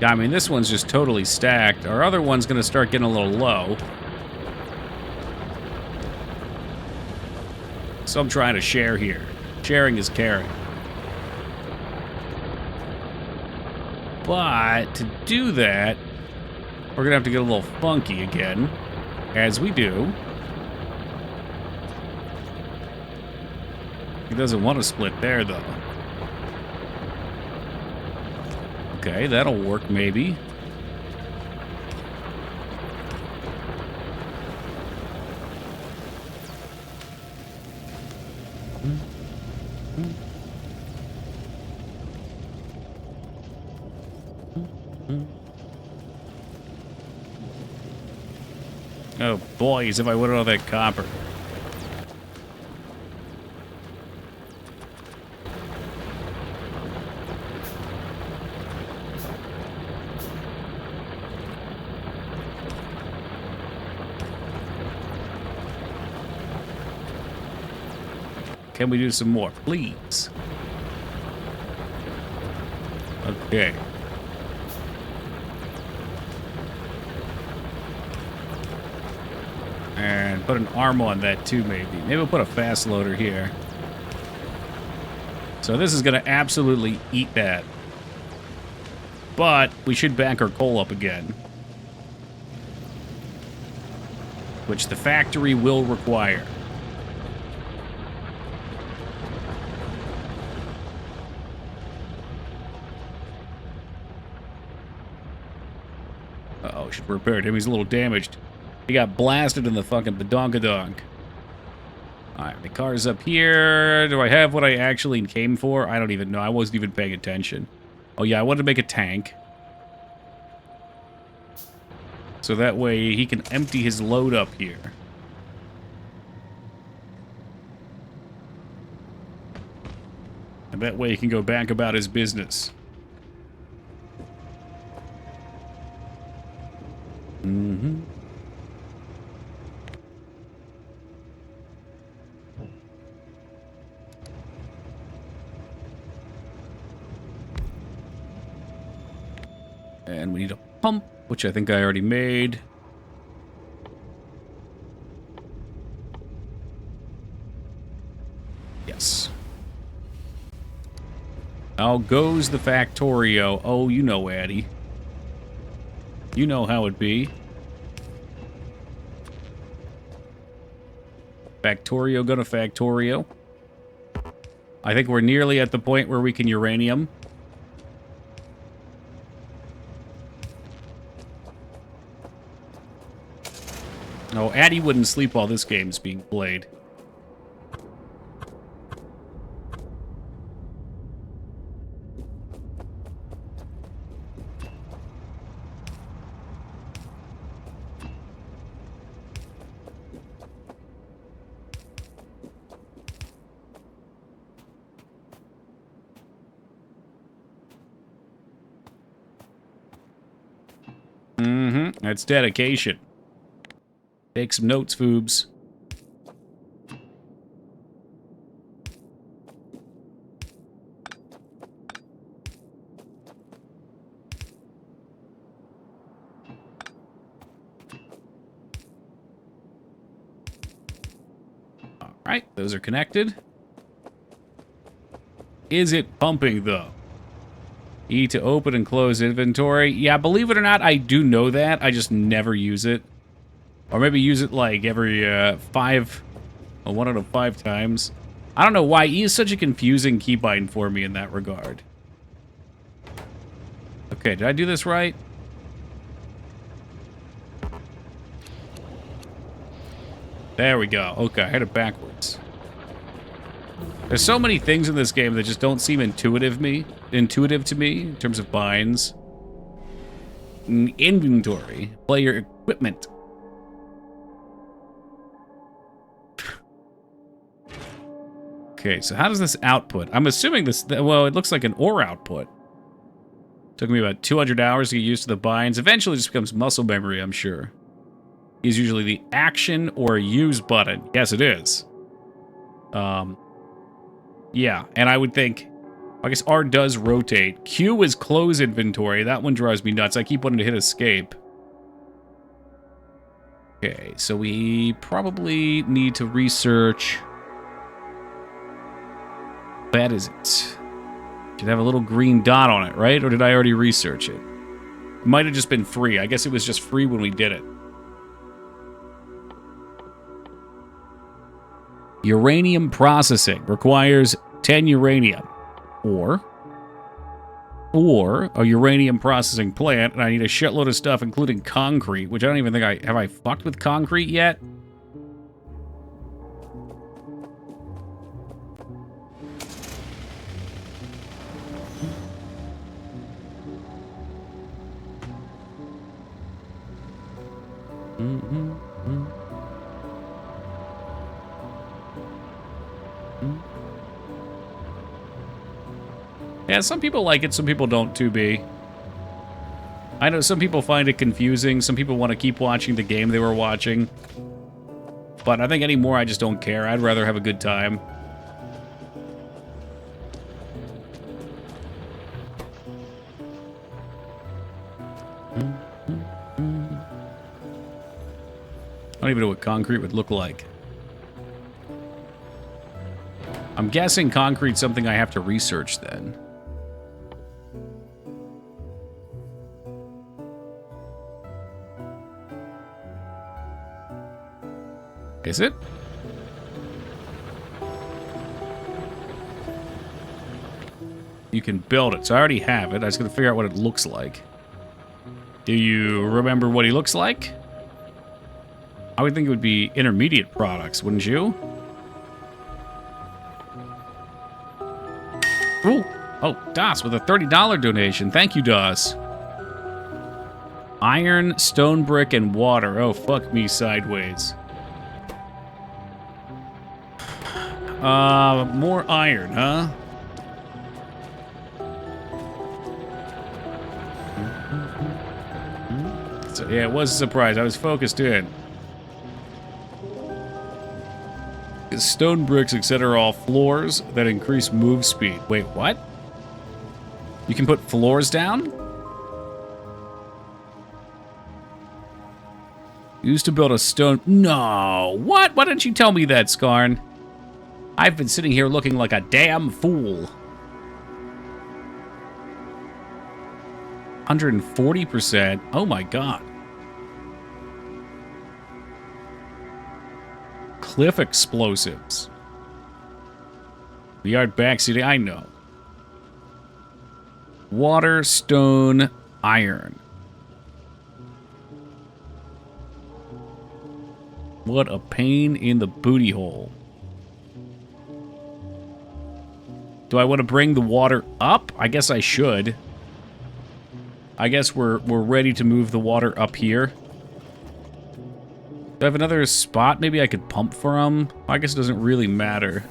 [SPEAKER 1] Yeah, I mean, this one's just totally stacked. Our other one's gonna start getting a little low. So I'm trying to share here. Sharing is caring. But to do that, we're gonna have to get a little funky again. As we do. He doesn't want to split there, though. Okay, that'll work, maybe. Oh, boys, if I would have all that copper. Can we do some more, please? Okay. And put an arm on that too, maybe. Maybe we'll put a fast loader here. So this is going to absolutely eat that. But we should back our coal up again. Which the factory will require. Uh-oh, should repair him. He's a little damaged. He got blasted in the fucking badonkadonk. Alright, the car's up here. Do I have what I actually came for? I don't even know. I wasn't even paying attention. Oh yeah, I wanted to make a tank. So that way he can empty his load up here. And that way he can go back about his business. Mm-hmm. And we need a pump, which I think I already made. Yes. How goes the Factorio? Oh, you know, Addy. You know how it be. Factorio gonna Factorio. I think we're nearly at the point where we can uranium. No, Addy wouldn't sleep while this game's being played. Mm-hmm. That's dedication. Take some notes, Foobs. All right, those are connected. Is it pumping, though? E to open and close inventory. Yeah, believe it or not, I do know that. I just never use it. Or maybe use it like every 1 out of 5 times. I don't know why. E is such a confusing keybind for me in that regard. Okay, did I do this right? There we go. Okay, I had it backwards. There's so many things in this game that just don't seem intuitive to me in terms of binds. Inventory. Player equipment. Okay, so how does this output? I'm assuming this, well, it looks like an ore output. Took me about 200 hours to get used to the binds. Eventually it just becomes muscle memory, I'm sure. Is usually the action or use button. Yes, it is. Yeah, and I would think, I guess R does rotate. Q is close inventory. That one drives me nuts. I keep wanting to hit escape. Okay, so we probably need to research. That is it. Should have a little green dot on it, right? Or did I already research it? It might have just been free. I guess it was just free when we did it. Uranium processing requires 10 uranium. Or a uranium processing plant, and I need a shitload of stuff, including concrete, which I don't even think have I fucked with concrete yet? Yeah, some people like it, some people don't, 2B. I know some people find it confusing, some people want to keep watching the game they were watching. But I think anymore, I just don't care. I'd rather have a good time. I don't even know what concrete would look like. I'm guessing concrete's something I have to research then. Is it? You can build it, so I already have it. I was going to figure out what it looks like. Do you remember what he looks like? I would think it would be intermediate products, wouldn't you? Ooh. Oh, Das with a $30 donation. Thank you, Das. Iron, stone brick, and water. Oh, fuck me sideways. More iron, huh? So, yeah, it was a surprise. I was focused in. Stone bricks, etc. are all floors that increase move speed. Wait, what? You can put floors down? Used to build a stone... No! What? Why didn't you tell me that, Skarn? I've been sitting here looking like a damn fool. 140%? Oh my god. Cliff explosives. The yard backseating, I know. Water, stone, iron. What a pain in the booty hole. Do I want to bring the water up? I guess I should. I guess we're ready to move the water up here. Do I have another spot maybe I could pump from? I guess it doesn't really matter.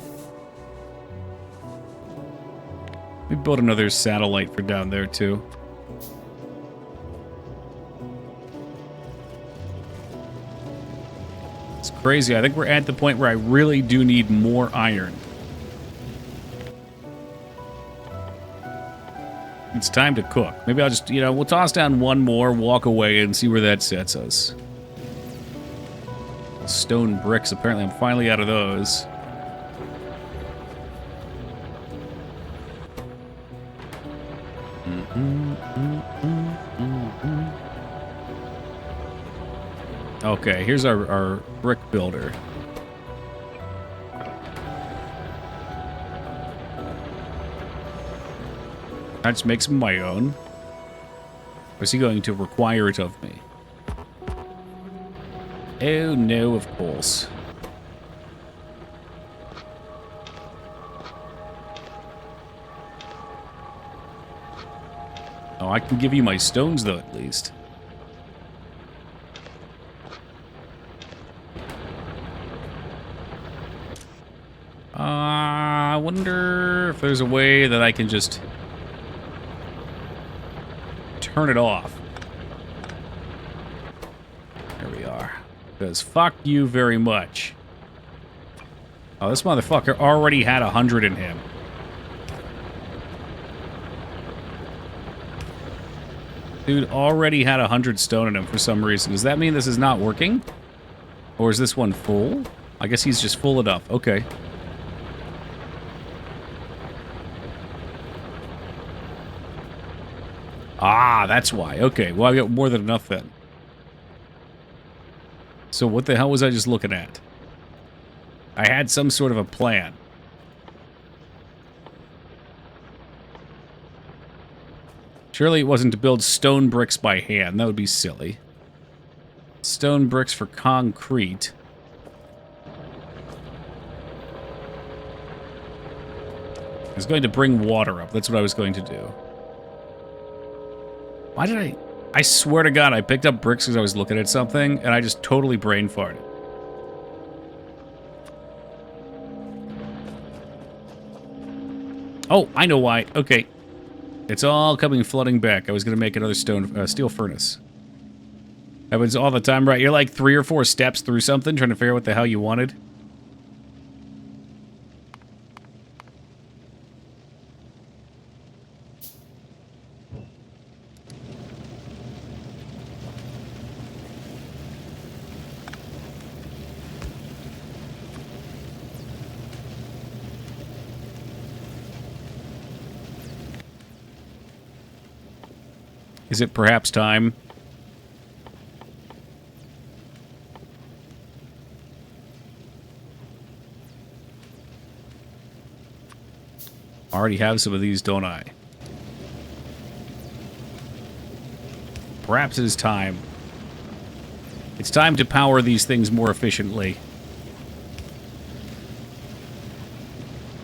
[SPEAKER 1] We build another satellite for down there too. It's crazy. I think we're at the point where I really do need more iron. It's time to cook. Maybe I'll just, we'll toss down one more, walk away, and see where that sets us. Stone bricks, apparently I'm finally out of those. Okay, here's our brick builder. I just make some of my own. Or is he going to require it of me? Oh no, of course. Oh, I can give you my stones, though, at least. I wonder if there's a way that I can just turn it off. There we are. Because fuck you very much. Oh, this motherfucker already had 100 in him. Dude already had 100 stone in him for some reason. Does that mean this is not working? Or is this one full? I guess he's just full enough. Okay. Ah, that's why. Okay, well, I got more than enough then. So what the hell was I just looking at? I had some sort of a plan. Surely it wasn't to build stone bricks by hand. That would be silly. Stone bricks for concrete. I was going to bring water up. That's what I was going to do. Why did I swear to God, I picked up bricks because I was looking at something, and I just totally brain farted. Oh, I know why. Okay. It's all coming flooding back. I was going to make another steel furnace. Happens all the time, right? You're like 3 or 4 steps through something, trying to figure out what the hell you wanted. Is it perhaps time? I already have some of these, don't I? Perhaps it is time. It's time to power these things more efficiently.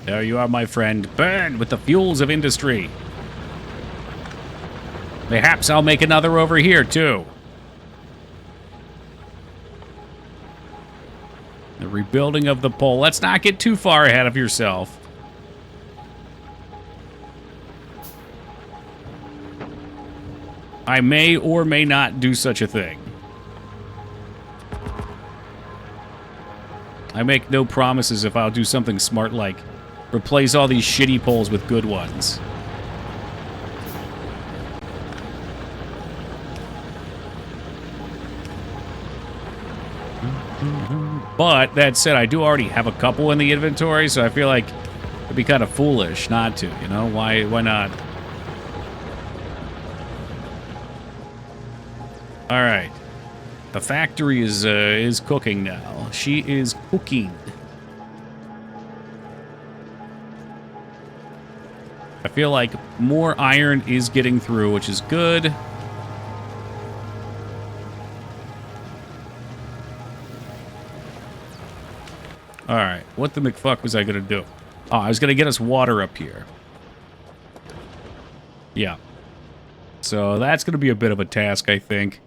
[SPEAKER 1] There you are, my friend. Burn with the fuels of industry. Perhaps I'll make another over here, too. The rebuilding of the pole. Let's not get too far ahead of yourself. I may or may not do such a thing. I make no promises if I'll do something smart like replace all these shitty poles with good ones. But, that said, I do already have a couple in the inventory, so I feel like it'd be kind of foolish not to, you know? Why not? Alright. The factory is cooking now. She is cooking. I feel like more iron is getting through, which is good. Alright, what the McFuck was I gonna do? Oh, I was gonna get us water up here. Yeah. So that's gonna be a bit of a task, I think.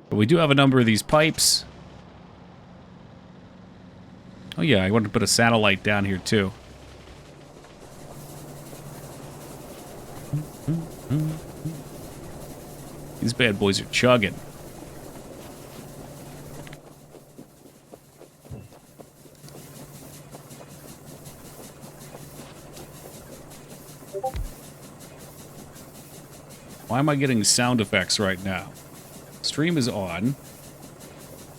[SPEAKER 1] But we do have a number of these pipes. Oh yeah, I want to put a satellite down here too. These bad boys are chugging. Why am I getting sound effects right now? Stream is on.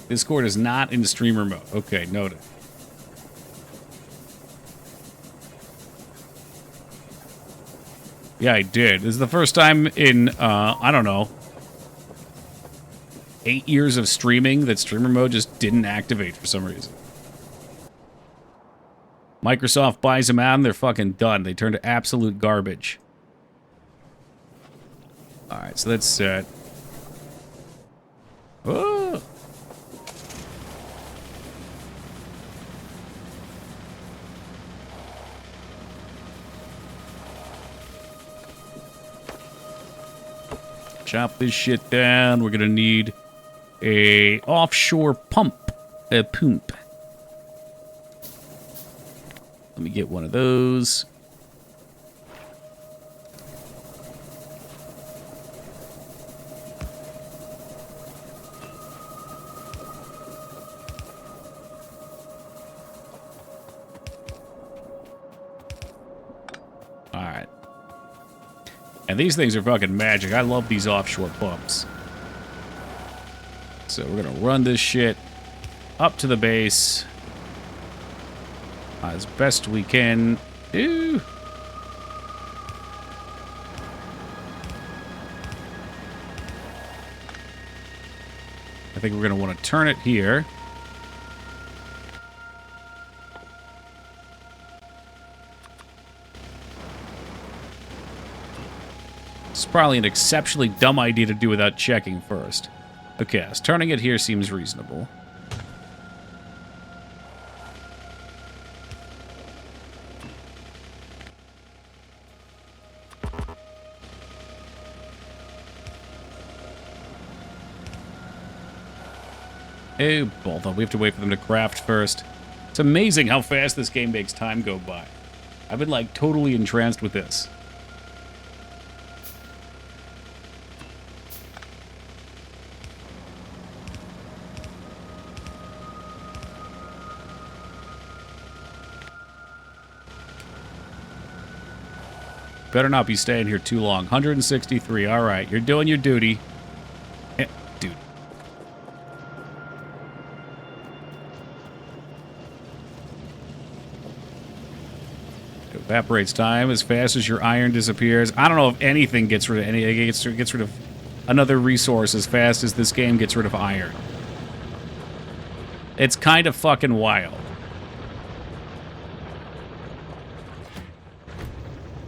[SPEAKER 1] Discord is not in streamer mode. Okay, noted. Yeah, I did. This is the first time in, I don't know, 8 years of streaming that streamer mode just didn't activate for some reason. Microsoft buys them out and they're fucking done. They turn to absolute garbage. Alright, so that's set. Oh! Chop this shit down. We're gonna need a offshore pump. A pump. Let me get one of those. Alright. And these things are fucking magic. I love these offshore pumps. So we're gonna run this shit up to the base as best we can. Ooh. I think we're gonna want to turn it here. It's probably an exceptionally dumb idea to do without checking first. Okay, so turning it here seems reasonable. Oh, both of them. We have to wait for them to craft first. It's amazing how fast this game makes time go by. I've been, like, totally entranced with this. Better not be staying here too long. 163. All right, you're doing your duty. Dude. It evaporates time as fast as your iron disappears. I don't know if anything gets rid of any. Gets rid of another resource as fast as this game gets rid of iron. It's kind of fucking wild.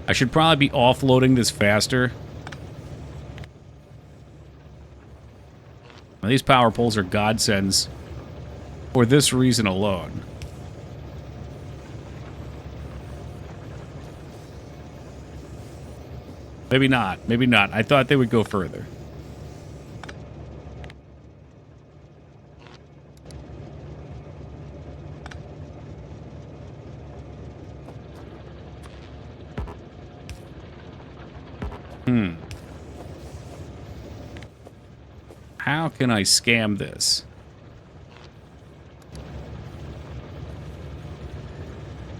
[SPEAKER 1] I should probably be offloading this faster. Now, these power poles are godsends for this reason alone. Maybe not. Maybe not. I thought they would go further. How can I scam this?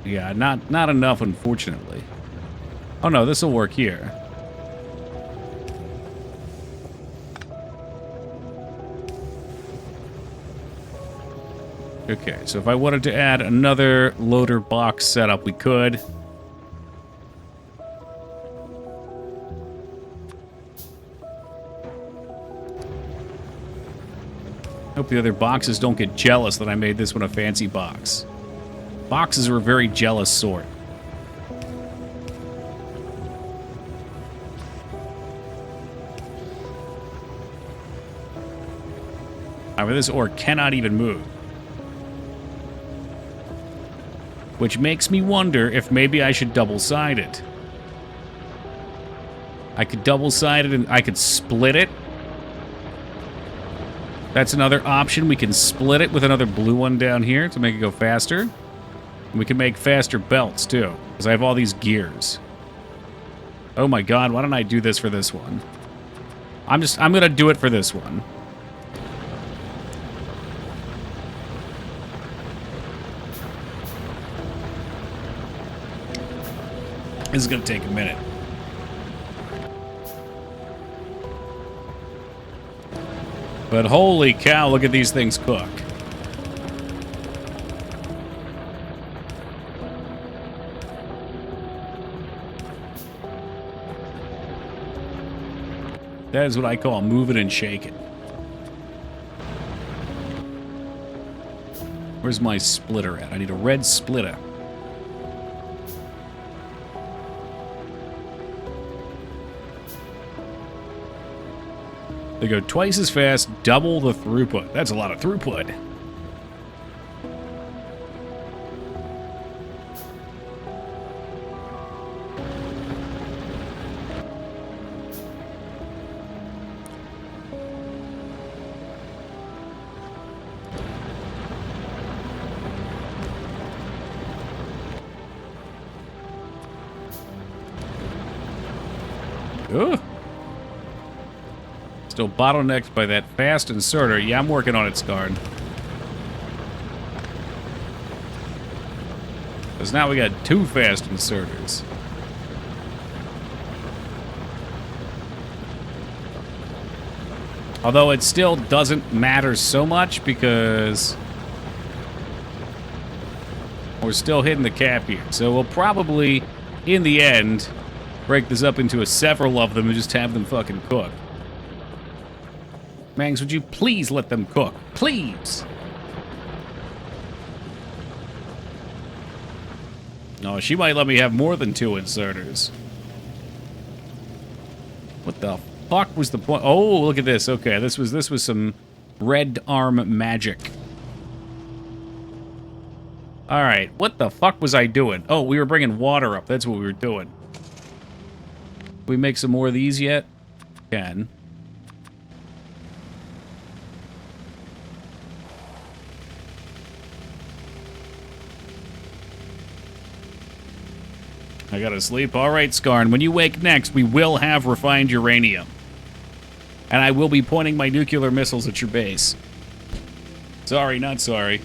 [SPEAKER 1] Yeah, not enough, unfortunately. Oh no, this will work here. Okay, so if I wanted to add another loader box setup, we could. Hope the other boxes don't get jealous that I made this one a fancy box. Boxes are a very jealous sort. However, this ore cannot even move. Which makes me wonder if maybe I should double-side it. I could double-side it and I could split it. That's another option. We can split it with another blue one down here to make it go faster. And we can make faster belts, too, because I have all these gears. Oh my god, why don't I do this for this one? I'm gonna do it for this one. This is gonna take a minute. But holy cow, look at these things cook. That is what I call moving and shaking. Where's my splitter at? I need a red splitter. They go twice as fast, double the throughput. That's a lot of throughput. Ugh. Still bottlenecked by that fast inserter. Yeah, I'm working on it, Scarn. Because now we got 2 fast inserters. Although it still doesn't matter so much because we're still hitting the cap here. So we'll probably, in the end, break this up into several of them and just have them fucking cook. Mangs, would you please let them cook? Please! No, she might let me have more than 2 inserters. What the fuck was the point? Oh, look at this. Okay, this was some red arm magic. Alright, what the fuck was I doing? Oh, we were bringing water up. That's what we were doing. Can we make some more of these yet? Can. I gotta sleep. All right, Scarn. When you wake next, we will have refined uranium. And I will be pointing my nuclear missiles at your base. Sorry, not sorry.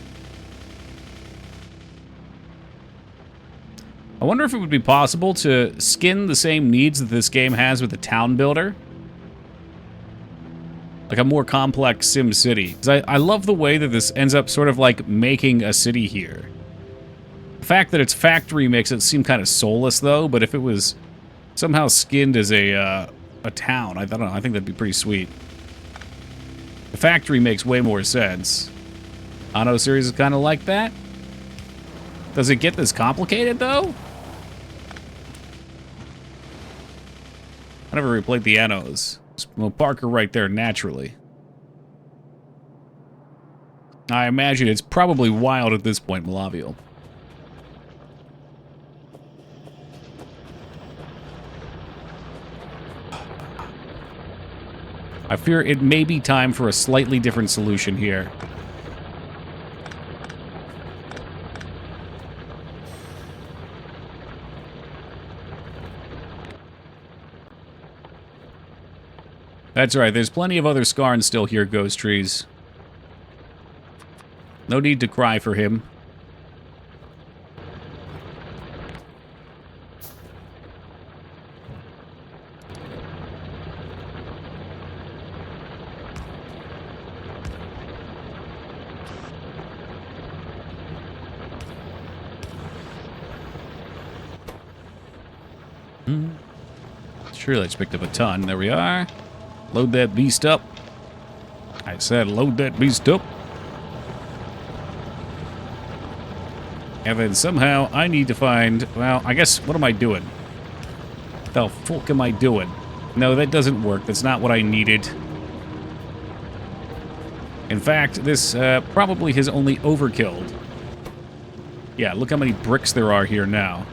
[SPEAKER 1] I wonder if it would be possible to skin the same needs that this game has with the town builder. Like a more complex Sim City. 'Cause I love the way that this ends up sort of like making a city here. The fact that it's factory makes it seem kind of soulless, though, but if it was somehow skinned as a town, I don't know, I think that'd be pretty sweet. The factory makes way more sense. Anno series is kind of like that. Does it get this complicated, though? I never replayed the Annos. Well, Parker right there naturally. I imagine it's probably wild at this point, Malavio. I fear it may be time for a slightly different solution here. That's right, there's plenty of other Scarns still here, Ghost Trees. No need to cry for him. Sure, let's pick up a ton. There we are. Load that beast up. I said load that beast up. And then somehow I need to find... Well, I guess... What am I doing? What the fuck am I doing? No, that doesn't work. That's not what I needed. In fact, this probably has only overkilled. Yeah, look how many bricks there are here now.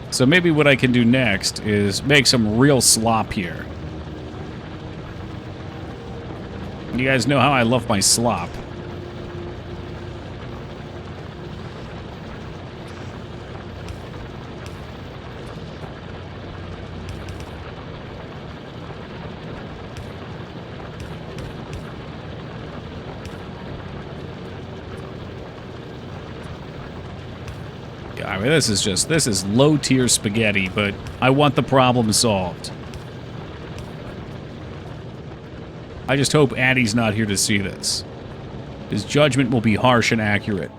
[SPEAKER 1] So maybe what I can do next is make some real slop here. You guys know how I love my slop. Yeah, I mean, this is low-tier spaghetti, but I want the problem solved. I just hope Addie's not here to see this. His judgment will be harsh and accurate.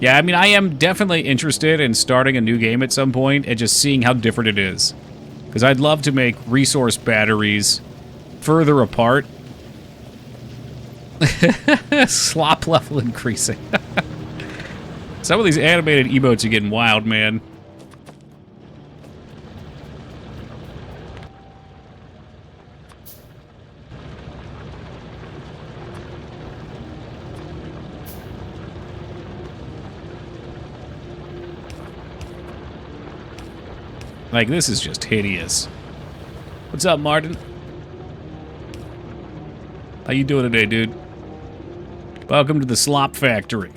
[SPEAKER 1] Yeah, I mean, I am definitely interested in starting a new game at some point and just seeing how different it is. Because I'd love to make resource batteries further apart. Slop level increasing. Some of these animated emotes are getting wild, man. Like, this is just hideous. What's up, Martin? How you doing today, dude? Welcome to the Slop Factory,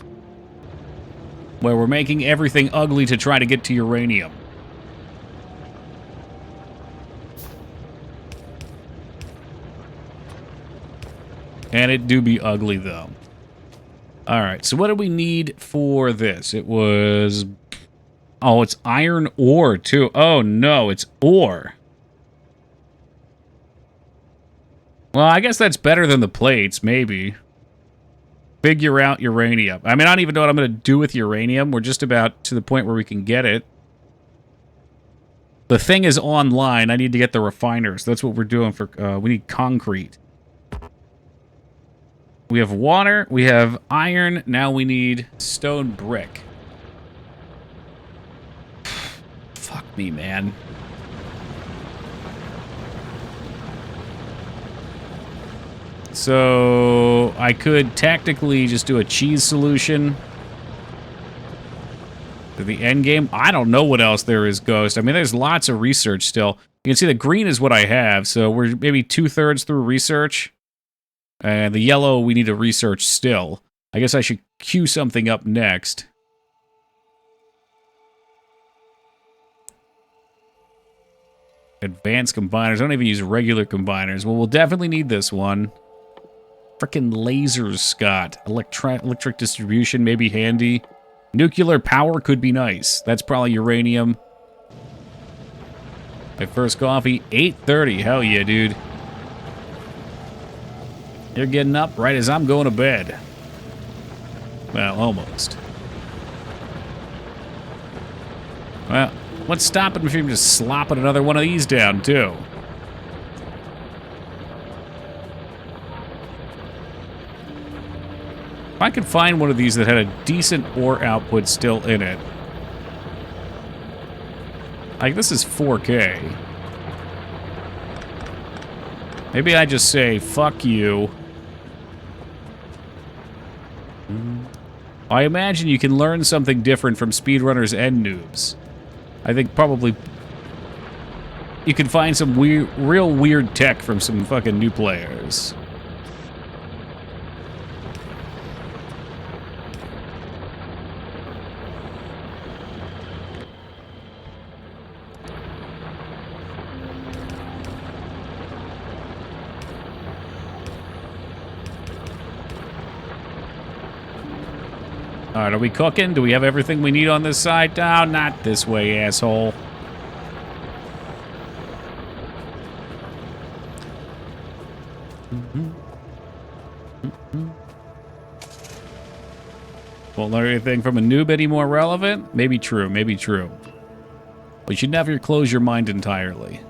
[SPEAKER 1] where we're making everything ugly to try to get to uranium. And it do be ugly, though. Alright, so what do we need for this? It was... Oh, it's iron ore, too. Oh, no, it's ore. Well, I guess that's better than the plates, maybe. Figure out uranium. I mean, I don't even know what I'm going to do with uranium. We're just about to the point where we can get it. The thing is online. I need to get the refiners. That's what we're doing for... we need concrete. We have water. We have iron. Now we need stone brick. Fuck me, man. So I could tactically just do a cheese solution to the end game. I don't know what else there is, Ghost. I mean, there's lots of research still. You can see the green is what I have, so we're maybe 2/3 through research. And the yellow we need to research still. I guess I should queue something up next. Advanced combiners. I don't even use regular combiners. Well, we'll definitely need this one. Frickin' lasers, Scott. Electric distribution may be handy. Nuclear power could be nice. That's probably uranium. My first coffee, 8:30. Hell yeah, dude. You're getting up right as I'm going to bed. Well, almost. Well, what's stopping me from just slopping another one of these down, too? If I could find one of these that had a decent ore output still in it. Like, this is 4K. Maybe I just say, fuck you. I imagine you can learn something different from speedrunners and noobs. I think probably you can find some real weird tech from some fucking new players. Alright, are we cooking? Do we have everything we need on this side? No, not this way, asshole. Won't learn anything from a noob any more relevant? Maybe true, maybe true. But you should never close your mind entirely.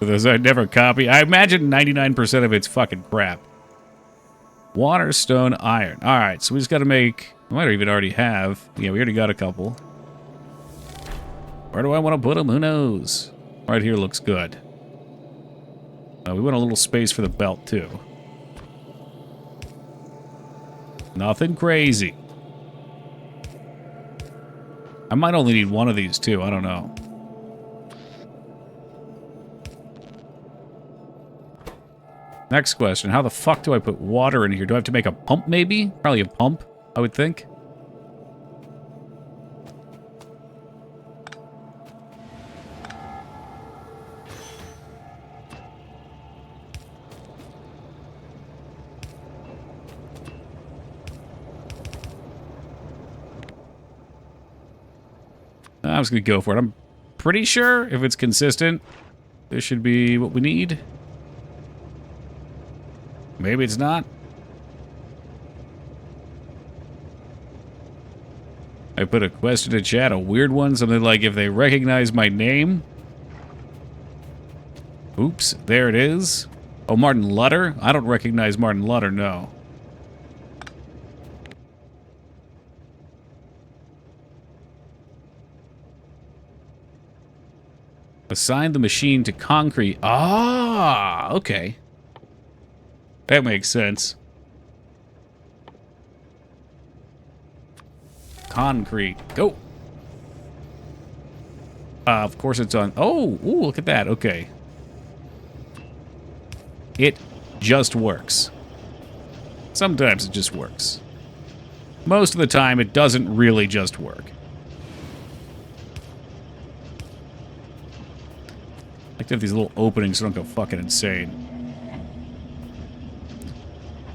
[SPEAKER 1] Those I never copy. I imagine 99% of it's fucking crap. Water, stone, iron. Alright, so we just gotta make... We might even already have. Yeah, we already got a couple. Where do I want to put them? Who knows? Right here looks good. We want a little space for the belt, too. Nothing crazy. I might only need one of these, too. I don't know. Next question. How the fuck do I put water in here? Do I have to make a pump, maybe? Probably a pump, I would think. I'm just going to go for it. pretty sure if it's consistent, this should be what we need. Maybe it's not. I put a question in chat, a weird one, something like if they recognize my name. Oops, there it is. Oh, Martin Lutter? I don't recognize Martin Lutter, no. Assign the machine to concrete. Ah, okay. That makes sense. Concrete. Go. Of course it's on. Oh, ooh, look at that. Okay. It just works. Sometimes it just works. Most of the time, it doesn't really just work. I like to have these little openings so I don't go fucking insane.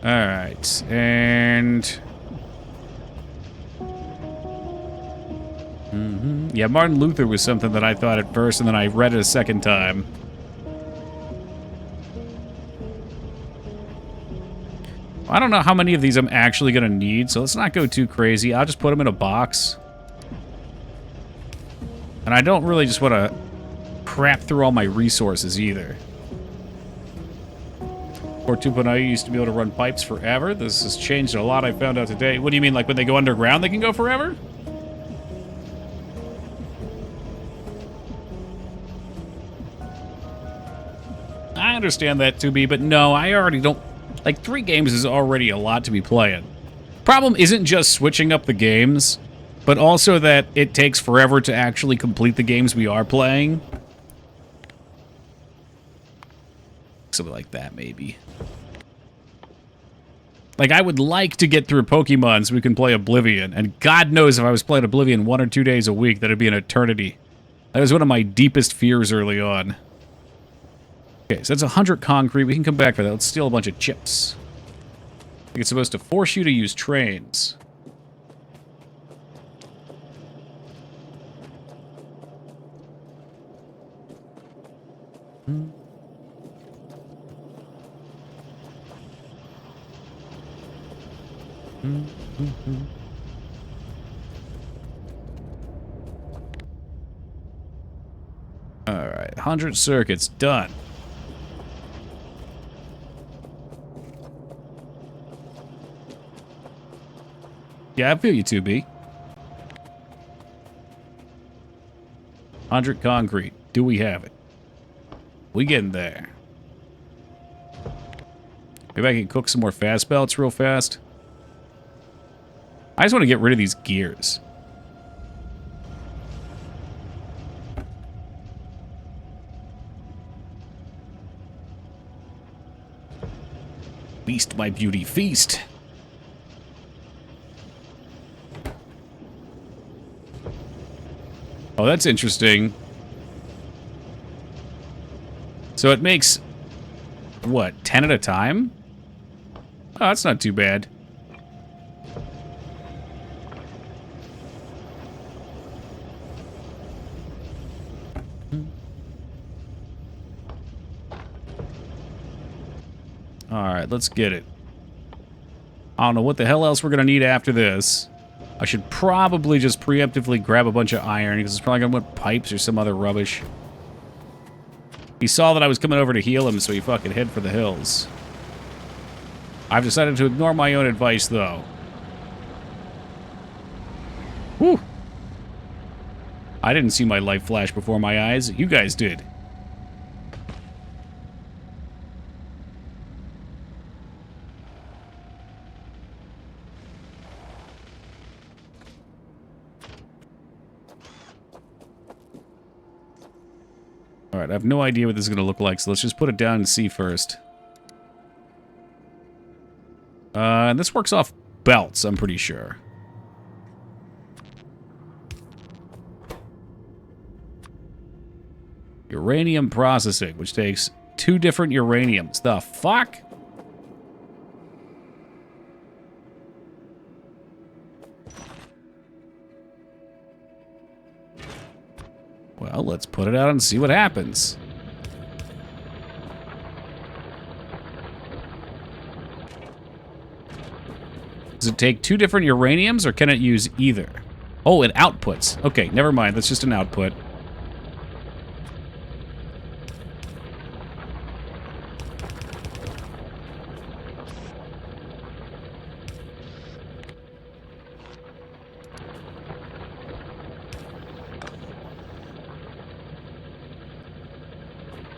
[SPEAKER 1] Alright, and... Yeah, Martin Luther was something that I thought at first, and then I read it a second time. I don't know how many of these I'm actually going to need, so let's not go too crazy. I'll just put them in a box. And I don't really just want to crap through all my resources either. Or 2.0 used to be able to run pipes forever. This has changed a lot, I found out today. What do you mean, like when they go underground they can go forever? I understand that, 2B, but no, I already don't... Like, 3 games is already a lot to be playing. Problem isn't just switching up the games, but also that it takes forever to actually complete the games we are playing. Something like that, maybe. Like, I would like to get through Pokemon so we can play Oblivion, and God knows if I was playing Oblivion 1 or 2 days a week, that'd be an eternity. That was one of my deepest fears early on. Okay, so that's 100 concrete. We can come back for that. Let's steal a bunch of chips. I think it's supposed to force you to use trains. Alright, 100 circuits, done. Yeah, I feel you, 2B. 100 concrete. Do we have it? We getting there. Maybe I can cook some more fast belts real fast. I just want to get rid of these gears. Feast, my beauty, feast. Oh, that's interesting. So it makes, what, 10 at a time? Oh, that's not too bad. Alright, let's get it. I don't know what the hell else we're going to need after this. I should probably just preemptively grab a bunch of iron, because it's probably going to want pipes or some other rubbish. He saw that I was coming over to heal him, so he fucking hid for the hills. I've decided to ignore my own advice, though. Whew. I didn't see my life flash before my eyes. You guys did. Alright, I have no idea what this is going to look like, so let's just put it down and see first. And this works off belts, I'm pretty sure. Uranium processing, which takes 2 different uraniums. The fuck? Well, let's put it out and see what happens. Does it take 2 different uraniums, or can it use either? Oh, it outputs. Okay, never mind. That's just an output.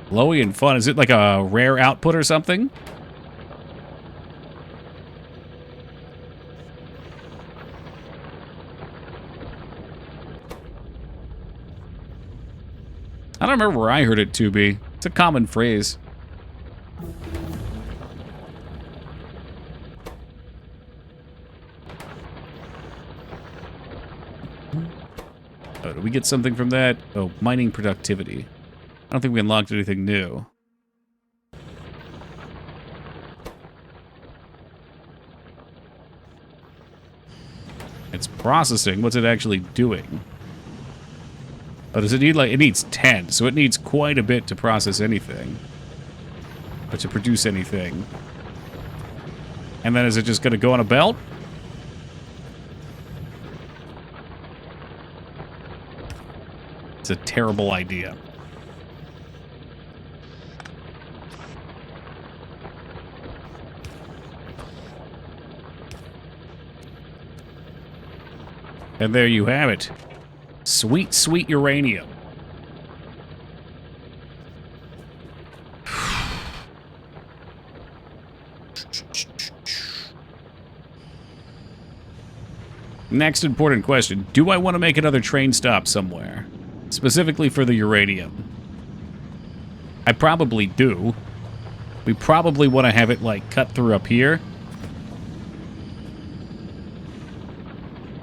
[SPEAKER 1] Glowy and fun. Is it like a rare output or something? I don't remember where I heard it to be. It's a common phrase. Oh, did we get something from that? Oh, mining productivity. I don't think we unlocked anything new. It's processing. What's it actually doing? Oh, does it need, like, it needs 10, so it needs quite a bit to process anything. Or to produce anything. And then is it just going to go on a belt? It's a terrible idea. And there you have it. Sweet, sweet uranium. Next important question. Do I want to make another train stop somewhere? Specifically for the uranium. I probably do. We probably want to have it, like, cut through up here.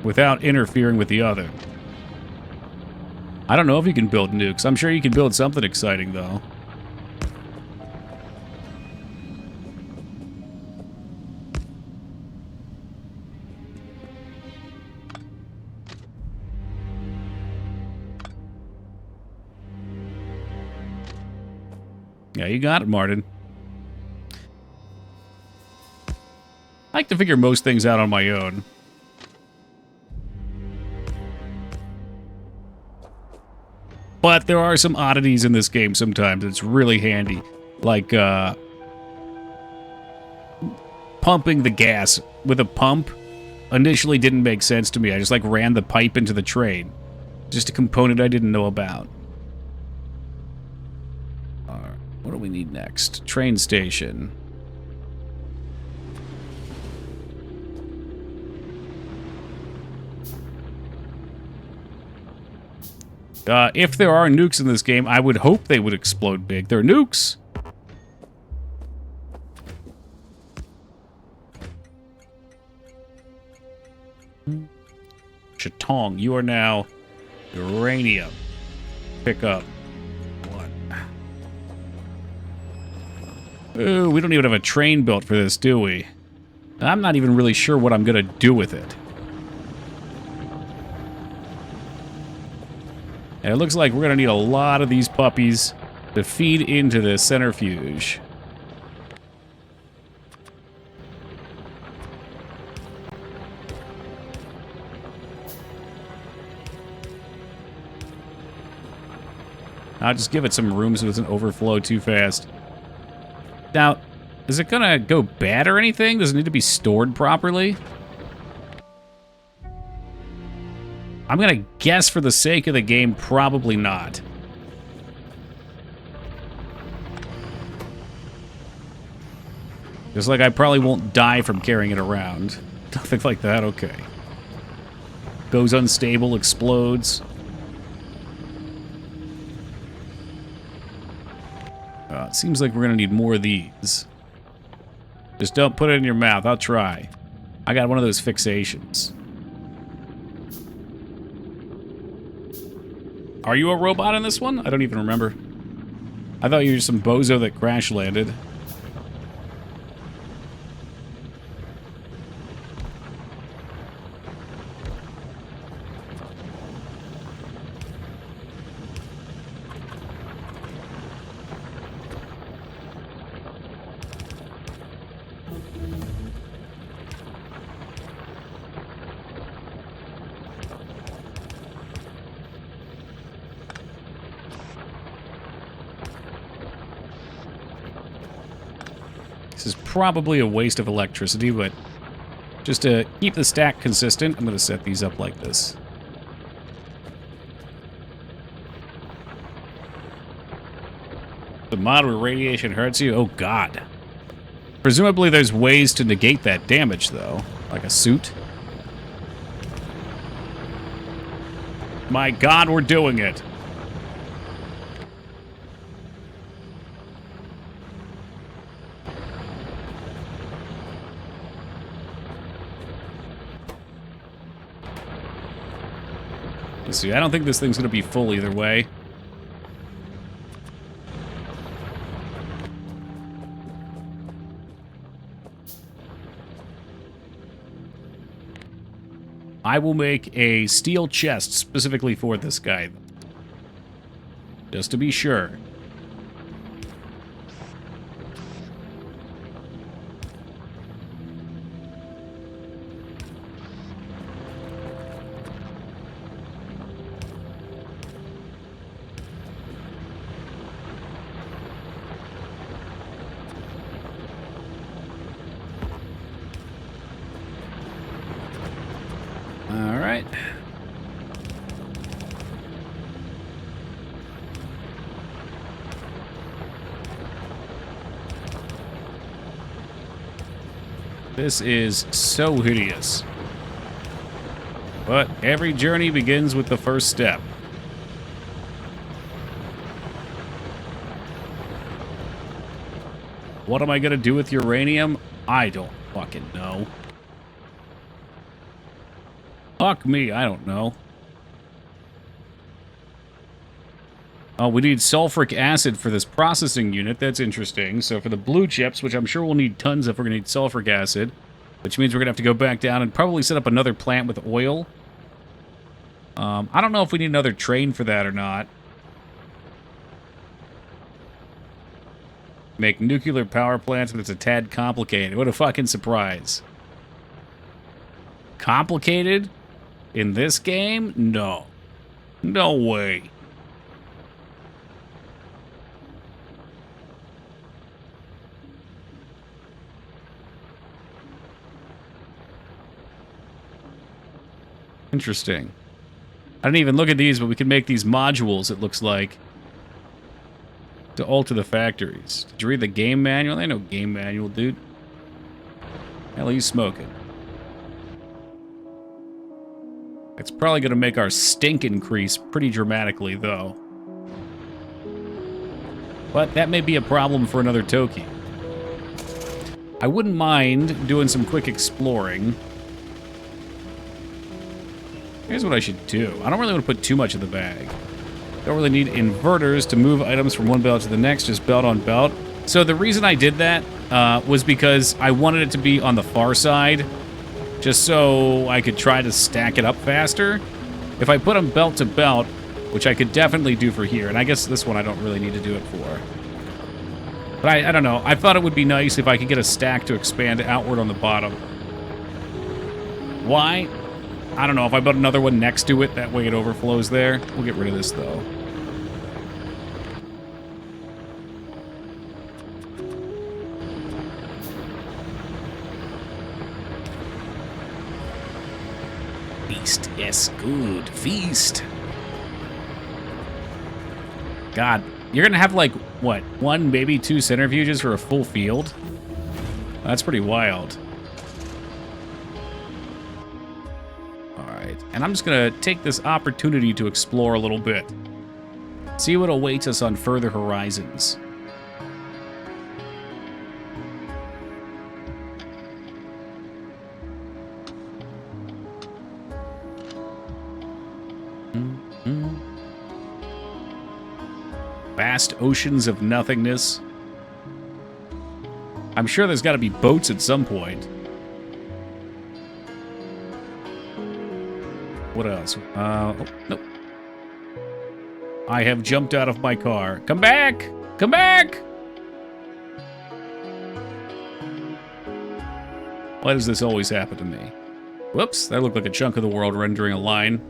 [SPEAKER 1] Without interfering with the other. I don't know if you can build nukes. I'm sure you can build something exciting, though. Yeah, you got it, Martin. I like to figure most things out on my own. But there are some oddities in this game sometimes. It's really handy. Like, pumping the gas with a pump initially didn't make sense to me. I just, like, ran the pipe into the train. Just a component I didn't know about. What do we need next? Train station. If there are nukes in this game, I would hope they would explode big. They're nukes! Chatong, you are now uranium. Pick up. What? Ooh, we don't even have a train built for this, do we? I'm not even really sure what I'm gonna do with it. And it looks like we're going to need a lot of these puppies to feed into the centrifuge. I'll just give it some room so it doesn't overflow too fast. Now, is it going to go bad or anything? Does it need to be stored properly? I'm gonna guess for the sake of the game, probably not. Just like I probably won't die from carrying it around. Nothing like that, okay. Goes unstable, explodes. It seems like we're gonna need more of these. Just don't put it in your mouth, I'll try. I got one of those fixations. Are you a robot in this one? I don't even remember. I thought you were some bozo that crash landed. This is probably a waste of electricity, but just to keep the stack consistent, I'm going to set these up like this. The mod where radiation hurts you? Oh, God. Presumably there's ways to negate that damage, though. Like a suit. My God, we're doing it. Let's see, I don't think this thing's going to be full either way. I will make a steel chest specifically for this guy. Just to be sure. All right. This is so hideous. But every journey begins with the first step. What am I going to do with uranium? I don't fucking know. Fuck me, I don't know. Oh, we need sulfuric acid for this processing unit. That's interesting. So for the blue chips, which I'm sure we'll need tons of, we're going to need sulfuric acid. Which means we're going to have to go back down and probably set up another plant with oil. I don't know if we need another train for that or not. Make nuclear power plants, but it's a tad complicated. What a fucking surprise. Complicated? In this game? No. No way. Interesting. I didn't even look at these, but we can make these modules, it looks like, to alter the factories. Did you read the game manual? Ain't no game manual, dude. Hell, are you smoking? It's probably going to make our stink increase pretty dramatically, though. But that may be a problem for another Toki. I wouldn't mind doing some quick exploring. Here's what I should do. I don't really want to put too much in the bag. Don't really need inverters to move items from one belt to the next, just belt on belt. So the reason I did that was because I wanted it to be on the far side, just so I could try to stack it up faster. If I put them belt to belt, which I could definitely do for here, and I guess this one I don't really need to do it for. But I don't know. I thought it would be nice if I could get a stack to expand outward on the bottom. Why? I don't know. If I put another one next to it, that way it overflows there. We'll get rid of this, though. Feast. Yes, good. Feast. God, you're going to have, like, what, 1, maybe 2 centrifuges for a full field? That's pretty wild. And I'm just going to take this opportunity to explore a little bit. See what awaits us on further horizons. Vast oceans of nothingness. I'm sure there's got to be boats at some point. What else? Oh, nope. I have jumped out of my car. Come back! Come back! Why does this always happen to me? Whoops, that looked like a chunk of the world rendering a line.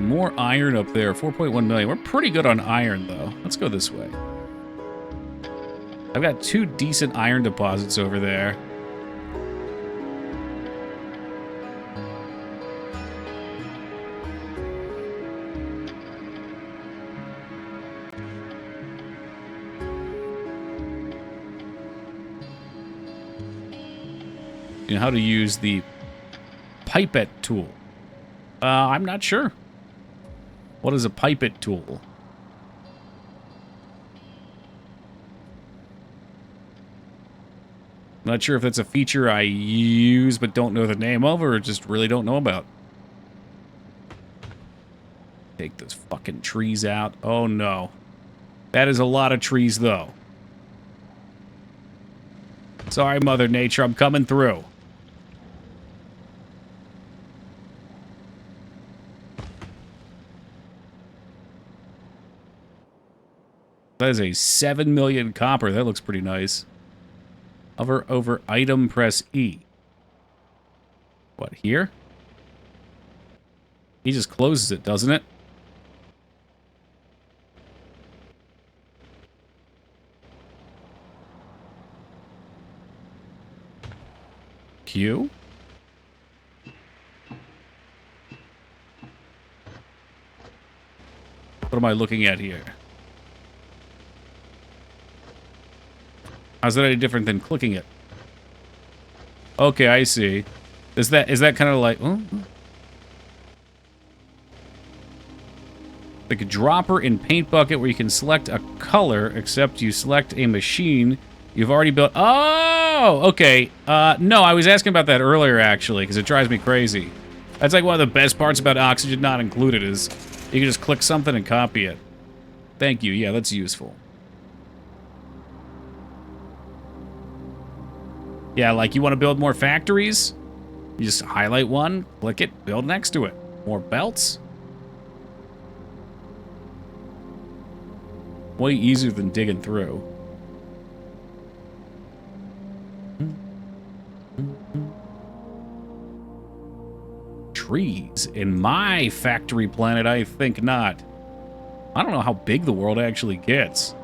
[SPEAKER 1] more iron up there. 4.1 million. We're pretty good on iron, though. Let's go this way. I've got 2 decent iron deposits over there. You know how to use the pipette tool. I'm not sure. What is a pipette tool? Not sure if that's a feature I use but don't know the name of or just really don't know about. Take those fucking trees out. Oh no. That is a lot of trees though. Sorry, Mother Nature, I'm coming through. That is a 7 million copper. That looks pretty nice. Hover over item, press E. What, here? He just closes it, doesn't it? Q? What am I looking at here? How's that any different than clicking it? Okay, I see. Is that kind of like... Oh, like a dropper in paint bucket where you can select a color, except you select a machine you've already built. Oh, okay. No, I was asking about that earlier, actually, because it drives me crazy. That's like one of the best parts about Oxygen Not Included is you can just click something and copy it. Thank you. Yeah, that's useful. Yeah, like you want to build more factories? You just highlight one, click it, build next to it. More belts? Way easier than digging through. Trees? In my factory planet, I think not. I don't know how big the world actually gets.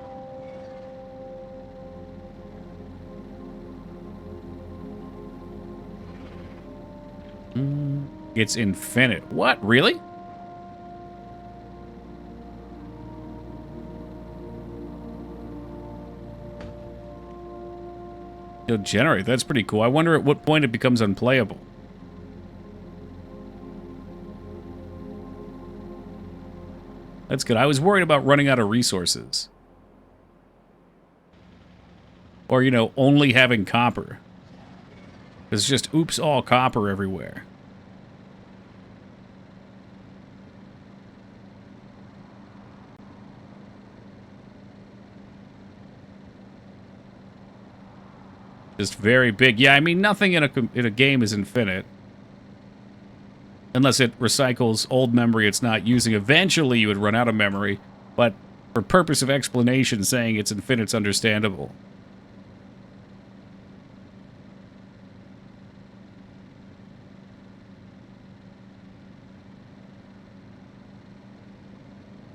[SPEAKER 1] It's infinite. What? Really? You'll generate. That's pretty cool. I wonder at what point it becomes unplayable. That's good. I was worried about running out of resources. Or, you know, only having copper. It's just, oops, all copper everywhere. Just very big. Yeah, I mean, nothing in a game is infinite. Unless it recycles old memory it's not using. Eventually you would run out of memory. But for purpose of explanation, saying it's infinite's understandable.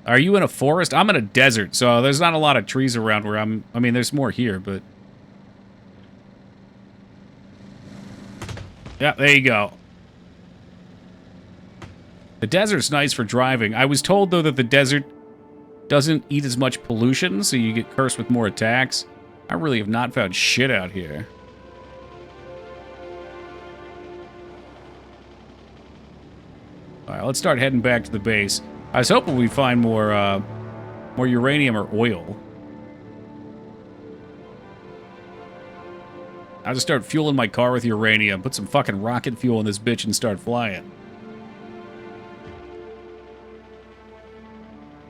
[SPEAKER 1] Are you in a forest? I'm in a desert, so there's not a lot of trees around where I'm... I mean, there's more here, but... Yeah, there you go. The desert's nice for driving. I was told, though, that the desert doesn't eat as much pollution, so you get cursed with more attacks. I really have not found shit out here. Alright, let's start heading back to the base. I was hoping we'd find more uranium or oil. I'll just start fueling my car with uranium, put some fucking rocket fuel in this bitch and start flying.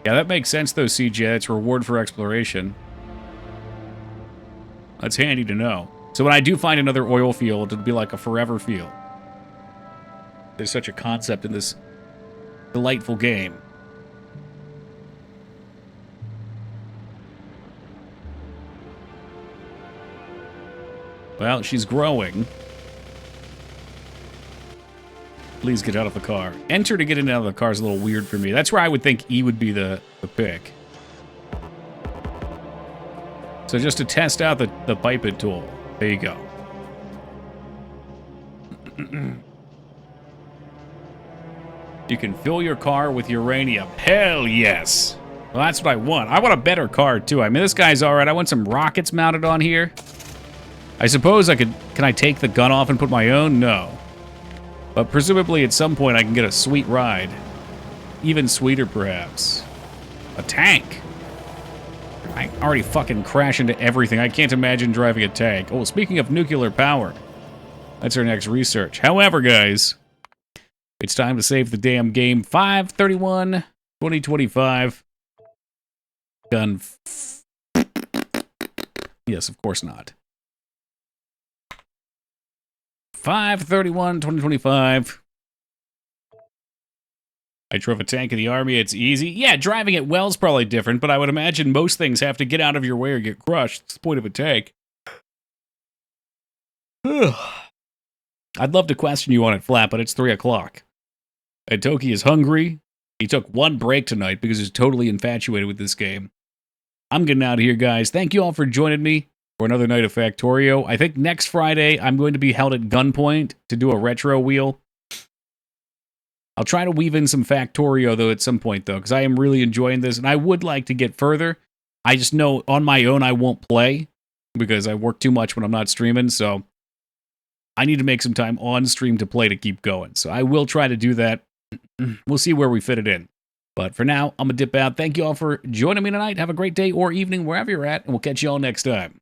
[SPEAKER 1] Yeah, that makes sense though, CJ. It's a reward for exploration. That's handy to know. So when I do find another oil field, it'll be like a forever field. There's such a concept in this delightful game. Well, she's growing. Please get out of the car. Enter to get in and out of the car is a little weird for me. That's where I would think E would be the pick. So just to test out the pipe it tool. There you go. You can fill your car with uranium. Hell yes. Well, that's what I want. I want a better car, too. I mean, this guy's all right. I want some rockets mounted on here. I suppose I could... Can I take the gun off and put my own? No. But presumably at some point I can get a sweet ride. Even sweeter, perhaps. A tank. I already fucking crash into everything. I can't imagine driving a tank. Oh, speaking of nuclear power. That's our next research. However, guys... It's time to save the damn game. 5/31/2025. Gun. Yes, of course not. 5/31/2025. I drove a tank in the army. It's easy. Yeah, driving it well is probably different, but I would imagine most things have to get out of your way or get crushed. That's the point of a tank. I'd love to question you on it flat, but it's 3 o'clock. And Toki is hungry. He took one break tonight because he's totally infatuated with this game. I'm getting out of here, guys. Thank you all for joining me for another night of Factorio. I think next Friday I'm going to be held at gunpoint to do a retro wheel. I'll try to weave in some Factorio, though, at some point, though, because I am really enjoying this, and I would like to get further. I just know on my own I won't play because I work too much when I'm not streaming, so I need to make some time on stream to play to keep going. So I will try to do that. We'll see where we fit it in. But for now, I'm going to dip out. Thank you all for joining me tonight. Have a great day or evening wherever you're at, and we'll catch you all next time.